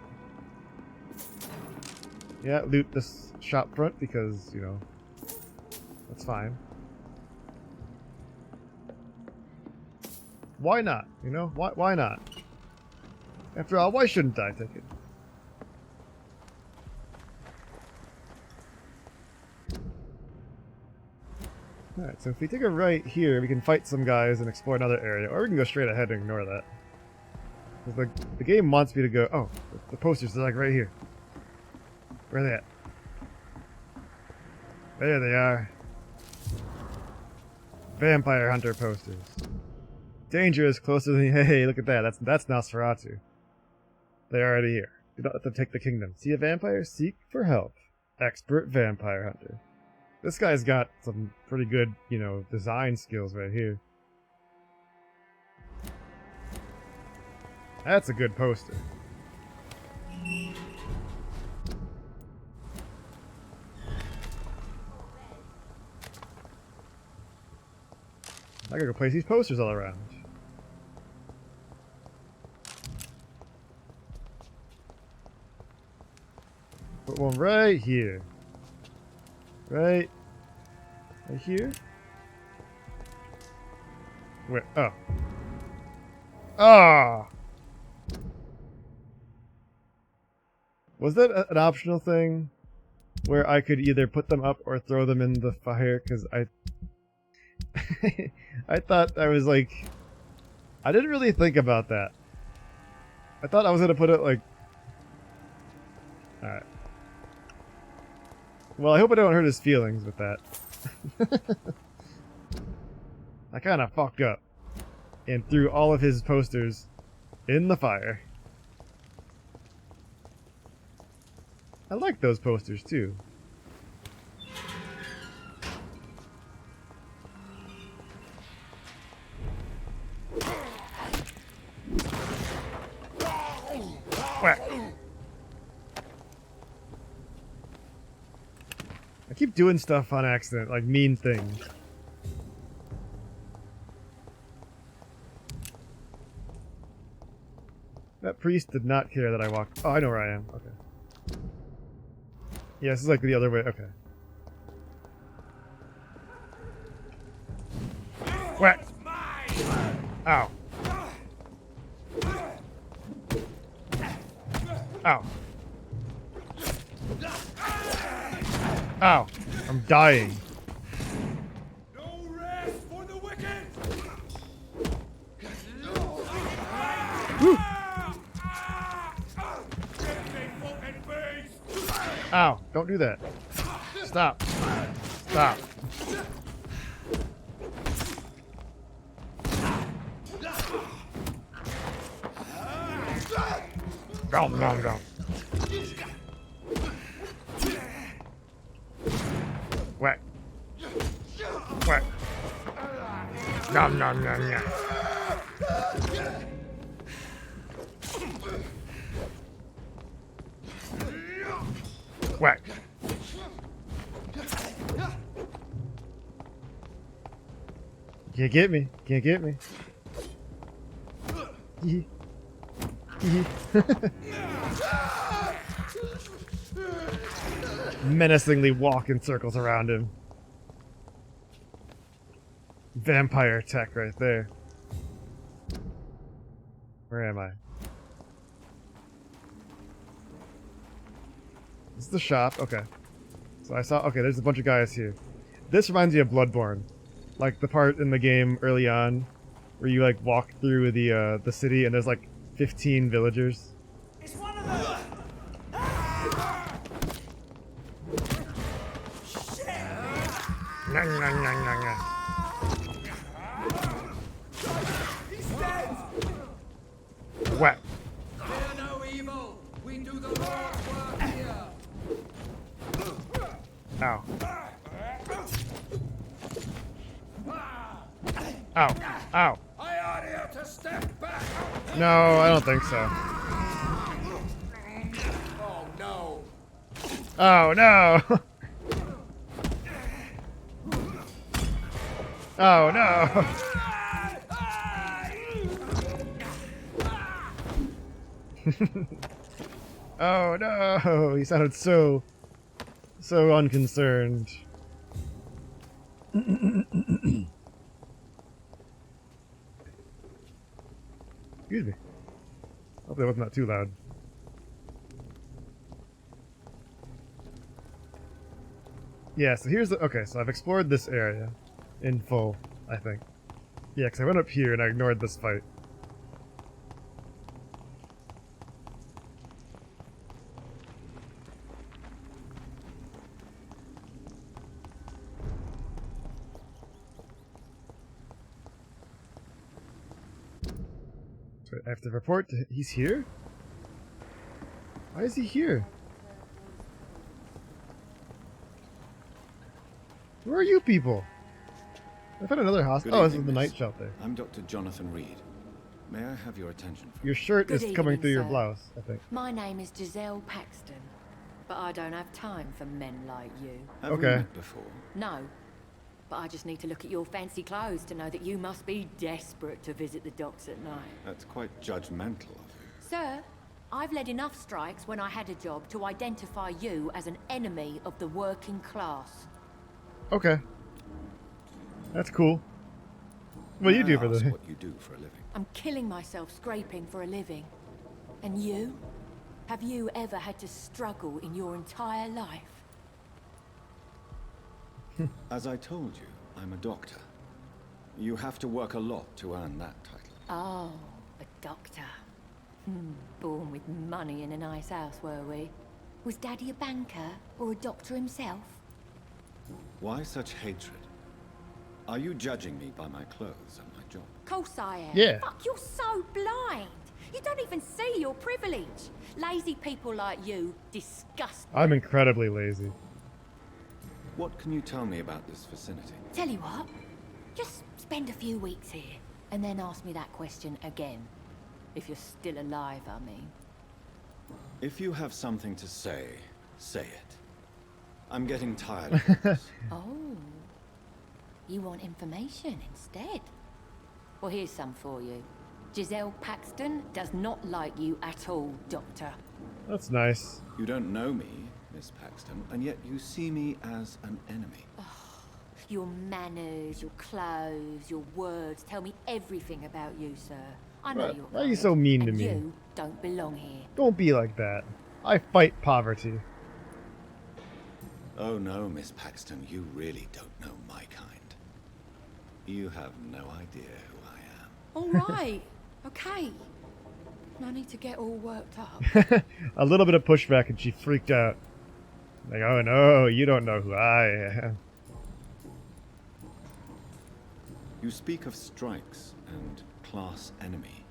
Yeah, loot this shop front because, you know, that's fine. Why not? You know, why not? After all, why shouldn't I take it? Alright, so if we take a right here, we can fight some guys and explore another area, or we can go straight ahead and ignore that. Because the game wants me to go... Oh, the posters are like right here. Where are they at? There they are. Vampire Hunter posters. Danger is closer than... Hey, look at that. That's Nosferatu. They're already here. You don't have to take the kingdom. See a vampire? Seek for help. Expert Vampire Hunter. This guy's got some pretty good, you know, design skills right here. That's a good poster. I gotta go place these posters all around. Put one right here. Right here? Wait, oh. Ah! Was that an optional thing? Where I could either put them up or throw them in the fire? Because I... I thought I was like... I didn't really think about that. I thought I was gonna put it like... Alright. Well, I hope I don't hurt his feelings with that. I kinda fucked up. And threw all of his posters in the fire. I like those posters too. Whack. I keep doing stuff on accident, like mean things. That priest did not care that I walked. Oh, I know where I am. Okay. Yeah, this is like the other way. Okay. Whack! Ow. Ow. Ow. I'm dying. No rest for the wicked. Woo. Ow. Don't do that. Stop. Stop. Nom, nom, nom. Whack. Whack. Nom, nom, nom, nom. Whack. Can't get me. Can't get me. Menacingly walk in circles around him. Vampire tech right there. Where am I? This is the shop. Okay. So I saw... Okay, there's a bunch of guys here. This reminds me of Bloodborne. Like the part in the game early on where you like walk through the city and there's like 15 villagers. It's one of them. Nah, nah, nah, nah, nah. He's dead. Whack. Fear no evil. We do the Lord's work here. Ow. Ow. Ow. I ought here to step back. No, I don't think so. Oh no. Oh no. Oh no. Oh no. He sounded so unconcerned. Excuse me. Hopefully that wasn't too loud. Yeah, so here's the... Okay, so I've explored this area in full, I think. Yeah, because I went up here and I ignored this fight. So I have to report to... He's here? Why is he here? Who are you people? I found another hospital. Oh, this is the night shelter. I'm Dr. Jonathan Reed. May I have your attention? Your shirt Good is coming evening, through your sir. blouse, I think. My name is Giselle Paxton, but I don't have time for men like you. Have we met before? No, But I just need to look at your fancy clothes to know that you must be desperate to visit the docks at night. That's quite judgmental of you. Sir, I've led enough strikes when I had a job to identify you as an enemy of the working class. Okay. That's cool. What do you do for the... What you do for a living? I'm killing myself scraping for a living. And you? Have you ever had to struggle in your entire life? As I told you, I'm a doctor. You have to work a lot to earn that title. Oh, a doctor. Born with money in a nice house, were we? Was Daddy a banker or a doctor himself? Why such hatred? Are you judging me by my clothes and my job? Course I am. Yeah. Fuck, you're so blind. You don't even see your privilege. Lazy people like you disgust me. I'm incredibly lazy. What can you tell me about this vicinity? Tell you what, just spend a few weeks here, and then ask me that question again. If you're still alive, I mean. If you have something to say, say it. I'm getting tired of this. Oh. You want information instead? Well, here's some for you. Giselle Paxton does not like you at all, Doctor. That's nice. You don't know me, Miss Paxton, and yet you see me as an enemy. Your manners, your clothes, your words tell me everything about you, sir. I know you're Why are you so mean to and me? You don't belong here. Don't be like that. I fight poverty. Oh no, Miss Paxton, you really don't know my kind. You have no idea who I am. All right. Okay. No need to get all worked up. A little bit of pushback and she freaked out. Like, oh no, you don't know who I am. You speak of strikes and class enemy.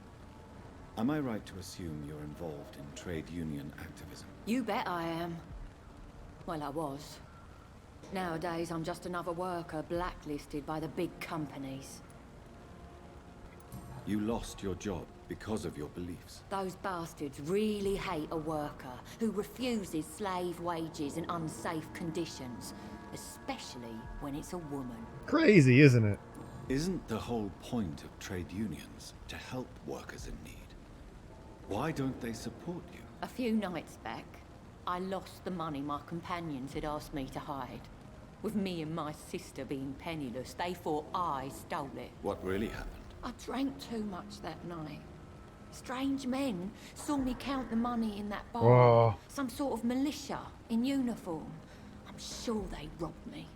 Am I right to assume you're involved in trade union activism? You bet I am. Well, I was. Nowadays, I'm just another worker blacklisted by the big companies. You lost your job because of your beliefs. Those bastards really hate a worker who refuses slave wages and unsafe conditions, especially when it's a woman. Crazy, isn't it? Isn't the whole point of trade unions to help workers in need? Why don't they support you? A few nights back, I lost the money my companions had asked me to hide. With me and my sister being penniless, they thought I stole it. What really happened? I drank too much that night. Strange men saw me count the money in that bar. Whoa. Some sort of militia in uniform. I'm sure they robbed me.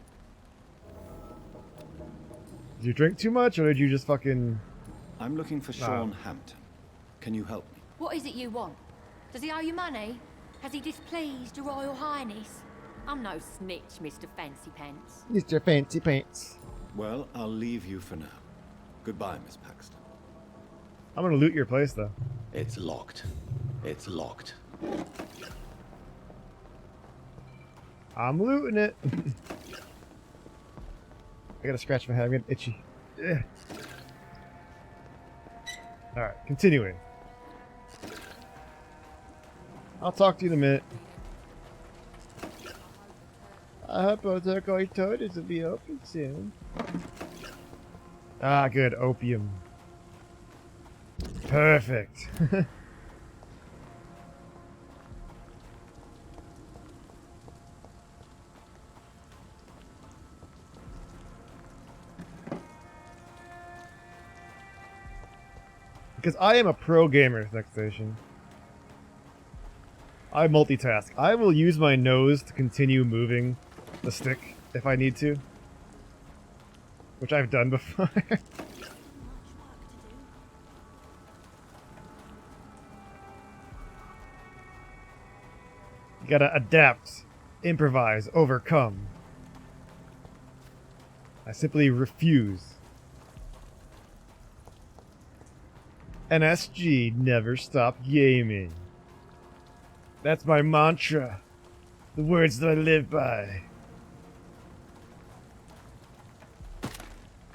Did you drink too much, or did you just fucking... I'm looking for Sean Hampton. Can you help me? What is it you want? Does he owe you money? Has he displeased your Royal Highness? I'm no snitch, Mr. Fancy Pants. Mr. Fancy Pants. Well, I'll leave you for now. Goodbye, Miss Paxton. I'm gonna loot your place, though. It's locked. It's locked. I'm looting it. I gotta scratch my head. I'm getting itchy. Ugh. Alright, continuing. I'll talk to you in a minute. I hope our going toilets will be open soon. Ah, good. Opium. Perfect. Because I am a pro gamer this next station. I multitask. I will use my nose to continue moving the stick if I need to. Which I've done before. You gotta adapt, improvise, overcome. I simply refuse. NSG, never stop gaming. That's my mantra. The words that I live by.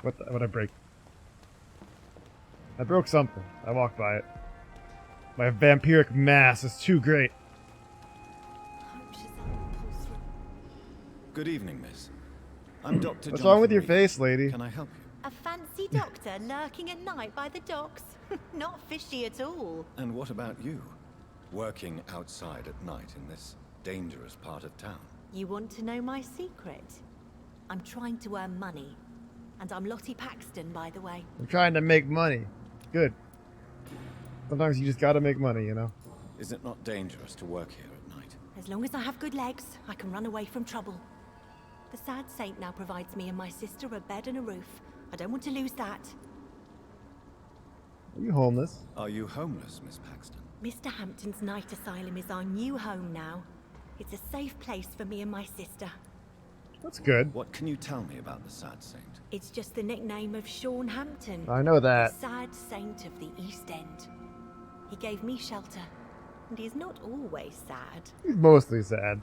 What'd I break? I broke something. I walked by it. My vampiric mass is too great. Good evening, miss. I'm Dr. What's wrong with your Jonathan Reed. face, lady? Can I help you? A fancy doctor lurking at night by the docks? Not fishy at all. And what about you? Working outside at night in this dangerous part of town. You want to know my secret? I'm trying to earn money. And I'm Lottie Paxton, by the way. I'm trying to make money. Good. Sometimes you just gotta make money, you know? Is it not dangerous to work here at night? As long as I have good legs, I can run away from trouble. The sad saint now provides me and my sister a bed and a roof. I don't want to lose that. Are you homeless? Are you homeless, Miss Paxton? Mr. Hampton's night asylum is our new home now. It's a safe place for me and my sister. That's good. What can you tell me about the sad saint? It's just the nickname of Sean Hampton. I know that. The sad saint of the East End. He gave me shelter, and he is not always sad. He's mostly sad.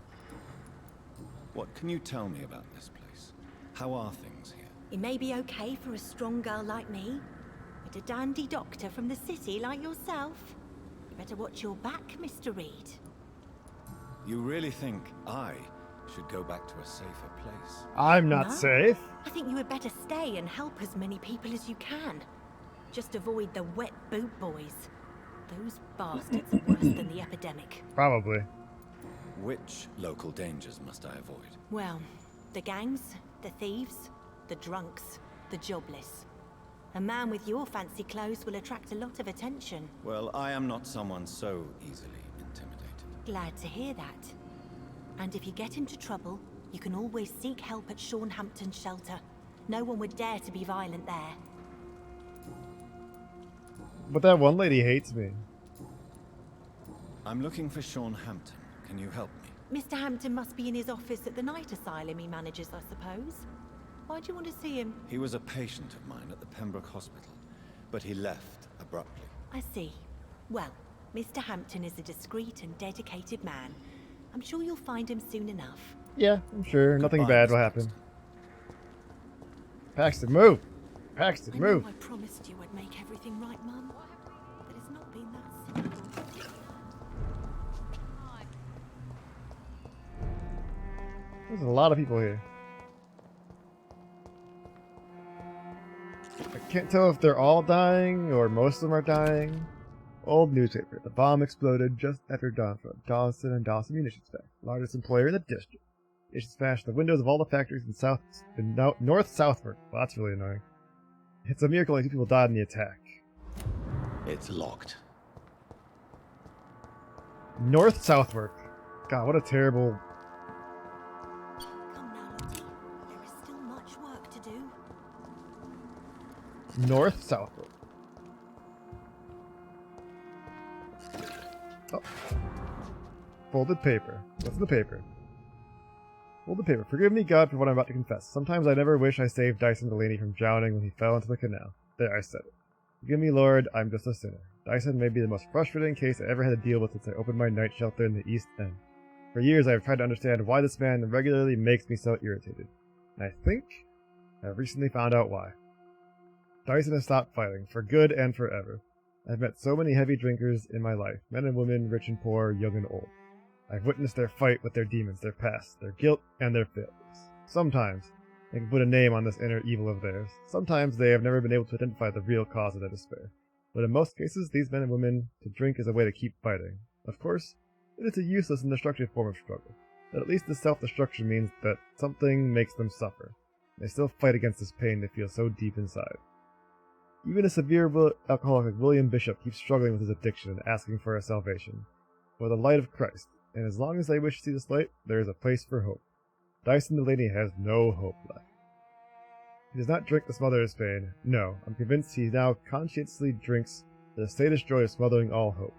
What can you tell me about this place? How are things here? It may be okay for a strong girl like me, but a dandy doctor from the city like yourself, you better watch your back, Mr. Reed. You really think I should go back to a safer place? I'm not No. safe. I think you had better stay and help as many people as you can. Just avoid the wet boot boys. Those bastards are worse than the epidemic. Probably. Which local dangers must I avoid? Well, the gangs, the thieves, the drunks, the jobless. A man with your fancy clothes will attract a lot of attention. Well, I am not someone so easily intimidated. Glad to hear that. And if you get into trouble, you can always seek help at Sean Hampton's shelter. No one would dare to be violent there. But that one lady hates me. I'm looking for Sean Hampton. Can you help me? Mr. Hampton must be in his office at the night asylum he manages, I suppose. Why do you want to see him? He was a patient of mine at the Pembroke Hospital, but he left abruptly. I see. Well, Mr. Hampton is a discreet and dedicated man. I'm sure you'll find him soon enough. Yeah, I'm sure. Nothing Goodbye, bad Miss will happen. Paxton, move! Paxton, I move! know I promised you I'd make everything right, Mum. But it's not been that simple. There's a lot of people here. I can't tell if they're all dying or most of them are dying. Old newspaper. The bomb exploded just after dawn from Dawson and Dawson Munitions Factory, largest employer in the district. It smashed the windows of all the factories in north southward. Well, that's really annoying. It's a miracle only 2 people died in the attack. It's locked. North southward. God, what a terrible. Come now, Lottie. There is still much work to do. North southward. Oh. Folded paper. What's in the paper? Folded paper. Forgive me, God, for what I'm about to confess. Sometimes I never wish I saved Dyson Delaney from drowning when he fell into the canal. There, I said it. Forgive me, Lord, I'm just a sinner. Dyson may be the most frustrating case I ever had to deal with since I opened my night shelter in the East End. For years I have tried to understand why this man regularly makes me so irritated. And I think I've recently found out why. Dyson has stopped fighting, for good and forever. I've met so many heavy drinkers in my life, men and women, rich and poor, young and old. I've witnessed their fight with their demons, their past, their guilt, and their failures. Sometimes they can put a name on this inner evil of theirs. Sometimes they have never been able to identify the real cause of their despair. But in most cases, these men and women, to drink is a way to keep fighting. Of course, it is a useless and destructive form of struggle. But at least the self-destruction means that something makes them suffer. They still fight against this pain they feel so deep inside. Even a severe alcoholic like William Bishop keeps struggling with his addiction and asking for a salvation, for the light of Christ, and as long as they wish to see this light, there is a place for hope. Dyson Delaney has no hope left. He does not drink to smother his pain. No, I'm convinced he now conscientiously drinks the sadist joy of smothering all hope.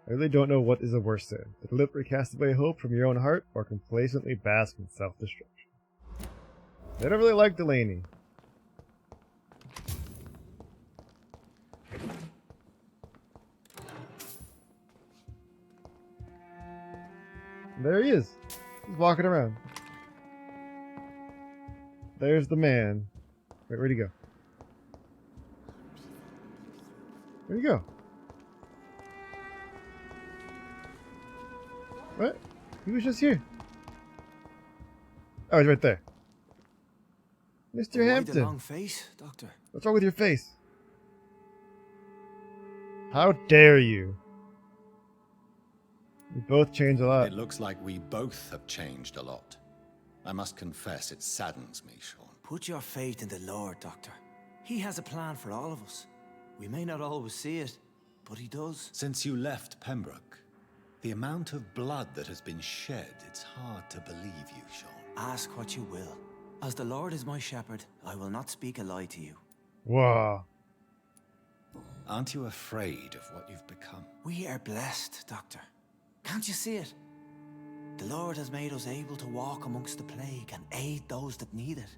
I really don't know what is a worse sin, to deliberately cast away hope from your own heart, or complacently bask in self-destruction. They don't really like Delaney. There he is. He's walking around. There's the man. Wait, where'd he go? Where'd he go? What? He was just here. Oh, he's right there. Mr. Why the Hampton. long face, Doctor? What's wrong with your face? How dare you? We both changed a lot. It looks like we both have changed a lot. I must confess, it saddens me, Sean. Put your faith in the Lord, Doctor. He has a plan for all of us. We may not always see it, but he does. Since you left Pembroke, the amount of blood that has been shed, it's hard to believe you, Sean. Ask what you will. As the Lord is my shepherd, I will not speak a lie to you. Wow. Aren't you afraid of what you've become? We are blessed, Doctor. Can't you see it? The Lord has made us able to walk amongst the plague and aid those that need it.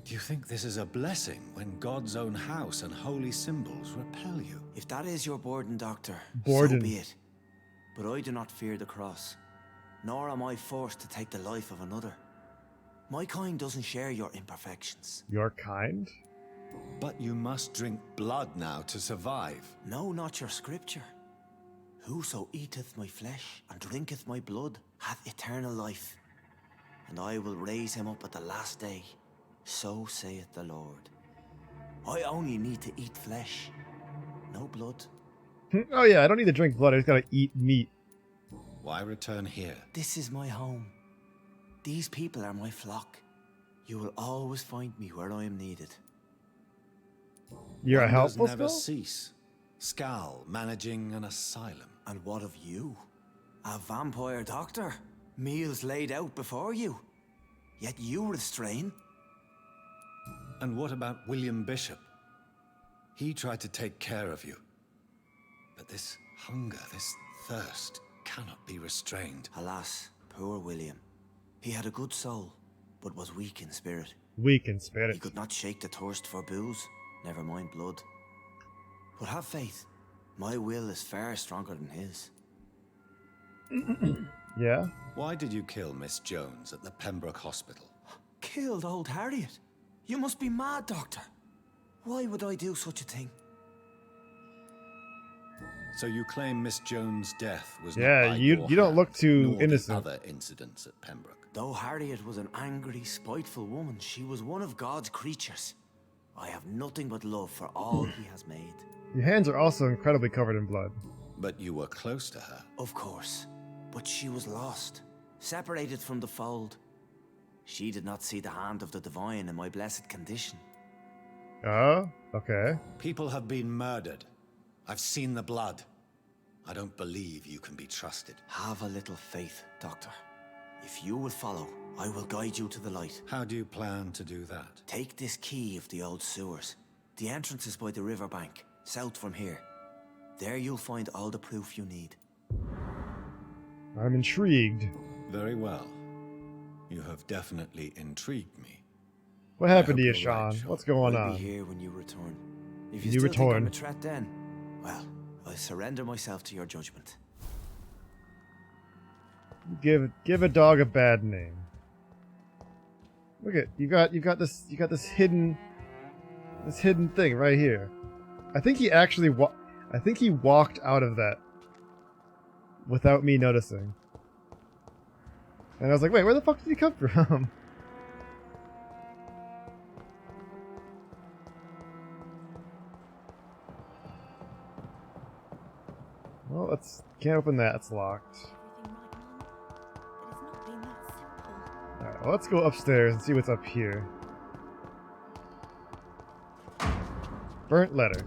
Do you think this is a blessing when God's own house and holy symbols repel you? If that is your burden, Doctor, Burden. so be it. But I do not fear the cross, nor am I forced to take the life of another. My kind doesn't share your imperfections. Your kind? But you must drink blood now to survive. No, not your scripture. Whoso eateth my flesh and drinketh my blood hath eternal life, and I will raise him up at the last day. So saith the Lord. I only need to eat flesh, no blood. Oh yeah, I don't need to drink blood, I just gotta eat meat. Why return here? This is my home. These people are my flock. You will always find me where I am needed. You're a Wonders helpful never skull? cease. Scal managing an asylum. And what of you? A vampire doctor? Meals laid out before you. Yet you restrain. And what about William Bishop? He tried to take care of you. But this hunger, this thirst, cannot be restrained. Alas, poor William. He had a good soul, but was weak in spirit. Weak in spirit. He could not shake the thirst for booze, never mind blood. But have faith. My will is far stronger than his. Yeah? Why did you kill Miss Jones at the Pembroke Hospital? Killed old Harriet? You must be mad, Doctor. Why would I do such a thing? So you claim Miss Jones' death was Yeah, not by you your don't look hand, too nor the innocent. other incidents at Pembroke. Though Harriet was an angry, spiteful woman, she was one of God's creatures. I have nothing but love for all he has made. Your hands are also incredibly covered in blood. But you were close to her. Of course. But she was lost, separated from the fold. She did not see the hand of the divine in my blessed condition. Oh, okay. People have been murdered. I've seen the blood. I don't believe you can be trusted. Have a little faith, Doctor. If you will follow, I will guide you to the light. How do you plan to do that? Take this key of the old sewers. The entrance is by the riverbank, south from here. There you'll find all the proof you need. I'm intrigued. Very well. You have definitely intrigued me. What happened to you, you're Sean? right, Sean. What's going I'll on? be here when you return. If You you still think I'm return. a threat then, well, I surrender myself to your judgment. Give a dog a bad name. Look at you got this hidden thing right here. I think he actually walked out of that without me noticing. And I was like, wait, where the fuck did he come from? Well, can't open that, it's locked. Alright, well, let's go upstairs and see what's up here. Burnt letter.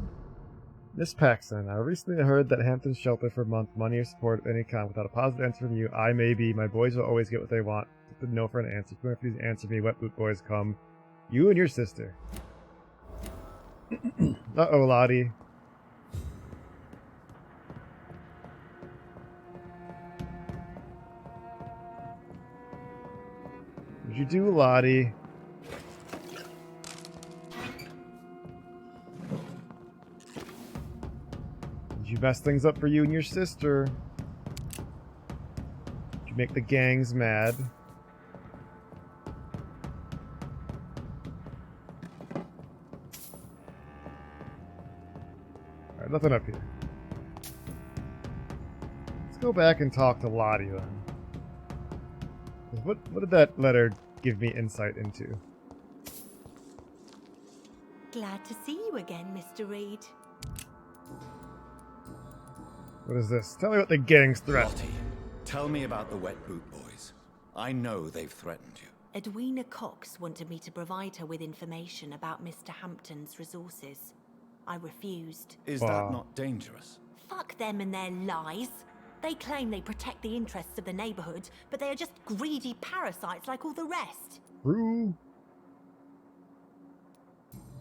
Miss Paxson, I recently heard that Hampton's shelter for a month, money or support of any kind. Without a positive answer from you, I may be. My boys will always get what they want. Just no for an answer. Please answer me. Wet boot boys come. You and your sister. Uh-oh, Lottie. What'd you do, Lottie? Did you mess things up for you and your sister? Did you make the gangs mad? Alright, nothing up here. Let's go back and talk to Lottie then. What did that letter give me insight into. Glad to see you again, Mr. Reed. What is this? Tell me about the gang's threat. Lottie, tell me about the Wet Boot Boys. I know they've threatened you. Edwina Cox wanted me to provide her with information about Mr. Hampton's resources. I refused. Is that not dangerous? Fuck them and their lies. They claim they protect the interests of the neighborhood, but they are just greedy parasites like all the rest. True.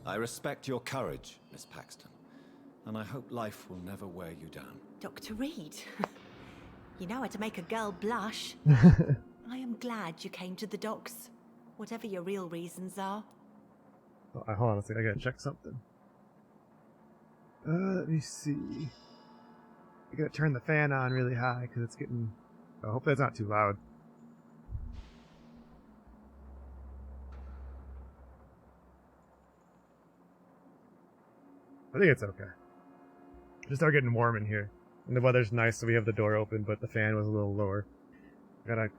I respect your courage, Miss Paxton, and I hope life will never wear you down. Dr. Reed, you know how to make a girl blush. I am glad you came to the docks, whatever your real reasons are. Oh, hold on a second, I gotta check something. Let me see. I gotta turn the fan on really high because it's getting. I hope that's not too loud. I think it's okay. Just start getting warm in here, and the weather's nice, so we have the door open, but the fan was a little lower. Gotta.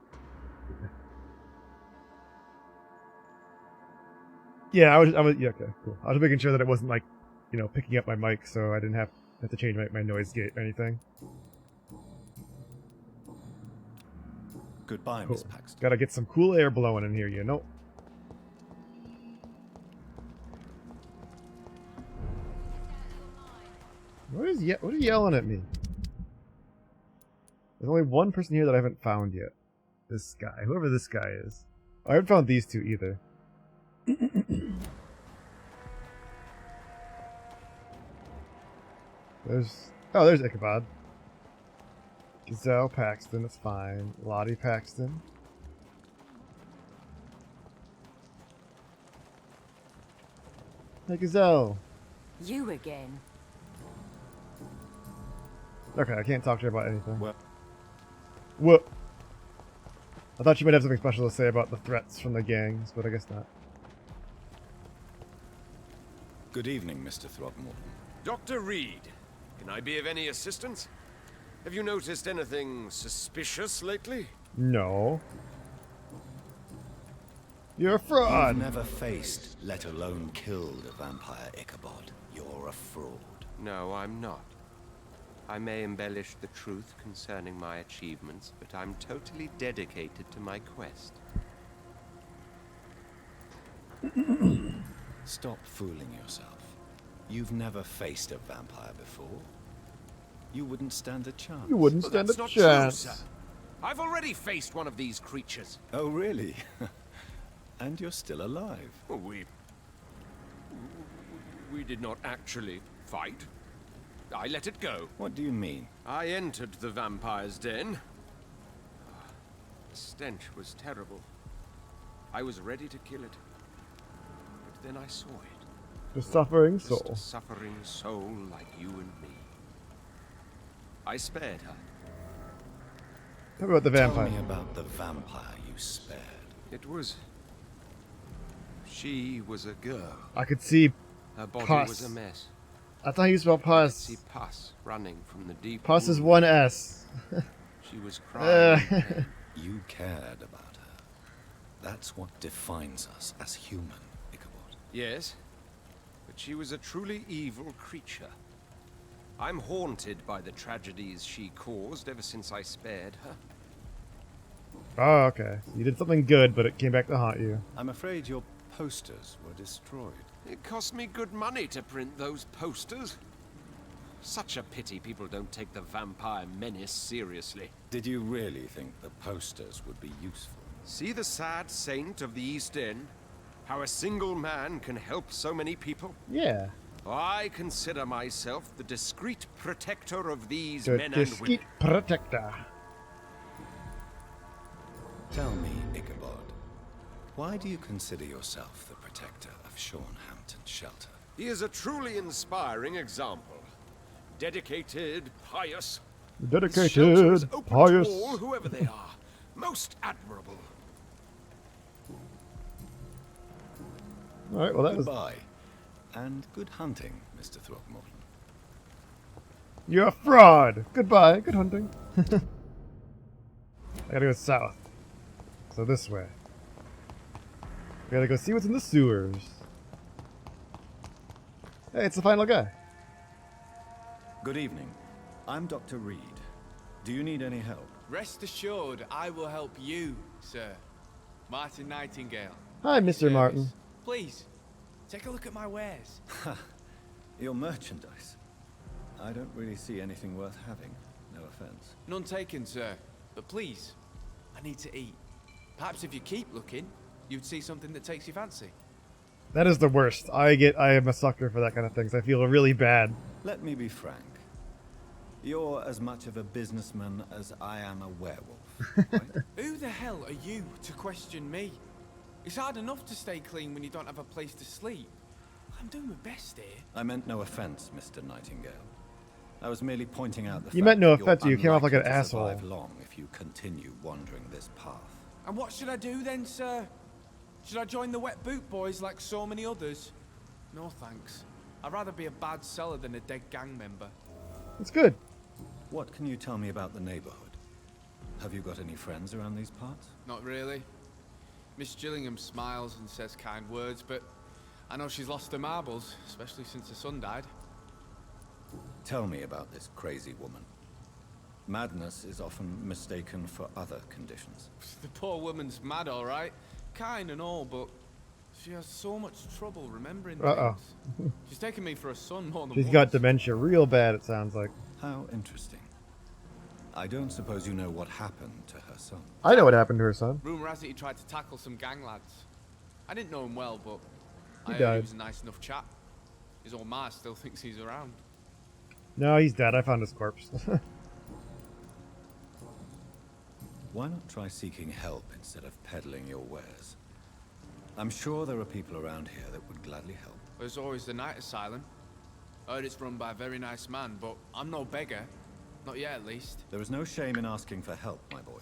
Yeah, I was. Yeah, okay, cool. I was making sure that it wasn't like, you know, picking up my mic, so I didn't have to change my noise gate or anything. Goodbye, Cool. Miss Paxton. Gotta get some cool air blowing in here, you know. What are you yelling at me? There's only one person here that I haven't found yet. This guy, whoever this guy is. I haven't found these two either. There's Ichabod. Gazelle Paxton, that's fine. Lottie Paxton. Hey, Gazelle. You again. Okay, I can't talk to her about anything. What? I thought you might have something special to say about the threats from the gangs, but I guess not. Good evening, Mr. Throgmorton. Dr. Reed, can I be of any assistance? Have you noticed anything suspicious lately? No. You're a fraud! You've never faced, let alone killed a vampire, Ichabod. You're a fraud. No, I'm not. I may embellish the truth concerning my achievements, but I'm totally dedicated to my quest. Stop fooling yourself. You've never faced a vampire before. You wouldn't stand a chance. You wouldn't Well, stand that's a not chance. true, sir. I've already faced one of these creatures. Oh, really? And you're still alive. Well, we did not actually fight. I let it go. What do you mean? I entered the vampire's den. The stench was terrible. I was ready to kill it. But then I saw it. The suffering Just soul. a suffering soul like you and me. I spared her. Tell me about the vampire. Tell me about the vampire you spared. It was... She was a girl. I could see Her body pus. was a mess. That's how you spell I could pus. see pus running from the deep Pus is wound. one S. She was crying. in pain. You cared about her. That's what defines us as human, Ichabod. Yes, but she was a truly evil creature. I'm haunted by the tragedies she caused ever since I spared her. Oh, okay. You did something good, but it came back to haunt you. I'm afraid your posters were destroyed. It cost me good money to print those posters. Such a pity people don't take the vampire menace seriously. Did you really think the posters would be useful? See the sad saint of the East End? How a single man can help so many people? Yeah. I consider myself the discreet protector of these The men and discreet women. protector. Tell me, Ichabod, why do you consider yourself the protector of Sean Hampton's shelter? He is a truly inspiring example. Dedicated, pious. His shelter is Dedicated, open pious. to all, whoever they are. Most admirable. Alright, well that was... Goodbye. And good hunting, Mr. Throgmorton. You're a fraud! Goodbye, good hunting. I gotta go south. So this way. We gotta go see what's in the sewers. Hey, it's the final guy. Good evening. I'm Dr. Reed. Do you need any help? Rest assured, I will help you, sir. Martin Nightingale. Hi, Mr. Martin. Please, take a look at my wares. Your merchandise. I don't really see anything worth having. No offense. None taken, sir. But please, I need to eat. Perhaps if you keep looking, you'd see something that takes your fancy. That is the worst. I am a sucker for that kind of things. I feel really bad. Let me be frank. You're as much of a businessman as I am a werewolf. Right? Who the hell are you to question me? It's hard enough to stay clean when you don't have a place to sleep. I'm doing my best here. I meant no offense, Mr. Nightingale. I was merely pointing out the fact You meant no that offense. you're You came off like an unlikely to asshole. survive long if you continue wandering this path. And what should I do then, sir? Should I join the Wet Boot Boys like so many others? No thanks. I'd rather be a bad seller than a dead gang member. It's good. What can you tell me about the neighborhood? Have you got any friends around these parts? Not really. Miss Gillingham smiles and says kind words, but I know she's lost her marbles, especially since her son died. Tell me about this crazy woman. Madness is often mistaken for other conditions. The poor woman's mad, all right. Kind and all, but she has so much trouble remembering things. She's taken me for a son more than She's once. got dementia real bad, it sounds like. How interesting. I don't suppose you know what happened to her son. I know what happened to her son. Rumour has it he tried to tackle some gang lads. I didn't know him well, but He I heard died. he was a nice enough chap. His old ma still thinks he's around. No, he's dead. I found his corpse. Why not try seeking help instead of peddling your wares? I'm sure there are people around here that would gladly help. There's always the night asylum. I heard it's run by a very nice man, but I'm no beggar. Not yet, at least. There is no shame in asking for help, my boy.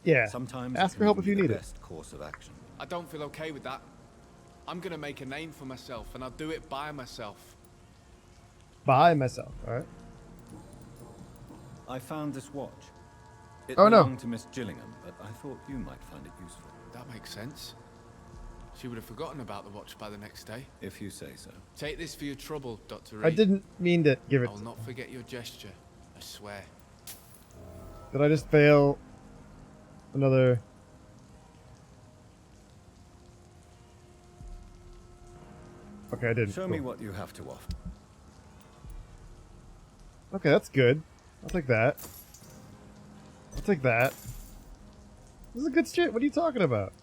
Yeah. Sometimes Ask it for help can if you be the need it. best course of action. I don't feel okay with that. I'm gonna make a name for myself, and I'll do it by myself. By myself, alright? I found this watch. It Oh, no. belonged to Miss Gillingham, but I thought you might find it useful. That makes sense. She would have forgotten about the watch by the next day. If you say so. Take this for your trouble, Dr. Reed. I didn't mean to give it. I'll not forget your gesture. I swear. Did I just fail another? Okay, I didn't. Show me what you have to offer. Okay, that's good. I'll take that. I'll take that. This is a good shit. What are you talking about?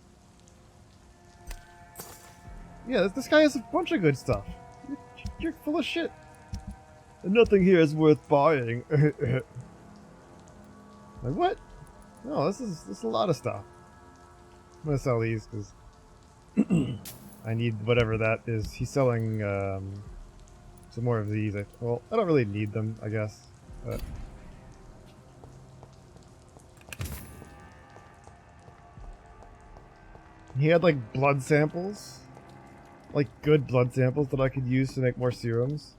Yeah, this guy has a bunch of good stuff. You're full of shit. And nothing here is worth buying. Like what? No, this is a lot of stuff. I'm gonna sell these because I need whatever that is. He's selling some more of these. Well, I don't really need them, I guess. But he had like blood samples, like good blood samples that I could use to make more serums.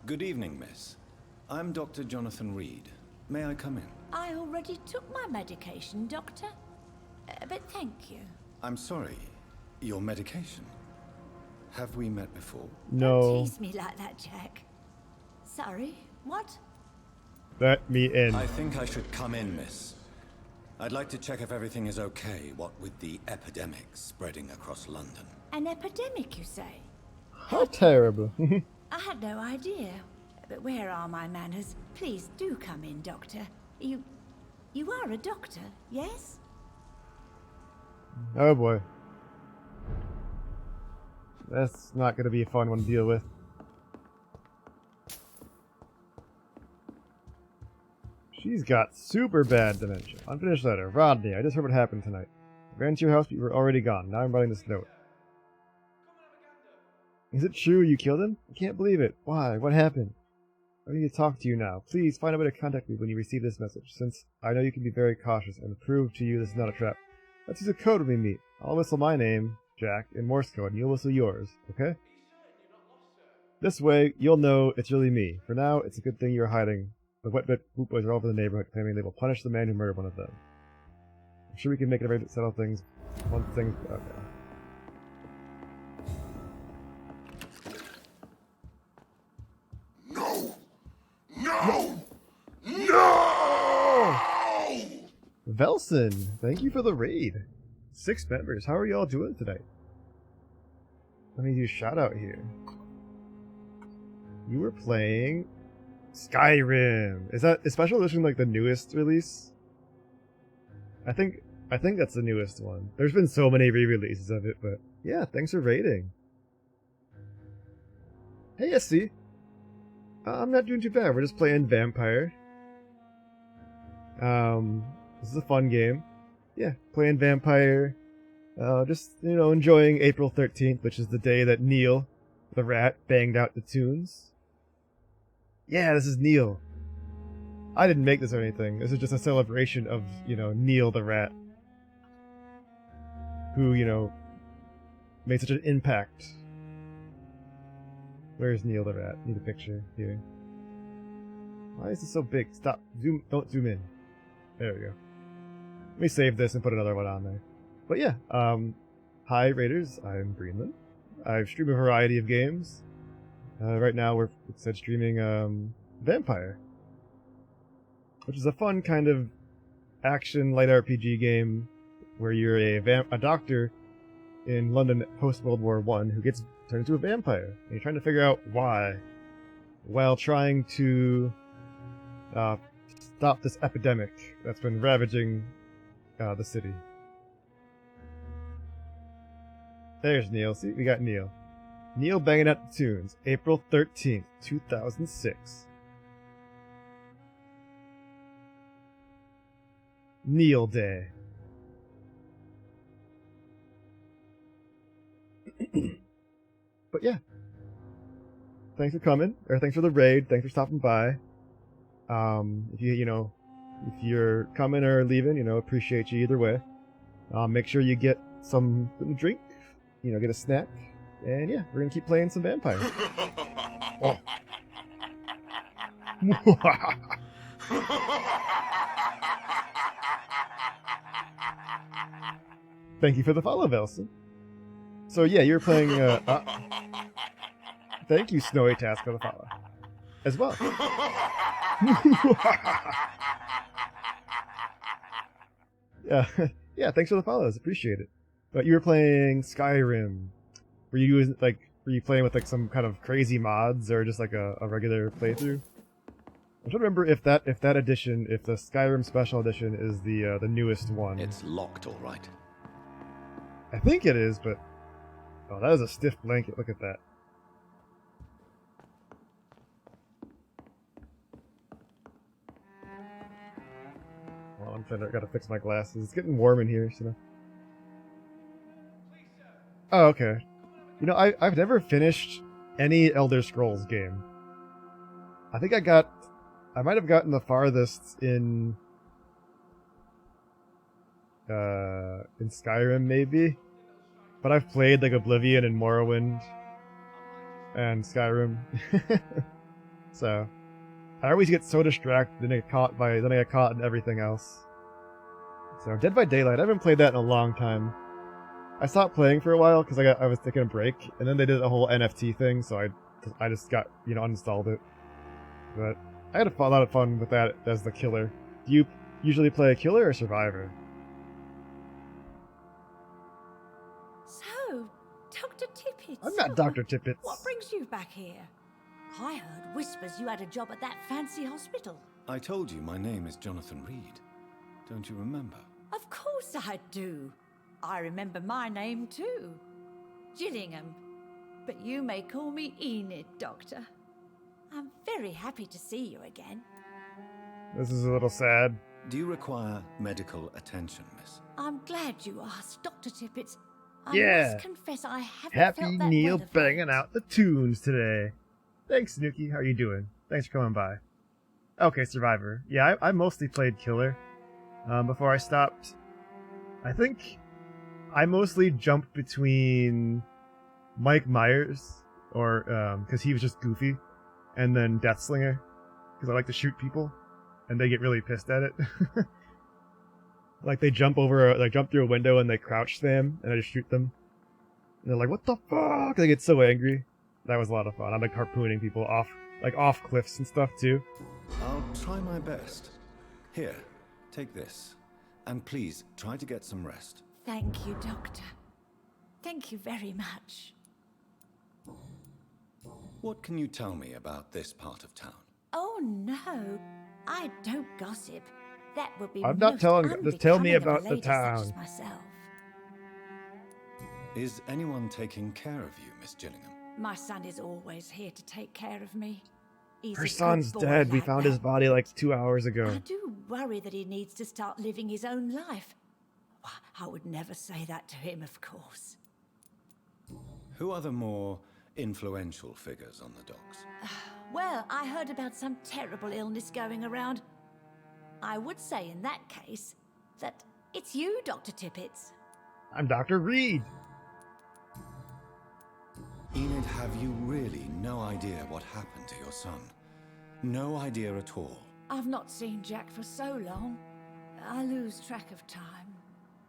Good evening, miss. I'm Dr. Jonathan Reed. May I come in? I already took my medication, Doctor. But thank you. I'm sorry. Your medication? Have we met before? No. Don't tease me like that, Jack. Sorry, what? Let me in. I think I should come in, miss. I'd like to check if everything is okay, what with the epidemic spreading across London. An epidemic, you say? How terrible. I had no idea. But where are my manners? Please do come in, Doctor. You are a doctor, yes? Oh boy. That's not going to be a fun one to deal with. She's got super bad dementia. Unfinished letter. Rodney, I just heard what happened tonight. I ran to your house, but you were already gone. Now I'm writing this note. Is it true you killed him? I can't believe it. Why? What happened? I need to talk to you now. Please find a way to contact me when you receive this message, since I know you can be very cautious and prove to you this is not a trap. Let's use a code when we meet. I'll whistle my name, Jack, in Morse code, and you'll whistle yours, okay? This way, you'll know it's really me. For now, it's a good thing you're hiding The wet boot boys are all over the neighborhood, claiming they will punish the man who murdered one of them. I'm sure we can make it right to settle things once things... Okay. No! No! Velson, thank you for the raid. 6 members. How are y'all doing tonight? Let me do a shout out here. You were playing Skyrim. Is that a special edition like the newest release? I think that's the newest one. There's been so many re-releases of it, but yeah, thanks for raiding. Hey, SC. I'm not doing too bad. We're just playing Vampyr. This is a fun game. Yeah, playing Vampyr. Just, you know, enjoying April 13th, which is the day that Neil, the rat, banged out the tunes. Yeah, this is Neil. I didn't make this or anything. This is just a celebration of, you know, Neil the rat. Who, you know, made such an impact. Where's Neil the rat? Need a picture here. Why is this so big? Stop. Don't zoom in. There we go. Let me save this and put another one on there. But yeah, hi Raiders, I'm Greenland. I stream a variety of games. Right now we're streaming Vampyr, which is a fun kind of action light RPG game where you're a doctor in London post World War I who gets turned into a vampire. And you're trying to figure out why, while trying to stop this epidemic that's been ravaging the city. There's Neil. See, we got Neil. Neil banging out the tunes. April 13th, 2006. Neil Day. But yeah. Thanks for coming, or thanks for the raid, thanks for stopping by. If you're coming or leaving, you know, appreciate you either way. Make sure you get some drink, you know, get a snack, and yeah, we're gonna keep playing some Vampyr. Oh. Thank you for the follow, Velson. So yeah, you're playing. Thank you, Snowy Task, for the follow as well. Yeah, thanks for the follows. Appreciate it. But you were playing Skyrim. Were you playing with like some kind of crazy mods or just like a regular playthrough? I'm trying to remember if that edition, if the Skyrim Special Edition is the newest one. It's locked, all right. I think it is, but oh, that is a stiff blanket. Look at that. Well, I gotta fix my glasses. It's getting warm in here, so. Oh, okay. You know, I've never finished any Elder Scrolls game. I think I might have gotten the farthest in Skyrim, maybe. But I've played like Oblivion and Morrowind and Skyrim. So I always get so distracted and then I get caught in everything else. So Dead by Daylight, I haven't played that in a long time. I stopped playing for a while because I was taking a break, and then they did a whole NFT thing, so I just got, you know, uninstalled it. But I had a lot of fun with that as the killer. Do you usually play a killer or survivor? So, Dr. Tippett. I'm not Dr. Tippett. What brings you back here? I heard whispers you had a job at that fancy hospital. I told you my name is Jonathan Reed. Don't you remember? Of course I do. I remember my name too. Gillingham. But you may call me Enid, Doctor. I'm very happy to see you again. This is a little sad. Do you require medical attention, miss? I'm glad you asked, Dr. Tippett. I must confess I haven't Happy felt that Neil well of banging out the tunes today. Thanks, Snooky. How are you doing? Thanks for coming by. Okay, Survivor. Yeah, I mostly played Killer. Before I stopped, I think I mostly jumped between Mike Myers, or because he was just goofy, and then Deathslinger. because I like to shoot people, and they get really pissed at it. Like they jump through a window and they crouch them, and I just shoot them. And they're like, "What the fuck?" They get so angry. That was a lot of fun. I'm like harpooning people off cliffs and stuff too. I'll try my best. Here, take this. And please, try to get some rest. Thank you, Doctor. Thank you very much. What can you tell me about this part of town? Oh no, I don't gossip. That would be I'm not most telling. Just tell me unbecoming of a about the lady such town. as myself. Is anyone taking care of you, Miss Gillingham? My son is always here to take care of me. He's Her a good son's boy dead. We like found that. his body like 2 hours ago. I do worry that he needs to start living his own life. Why, I would never say that to him, of course. Who are the more influential figures on the docks? Well, I heard about some terrible illness going around. I would say in that case that it's you, Dr. Tippett. I'm Dr. Reed. Enid, have you really no idea what happened to your son? No idea at all. I've not seen Jack for so long. I lose track of time.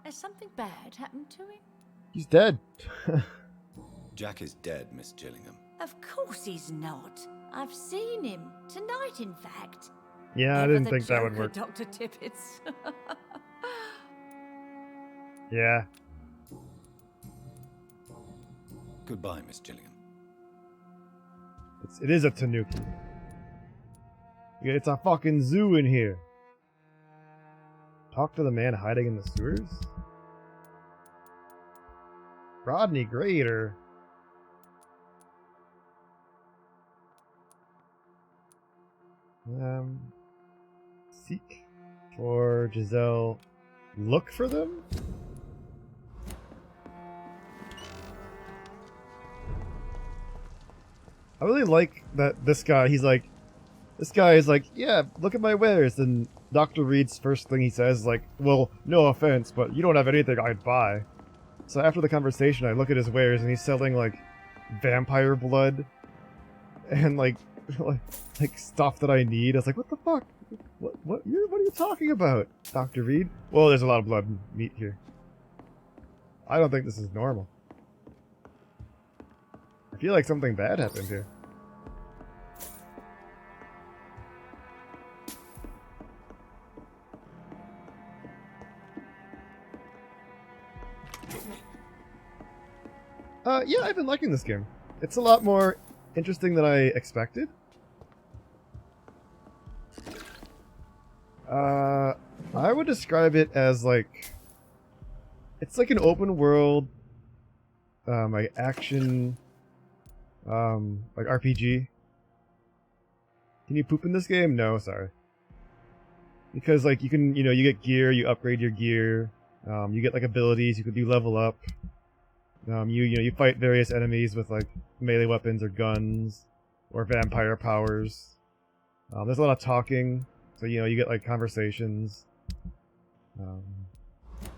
Has something bad happened to him? He's dead. Jack is dead, Miss Gillingham. Of course he's not. I've seen him. Tonight, in fact. Yeah, I Ever didn't the think that would Joker, work. Dr. Tippett. Yeah. Goodbye, Miss Gillingham. It is a tanuki. It's a fucking zoo in here. Talk to the man hiding in the sewers? Rodney Grader. Seek for Giselle. Look for them? I really like that this guy is like, yeah, look at my wares, and Dr. Reed's first thing he says is like, well, no offense, but you don't have anything I'd buy. So after the conversation, I look at his wares, and he's selling, like, vampire blood, and, like stuff that I need. I was like, what the fuck? What are you talking about, Dr. Reed? Well, there's a lot of blood and meat here. I don't think this is normal. I feel like something bad happened here. Yeah, I've been liking this game. It's a lot more interesting than I expected. I would describe it as like, it's like an open world, like action, like RPG. Can you poop in this game? No, sorry. Because like you can, you get gear, you upgrade your gear, you get like abilities, you level up. You fight various enemies with like melee weapons or guns or vampire powers. There's a lot of talking, so you get like conversations.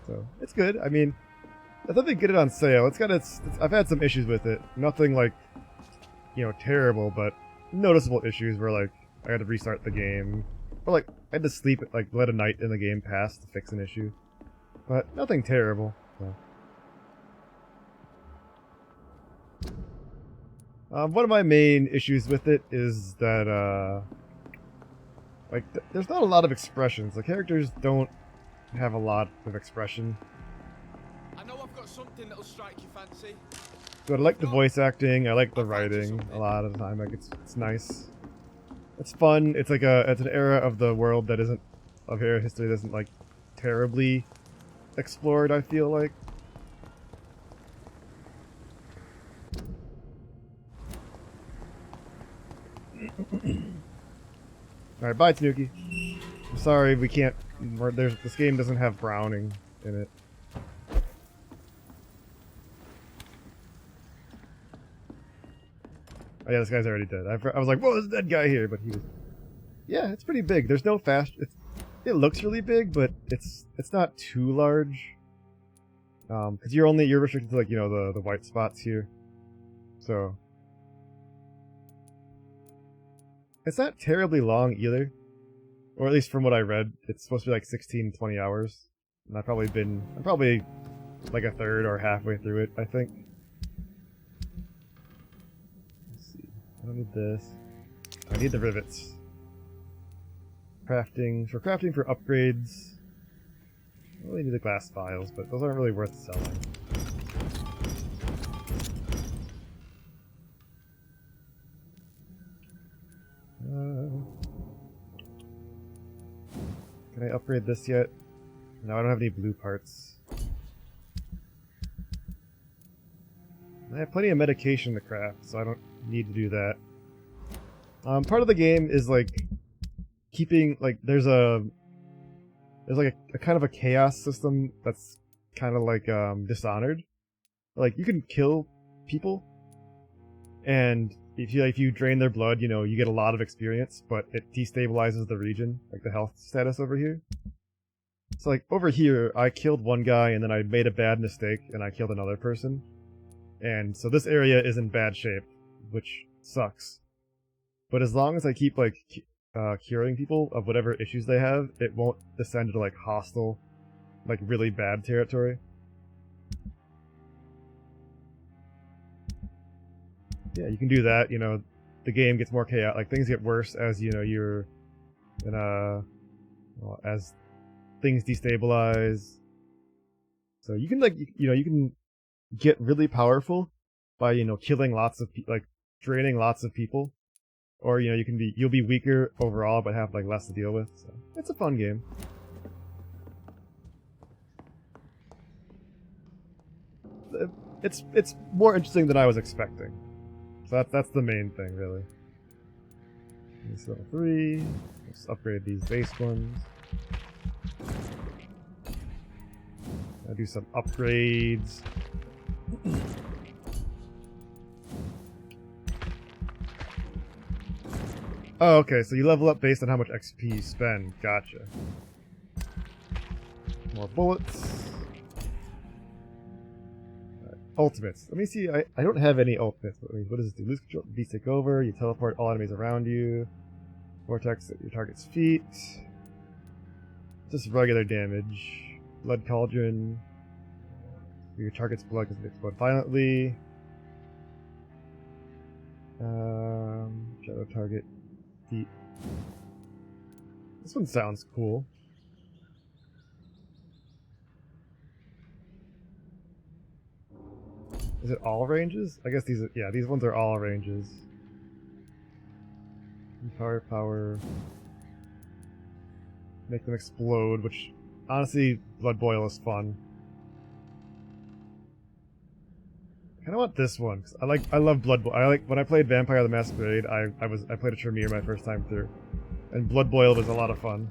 So it's good. I mean, I thought they'd get it on sale. I've had some issues with it. Nothing like, terrible, but noticeable issues where like I had to restart the game, or like I had to sleep, like let a night in the game pass to fix an issue. But nothing terrible. So. One of my main issues with it is that, there's not a lot of expressions. The characters don't have a lot of expression. I know I've got something that'll strike your fancy. But I like the voice acting, I like the writing a lot of the time. Like, it's nice. It's fun. It's like it's an era of the world that isn't, of history that isn't, like, terribly explored, I feel like. Alright, bye, Tanuki. I'm sorry, we can't... this game doesn't have Browning in it. Oh yeah, this guy's already dead. I was like, whoa, there's a dead guy here, but he was... Yeah, it's pretty big. There's no fast... It looks really big, but it's not too large. Because you're restricted to, like, the white spots here. So... It's not terribly long either. Or at least from what I read, it's supposed to be like 16, 20 hours. And I'm probably like a third or halfway through it, I think. Let's see. I don't need this. I need the rivets. Crafting. For crafting for upgrades. I really need the glass vials, but those aren't really worth selling. Can I upgrade this yet? No, I don't have any blue parts. I have plenty of medication to craft, so I don't need to do that. Part of the game is like keeping like there's like a kind of a chaos system that's kind of like Dishonored. Like you can kill people, and if you drain their blood, you know, you get a lot of experience, but it destabilizes the region, like the health status over here. So like over here, I killed one guy and then I made a bad mistake and I killed another person. And so this area is in bad shape, which sucks. But as long as I keep like curing people of whatever issues they have, it won't descend to like hostile, like really bad territory. Yeah, you can do that. You know, the game gets more chaotic. Like things get worse as you know you're in well, as things destabilize. So you can like you can get really powerful by killing lots of like draining lots of people, or you'll be weaker overall but have like less to deal with. So it's a fun game. It's more interesting than I was expecting. So that's the main thing, really. This level 3. Let's upgrade these base ones. I'll do some upgrades. Oh, okay, so you level up based on how much XP you spend. Gotcha. More bullets. Ultimates. Let me see. I don't have any ultimates. What does it do? Lose control. Beast take over. You teleport all enemies around you. Vortex at your target's feet. Just regular damage. Blood cauldron. Your target's blood can explode violently. Shadow target. Feet. This one sounds cool. Is it all ranges? I guess these ones are all ranges. Power. Make them explode, which honestly, Blood Boil is fun. I kinda want this one, 'cause I love Blood Boil. When I played Vampire the Masquerade, I played a Tremere my first time through. And Blood Boil was a lot of fun.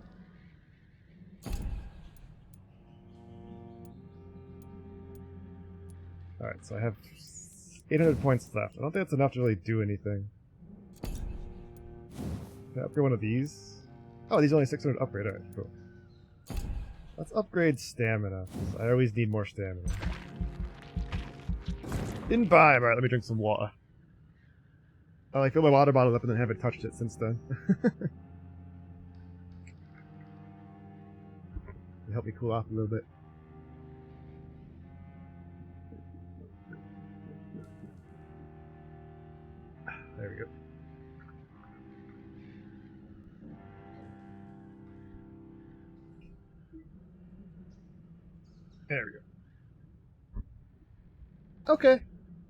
Alright, so I have 800 points left. I don't think that's enough to really do anything. Can I upgrade one of these? Oh, these are only 600 upgrade. Alright, cool. Let's upgrade stamina, because I always need more stamina. Didn't buy him. Alright, let me drink some water. I fill my water bottle up and then haven't touched it since then. Help me cool off a little bit. There we go. There we go. Okay.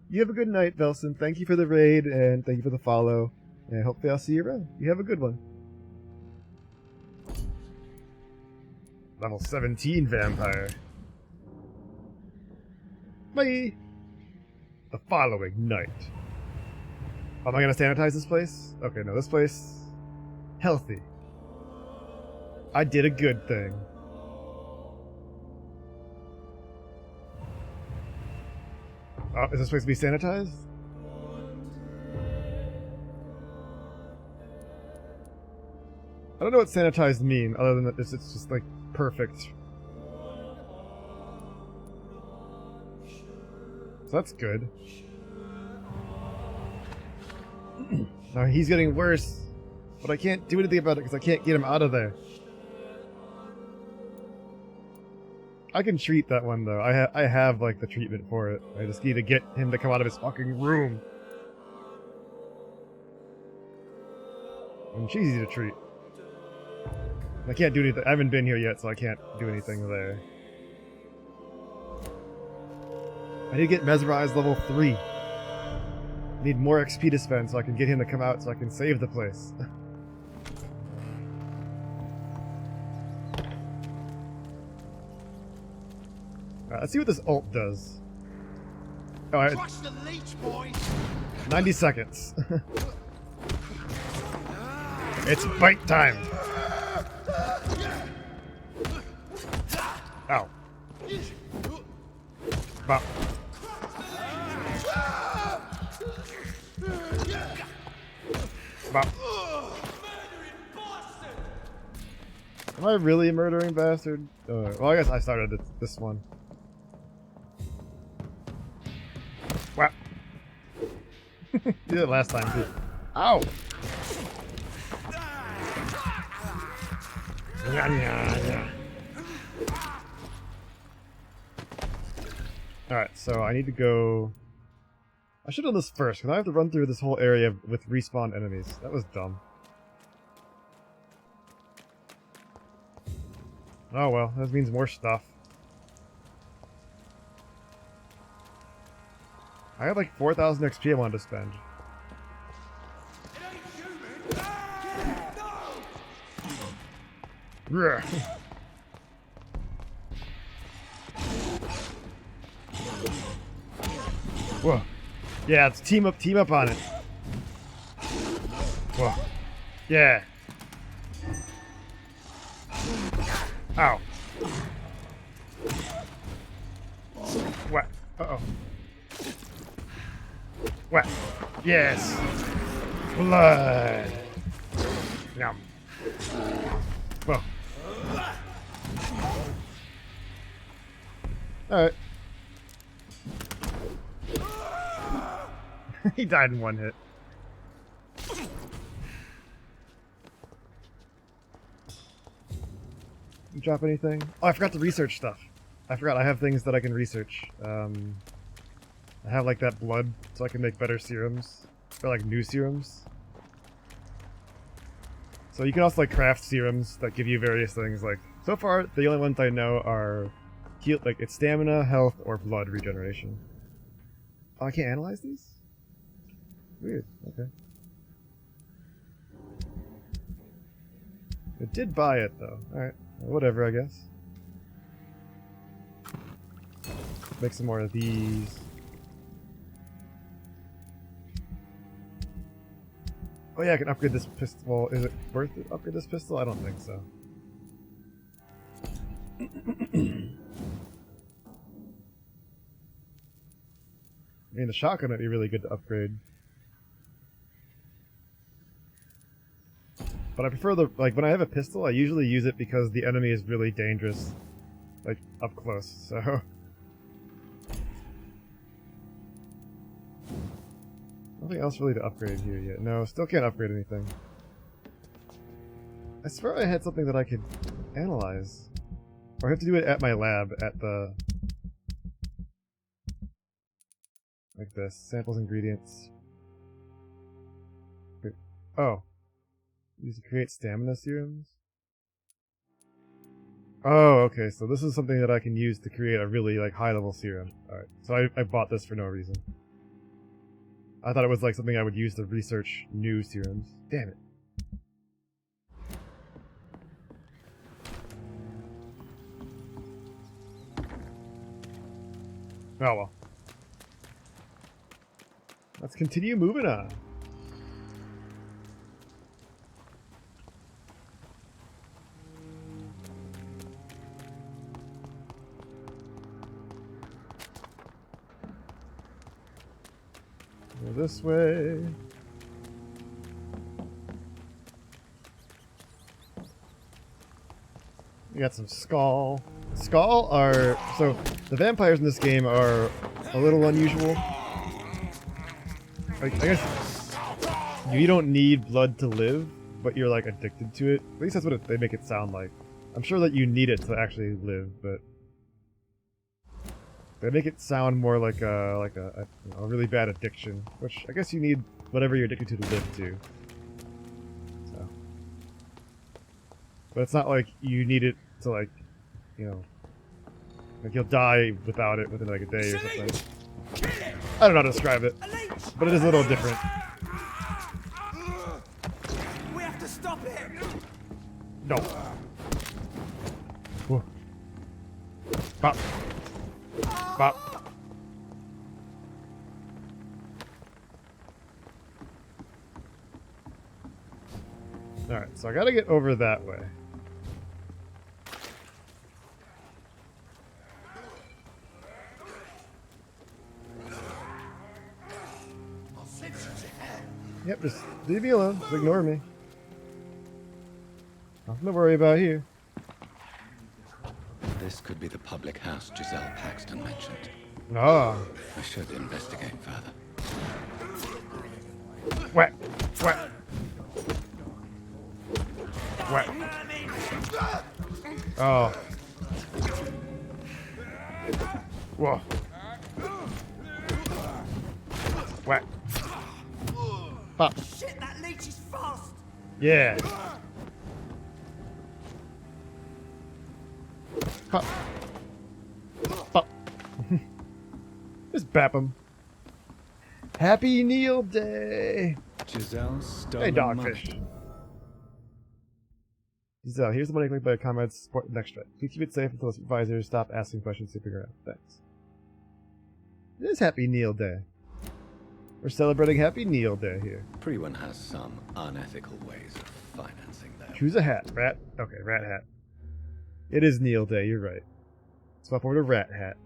You have a good night, Velson. Thank you for the raid, and thank you for the follow. And hopefully I'll see you around. You have a good one. Level 17 vampire. Bye! The following night. Am I gonna sanitize this place? Okay, no, this place... healthy. I did a good thing. Oh, is this supposed to be sanitized? I don't know what sanitized mean, other than that it's just like perfect. So that's good. Now he's getting worse. But I can't do anything about it because I can't get him out of there. I can treat that one though. I have like the treatment for it. I just need to get him to come out of his fucking room. And she's easy to treat. I can't do anything. I haven't been here yet, so I can't do anything there. I need to get mesmerized level 3. I need more XP to spend so I can get him to come out so I can save the place. Let's see what this ult does. Oh, the leech, boys. 90 seconds. It's bite time. Ow. Bop. Bop. Am I really a murdering bastard? Well, I guess I started this one. Wow. You did it last time too. Ow! Alright, so I need to go... I should have done this first, because I have to run through this whole area with respawn enemies. That was dumb. Oh well, that means more stuff. I have like 4,000 XP I wanted to spend. Yeah. Whoa. Yeah, let's team up on it. Whoa. Yeah. Ow. What? Uh-oh. What? Yes. Blood. Yum. Whoa. Alright. He died in one hit. You drop anything? Oh, I forgot to research stuff. I forgot I have things that I can research. I have like that blood, so I can make better serums. Or like new serums. So you can also like craft serums that give you various things. Like, so far, the only ones I know are heal, like it's stamina, health, or blood regeneration. Oh, I can't analyze these? Weird, okay. I did buy it though. Alright, whatever, I guess. Make some more of these. Oh yeah, I can upgrade this pistol. Well, is it worth it to upgrade this pistol? I don't think so. I mean, the shotgun would be really good to upgrade. But I prefer the, like, when I have a pistol, I usually use it because the enemy is really dangerous. Like, up close, so... Nothing else really to upgrade here yet. No, still can't upgrade anything. I swear I had something that I could analyze. Or I have to do it at my lab, at the... Like this. Samples, ingredients. Wait. Oh. Use to create stamina serums? Oh, okay, so this is something that I can use to create a really, like, high-level serum. Alright, so I bought this for no reason. I thought it was, like, something I would use to research new serums. Damn it. Oh well. Let's continue moving on. Go this way. We got some Skull. Skull are... So, the vampires in this game are a little unusual. I guess you don't need blood to live, but you're like addicted to it. At least that's what they make it sound like. I'm sure that you need it to actually live, but they make it sound more like a really bad addiction, which I guess you need whatever you're addicted to live too. So, but it's not like you need it to like, you know, like you'll die without it within like a day or something. I don't know how to describe it, but it is a little different. We have to stop it. No. Whoa. Pop. Pop. Alright, so I gotta get over that way. Yep, just leave me alone. Just ignore me. Nothing to worry about here. This could be the public house Giselle Paxton mentioned. Ah. I should investigate further. Whack. Whack. Whack. Oh. Whoa. Whack. Pop. Shit, that leech is fast. Yeah. Pop. Pop. Just bap him. Happy Neil Day. Giselle's stolen Hey, Dogfish. money. Giselle, here's the money collected by comrades support next strike. Please keep it safe until the supervisors stop asking questions to figure out. Thanks. It is Happy Neil Day. We're celebrating Happy Neil Day here. Everyone has some unethical ways of financing their... Choose a hat. Rat. Okay, rat hat. It is Neil Day, you're right. Swap over to rat hat.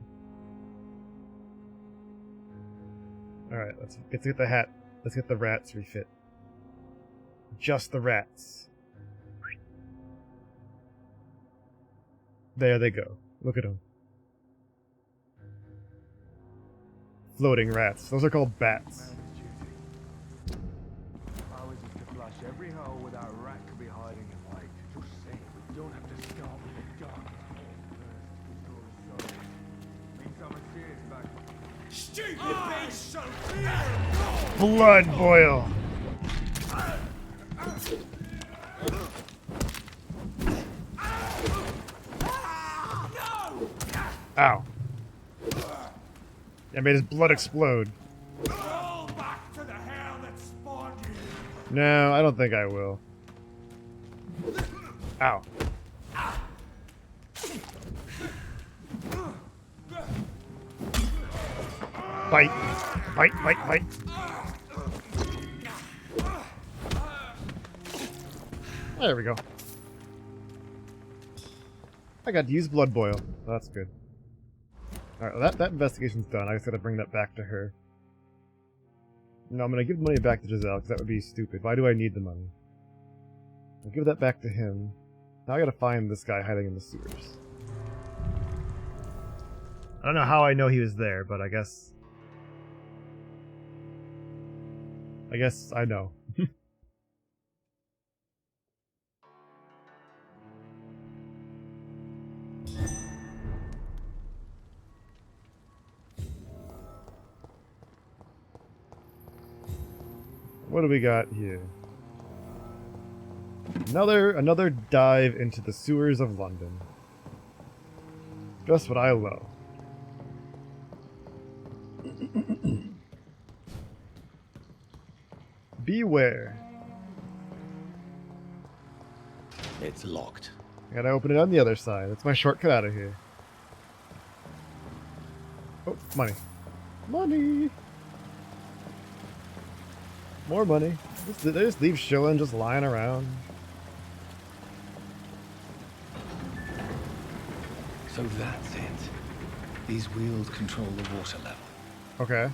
Alright, let's get the hat. Let's get the rats refit. Just the rats. There they go. Look at them. Floating rats. Those are called bats. How is it to flush every hole without a rat could be hiding in light? Just saying, we don't have to start with the dark. First, means someone serious back. Stupid bitch! Blood boil. Ow. I made his blood explode. Roll back to the hell that spawned you. No, I don't think I will. Ow. Bite. Bite, bite, bite. There we go. I got to use blood boil. That's good. Alright, that investigation's done. I just gotta bring that back to her. No, I'm gonna give the money back to Giselle, because that would be stupid. Why do I need the money? I'll give that back to him. Now I gotta find this guy hiding in the sewers. I don't know how I know he was there, but I guess I know. What do we got here? Another dive into the sewers of London. Just what I love. Beware. It's locked. I gotta open it on the other side. That's my shortcut out of here. Oh, money. Money! More money. They just leave shilling just lying around. So that's it. These wheels control the water level. Okay.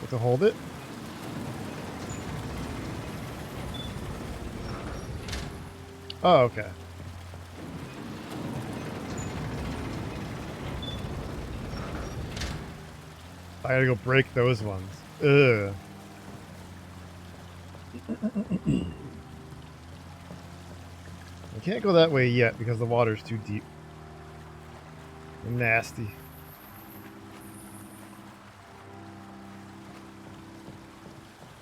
Have to hold it? Oh, okay. I gotta go break those ones. Ugh. I can't go that way yet because the water's too deep. And nasty.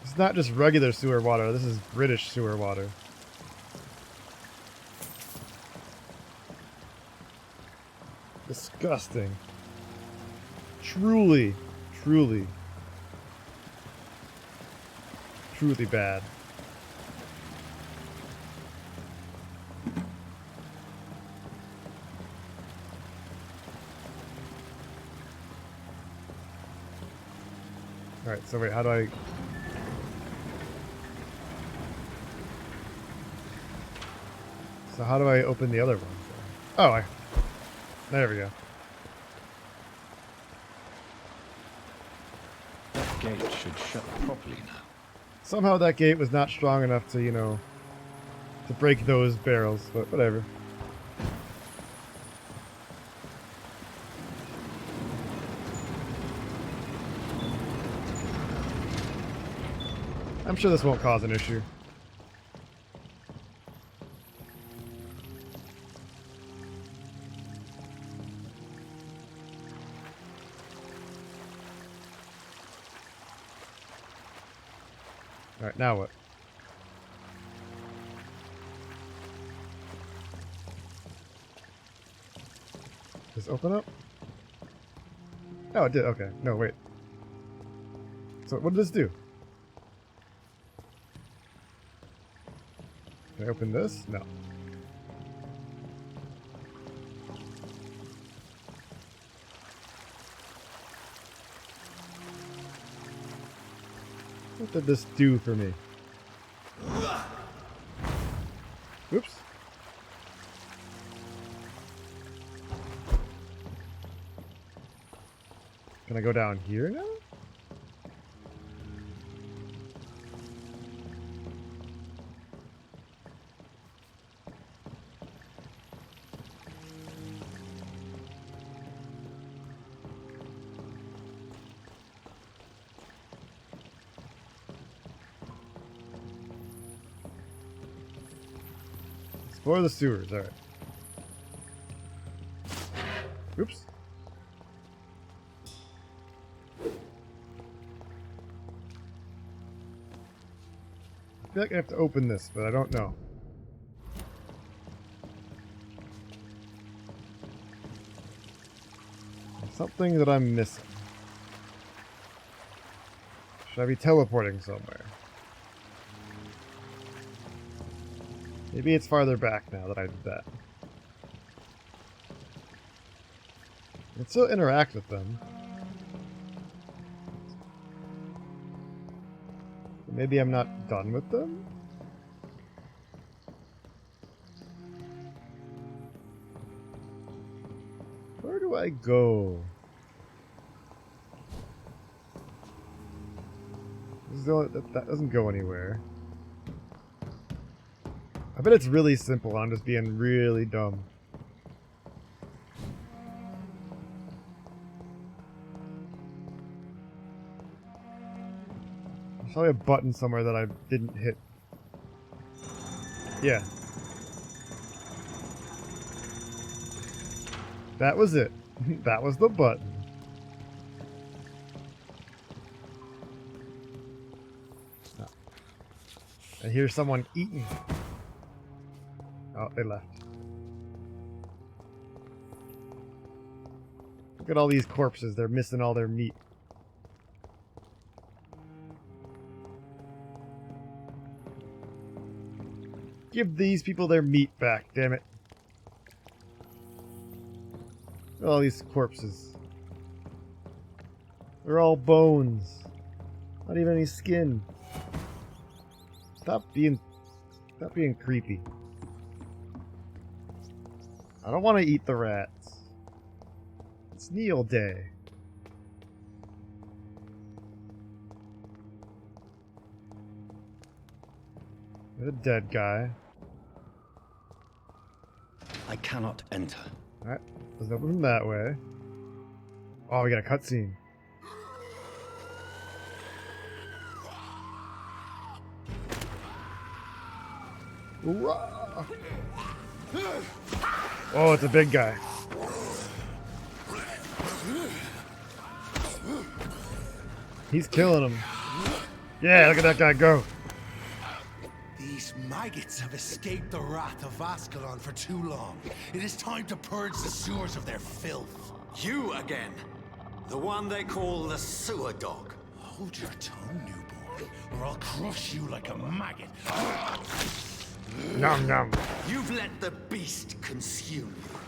It's not just regular sewer water, this is British sewer water. Disgusting. Truly, truly bad. Alright, so wait, how do I... So how do I open the other ones? Oh, there we go. That gate should shut properly now. Somehow that gate was not strong enough to, you know, to break those barrels, but whatever. I'm sure this won't cause an issue. Alright, now what? Does this open up? Oh, it did. Okay. No, wait. So, what did this do? Can I open this? No. What did this do for me? Oops. Can I go down here now? Explore the sewers, alright. Oops. I feel like I have to open this, but I don't know. There's something that I'm missing. Should I be teleporting somewhere? Maybe it's farther back now that I did that. I can still interact with them. Maybe I'm not done with them? Where do I go? That doesn't go anywhere. I bet it's really simple. I'm just being really dumb. There's probably a button somewhere that I didn't hit. Yeah. That was it. That was the button. Oh. I hear someone eating. Oh, they left. Look at all these corpses. They're missing all their meat. Give these people their meat back, damn it. Look at all these corpses. They're all bones. Not even any skin. Stop being creepy. I don't want to eat the rats. It's Neil Day. There's a dead guy. I cannot enter. Alright, let's open them that way. Oh, we got a cutscene. Oh, it's a big guy. He's killing him. Yeah, look at that guy go. These maggots have escaped the wrath of Ascalon for too long. It is time to purge the sewers of their filth. You again. The one they call the sewer dog. Hold your tongue, newborn, or I'll crush you like a maggot. Nom nom. You've let the beast consume you.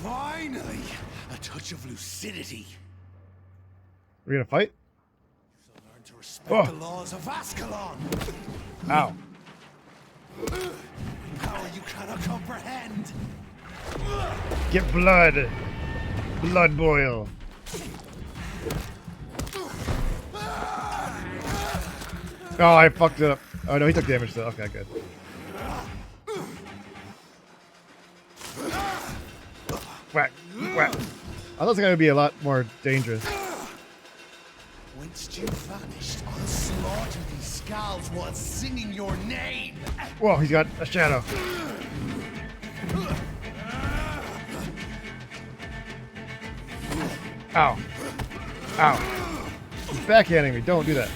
Finally, a touch of lucidity. We gonna fight? Learn to respect the laws of Ascalon. Ow. Power you cannot comprehend. Get blood. Blood boil. Oh, I fucked it up. Oh no, he took damage though. Okay, good. Whack, whack. I thought it was gonna be a lot more dangerous. Whence you vanished, I'll slaughter these skulls while singing your name. Whoa, he's got a shadow. Ow. Ow. He's backhanding me. Don't do that.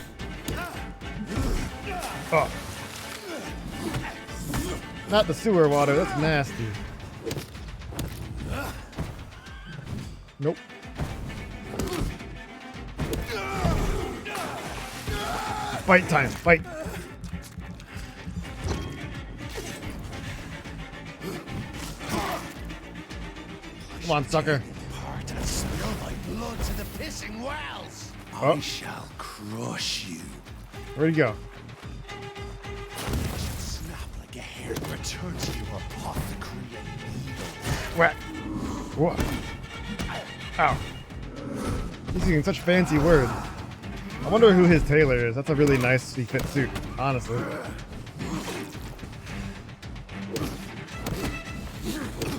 Oh. Not the sewer water. That's nasty. Nope. Fight time. Fight. Come on, sucker. Part and spill my blood to the pissing wells. Oh. I shall crush you. Where'd he go? Snap like a hair and return to your apothecary and needle. Whack. Whoa. Ow. He's using such fancy words. I wonder who his tailor is. That's a really nicely fit suit, honestly.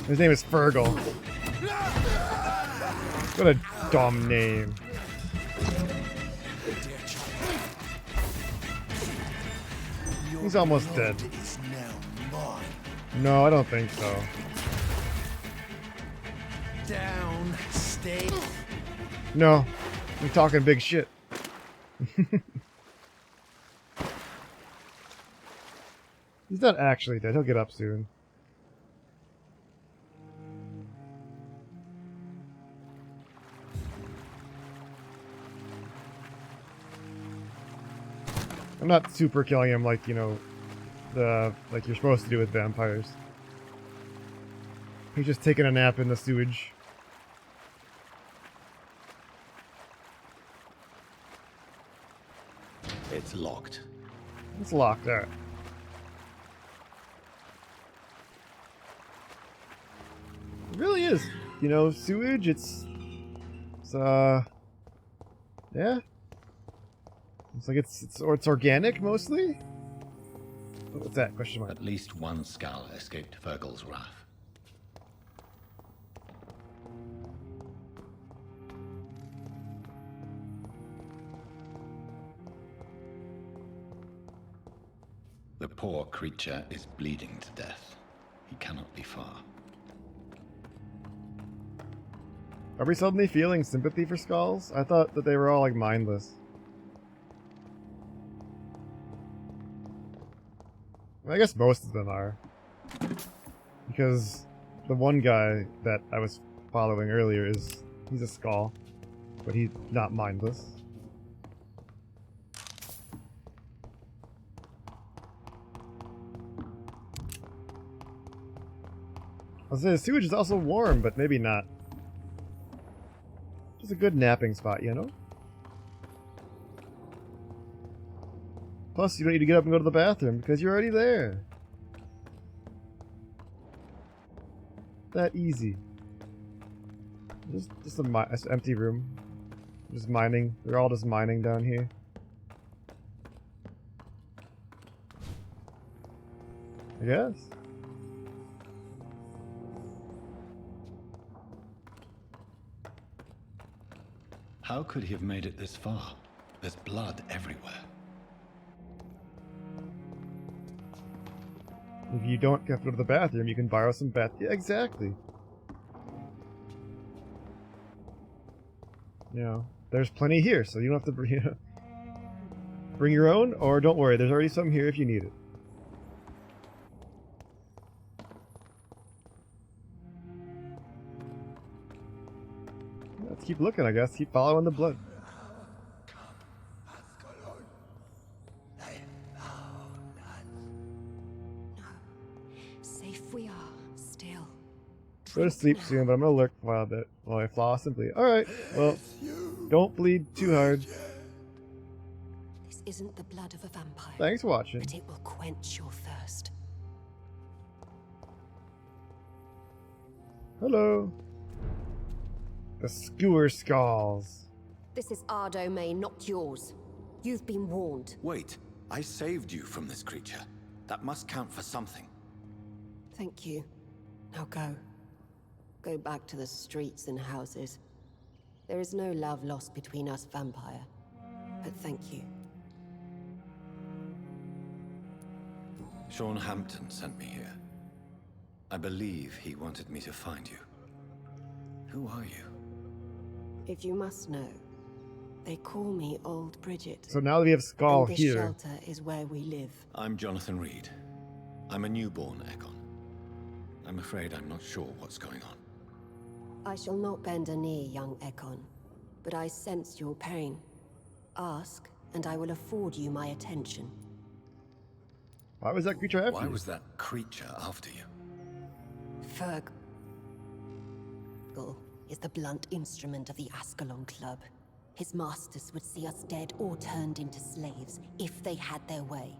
His name is Fergal. What a dumb name. He's almost dead. No, I don't think so. Down, stay. No, we're talking big shit. He's not actually dead. He'll get up soon. I'm not super killing him like, you know, like you're supposed to do with vampires. He's just taking a nap in the sewage. It's locked. It's locked, alright. It really is. You know, sewage, it's yeah. It's like it's organic mostly. What's that? Question mark. At least one skull escaped Fergal's wrath. The poor creature is bleeding to death. He cannot be far. Are we suddenly feeling sympathy for skulls? I thought that they were all like mindless. I guess most of them are. Because the one guy that I was following earlier he's a skull, but he's not mindless. I was saying the sewage is also warm, but maybe not. Just a good napping spot, you know? Plus, you don't need to get up and go to the bathroom because you're already there. That easy. Just an empty room. Just mining. They're all just mining down here. I guess. How could he have made it this far? There's blood everywhere. If you don't have to go to the bathroom, you can borrow some bath. Yeah, exactly. You know, there's plenty here, so you don't have to bring your own, or don't worry, there's already some here if you need it. Let's keep looking, I guess. Keep following the blood. Safe we are, still. Go to sleep soon, but I'm gonna lurk for a bit while I floss and bleed. Alright, well, don't bleed too hard. This isn't the blood of a vampire. Thanks for watching. But it will quench your thirst. Hello. The skewer skulls. This is our domain, not yours. You've been warned. Wait, I saved you from this creature. That must count for something. Thank you. Now go. Go back to the streets and houses. There is no love lost between us, vampire. But thank you. Sean Hampton sent me here. I believe he wanted me to find you. Who are you? If you must know, they call me Old Bridget. So now that we have Skull and this here. shelter is where we live. I'm Jonathan Reed. I'm a newborn Ekon. I'm afraid I'm not sure what's going on. I shall not bend a knee, young Ekon, but I sense your pain. Ask, and I will afford you my attention. Why was that creature after you? Why was that creature after you? Fergal is the blunt instrument of the Ascalon Club. His masters would see us dead or turned into slaves if they had their way.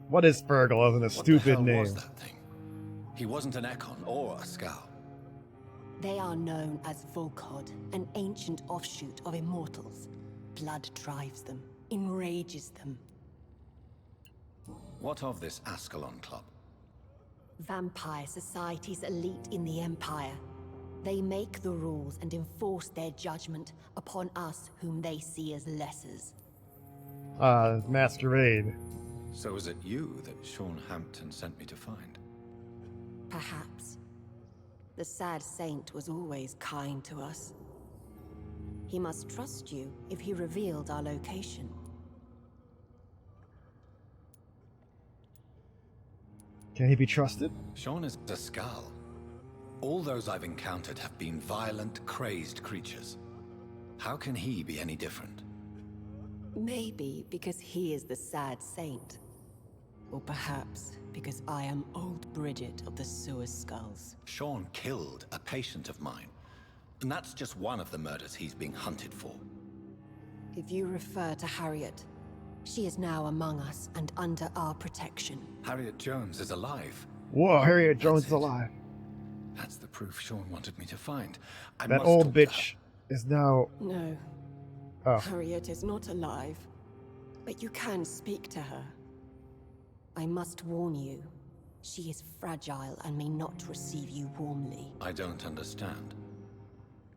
What is Fergal other than a stupid What the hell name? was that thing? He wasn't an Ekon or a Scowl. They are known as Volkod, an ancient offshoot of immortals. Blood drives them, enrages them. What of this Ascalon Club? Vampire Society's elite in the Empire. They make the rules and enforce their judgment upon us whom they see as lessers. Masquerade. So is it you that Sean Hampton sent me to find? Perhaps. The sad saint was always kind to us. He must trust you if he revealed our location. Can he be trusted? Sean is a Scowl. All those I've encountered have been violent, crazed creatures. How can he be any different? Maybe because he is the sad saint. Or perhaps because I am Old Bridget of the Sewer Skulls. Sean killed a patient of mine. And that's just one of the murders he's being hunted for. If you refer to Harriet, she is now among us and under our protection. Harriet Jones is alive. Whoa, Harriet Jones is alive. That's the proof Sean wanted me to find. That old bitch is now... No. Oh. Harriet is not alive. But you can speak to her. I must warn you. She is fragile and may not receive you warmly. I don't understand.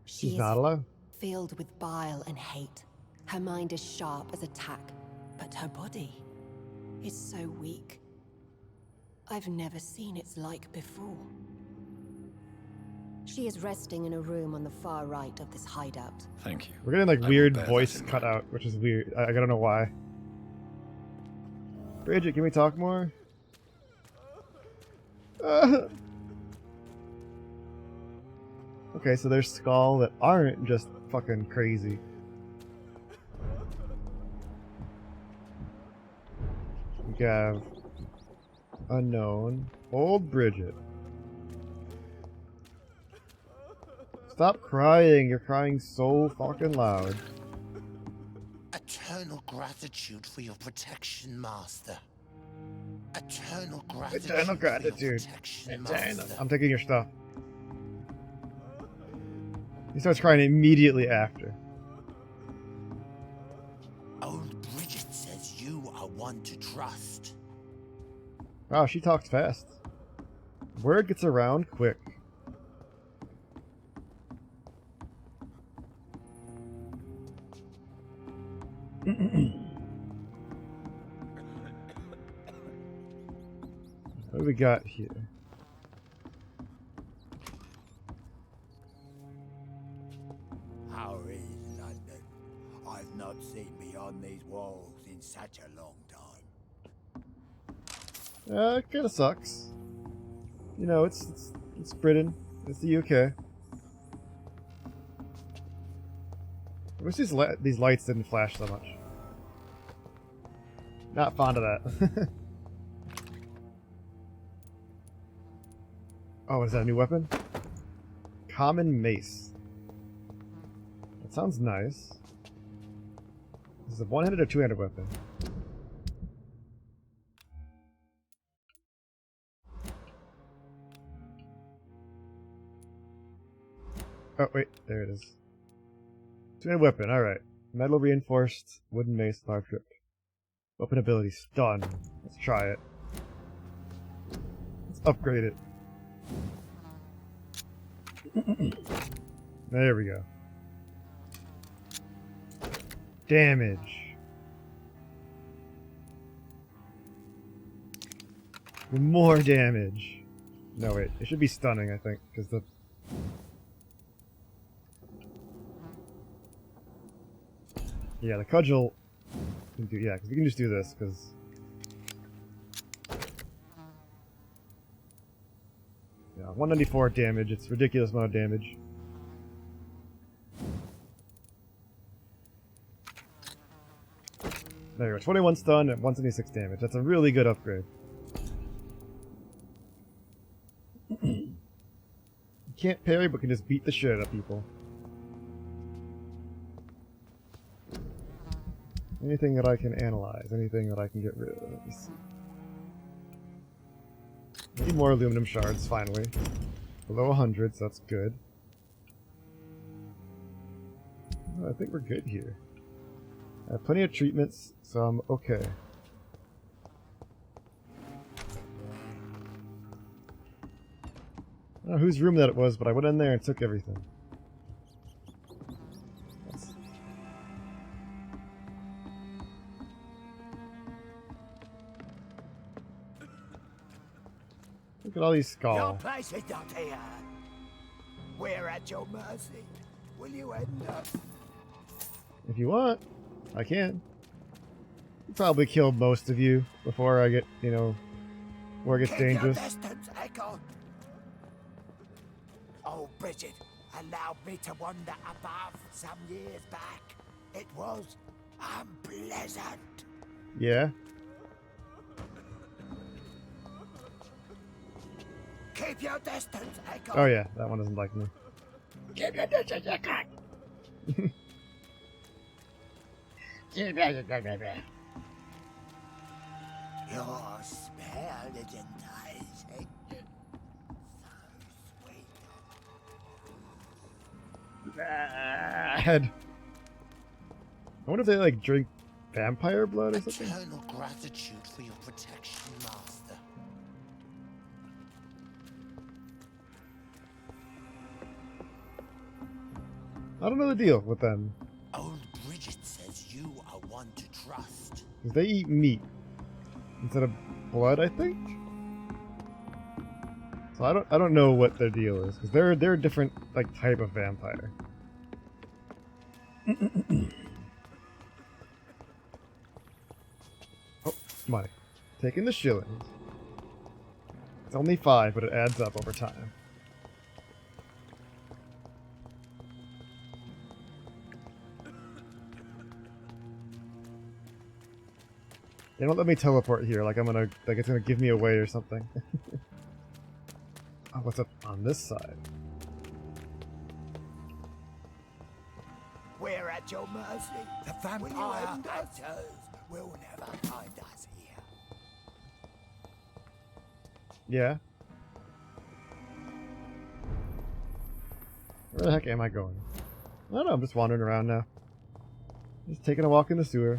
She is not alive? filled with bile and hate. Her mind is sharp as a tack, but her body is so weak. I've never seen its like before. She is resting in a room on the far right of this hideout. Thank you. We're getting like I weird will bear voice that in cut out, which is weird. I don't know why. Bridget, can we talk more? Okay, so there's Skull that aren't just fucking crazy. We have Unknown, Old Bridget. Stop crying, you're crying so fucking loud. Eternal gratitude for your protection, Master. Eternal gratitude. Eternal For your gratitude. protection, Eternal. Master. I'm taking your stuff. He starts crying immediately after. Old Bridget says you are one to trust. Wow, she talks fast. Word gets around quick. What do we got here? How is London? I've not seen beyond these walls in such a long time. It kind of sucks. You know, it's Britain. It's the UK. I wish these lights didn't flash so much. Not fond of that. Oh, is that a new weapon? Common mace. That sounds nice. This is a one-handed or two-handed weapon? Oh, wait, there it is. Two-handed weapon, alright. Metal reinforced, wooden mace, large grip. Weapon ability, stun. Let's try it. Let's upgrade it. There we go. Damage. More damage. No, wait. It should be stunning, I think, because the... Yeah, the cudgel... Can do, yeah, because we can just do this, because... Yeah, 194 damage. It's a ridiculous amount of damage. There you go. 21 stun and 176 damage. That's a really good upgrade. You can't parry, but can just beat the shit out of people. Anything that I can analyze, anything that I can get rid of. Let me see. Need more aluminum shards, finally. Below 100, so that's good. Oh, I think we're good here. I have plenty of treatments, so I'm okay. I don't know whose room that it was, but I went in there and took everything. Look at all these skulls. Your place is not here. We're at your mercy. Will you end us? If you want, I can. I'll probably kill most of you before I get, you know, where it gets dangerous. Your distance, Echo. Oh, Bridget allowed me to wander above some years back. It was unpleasant. Yeah. Keep your distance, Echo. Oh yeah, that one doesn't like me. Keep your distance, Echo. Your smell is enticing. So sweet. Bad. I wonder if they like drink vampire blood or something. Eternal gratitude for your protection, Master. I don't know the deal with them. Old Bridget says you are one to trust. Because they eat meat instead of blood, I think. So I don't know what their deal is, because they're a different like type of vampire. Oh, money. Taking the shillings. It's only 5, but it adds up over time. They don't let me teleport here, like it's gonna give me away or something. Oh, what's up on this side? We're at your mercy. The vampire hunters will never find us here. Yeah. Where the heck am I going? I don't know, I'm just wandering around now. Just taking a walk in the sewer.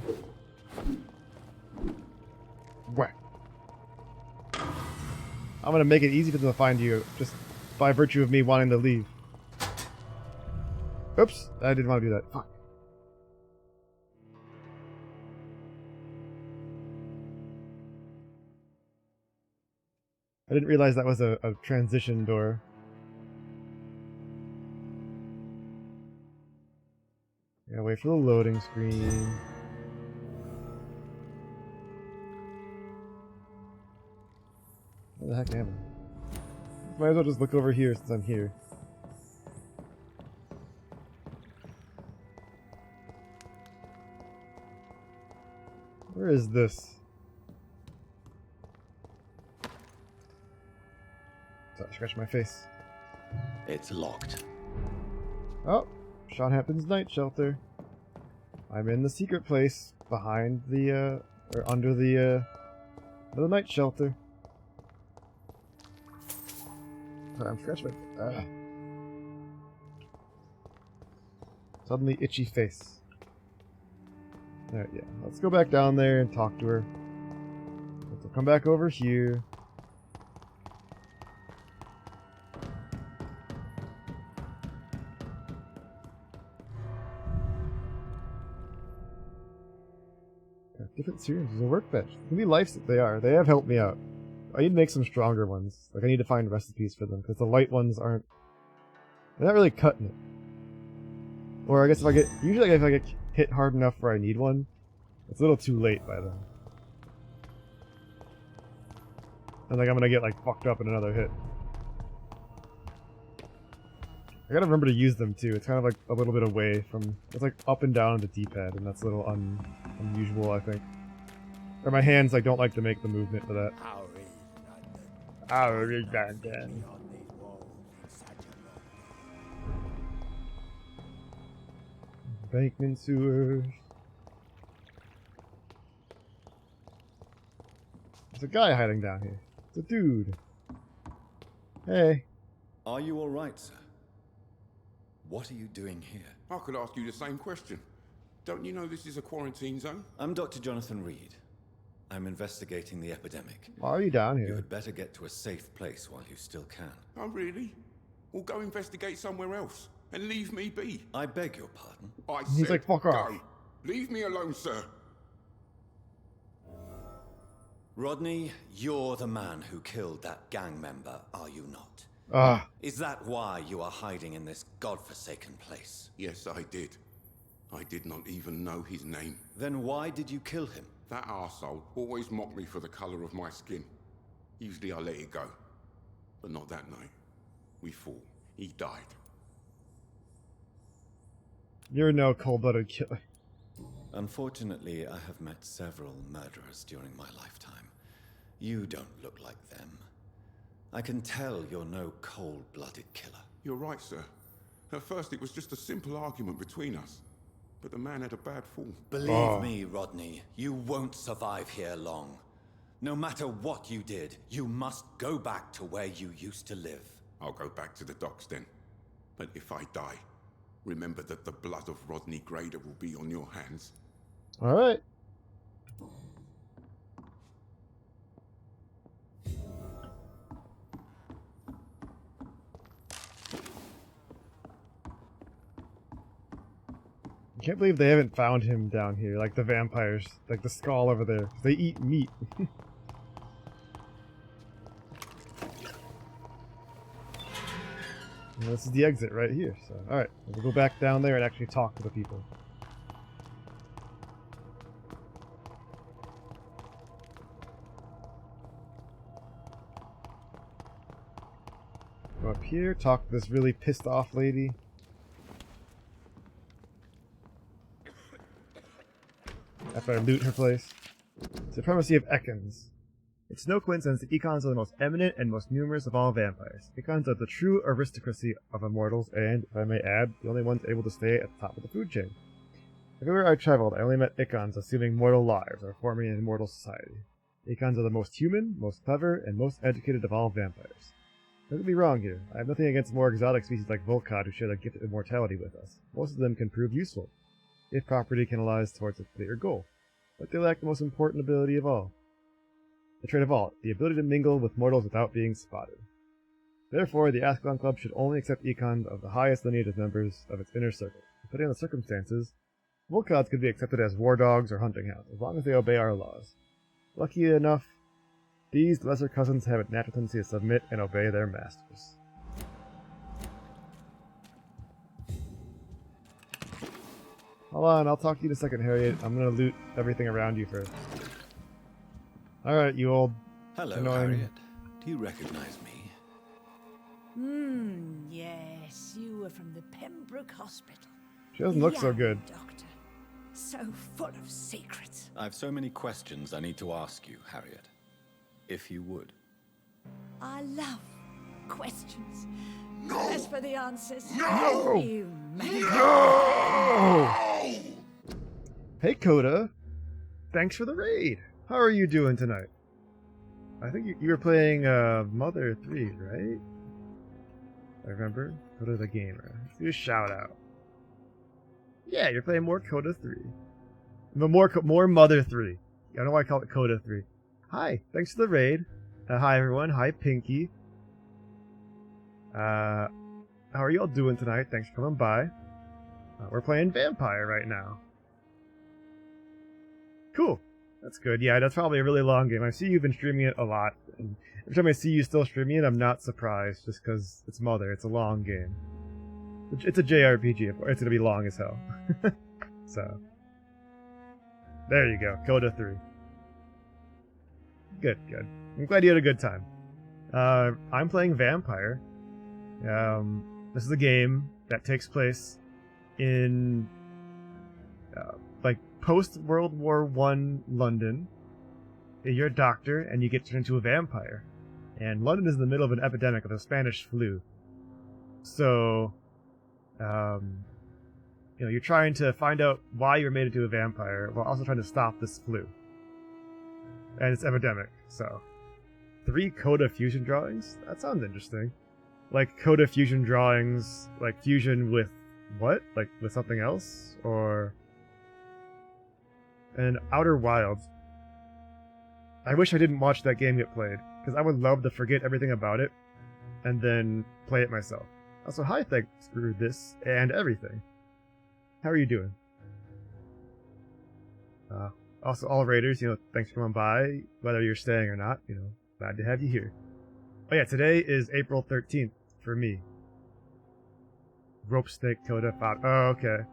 Whack. I'm gonna make it easy for them to find you, just by virtue of me wanting to leave. Oops, I didn't want to do that. Fuck. I didn't realize that was a transition door. Gotta wait for the loading screen. Where the heck am I? Might as well just look over here since I'm here. Where is this? Sorry, scratch my face. It's locked. Oh, Sean Hampton's night shelter. I'm in the secret place behind the, or under the night shelter. Sorry, I'm scratching my suddenly itchy face. Alright, yeah. Let's go back down there and talk to her. Let's come back over here. Different series. There's a workbench. It can be life. They are. They have helped me out. I need to make some stronger ones. Like, I need to find recipes for them, because the light ones aren't... They're not really cutting it. Or I guess if I get... Usually if I get hit hard enough where I need one, it's a little too late by then. And like I'm gonna get like fucked up in another hit. I gotta remember to use them too. It's kind of like a little bit away from... It's like up and down on the D-pad, and that's a little unusual, I think. Or my hands, I don't like to make the movement for that. Bankman sewers. There's a guy hiding down here. It's a dude. Hey. Are you alright, sir? What are you doing here? I could ask you the same question. Don't you know this is a quarantine zone? I'm Dr. Jonathan Reed. I'm investigating the epidemic. Why are you down here? You had better get to a safe place while you still can. Oh, really? Well, go investigate somewhere else and leave me be. I beg your pardon? He's like, fuck off. Go. Leave me alone, sir. Rodney, you're the man who killed that gang member, are you not? Is that why you are hiding in this godforsaken place? Yes, I did. I did not even know his name. Then why did you kill him? That arsehole always mocked me for the color of my skin. Usually I let it go. But not that night. We fought. He died. You're no cold-blooded killer. Unfortunately, I have met several murderers during my lifetime. You don't look like them. I can tell you're no cold-blooded killer. You're right, sir. At first it was just a simple argument between us. But the man had a bad fall. Believe me, Rodney, you won't survive here long. No matter what you did, you must go back to where you used to live. I'll go back to the docks then. But if I die, remember that the blood of Rodney Grader will be on your hands. Alright. I can't believe they haven't found him down here, like the vampires, like the skull over there. They eat meat. And this is the exit right here, so alright, we'll go back down there and actually talk to the people. Go up here, talk to this really pissed off lady. After I loot her place. Supremacy of Ekans. It's no coincidence that Ekans are the most eminent and most numerous of all vampires. Ekans are the true aristocracy of immortals, and, if I may add, the only ones able to stay at the top of the food chain. Everywhere I traveled, I only met Ekans assuming mortal lives or forming an immortal society. Ekans are the most human, most clever, and most educated of all vampires. Don't get me wrong here. I have nothing against more exotic species like Volkod who share the gift of immortality with us. Most of them can prove useful, if property canalized towards a clear goal. But they lack the most important ability of all. The trait of all, the ability to mingle with mortals without being spotted. Therefore, the Ascalon Club should only accept Econs of the highest lineage as members of its inner circle. Depending on the circumstances, Volkods could be accepted as war dogs or hunting hounds, as long as they obey our laws. Lucky enough, These lesser cousins have a natural tendency to submit and obey their masters. Hold on, I'll talk to you in a second, Harriet. I'm gonna loot everything around you first. Alright, you old Hello, annoying... Harriet. Do you recognize me? Yes, you were from the Pembroke Hospital. She doesn't look so Young good. Doctor. So full of secrets. I have so many questions I need to ask you, Harriet. If you would. I love questions. As for the answers, No! you may No! Hey, Coda. Thanks for the raid. How are you doing tonight? I think you were playing Mother 3, right? I remember. Coda the Gamer. Let's do a shout out. Yeah, you're playing more Coda 3. No, more Mother 3. I don't know why I call it Coda 3. Hi, thanks for the raid. Hi everyone. Hi Pinky. How are y'all doing tonight? Thanks for coming by. We're playing Vampyr right now. Cool. That's good. Yeah, that's probably a really long game. I see you've been streaming it a lot. And every time I see you still streaming it, I'm not surprised, just because it's Mother. It's a long game. It's a JRPG. It's going to be long as hell. So. There you go. Coda 3. Good, good. I'm glad you had a good time. I'm playing Vampyr. This is a game that takes place in like post-World War I London. You're a doctor and you get turned into a vampire. And London is in the middle of an epidemic of the Spanish flu. So, you're trying to find out why you're made into a vampire while also trying to stop this flu. And it's epidemic, so. 3 Coda fusion drawings? That sounds interesting. Like Coda fusion drawings, like fusion with what? Like with something else? Or... And Outer Wilds. I wish I didn't watch that game get played, because I would love to forget everything about it, and then play it myself. Also, hi, thanks for this and everything. How are you doing? Also, all raiders, thanks for coming by, whether you're staying or not, glad to have you here. Oh yeah, today is April 13th for me. Rope Snake Coda 5. Oh, okay.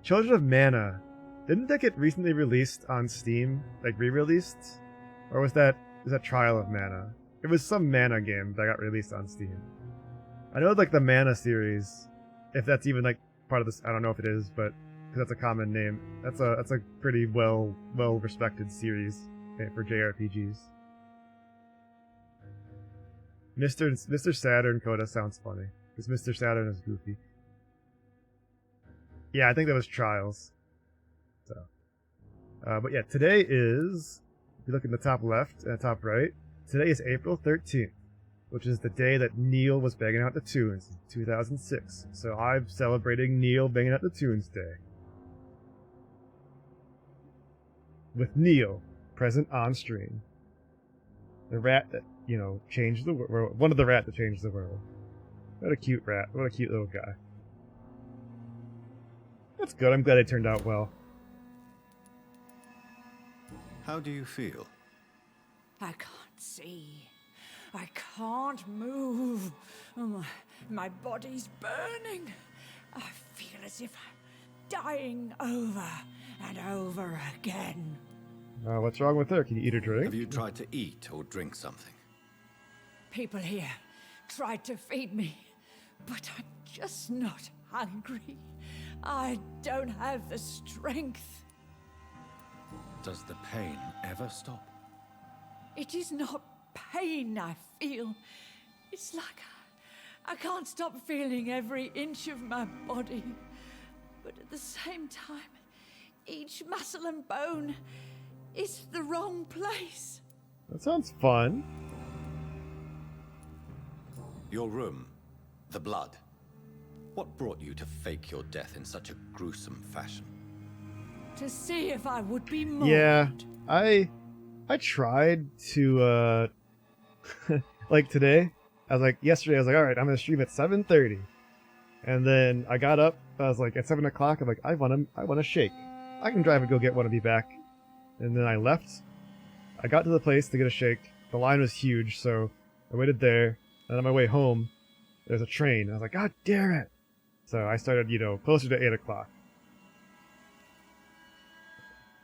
Children of Mana. Didn't that get recently released on Steam? Like, re-released? Or was that Trial of Mana? It was some Mana game that got released on Steam. I know, like, the Mana series, if that's even, like, part of this, I don't know if it is, but because that's a common name. That's a pretty well-respected series for JRPGs. Mr. Saturn Coda sounds funny, because Mr. Saturn is goofy. Yeah, I think that was Trials. So, but yeah, today is, if you look in the top left and top right, today is April 13th, which is the day that Neil was banging out the tunes in 2006. So I'm celebrating Neil banging out the tunes day. With Neil present on stream. The rat that, changed the world. One of the rat that changed the world. What a cute rat. What a cute little guy. That's good. I'm glad it turned out well. How do you feel? I can't see. I can't move. My body's burning. I feel as if I'm dying over and over again. What's wrong with her? Can you eat or drink? Have you tried to eat or drink something? People here tried to feed me, but I'm just not hungry. I don't have the strength. Does the pain ever stop? It is not pain I feel. It's like I can't stop feeling every inch of my body. But at the same time, each muscle and bone is the wrong place. That sounds fun. Your room, the blood. What brought you to fake your death in such a gruesome fashion? To see if I would be moved. Yeah, I tried to, like today, yesterday I was like, alright, I'm gonna stream at 7:30. And then I got up, I was like, at 7 o'clock, I'm like, I wanna shake. I can drive and go get one and be back. And then I left, I got to the place to get a shake. The line was huge, so I waited there. And on my way home, there's a train. I was like, God damn it! So I started, closer to 8 o'clock.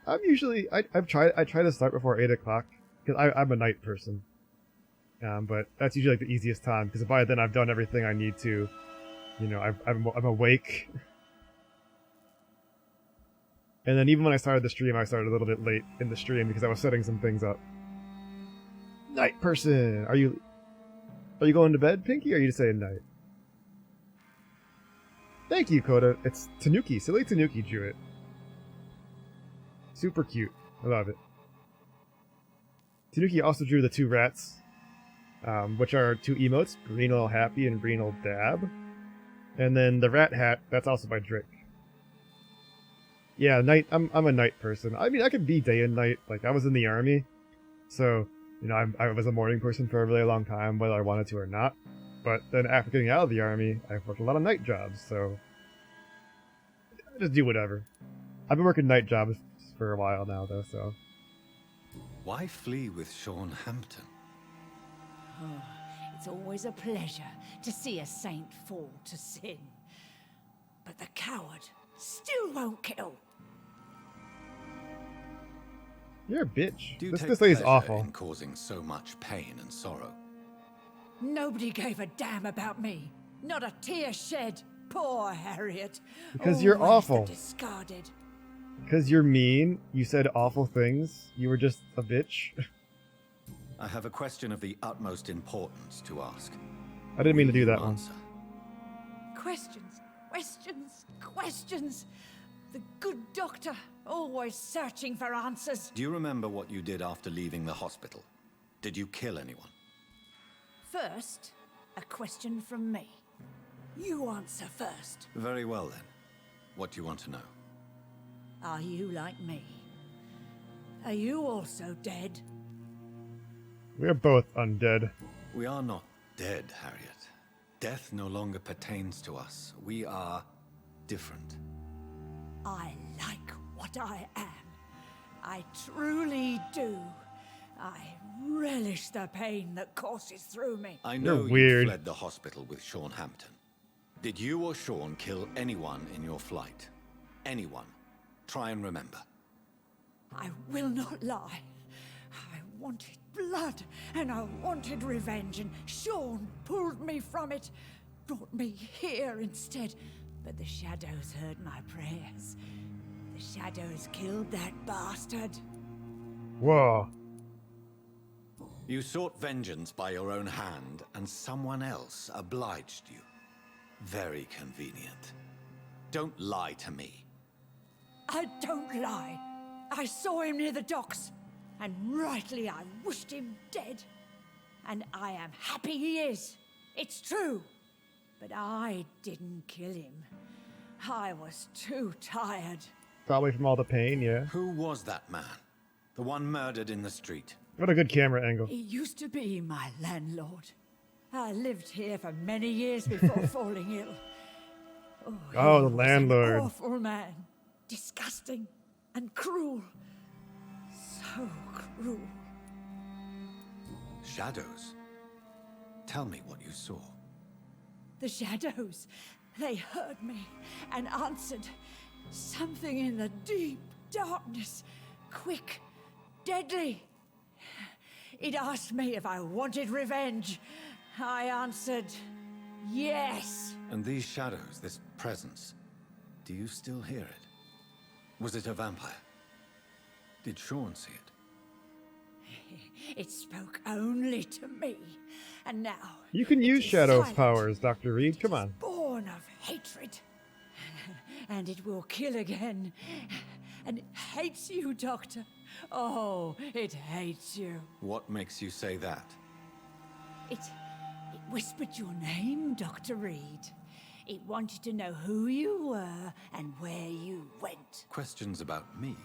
I try to start before 8 o'clock because I'm a night person. But that's usually like the easiest time because by then I've done everything I need to. I'm awake. And then even when I started the stream, I started a little bit late in the stream because I was setting some things up. Night person! Are you going to bed, Pinky, or are you just saying night? Thank you, Coda. It's Tanuki. Silly Tanuki drew it. Super cute. I love it. Tanuki also drew the 2 rats, which are 2 emotes, Greenall Happy and Greenall Dab. And then the rat hat, that's also by Drick. Yeah, night. I'm a night person. I mean, I could be day and night. Like, I was in the army, so, I was a morning person for a really long time, whether I wanted to or not. But then after getting out of the army, I've worked a lot of night jobs, so I just do whatever. I've been working night jobs for a while now, though, so. Why flee with Sean Hampton? Oh, it's always a pleasure to see a saint fall to sin. But the coward still won't kill. You're a bitch. Do you This take lady's pleasure awful. in causing so much pain and sorrow? Nobody gave a damn about me. Not a tear shed. Poor Harriet. Because you're Always the awful. discarded. Because you're mean, you said awful things, you were just a bitch. I have a question of the utmost importance to ask. I didn't mean to do Will that you one. answer? Questions, questions, questions. The good doctor, always searching for answers. Do you remember what you did after leaving the hospital? Did you kill anyone? First, a question from me. You answer first. Very well then. What do you want to know? Are you like me? Are you also dead? We're both undead. We are not dead, Harriet. Death no longer pertains to us. We are different. I like what I am. I truly do. I relish the pain that courses through me. I know you weird. fled the hospital with Sean Hampton. Did you or Sean kill anyone in your flight? Anyone? Try and remember. I will not lie. I wanted blood, and I wanted revenge, and Sean pulled me from it, brought me here instead. But the shadows heard my prayers. The shadows killed that bastard. Whoa. You sought vengeance by your own hand, and someone else obliged you. Very convenient. Don't lie to me. I don't lie. I saw him near the docks, and rightly I wished him dead. And I am happy he is. It's true. But I didn't kill him. I was too tired. Probably from all the pain, yeah. Who was that man? The one murdered in the street? What a good camera angle. He used to be my landlord. I lived here for many years before falling ill. Oh, the he was landlord. An awful man. Disgusting and cruel. So cruel. Shadows? Tell me what you saw. The shadows, they heard me and answered. Something in the deep darkness. Quick, deadly. It asked me if I wanted revenge. I answered, yes. And these shadows, this presence, do you still hear it? Was it a vampire? Did Sean see it? It spoke only to me. And now... You can use is Shadow's silent. powers, Dr. Reed. Come on. Born of hatred. And it will kill again. And it hates you, Doctor. Oh, it hates you. What makes you say that? It whispered your name, Dr. Reed. It wanted to know who you were and where you went. Questions about me?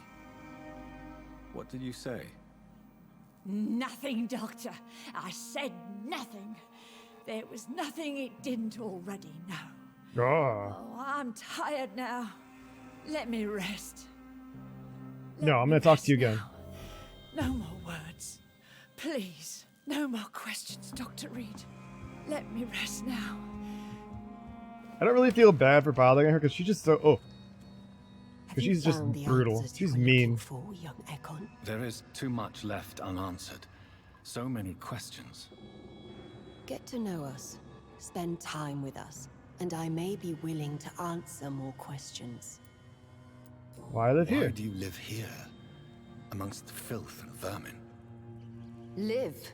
What did you say? Nothing, Doctor. I said nothing. There was nothing it didn't already know. Oh. Oh, I'm tired now. Let me rest. No, I'm gonna talk to you again. No more words. Please. No more questions, Dr. Reed. Let me rest now. I don't really feel bad for bothering her because she's just so because you she's just found the brutal. answers you She's were mean. looking for, young Ekon? There is too much left unanswered. So many questions. Get to know us, spend time with us, and I may be willing to answer more questions. Why live here? Why do you live here, amongst the filth and vermin? Live.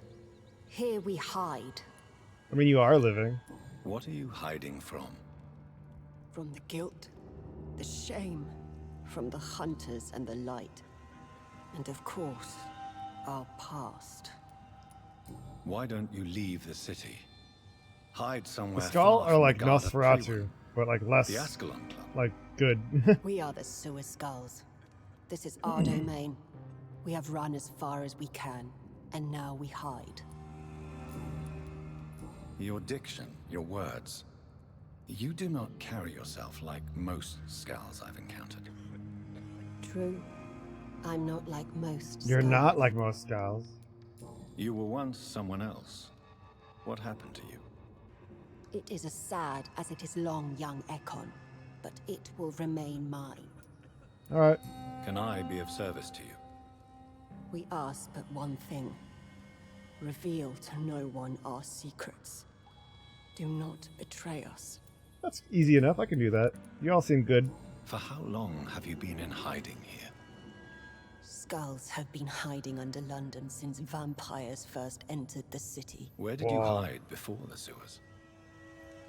Here we hide. I mean, you are living. What are you hiding from? From the guilt, the shame, from the hunters and the light. And of course, our past. Why don't you leave the city? Hide somewhere. The Skull far are from like the guard of Nosferatu, but like less, The Ascalon Club. like good. We are the Sewer Skulls. This is our domain. We have run as far as we can, and now we hide. Your diction, your words. You do not carry yourself like most Skulls I've encountered. True. I'm not like most. You're Skulls. not like most Skulls. You were once someone else. What happened to you? It is as sad as it is long, young Ekon, but it will remain mine. All right. Can I be of service to you? We ask but one thing. Reveal to no one our secrets. Do not betray us. That's easy enough. I can do that. You all seem good. For how long have you been in hiding here? Skulls have been hiding under London since vampires first entered the city. Where did you hide before the sewers?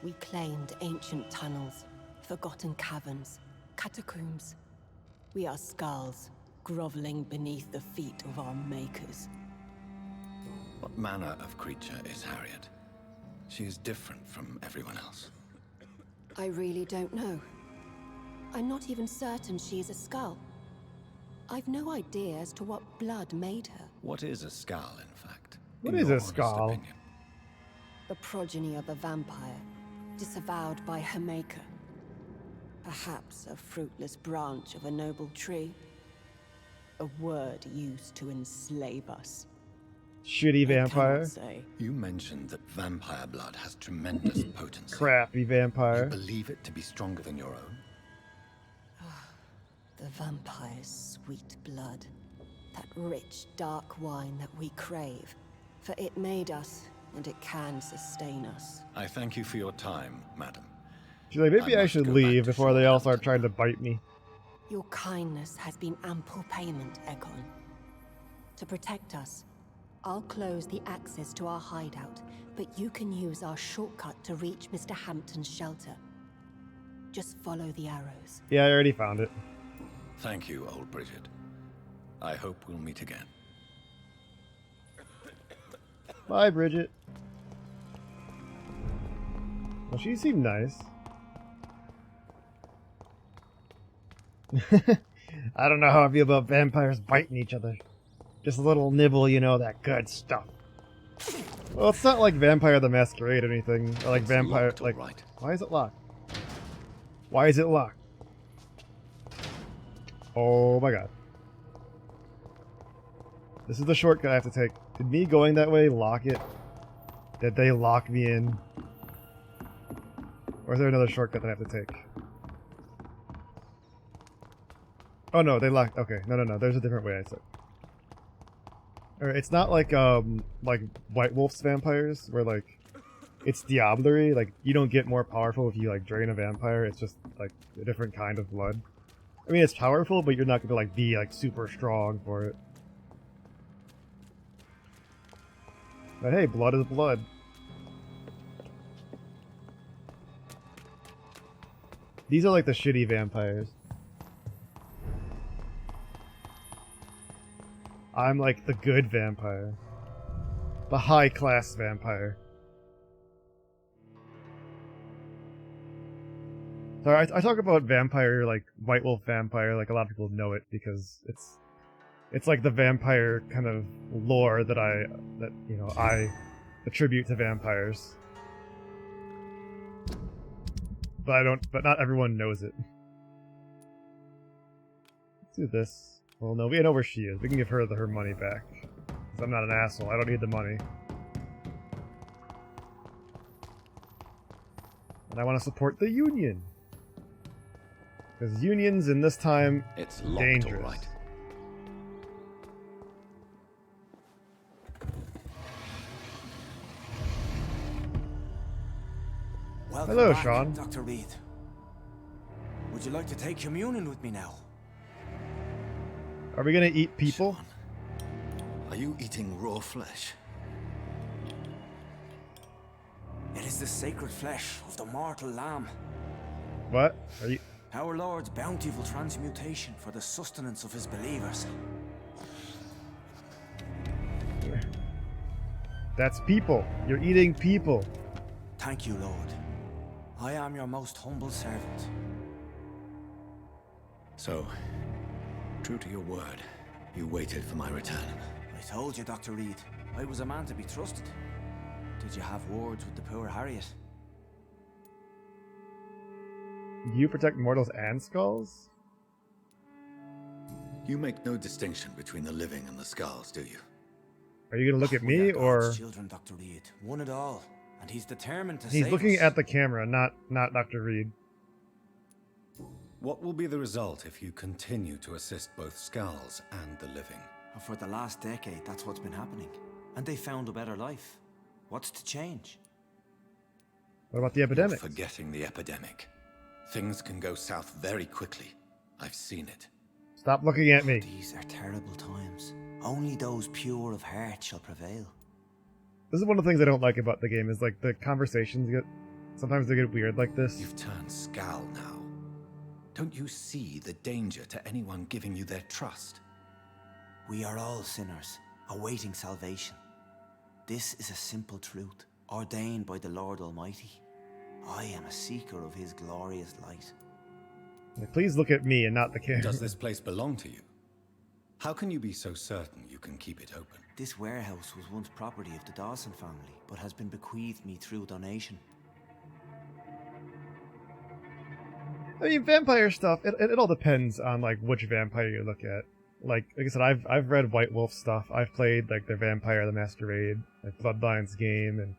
We claimed ancient tunnels, forgotten caverns, catacombs. We are skulls, groveling beneath the feet of our makers. What manner of creature is Harriet? She is different from everyone else. I really don't know. I'm not even certain she is a skull. I've no idea as to what blood made her. What is a skull, in fact? What in is your a honest skull? opinion? The progeny of a vampire, disavowed by her maker. Perhaps a fruitless branch of a noble tree. A word used to enslave us. Shitty vampire. You mentioned that vampire blood has tremendous potency. Crappy vampire. You believe it to be stronger than your own? The vampire's sweet blood. That rich, dark wine that we crave. For it made us, and it can sustain us. I thank you for your time, madam. She's like, maybe I must should go leave back to before they all start trying to bite me. Your kindness has been ample payment, Ekon. To protect us, I'll close the access to our hideout, but you can use our shortcut to reach Mr. Hampton's shelter. Just follow the arrows. Yeah, I already found it. Thank you, old Bridget. I hope we'll meet again. Bye, Bridget. Well, she seemed nice. I don't know how I feel about vampires biting each other. Just a little nibble, you know, that good stuff. Well, it's not like Vampire the Masquerade or anything. Or like It's Vampire, locked, like... all right. Why is it locked? Why is it locked? Oh my god. This is the shortcut I have to take. Did me going that way lock it? Did they lock me in? Or is there another shortcut that I have to take? Oh no, they locked. Okay, no. There's a different way I took. Alright, it's not like White Wolf's vampires, where like it's diablerie. Like you don't get more powerful if you like drain a vampire. It's just like a different kind of blood. I mean, it's powerful, but you're not gonna like be like super strong for it. But hey, blood is blood. These are like the shitty vampires. I'm like the good vampire. The high-class vampire. Sorry, I talk about vampire, like White Wolf vampire, like a lot of people know it because it's like the vampire kind of lore that I attribute to vampires. But not everyone knows it. Let's do this. Well, no, we know where she is. We can give her her money back. 'Cause I'm not an asshole. I don't need the money. And I want to support the union. Because unions in this time, it's locked, dangerous. All right. Welcome Hello, back, Sean. Dr. Reed. Would you like to take communion with me now? Are we gonna eat people? Sean, are you eating raw flesh? It is the sacred flesh of the mortal lamb. What? Are you? Our Lord's bountiful transmutation for the sustenance of his believers. That's people. You're eating people. Thank you, Lord. I am your most humble servant. So, true to your word, you waited for my return. I told you, Dr. Reed, I was a man to be trusted. Did you have words with the poor Harriet? You protect mortals and skulls? You make no distinction between the living and the skulls, do you? Are you gonna look at We me are or? God's children, Dr. Reed, one and all, and he's determined to He's save looking us. at the camera, not Dr. Reed. What will be the result if you continue to assist both skulls and the living? For the last decade, that's what's been happening. And they found a better life. What's to change? What about the epidemic? You're forgetting the epidemic. Things can go south very quickly. I've seen it. Stop looking at me. These are terrible times. Only those pure of heart shall prevail. This is one of the things I don't like about the game is like the conversations get sometimes they get weird like this. You've turned Skal now. Don't you see the danger to anyone giving you their trust? We are all sinners, awaiting salvation. This is a simple truth, ordained by the Lord Almighty. I am a seeker of his glorious light. Please look at me and not the camera. Does this place belong to you? How can you be so certain you can keep it open? This warehouse was once property of the Dawson family, but has been bequeathed me through donation. I mean, vampire stuff, it all depends on like which vampire you look at. Like I said, I've read White Wolf stuff. I've played like the Vampire the Masquerade, like Bloodlines game, and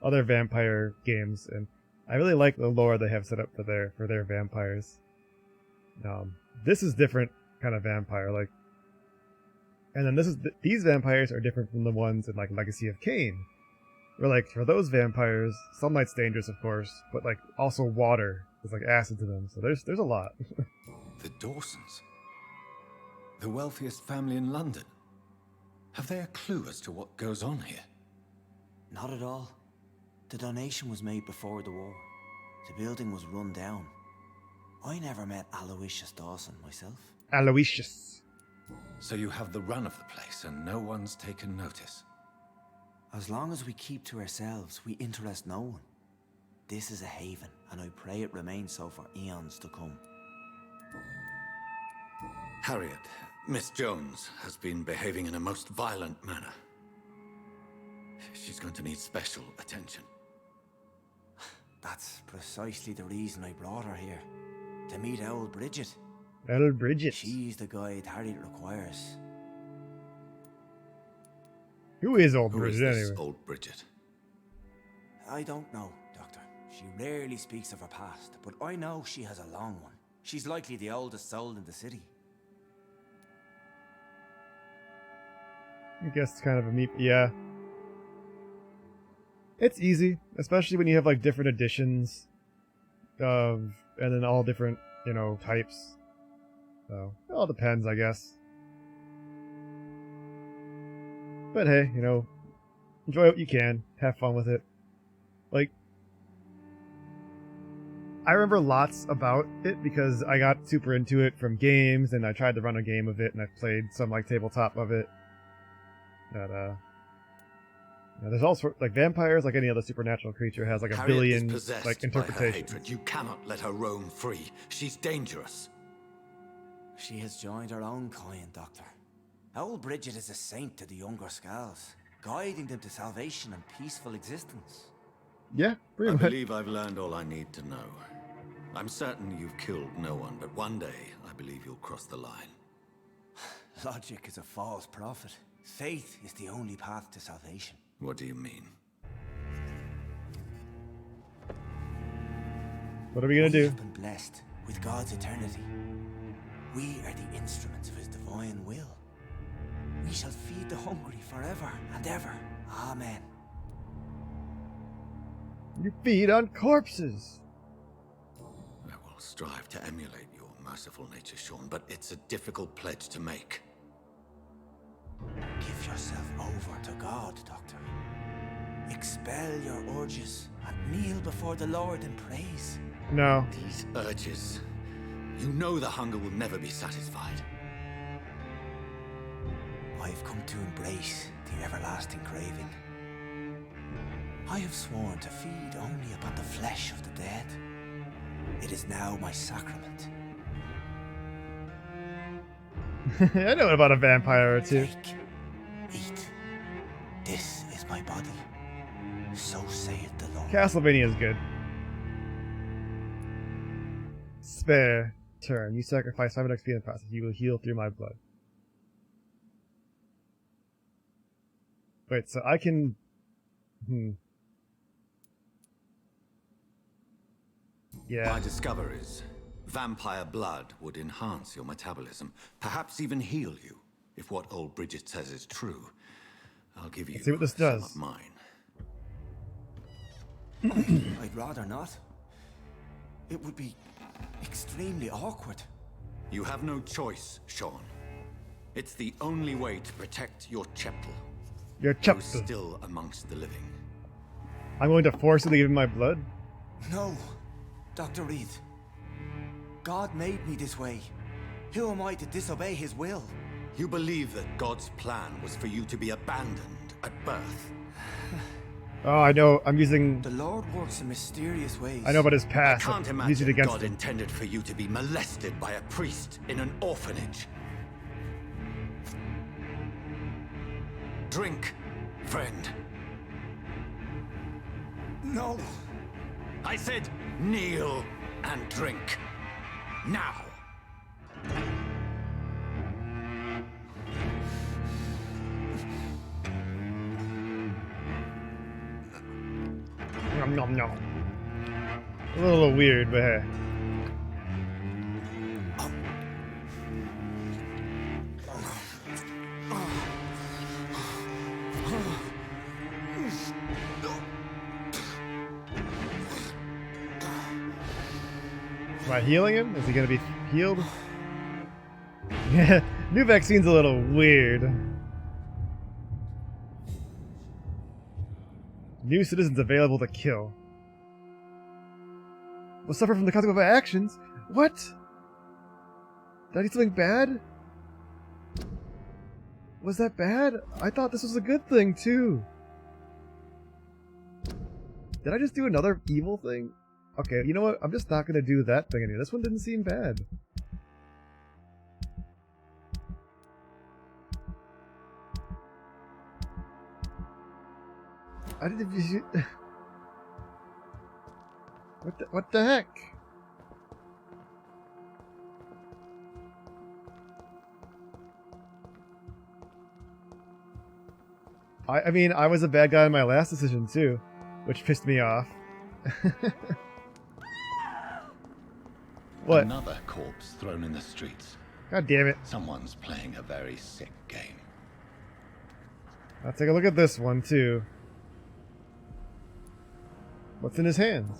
other vampire games, and I really like the lore they have set up for their vampires. This is different kind of vampire, like, and then these vampires are different from the ones in like Legacy of Kain, where like for those vampires, sunlight's dangerous, of course, but like also water is like acid to them. So there's a lot. The Dawsons, the wealthiest family in London. Have they a clue as to what goes on here? Not at all. The donation was made before the war. The building was run down. I never met Aloysius Dawson myself. Aloysius. So you have the run of the place and no one's taken notice? As long as we keep to ourselves, we interest no one. This is a haven, and I pray it remains so for eons to come. Harriet, Miss Jones has been behaving in a most violent manner. She's going to need special attention. That's precisely the reason I brought her here. To meet old Bridget. Old Bridget. She's the guide Harriet requires. Who is old Who Bridget is this anyway? old Bridget? I don't know, Doctor. She rarely speaks of her past, but I know she has a long one. She's likely the oldest soul in the city. I guess it's kind of a meat. Yeah. It's easy, especially when you have like different editions of, and then all different, types. So it all depends, I guess. But hey, enjoy what you can, have fun with it. Like, I remember lots about it because I got super into it from games, and I tried to run a game of it, and I played some like tabletop of it. But there's also like vampires, like any other supernatural creature, has like a Harriet billion is possessed like by her interpretations. hatred. You cannot let her roam free. She's dangerous. She has joined her own kind, Doctor. Old Bridget is a saint to the younger Skals, guiding them to salvation and peaceful existence. Yeah, pretty I much. believe I've learned all I need to know. I'm certain you've killed no one, but one day I believe you'll cross the line. Logic is a false prophet. Faith is the only path to salvation. What do you mean? What are we gonna We do? have been blessed with God's eternity. We are the instruments of his divine will. We shall feed the hungry forever and ever. Amen. You feed on corpses. I will strive to emulate your merciful nature, Sean, but it's a difficult pledge to make. Give yourself over to God, Doctor. Expel your urges and kneel before the Lord in praise. No. These urges. You know the hunger will never be satisfied. I've come to embrace the everlasting craving. I have sworn to feed only upon the flesh of the dead. It is now my sacrament. I know about a vampire or two. Take, eat. This is my body. So saith the Lord. Castlevania is good. Spare turn. You sacrifice 5 XP in the process. You will heal through my blood. Wait, so I can... Yeah. My discoveries. Vampire blood would enhance your metabolism, perhaps even heal you, if what old Bridget says is true. I'll give you Let's see what this some does. of mine. I'd rather not. It would be extremely awkward. You have no choice, Sean. It's the only way to protect your cheptel. Your Who's cheptel. still amongst the living. I'm going to forcibly give him my blood? No, Dr. Reed. God made me this way. Who am I to disobey his will? You believe that God's plan was for you to be abandoned at birth. Oh, I know. I'm using... The Lord works in mysterious ways. I know about his I past. can't I'm using it imagine against God him. intended for you to be molested by a priest in an orphanage. Drink, friend. No. I said kneel and drink. Now. Nom nom nom. A little weird, but hey. Am I healing him? Is he gonna be healed? Yeah, new vaccine's a little weird. New citizens available to kill. Will suffer from the consequence of my actions? What? Did I do something bad? Was that bad? I thought this was a good thing, too. Did I just do another evil thing? Okay, you know what? I'm just not gonna do that thing anymore. This one didn't seem bad. I didn't... What the heck? I mean, I was a bad guy in my last decision too, which pissed me off. What? Another corpse thrown in the streets. God damn it. Someone's playing a very sick game. I'll take a look at this one too. What's in his hands?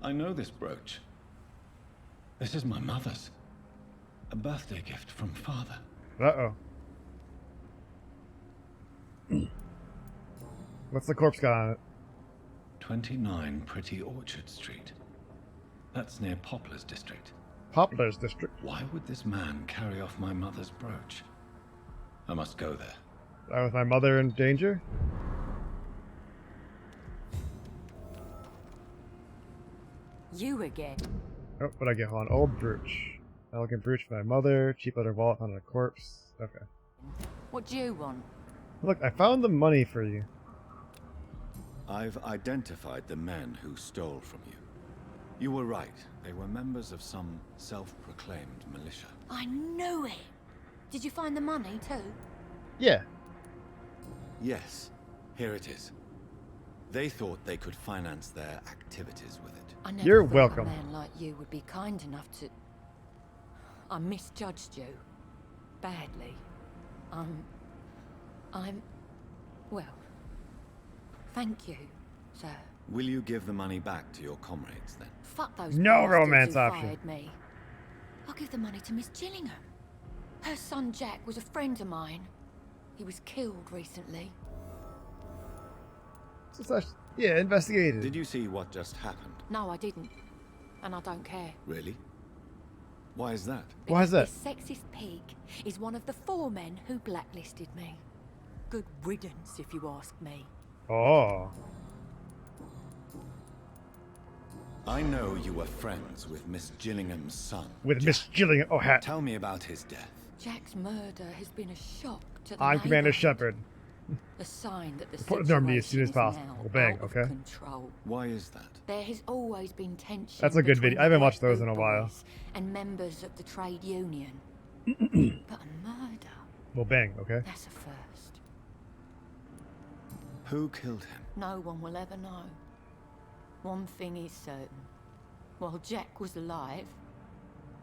I know this brooch. This is my mother's. A birthday gift from father. Uh-oh. What's the corpse got on it? 29 Pretty Orchard Street. That's near Poplar's district. Poplar's district? Why would this man carry off my mother's brooch? I must go there. Was my mother in danger? You again. Oh, what'd I get? Hold on. Old brooch. Elegant brooch for my mother. Cheap leather wallet on a corpse. Okay. What do you want? Look, I found the money for you. I've identified the men who stole from you. You were right. They were members of some self-proclaimed militia. I knew it. Did you find the money too? Yeah. Yes, here it is. They thought they could finance their activities with it. I never You're thought welcome. a man like you would be kind enough to... I misjudged you. Badly. Well, thank you, sir. Will you give the money back to your comrades then? Fuck those No bastards romance who option. fired me. I'll give the money to Miss Gillingham. Her son Jack was a friend of mine. He was killed recently. Yeah, investigated. Did you see what just happened? No, I didn't. And I don't care. Really? Why is that? Why is that? This sexist pig is one of the 4 men who blacklisted me. Good riddance, if you ask me. Oh. I know you were friends with Miss Gillingham's son. With Miss Gillingham. Oh, hat. Tell me about his death. Jack's murder has been a shock to the I'm Commander neighborhood. Shepard. A sign that the Report to Normandy as soon as situation is possible. now Well, bang, out of okay. control. Why is that? There has always been tension. That's a good between video. I haven't the watched Black those in a Boot while. Boys and members of the trade union. But a murder. Well, bang, okay. That's a first. Who killed him? No one will ever know. One thing is certain. While Jack was alive,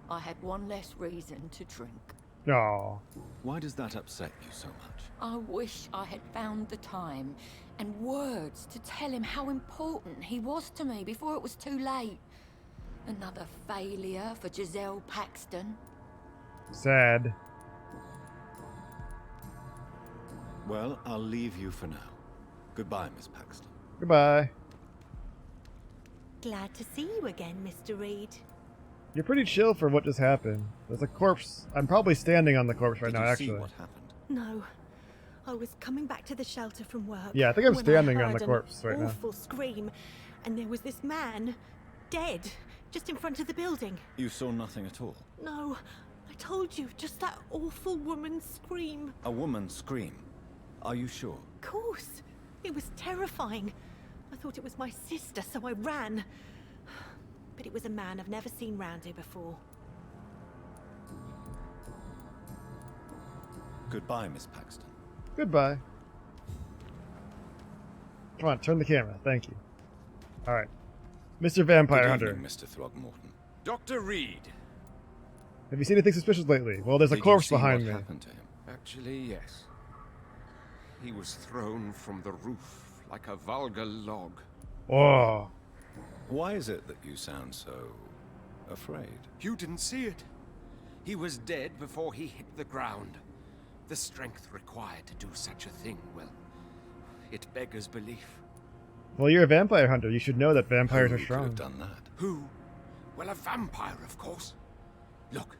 I had one less reason to drink. Oh. Why does that upset you so much? I wish I had found the time and words to tell him how important he was to me before it was too late. Another failure for Giselle Paxton. Sad. Well, I'll leave you for now. Goodbye, Miss Paxton. Goodbye. Glad to see you again, Mr. Reed. You're pretty chill for what just happened. There's a corpse. I'm probably standing on the corpse right Did now, you actually. see what happened? No. I was coming back to the shelter from work. Yeah, I think I'm when standing I on heard the corpse right an now. awful scream, and there was this man, dead, just in front of the building. You saw nothing at all? No, I told you, just that awful woman's scream. A woman scream? Are you sure? Of course. It was terrifying. I thought it was my sister, so I ran. But it was a man I've never seen round here before. Goodbye, Miss Paxton. Goodbye. Come on, turn the camera. Thank you. Alright. Mr. Vampire Good Hunter. evening, Mr. Throgmorton. Dr. Reed. Have you seen anything suspicious lately? Well, there's a Did corpse you see behind what me. happened to him? Actually, yes. He was thrown from the roof like a vulgar log. Oh. Why is it that you sound so afraid? You didn't see it. He was dead before he hit the ground. The strength required to do such a thing, well, it beggars belief. Well, you're a vampire hunter. You should know that vampires are Who could strong. have done that? Who? Well, a vampire, of course. Look,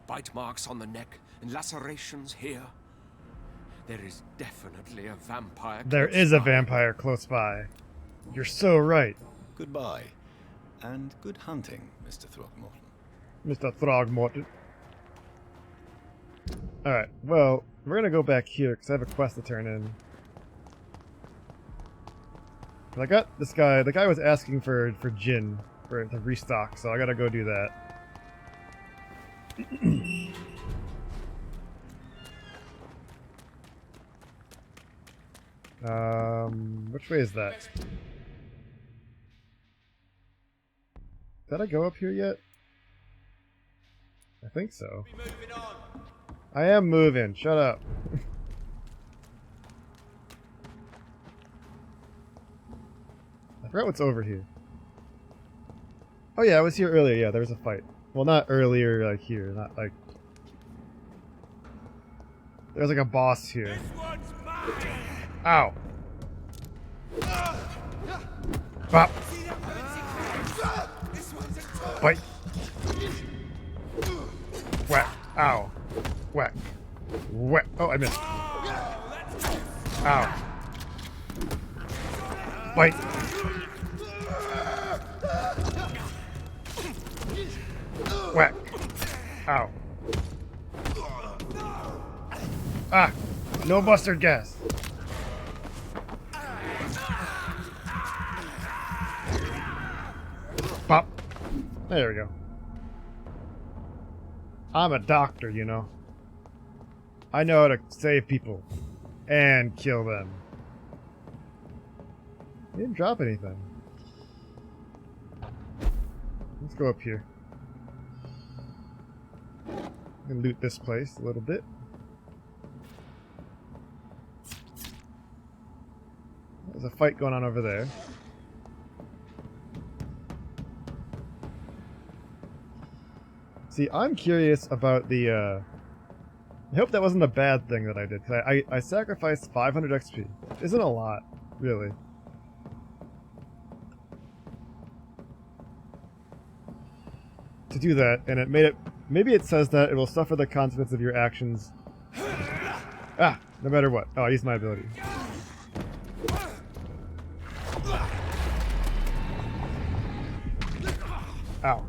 bite marks on the neck and lacerations here. There is definitely a vampire. There close is a by. vampire close by. You're so right, Goodbye. And good hunting, Mr. Throgmorton. Mr. Throgmorton. Alright, well, we're gonna go back here because I have a quest to turn in. I got this guy. The guy was asking for gin to restock, so I gotta go do that. Which way is that? Did I go up here yet? I think so. I am moving. Shut up. I forgot what's over here. Oh yeah, I was here earlier. Yeah, there was a fight. Well, not earlier, like here. Not like... There's like a boss here. Ow. Bop. Bite. Whack. Ow. Whack. Whack. Oh, I missed. Ow. Bite. Whack. Ow. Ah! No mustard gas. Pop. There we go. I'm a doctor, you know. I know how to save people. And kill them. He didn't drop anything. Let's go up here. And loot this place a little bit. There's a fight going on over there. See, I'm curious about the, I hope that wasn't a bad thing that I did, because I sacrificed 500 XP. Isn't a lot, really. To do that, and it made it, maybe it says that it will suffer the consequence of your actions. Ah, no matter what. Oh, I used my ability. Ow.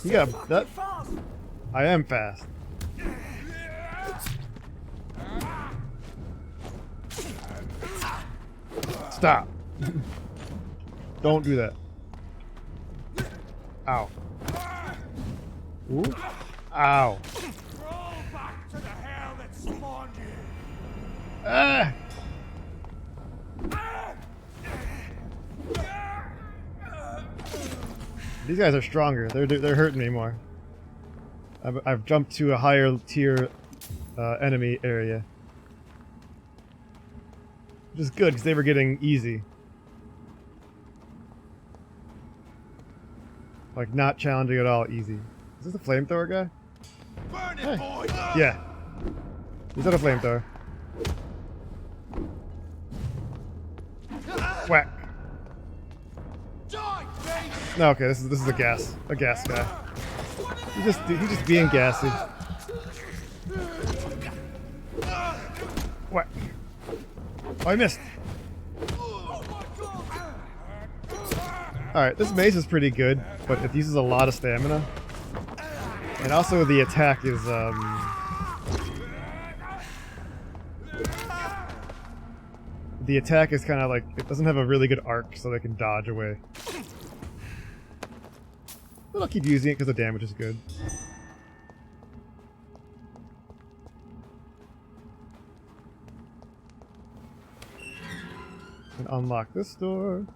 Yeah, that. I am fast. Stop. Don't do that. Ow. Ooh. Ow. Ah! These guys are stronger. They're hurting me more. I've jumped to a higher tier enemy area, which is good because they were getting easy. Like not challenging at all, easy. Is this a flamethrower guy? Burn it, Hey. boy! Yeah. He's not a flamethrower. Whack. No, okay, this is a gas guy. He's just being gassy. What? Oh, I missed. Alright, this mace is pretty good, but it uses a lot of stamina. And also the attack is, the attack is kind of like, it doesn't have a really good arc, so they can dodge away. But I'll keep using it because the damage is good. And unlock this door.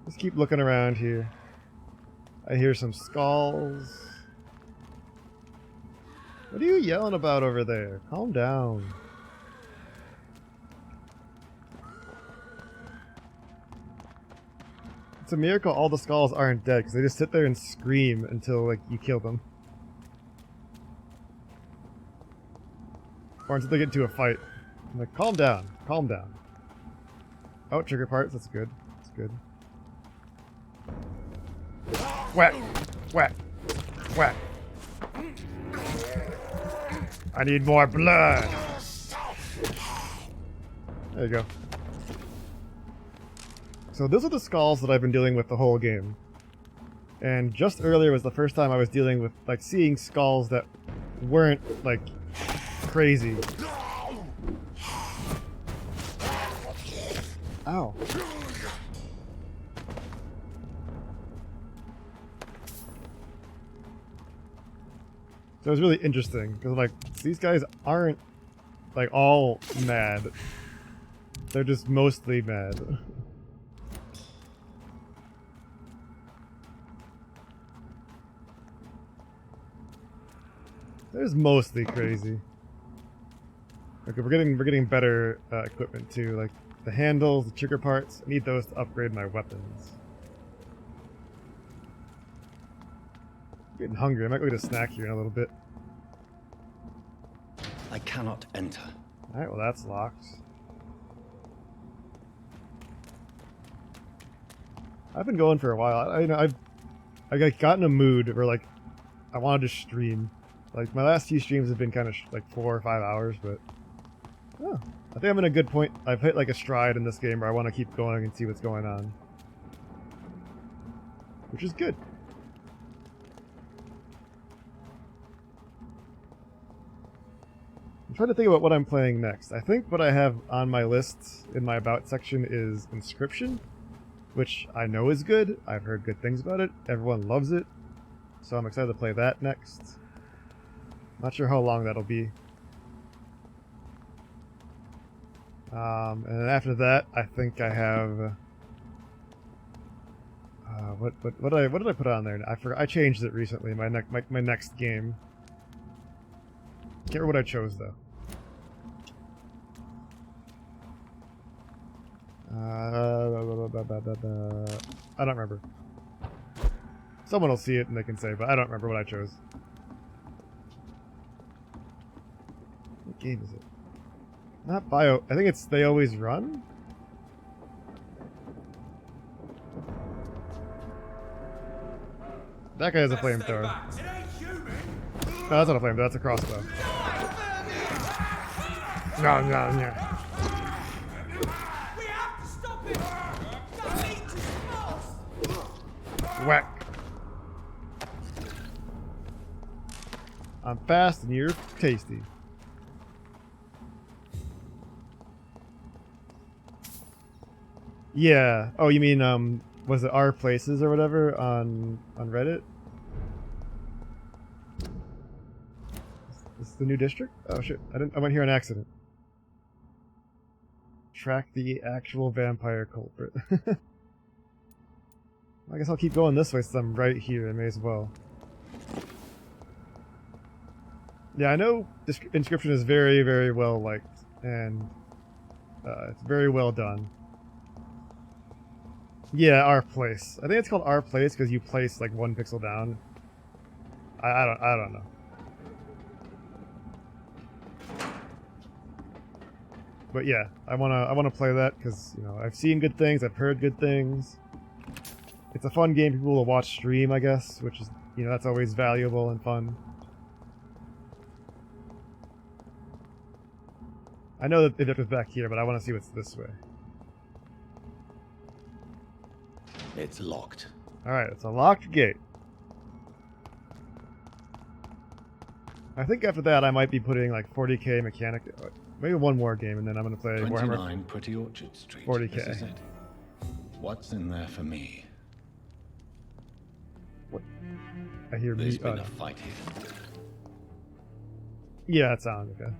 Just keep looking around here. I hear some skulls. What are you yelling about over there? Calm down. It's a miracle all the skulls aren't dead, because they just sit there and scream until, like, you kill them. Or until they get into a fight. I'm like, calm down, calm down. Oh, trigger parts, that's good. That's good. Whack! Whack! Whack! I need more blood! There you go. So those are the skulls that I've been dealing with the whole game. And just earlier was the first time I was dealing with, like, seeing skulls that weren't, like, crazy. Ow. So it was really interesting, because, like, these guys aren't, like, all mad. They're just mostly mad. There's mostly crazy. Okay, we're getting better equipment too, like the handles, the trigger parts. I need those to upgrade my weapons. I'm getting hungry. I might go get a snack here in a little bit. I cannot enter. All right, well that's locked. I've been going for a while. I got in a mood where, like, I wanted to stream. Like, my last few streams have been kind of like 4 or 5 hours, but oh, I think I'm in a good point. I've hit like a stride in this game where I want to keep going and see what's going on, which is good. I'm trying to think about what I'm playing next. I think what I have on my list in my About section is Inscription, which I know is good. I've heard good things about it. Everyone loves it. So I'm excited to play that next. Not sure how long that'll be. And then after that, I think I have... what did I put on there? I forgot. I changed it recently. My next game. Can't remember what I chose though. I don't remember. Someone will see it and they can say, but I don't remember what I chose. What game is it? Not Bio. I think it's They Always Run? That guy has a flamethrower. No, that's not a flamethrower, that's a crossbow. No. Whack. I'm fast and you're tasty. Yeah. Oh, you mean was it Our Places or whatever on Reddit? Is this the new district? Oh shit! I went here on accident. Track the actual vampire culprit. I guess I'll keep going this way since I'm right here. I may as well. Yeah, I know Inscription is very, very well liked, and it's very well done. Yeah, Our Place. I think it's called Our Place because you place like 1 pixel down. I don't know. But yeah, I wanna play that because, you know, I've seen good things, I've heard good things. It's a fun game for people to watch stream, I guess, which is, you know, that's always valuable and fun. I know that it is back here, but I want to see what's this way. It's locked. Alright, it's a locked gate. I think after that I might be putting like 40k mechanic, maybe one more game, and then I'm going to play 29 Warhammer Pretty Orchard Street. 40k. This is it. What's in there for me? What? I hear There's me. been a fight here. Yeah, that sounds okay.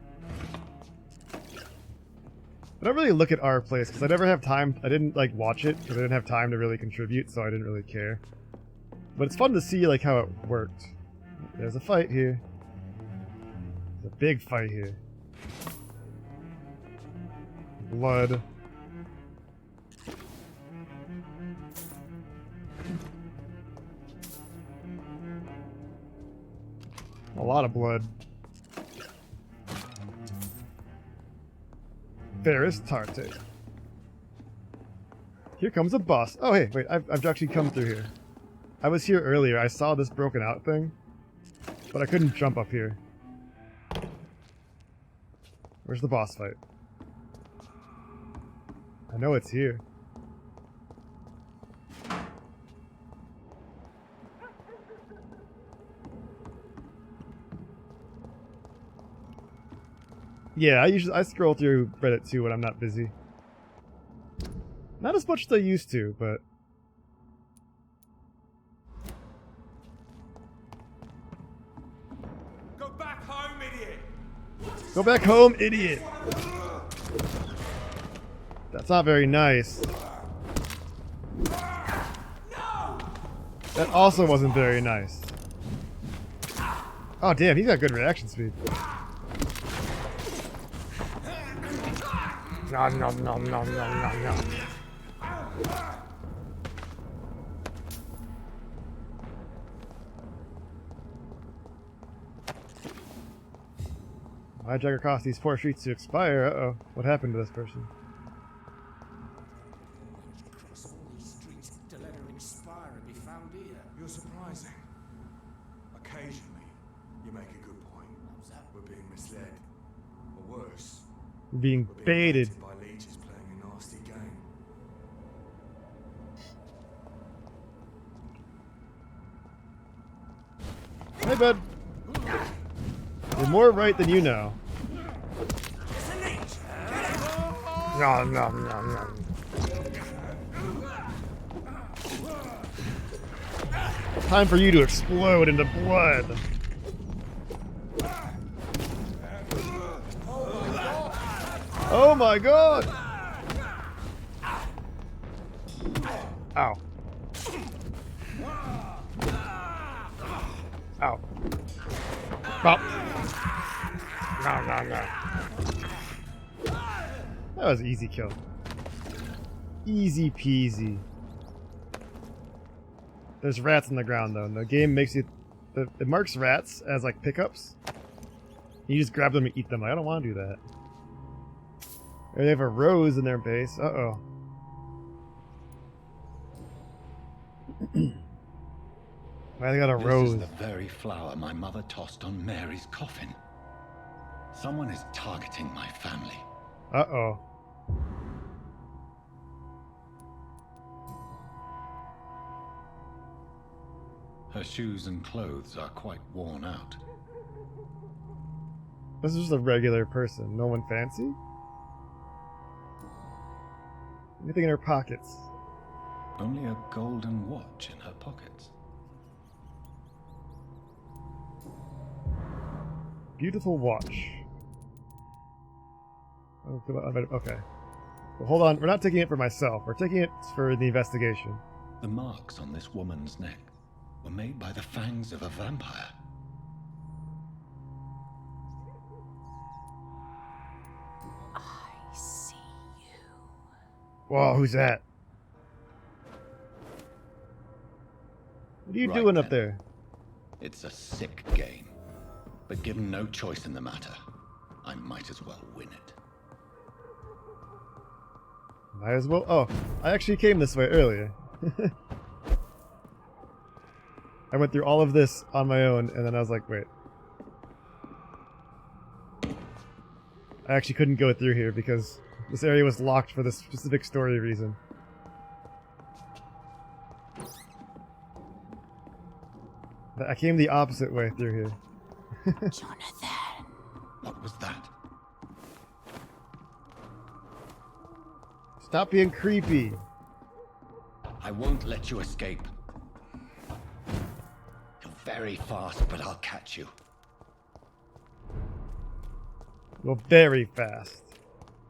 I don't really look at Our Place because I never have time. I didn't like watch it because I didn't have time to really contribute, so I didn't really care. But it's fun to see like how it worked. There's a fight here. There's a big fight here. Blood. A lot of blood. Ferris Tarte. Here comes a boss. Oh hey, wait, I've actually come through here. I was here earlier, I saw this broken out thing, but I couldn't jump up here. Where's the boss fight? I know it's here. Yeah, I scroll through Reddit too when I'm not busy. Not as much as I used to, but... Go back home, idiot! Go back home, idiot! That's not very nice. That also wasn't very nice. Oh damn, he's got good reaction speed. Nom nom nom nom nom nom nom. I drag across these 4 streets to expire. Uh-oh. What happened to this person? Across all these streets to let her expire and be found here. You're surprising. Occasionally, you make a good point. We're being misled. Or worse, Being baited. by leeches playing a nasty game. Hey, bud. You're more right than you know. Nom, nom, nom, nom. Time for you to explode into blood. Oh my god! Ow. Ow. Bop. No, no, no. That was easy kill. Easy peasy. There's rats on the ground though, and the game makes you... It marks rats as like pickups. You just grab them and eat them. Like, I don't want to do that. Or they have a rose in their base. Uh-oh. Why they got a rose? This is the very flower my mother tossed on Mary's coffin. Someone is targeting my family. Uh-oh. Her shoes and clothes are quite worn out. This is just a regular person. No one fancy? Anything in her pockets? Only a golden watch in her pockets. Beautiful watch. Okay. Well, hold on. We're not taking it for myself. We're taking it for the investigation. The marks on this woman's neck were made by the fangs of a vampire. I see you. Whoa, who's that? What are you doing up there? It's a sick game, but given no choice in the matter, I might as well win it. Might as well. Oh, I actually came this way earlier. I went through all of this on my own, and then I was like, wait. I actually couldn't go through here because this area was locked for this specific story reason. I came the opposite way through here. Jonathan. What was that? Stop being creepy. I won't let you escape. You're very fast, but I'll catch you. You're very fast.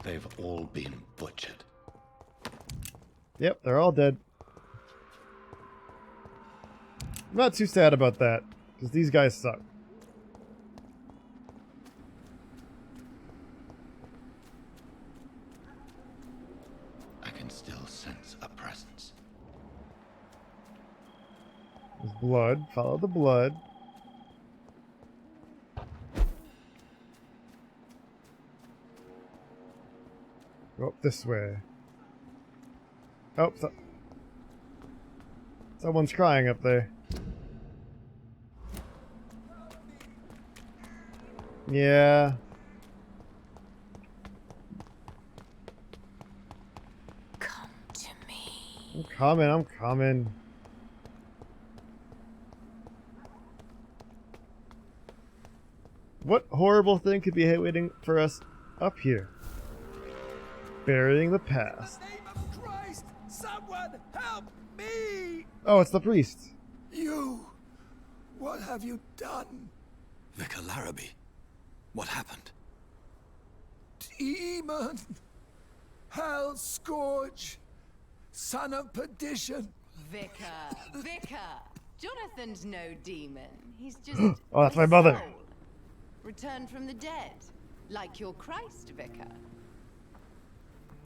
They've all been butchered. Yep, they're all dead. I'm not too sad about that, because these guys suck. I can still sense a presence. There's blood. Follow the blood. Go up this way. Oh, someone's crying up there. Yeah. Come to me. I'm coming, I'm coming. What horrible thing could be waiting for us up here? Burying the past. In the name of Christ, someone help me! Oh, it's the priest. You! What have you done? Vicar Larrabee, what happened? Demon! Hell scourge! Son of perdition! Vicar! Jonathan's no demon. He's just Oh, that's my mother. soul. Returned from the dead. Like your Christ, Vicar.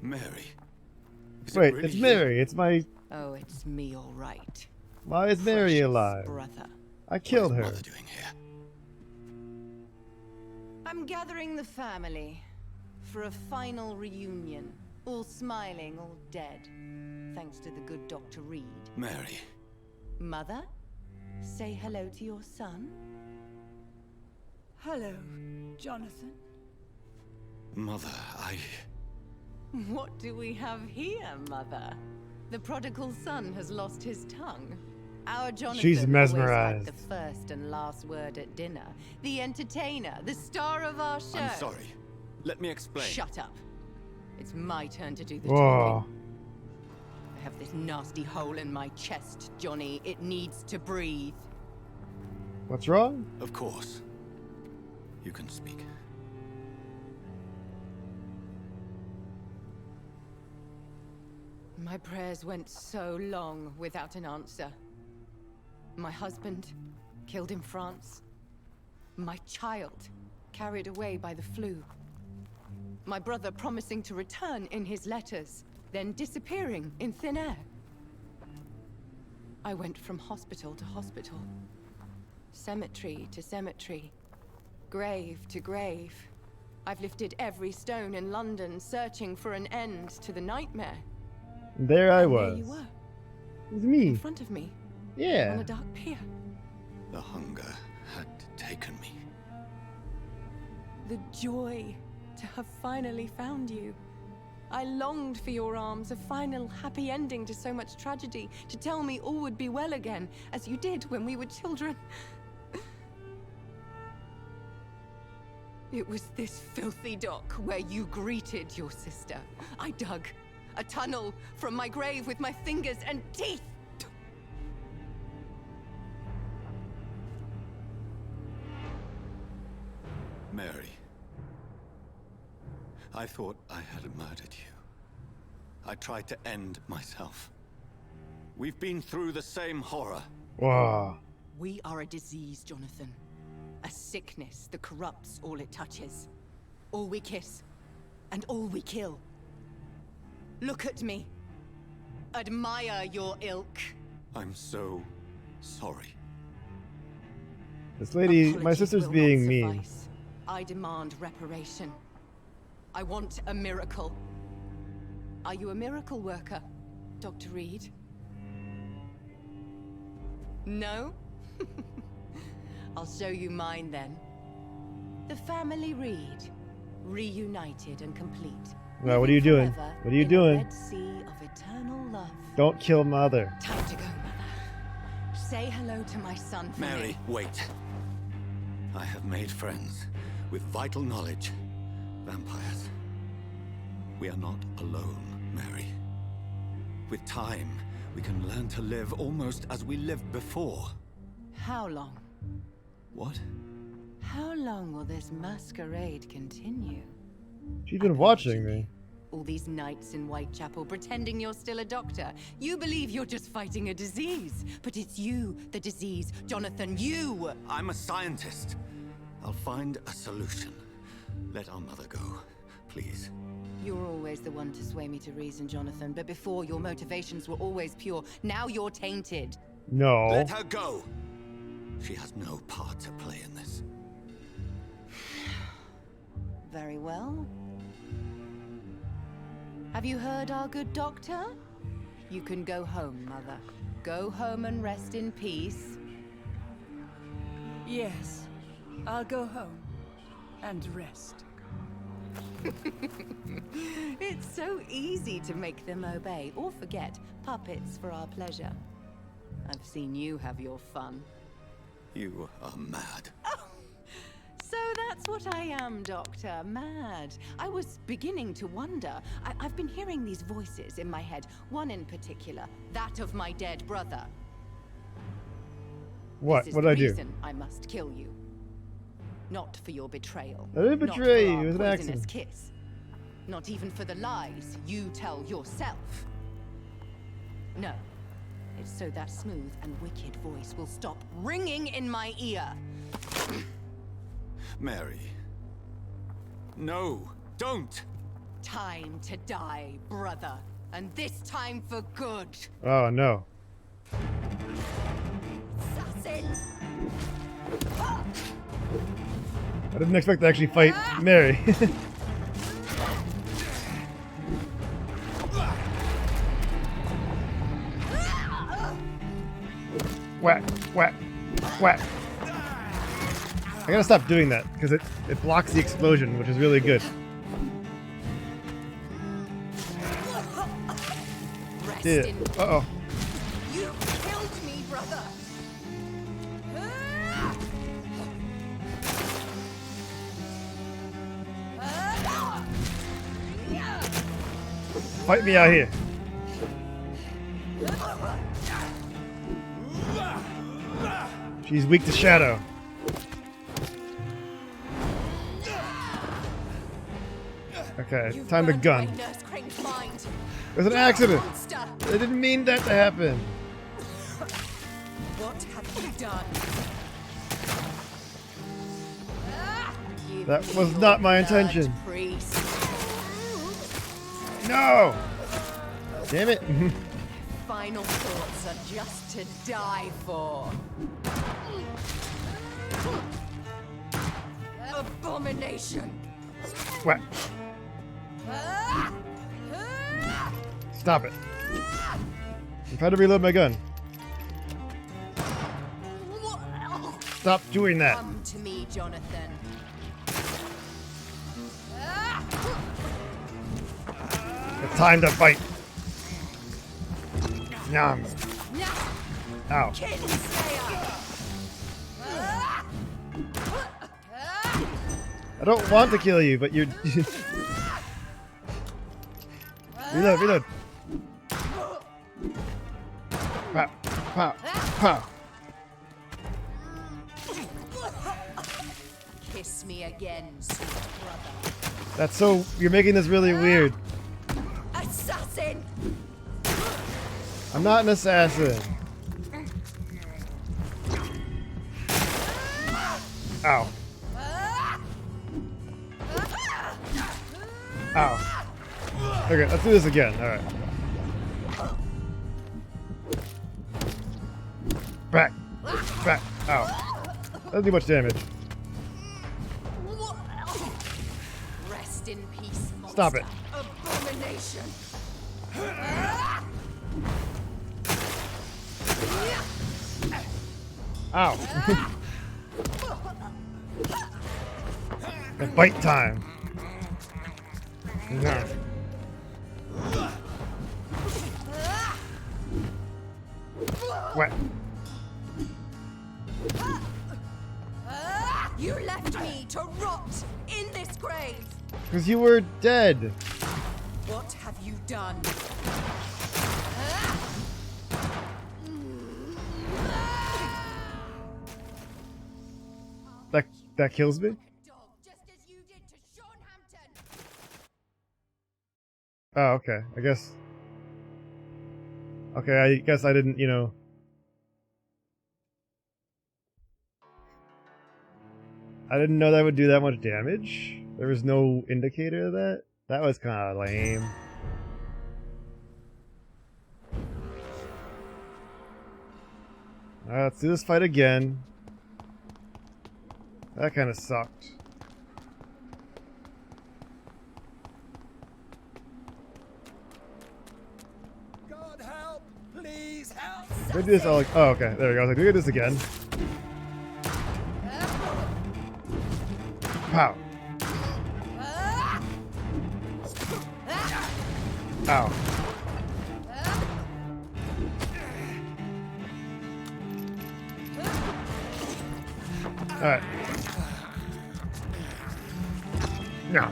Mary. Wait, it's Mary. It's my... Oh, it's me, all right. Why is Mary Precious alive? brother. I killed her. I'm gathering the family for a final reunion. All smiling, all dead. Thanks to the good Dr. Reed. Mary. Mother, say hello to your son. Hello, Jonathan. Mother, What do we have here, Mother? The prodigal son has lost his tongue. Our Jonathan She's always mesmerized. had the first and last word at dinner. The entertainer, the star of our show. I'm sorry. Let me explain. Shut up. It's my turn to do the Whoa. talking. I have this nasty hole in my chest, Johnny. It needs to breathe. What's wrong? Of course. You can speak. My prayers went so long without an answer. My husband, killed in France. My child, carried away by the flu. My brother promising to return in his letters, then disappearing in thin air. I went from hospital to hospital, cemetery to cemetery, grave to grave. I've lifted every stone in London, searching for an end to the nightmare. There I And was. there you were. It was me. In front of me. Yeah. On a dark pier. The hunger had taken me. The joy to have finally found you. I longed for your arms, a final happy ending to so much tragedy, to tell me all would be well again, as you did when we were children. It was this filthy dock where you greeted your sister. I dug a tunnel from my grave with my fingers and teeth. Mary. I thought I had murdered you. I tried to end myself. We've been through the same horror. Wow. We are a disease, Jonathan. A sickness that corrupts all it touches. All we kiss, and all we kill. Look at me. Admire your ilk. I'm so sorry. This lady, my Apologies sister's will being not mean. suffice. I demand reparation. I want a miracle. Are you a miracle worker, Dr. Reed? No? I'll show you mine then. The family Reed, reunited and complete. No, what are you doing? Forever What are you in a doing? red sea of eternal love. Don't kill mother. Time to go, Mother. Say hello to my son for Mary, me. wait. I have made friends with vital knowledge. Vampires. We are not alone, Mary. With time, we can learn to live almost as we lived before. How long? What? How long will this masquerade continue? She's been watching me. All these nights in Whitechapel pretending you're still a doctor. You believe you're just fighting a disease. But it's you, the disease. Jonathan, you! I'm a scientist. I'll find a solution. Let our mother go, please. You're always the one to sway me to reason, Jonathan. But before, your motivations were always pure. Now you're tainted. No. Let her go. She has no part to play in this. Very well. Have you heard our good doctor? You can go home, Mother. Go home and rest in peace. Yes, I'll go home and rest. It's so easy to make them obey or forget. Puppets for our pleasure. I've seen you have your fun. You are mad. So that's what I am, Doctor. Mad. I was beginning to wonder. I've been hearing these voices in my head. One in particular. That of my dead brother. What? This is What the did I do? reason I must kill you. Not for your betrayal. I didn't Not betray for you. our It was an poisonous accident. kiss. Not even for the lies you tell yourself. No. It's so that smooth and wicked voice will stop ringing in my ear. Mary. No, don't! Time to die, brother. And this time for good. Oh no. I didn't expect to actually fight Mary. Whack, whack, whack. I gotta stop doing that because it blocks the explosion, which is really good. Yeah. Uh-oh. You killed me, brother. Fight me out here. She's weak to shadow. Okay, time to gun. It was an accident. I didn't mean that to happen. What have you done? That was not my intention. No! Damn it. Final thoughts are just to die for. Abomination. What? Stop it. I'm trying to reload my gun. Stop doing that. Come to me, Jonathan. It's time to fight. Yum. Ow. I don't want to kill you, but you're... Reload, reload. Pow, pow, pow. Kiss me again, sweet brother. That's so... You're making this really weird. Assassin! I'm not an assassin. Ow. Ow. Okay, let's do this again. Alright. Back. Back. Ow. Doesn't do much damage. Rest in peace, monster. Stop it. Abomination. Ow. The bite time. No. What? You left me to rot in this grave. Because you were dead. What have you done? That kills me? Oh, okay. I guess. Okay, I guess I didn't, you know. I didn't know that would do that much damage. There was no indicator of that. That was kind of lame. Alright, let's do this fight again. That kind of sucked. God help! Please help! Do I do this all like, oh, okay, there we go. I was like, do we do this again? Pow. Ow. Alright. No.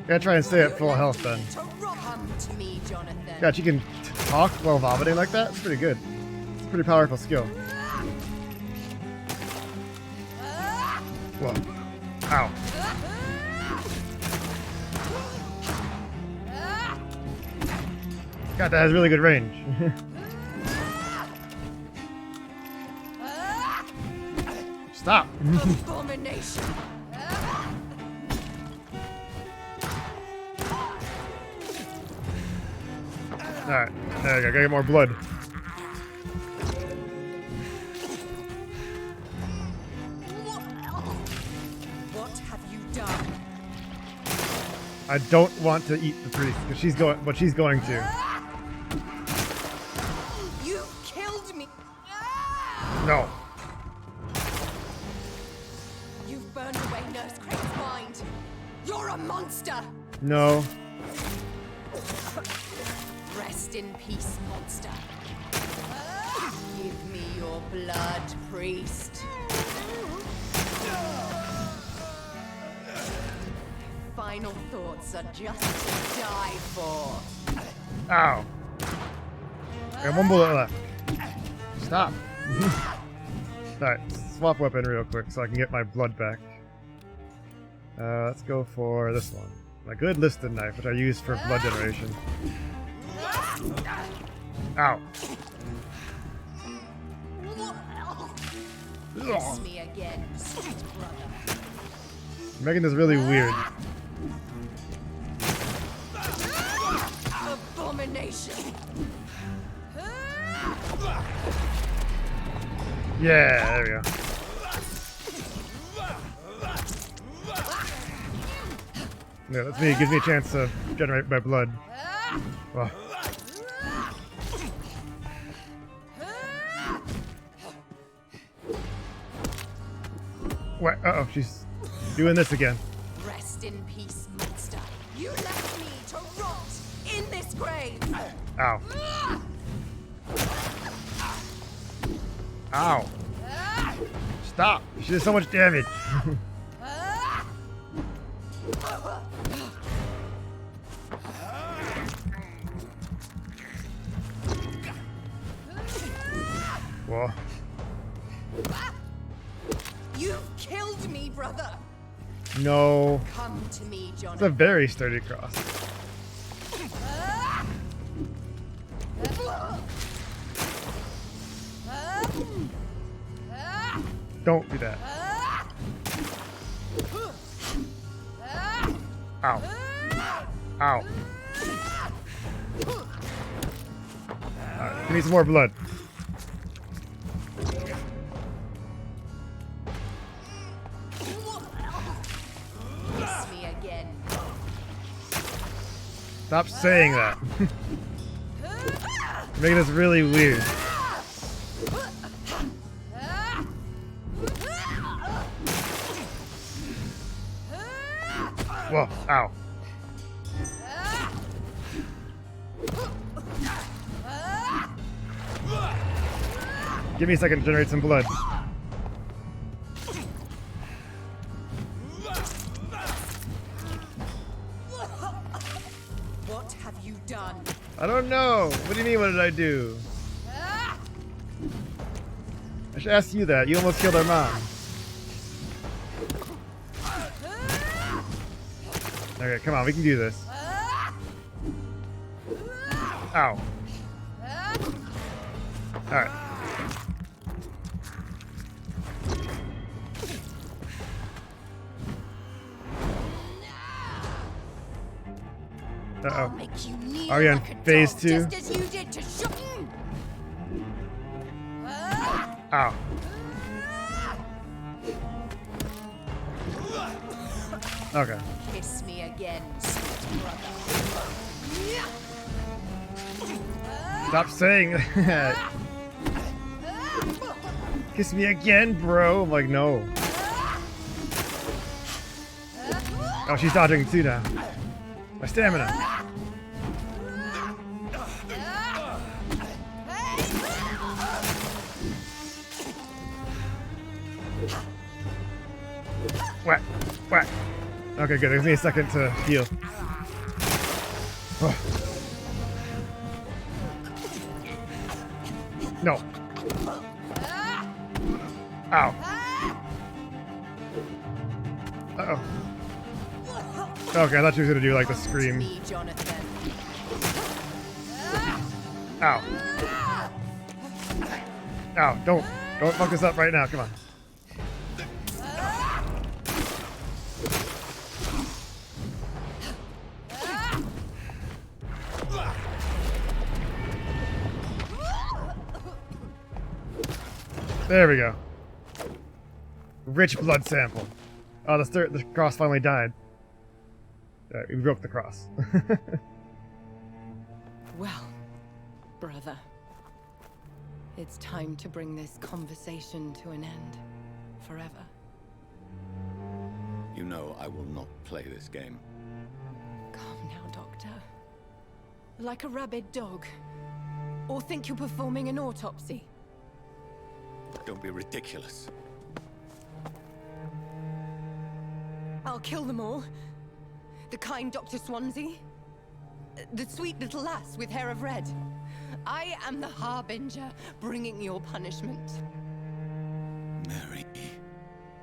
Gotta try and stay at full health then. Come to me, Jonathan. God, she can talk while vomiting like that? It's pretty good. It's a pretty powerful skill. Whoa. Ow. God, that has really good range. Stop. Abomination. Alright, there we go. Gotta get more blood. What have you done? I don't want to eat the priest because she's going, but she's going to. You killed me. No. You've burned away Nurse Crane's mind. You're a monster. No. Rest in peace, monster. Give me your blood, priest. Final final thoughts are just to die for. Ow. I got one bullet left. Stop. Alright, swap weapon real quick so I can get my blood back. Let's go for this one. My good listed knife, which I use for blood generation. Ow. Kiss me again, sweet brother. Making this really weird. Abomination. Yeah, there we go. Yeah, that's me. It gives me a chance to generate my blood. Oh. What? Uh-oh, she's doing this again. Rest in peace, monster. You left me to rot in this grave. Ow. Ow. Stop. She did so much damage. Whoa. You've killed me, brother. No. Come to me, Jonathan. It's a very sturdy cross. Don't do that. Ow. Ow. Alright, give me some more blood. Kiss me again. Stop saying that. Making this really weird. Whoa, ow. Give me a second to generate some blood. What have you done? I don't know. What do you mean, what did I do? I should ask you that. You almost killed our mom. Okay, come on, we can do this. Ow. Alright. Uh-oh. Are we on phase 2? Just as you did to Ow. Okay. Kiss me again, sweet brother. Stop saying that. Kiss me again, bro. I'm like, no. Oh, she's dodging too now. My stamina. Whack, whack. Okay, good. Give me a second to heal. Oh. No. Ow. Uh-oh. Okay, I thought she was gonna do like the scream. Ow. Ow, don't fuck this up right now, come on. There we go. Rich blood sample. Oh, the cross finally died. Alright, we broke the cross. Well, brother, it's time to bring this conversation to an end. Forever. You know I will not play this game. Calm now, Doctor. Like a rabid dog. Or think you're performing an autopsy. Don't be ridiculous. I'll kill them all. The kind Dr. Swansea? The sweet little lass with hair of red? I am the Harbinger, bringing your punishment. Mary.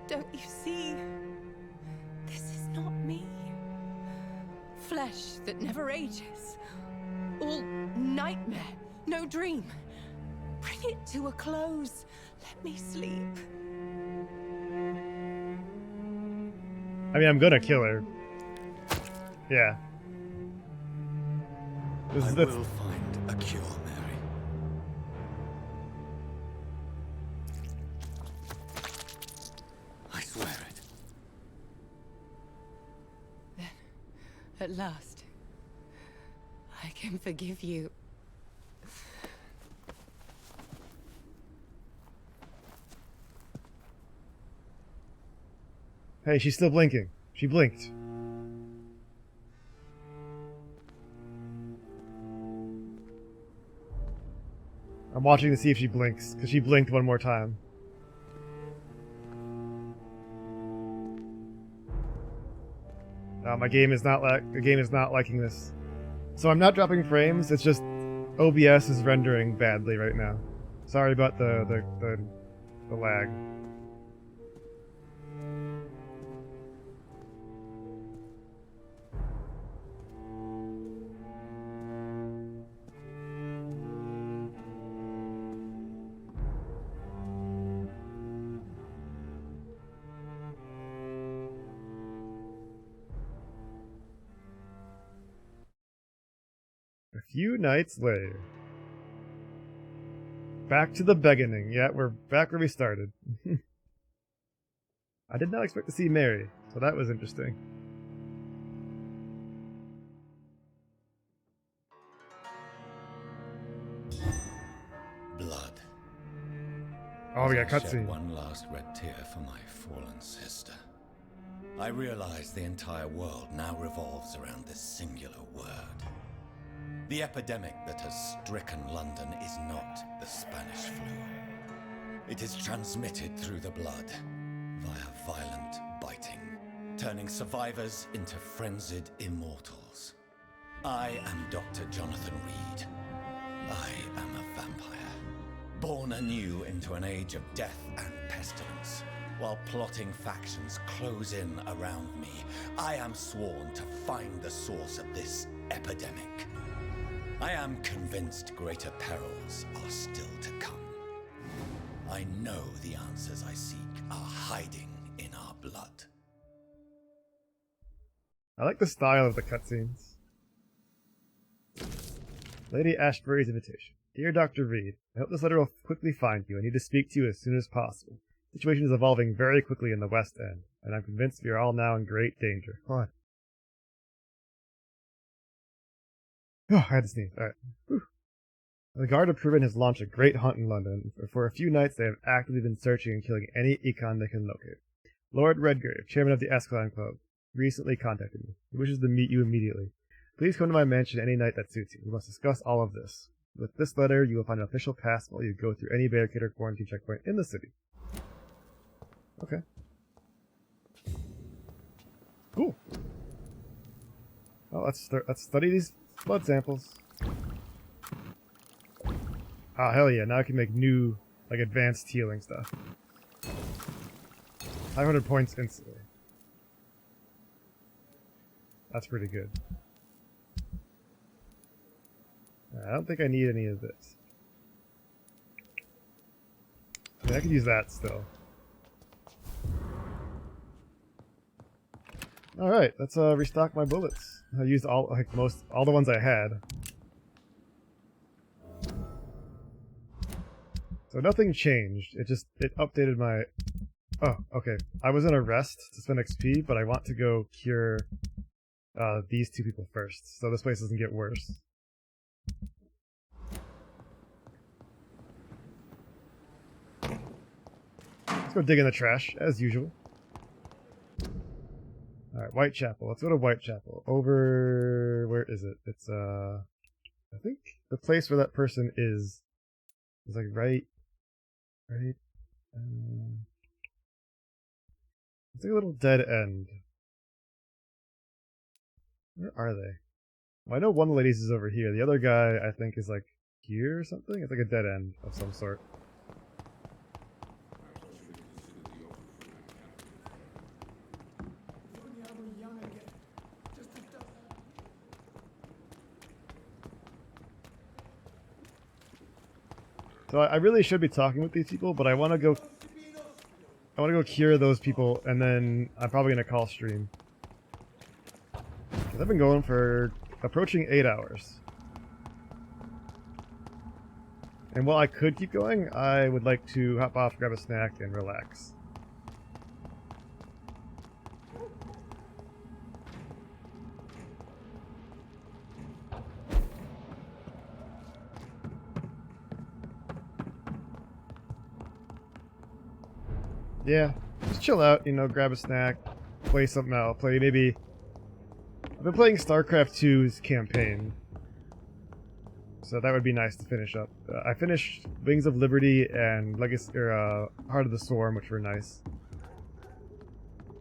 Don't you see? This is not me. Flesh that never ages. All nightmare, no dream. Bring it to a close. Let me sleep. I mean, I'm gonna kill her. Yeah. I will find a cure, Mary. I swear it. Then, at last, I can forgive you. Hey, she's still blinking. She blinked. I'm watching to see if she blinks, because she blinked one more time. My game is not liking this. So I'm not dropping frames, it's just OBS is rendering badly right now. Sorry about the lag. A few nights later. Back to the beginning. Yeah, we're back where we started. I did not expect to see Mary, so that was interesting. Blood. Oh, we got As I shed cutscene. one last red tear for my fallen sister. I realize the entire world now revolves around this singular word. The epidemic that has stricken London is not the Spanish flu. It is transmitted through the blood, via violent biting, turning survivors into frenzied immortals. I am Dr. Jonathan Reed. I am a vampire, born anew into an age of death and pestilence. While plotting factions close in around me, I am sworn to find the source of this epidemic. I am convinced greater perils are still to come. I know the answers I seek are hiding in our blood. I like the style of the cutscenes. Lady Ashbury's invitation. Dear Dr. Reed, I hope this letter will quickly find you. I need to speak to you as soon as possible. The situation is evolving very quickly in the West End, and I'm convinced we are all now in great danger. What? Oh, I had to sneeze. Alright. The Guard of Privin has launched a great hunt in London. For a few nights, they have actively been searching and killing any econ they can locate. Lord Redgrave, chairman of the Escalon Club, recently contacted me. He wishes to meet you immediately. Please come to my mansion any night that suits you. We must discuss all of this. With this letter, you will find an official pass while you go through any barricade or quarantine checkpoint in the city. Okay. Cool. Well, let's study these blood samples. Ah, hell yeah, now I can make new, like, advanced healing stuff. 500 points instantly. That's pretty good. I don't think I need any of this. I mean, I could use that still. Alright, let's restock my bullets. I used all the ones I had. So nothing changed. It updated my... Oh, okay. I was in a rest to spend XP, but I want to go cure these two people first, so this place doesn't get worse. Let's go dig in the trash, as usual. Alright, Whitechapel. Let's go to Whitechapel. Over... where is it? It's, I think the place where that person is like right... it's like a little dead end. Where are they? Well, I know one of the ladies is over here. The other guy, I think, is like here or something? It's like a dead end of some sort. So I really should be talking with these people, but I want to go cure those people, and then I'm probably going to call stream. Because I've been going for approaching 8 hours. And while I could keep going, I would like to hop off, grab a snack, and relax. Yeah, just chill out, you know, grab a snack, play something else, play maybe... I've been playing StarCraft 2's campaign, so that would be nice to finish up. I finished Wings of Liberty and Legacy, or Heart of the Swarm, which were nice.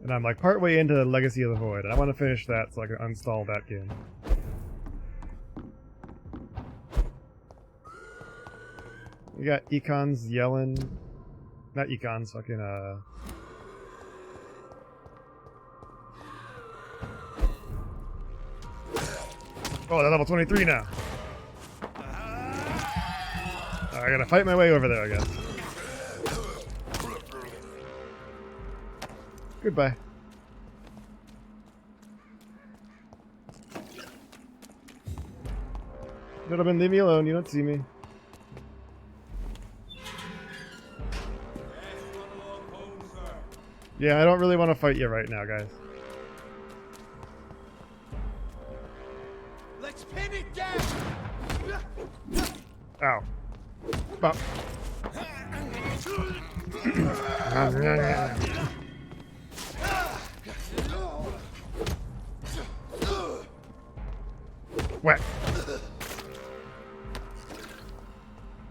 And I'm like partway into Legacy of the Void, and I want to finish that so I can uninstall that game. We got Econs yelling. Not Econs, fucking, Oh, they're level 23 now. I gotta fight my way over there, I guess. Goodbye. Gentlemen, leave me alone, you don't see me. Yeah, I don't really want to fight you right now, guys. Let's pin it down. Ow. Bop. Whack.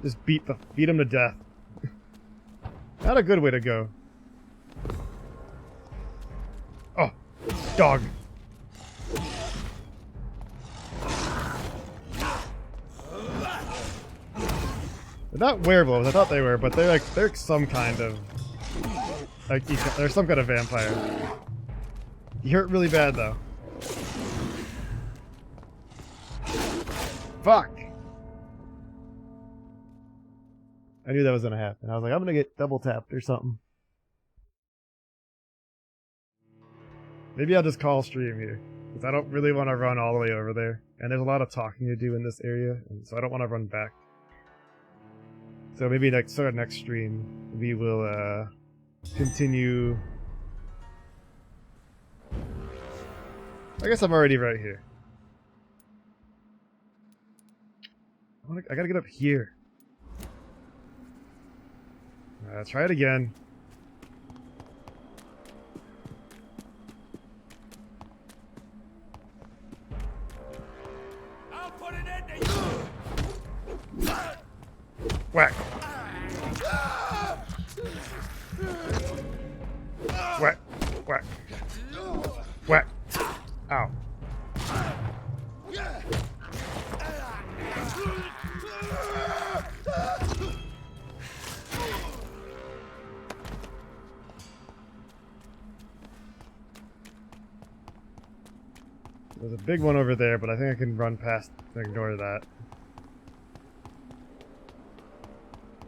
Just beat him to death. Not a good way to go. Oh, dog. They're not werewolves, I thought they were, but they're some kind of they're some kind of vampire. He hurt really bad though. Fuck. I knew that was gonna happen. I was like, I'm gonna get double tapped or something. Maybe I'll just call stream here, because I don't really want to run all the way over there. And there's a lot of talking to do in this area, and so I don't want to run back. So maybe next stream, we will continue. I guess I'm already right here. I gotta get up here. Try it again. Whack. Whack. Whack. Whack. Ow. There's a big one over there, but I think I can run past and ignore that.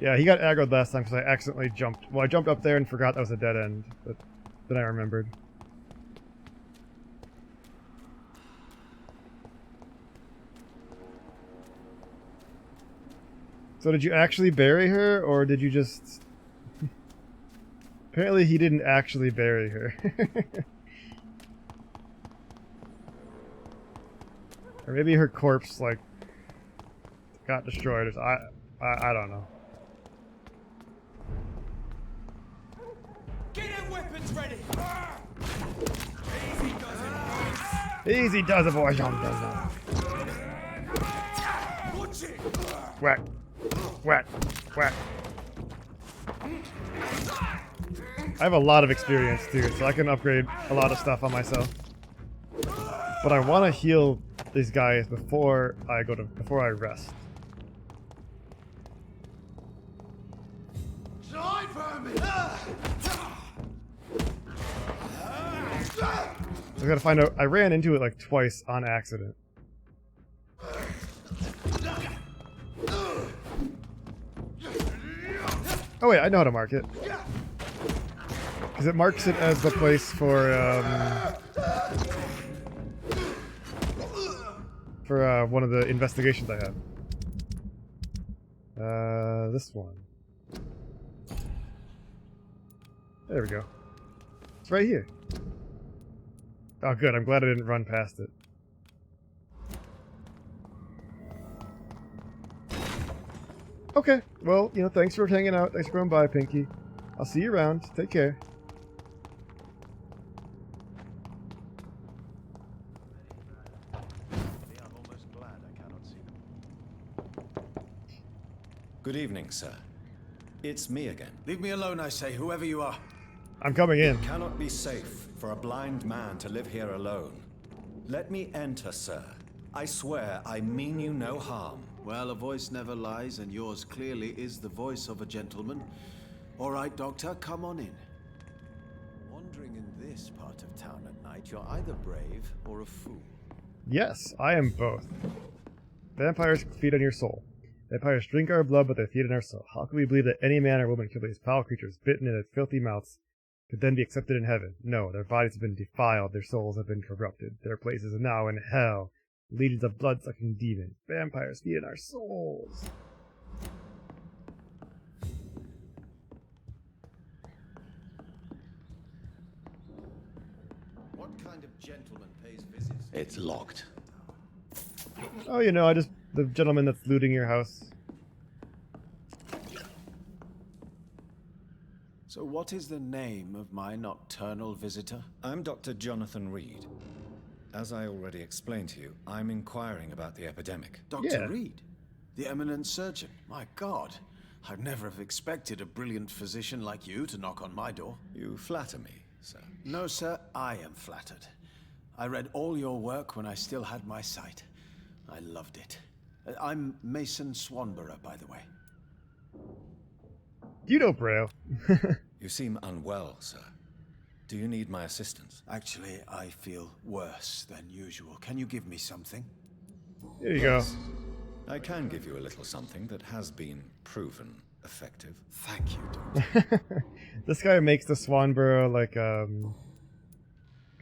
Yeah, he got aggroed last time because I accidentally jumped. Well, I jumped up there and forgot that was a dead end, but then I remembered. So did you actually bury her, or did you just... Apparently he didn't actually bury her. Or maybe her corpse, like, got destroyed or something. I don't know. Get them weapons ready. Easy does it, boy. Whack. Whack. Whack. I have a lot of experience too, so I can upgrade a lot of stuff on myself. But I want to heal these guys before I rest. Die for me! I gotta find out. I ran into it like twice on accident. Oh wait, I know how to mark it. Because it marks it as the place for one of the investigations I have. This one. There we go. It's right here. Oh good, I'm glad I didn't run past it. Okay, well, you know, thanks for hanging out. Thanks for coming by, Pinky. I'll see you around. Take care. Good evening, sir. It's me again. Leave me alone, I say, whoever you are. I'm coming in. It cannot be safe for a blind man to live here alone. Let me enter, sir. I swear I mean you no harm. Well, a voice never lies, and yours clearly is the voice of a gentleman. All right, Doctor, come on in. Wandering in this part of town at night, you're either brave or a fool. Yes, I am both. Vampires feed on your soul. Vampires drink our blood, but they feed on our soul. How can we believe that any man or woman killed by these foul creatures, bitten in their filthy mouths, could then be accepted in heaven? No, their bodies have been defiled, their souls have been corrupted. Their place is now in hell. Legions of blood-sucking demons. Vampires feed on our souls. What kind of gentleman pays visits? It's locked. Oh, you know, the gentleman that's looting your house. So what is the name of my nocturnal visitor? I'm Dr. Jonathan Reed. As I already explained to you, I'm inquiring about the epidemic. Dr. Reed? The eminent surgeon? My God, I'd never have expected a brilliant physician like you to knock on my door. You flatter me, sir. No, sir, I am flattered. I read all your work when I still had my sight. I loved it. I'm Mason Swanborough, by the way. You know Braille. You seem unwell, sir. Do you need my assistance? Actually, I feel worse than usual. Can you give me something? There you go. I can give you a little something that has been proven effective. Thank you, Doctor. This guy makes the Swanborough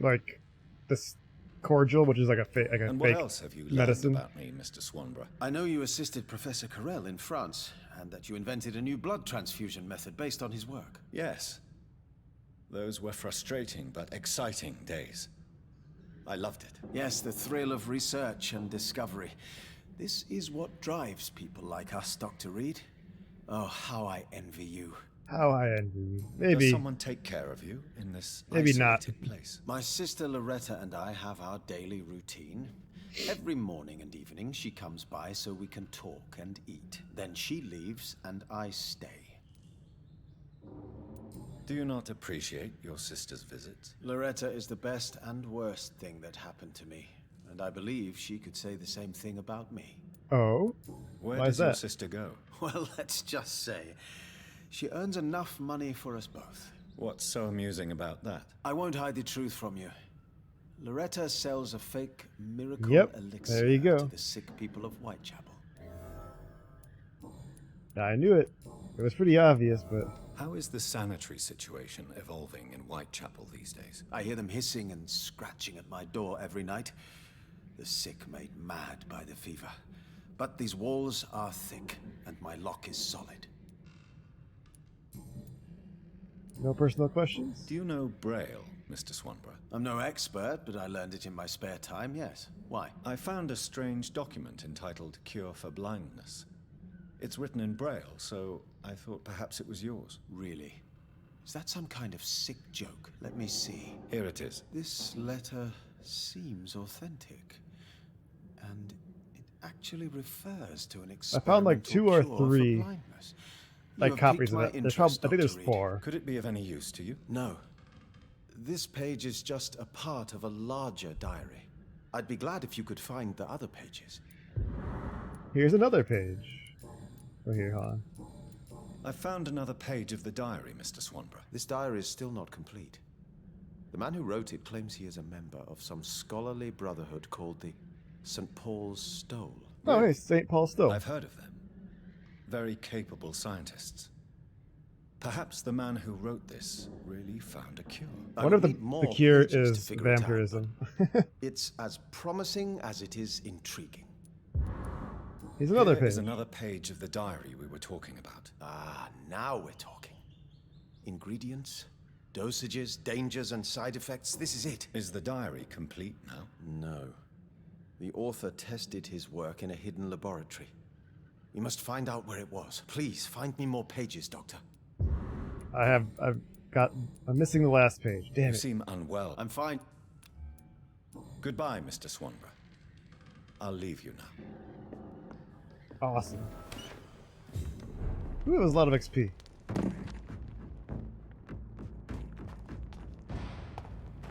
like this cordial, which is like a fake And what else have you learned medicine. about me, Mr. Swanborough? I know you assisted Professor Carell in France, and that you invented a new blood transfusion method based on his work. Yes. Those were frustrating but exciting days. I loved it. Yes, the thrill of research and discovery. This is what drives people like us, Dr. Reed. Oh, how I envy you. How I envy you. Maybe. Does someone take care of you in this maybe not isolated place? My sister Loretta and I have our daily routine. Every morning and evening she comes by so we can talk and eat. Then she leaves and I stay. Do you not appreciate your sister's visits? Loretta is the best and worst thing that happened to me, and I believe she could say the same thing about me. Oh? Where Why does is your that? sister go? Well, let's just say she earns enough money for us both. What's so amusing about that? I won't hide the truth from you. Loretta sells a fake miracle elixir there you go. to the sick people of Whitechapel. I knew it. It was pretty obvious, but... How is the sanitary situation evolving in Whitechapel these days? I hear them hissing and scratching at my door every night. The sick made mad by the fever. But these walls are thick, and my lock is solid. No personal questions? Do you know Braille, Mr. Swanborough? I'm no expert, but I learned it in my spare time, yes. Why? I found a strange document entitled Cure for Blindness. It's written in Braille, so I thought perhaps it was yours. Really? Is that some kind of sick joke? Let me see. Here it is. This letter seems authentic. And it actually refers to an I found like 2 or 3 like have copies piqued of my it. There's interest, I think there's Dr. Reed. 4. Could it be of any use to you? No. This page is just a part of a larger diary. I'd be glad if you could find the other pages. Here's another page. Oh, here, hold on. I found another page of the diary, Mr. Swanborough. This diary is still not complete. The man who wrote it claims he is a member of some scholarly brotherhood called the St. Paul's Stole. Oh, hey, St. Paul's Stole. I've heard of them. Very capable scientists. Perhaps the man who wrote this really found a cure. What if the cure is vampirism? It's as promising as it is intriguing. Here's another Here is page. another page of the diary we were talking about. Ah, now we're talking. Ingredients, dosages, dangers, and side effects. This is it. Is the diary complete now? No. The author tested his work in a hidden laboratory. We must find out where it was. Please, find me more pages, Doctor. I'm missing the last page. Damn You it. seem unwell. I'm fine. Goodbye, Mr. Swanborough. I'll leave you now. Awesome. Ooh, that was a lot of XP.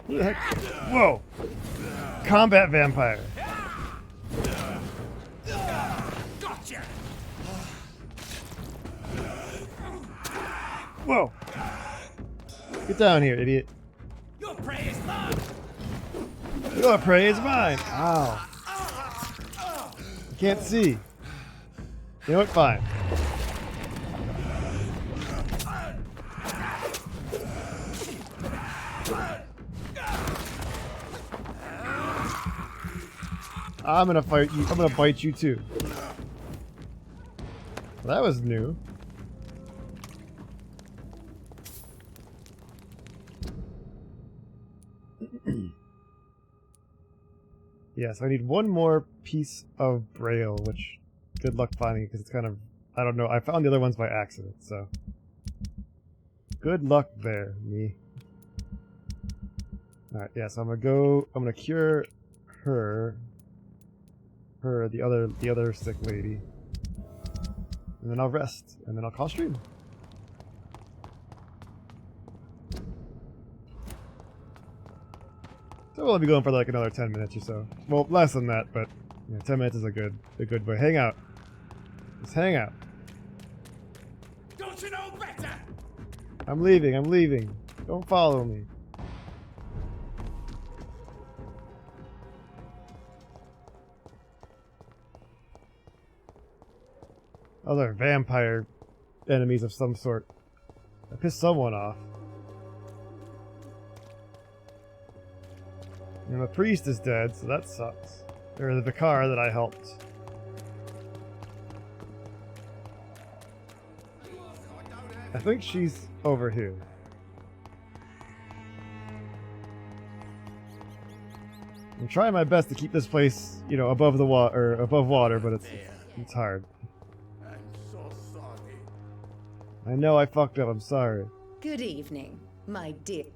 Who the heck? Whoa! Combat vampire. Gotcha! Whoa! Get down here, idiot. Your prey is mine! Your prey is mine! Ow. I can't see. You know what? Fine. I'm gonna fight you. I'm gonna bite you too. Well, that was new. Yes, I need one more piece of braille, which good luck finding it because it's kind of, I don't know. I found the other ones by accident, so good luck there, me. All right, yeah. So I'm gonna cure her, the other sick lady, and then I'll rest, and then I'll call stream. So we'll be going for like another 10 minutes or so. Well, less than that, but yeah, 10 minutes is a good way. Hang out. Just hang out. Don't you know better? I'm leaving. Don't follow me. Other vampire enemies of some sort. I pissed someone off. And the priest is dead, so that sucks. Or the vicar that I helped. I think she's over here. I'm trying my best to keep this place, you know, above the water, or above water, but it's hard. I'm so sorry. I know I fucked up. I'm sorry. Good evening, my dear.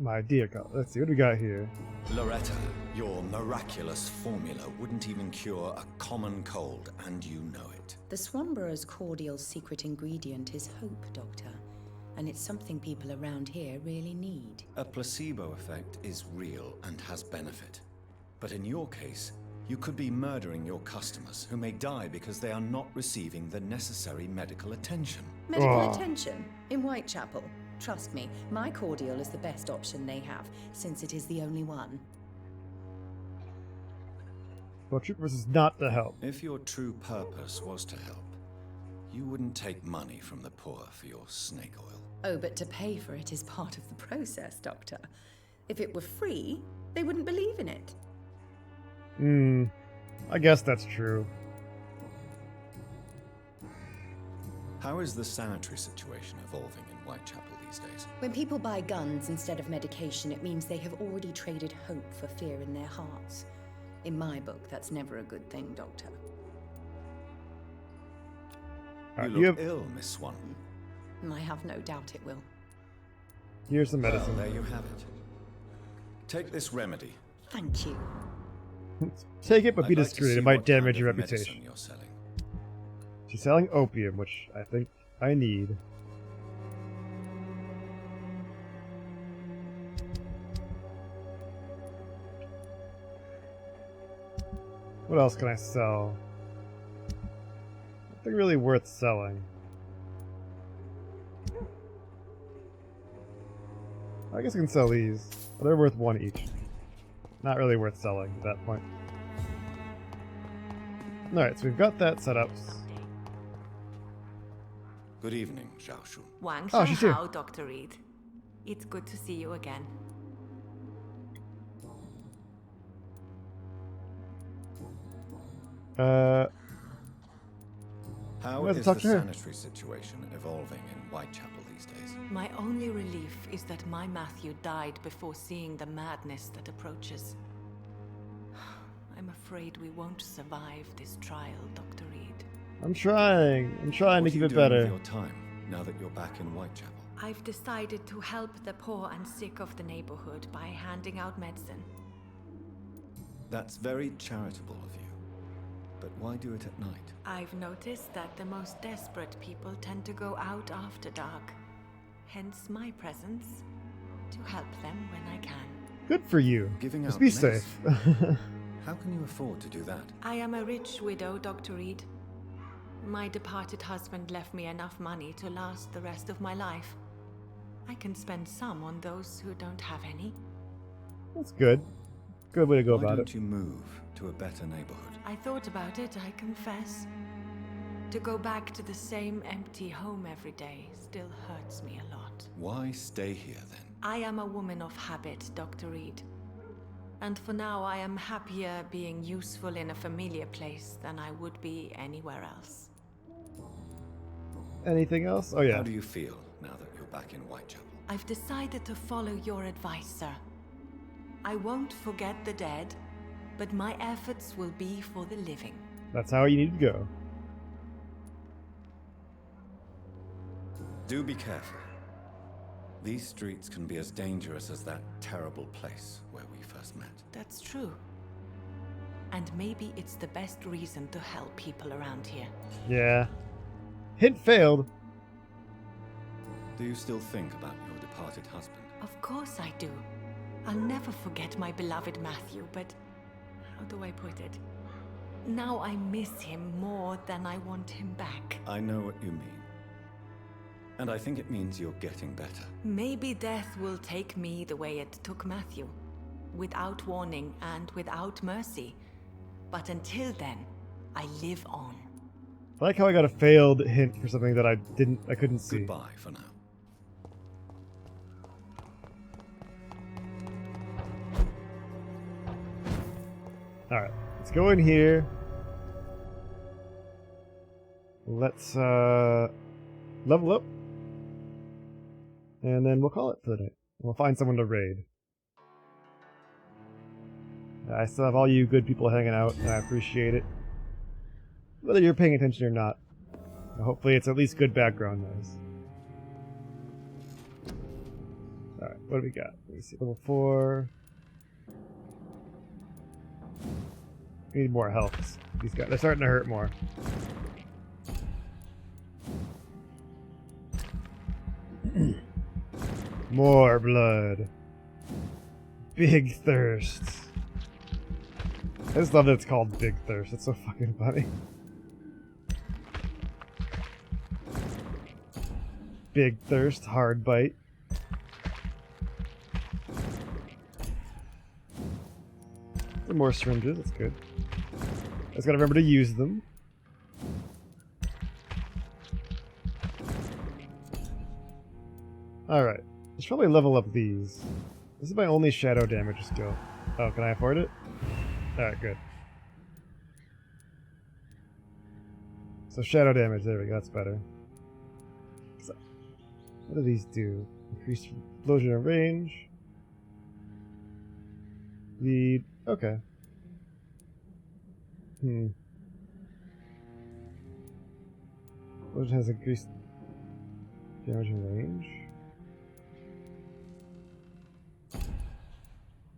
My dear God. Let's see what we got here. Loretta, your miraculous formula wouldn't even cure a common cold, and you know it. The Swanborough's cordial secret ingredient is hope, Doctor. And it's something people around here really need. A placebo effect is real and has benefit. But in your case, you could be murdering your customers who may die because they are not receiving the necessary medical attention. Medical attention? In Whitechapel? Trust me, my cordial is the best option they have, since it is the only one. Well, Troopers is not to help. If your true purpose was to help, you wouldn't take money from the poor for your snake oil. Oh, but to pay for it is part of the process, Doctor. If it were free, they wouldn't believe in it. I guess that's true. How is the sanitary situation evolving in Whitechapel these days? When people buy guns instead of medication, it means they have already traded hope for fear in their hearts. In my book, that's never a good thing, Doctor. You look ill, Miss Swan. I have no doubt it will. Here's some medicine. Well, there you have it. Take this remedy. Thank you. Take it, but be I'd like to discreet. see It might what damage kind your of medicine reputation. you're selling. She's selling opium, which I think I need. What else can I sell? Nothing really worth selling. I guess I can sell these. But they're worth 1 each. Not really worth selling at that point. Alright, so we've got that set up. Good evening, Zhao Shun. Wang Oh, she's here. Hao, Dr. Reed. It's good to see you again. How let's is talk the to her. sanitary situation evolving in Whitechapel these days? My only relief is that my Matthew died before seeing the madness that approaches. I'm afraid we won't survive this trial, Dr. Reed. I'm trying. I'm trying to keep it What are you better. doing with your time now that you're back in Whitechapel? I've decided to help the poor and sick of the neighborhood by handing out medicine. That's very charitable of you. But why do it at night? I've noticed that the most desperate people tend to go out after dark. Hence my presence, to help them when I can. Good for you. Giving Just out be medicine. safe. How can you afford to do that? I am a rich widow, Dr. Reed. My departed husband left me enough money to last the rest of my life. I can spend some on those who don't have any. That's good. Good way to go Why about don't it. you move to a better neighborhood? I thought about it, I confess. To go back to the same empty home every day still hurts me a lot. Why stay here then? I am a woman of habit, Dr. Reed. And for now, I am happier being useful in a familiar place than I would be anywhere else. Anything else? Oh yeah. How do you feel now that you're back in Whitechapel? I've decided to follow your advice, sir. I won't forget the dead, but my efforts will be for the living. That's how you need to go. Do be careful. These streets can be as dangerous as that terrible place where we first met. That's true. And maybe it's the best reason to help people around here. Yeah. Hint failed. Do you still think about your departed husband? Of course I do. I'll never forget my beloved Matthew, but how do I put it? Now I miss him more than I want him back. I know what you mean. And I think it means you're getting better. Maybe death will take me the way it took Matthew. Without warning and without mercy. But until then, I live on. I like how I got a failed hint for something that I couldn't see. Goodbye for now. Alright, let's go in here. Let's level up. And then we'll call it for the night. We'll find someone to raid. I still have all you good people hanging out, and I appreciate it. Whether you're paying attention or not. Hopefully it's at least good background noise. Alright, what do we got? Let me see. Level 4. We need more health. These guys, they're starting to hurt more. More blood. Big thirst. I just love that it's called Big Thirst. It's so fucking funny. Big thirst, hard bite. Some more syringes, that's good. I just gotta remember to use them. Alright. Let's probably level up these. This is my only shadow damage skill. Oh, can I afford it? Alright, good. So shadow damage, there we go, that's better. So, what do these do? Increased explosion of range. Lead. Okay. Explosion has increased damage and range.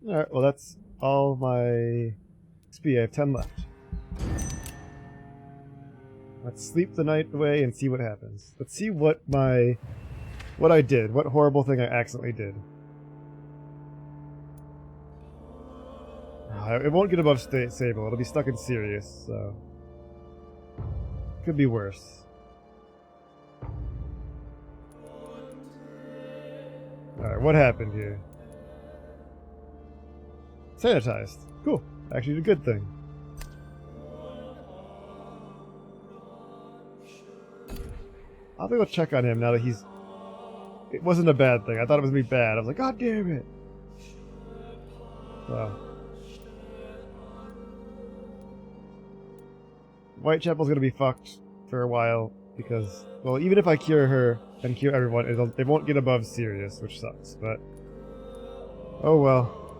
Alright, well that's all my XP. I have 10 left. Let's sleep the night away and see what happens. Let's see what I did. What horrible thing I accidentally did. It won't get above Sable. It'll be stuck in Sirius, so... Could be worse. Alright, what happened here? Sanitized. Cool. Actually a good thing. I'll go check on him now that he's... It wasn't a bad thing. I thought it was going to be bad. I was like, God damn it! Wow. Whitechapel's going to be fucked for a while because, well, even if I cure her and cure everyone, it won't get above Sirius, which sucks, but... Oh well.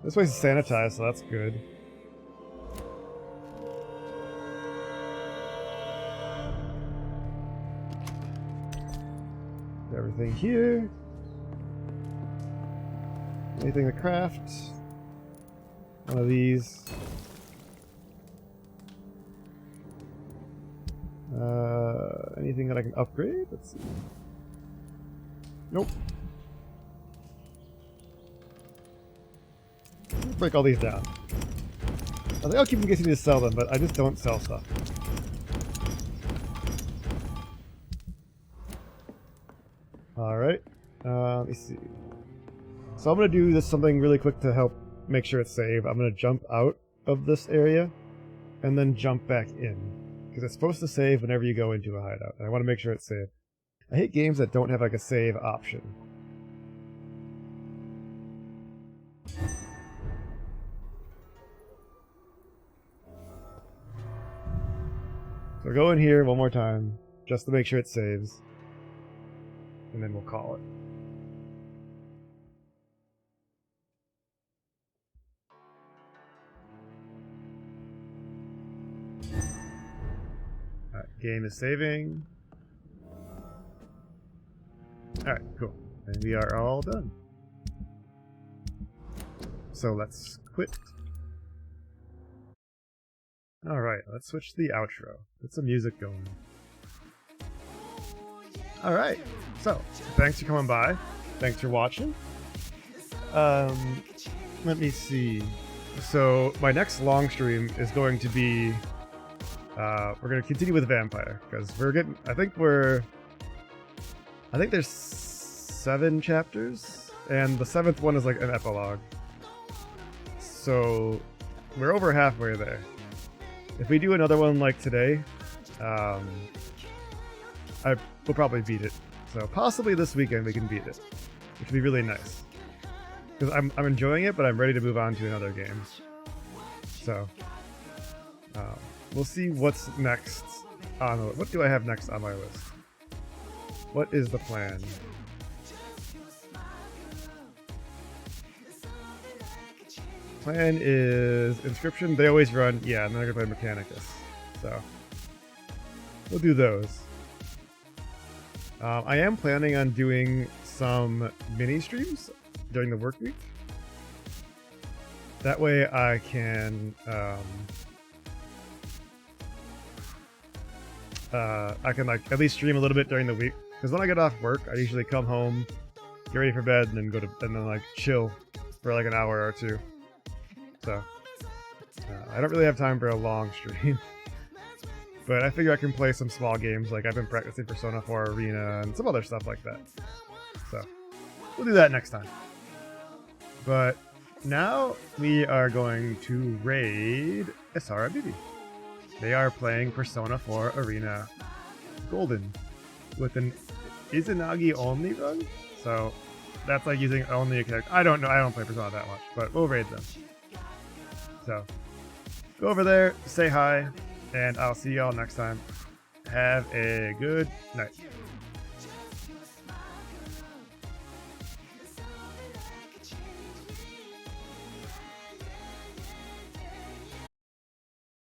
This place is sanitized, so that's good. Everything here. Anything to craft. One of these. Anything that I can upgrade? Let's see. Nope. Let's break all these down. I think I'll keep getting to sell them, but I just don't sell stuff. Alright. Let me see. So I'm going to do this something really quick to help make sure it's saved. I'm going to jump out of this area and then jump back in. Because it's supposed to save whenever you go into a hideout. And I want to make sure it's saved. I hate games that don't have like a save option. So go in here one more time just to make sure it saves. And then we'll call it. Alright, game is saving. Alright, cool. And we are all done. So let's quit. Alright, let's switch to the outro. Get some music going. Alright, so thanks for coming by. Thanks for watching. Let me see. So my next long stream is going to be we're going to continue with Vampyr because we're getting I think there's 7 chapters and the 7th one is like an epilogue. So we're over halfway there. If we do another one like today, I will probably beat it. So possibly this weekend we can beat it, which would be really nice. Because I'm enjoying it, but I'm ready to move on to another game. So we'll see what's next on the, what do I have next on my list? What is the plan? Plan is Inscription. They always run. Yeah, and then I'm gonna play Mechanicus. So we'll do those. I am planning on doing some mini streams during the work week. That way I can like at least stream a little bit during the week. Because when I get off work, I usually come home, get ready for bed, and then and then like chill for like an hour or two. So I don't really have time for a long stream. But I figure I can play some small games, like I've been practicing Persona 4 Arena and some other stuff like that. So we'll do that next time. But now we are going to raid Isara Bibi. They are playing Persona 4 Arena Golden with an Izanagi only run. So that's like using only a character. I don't know, I don't play Persona that much, but we'll raid them. So go over there, say hi, and I'll see y'all next time. Have a good night.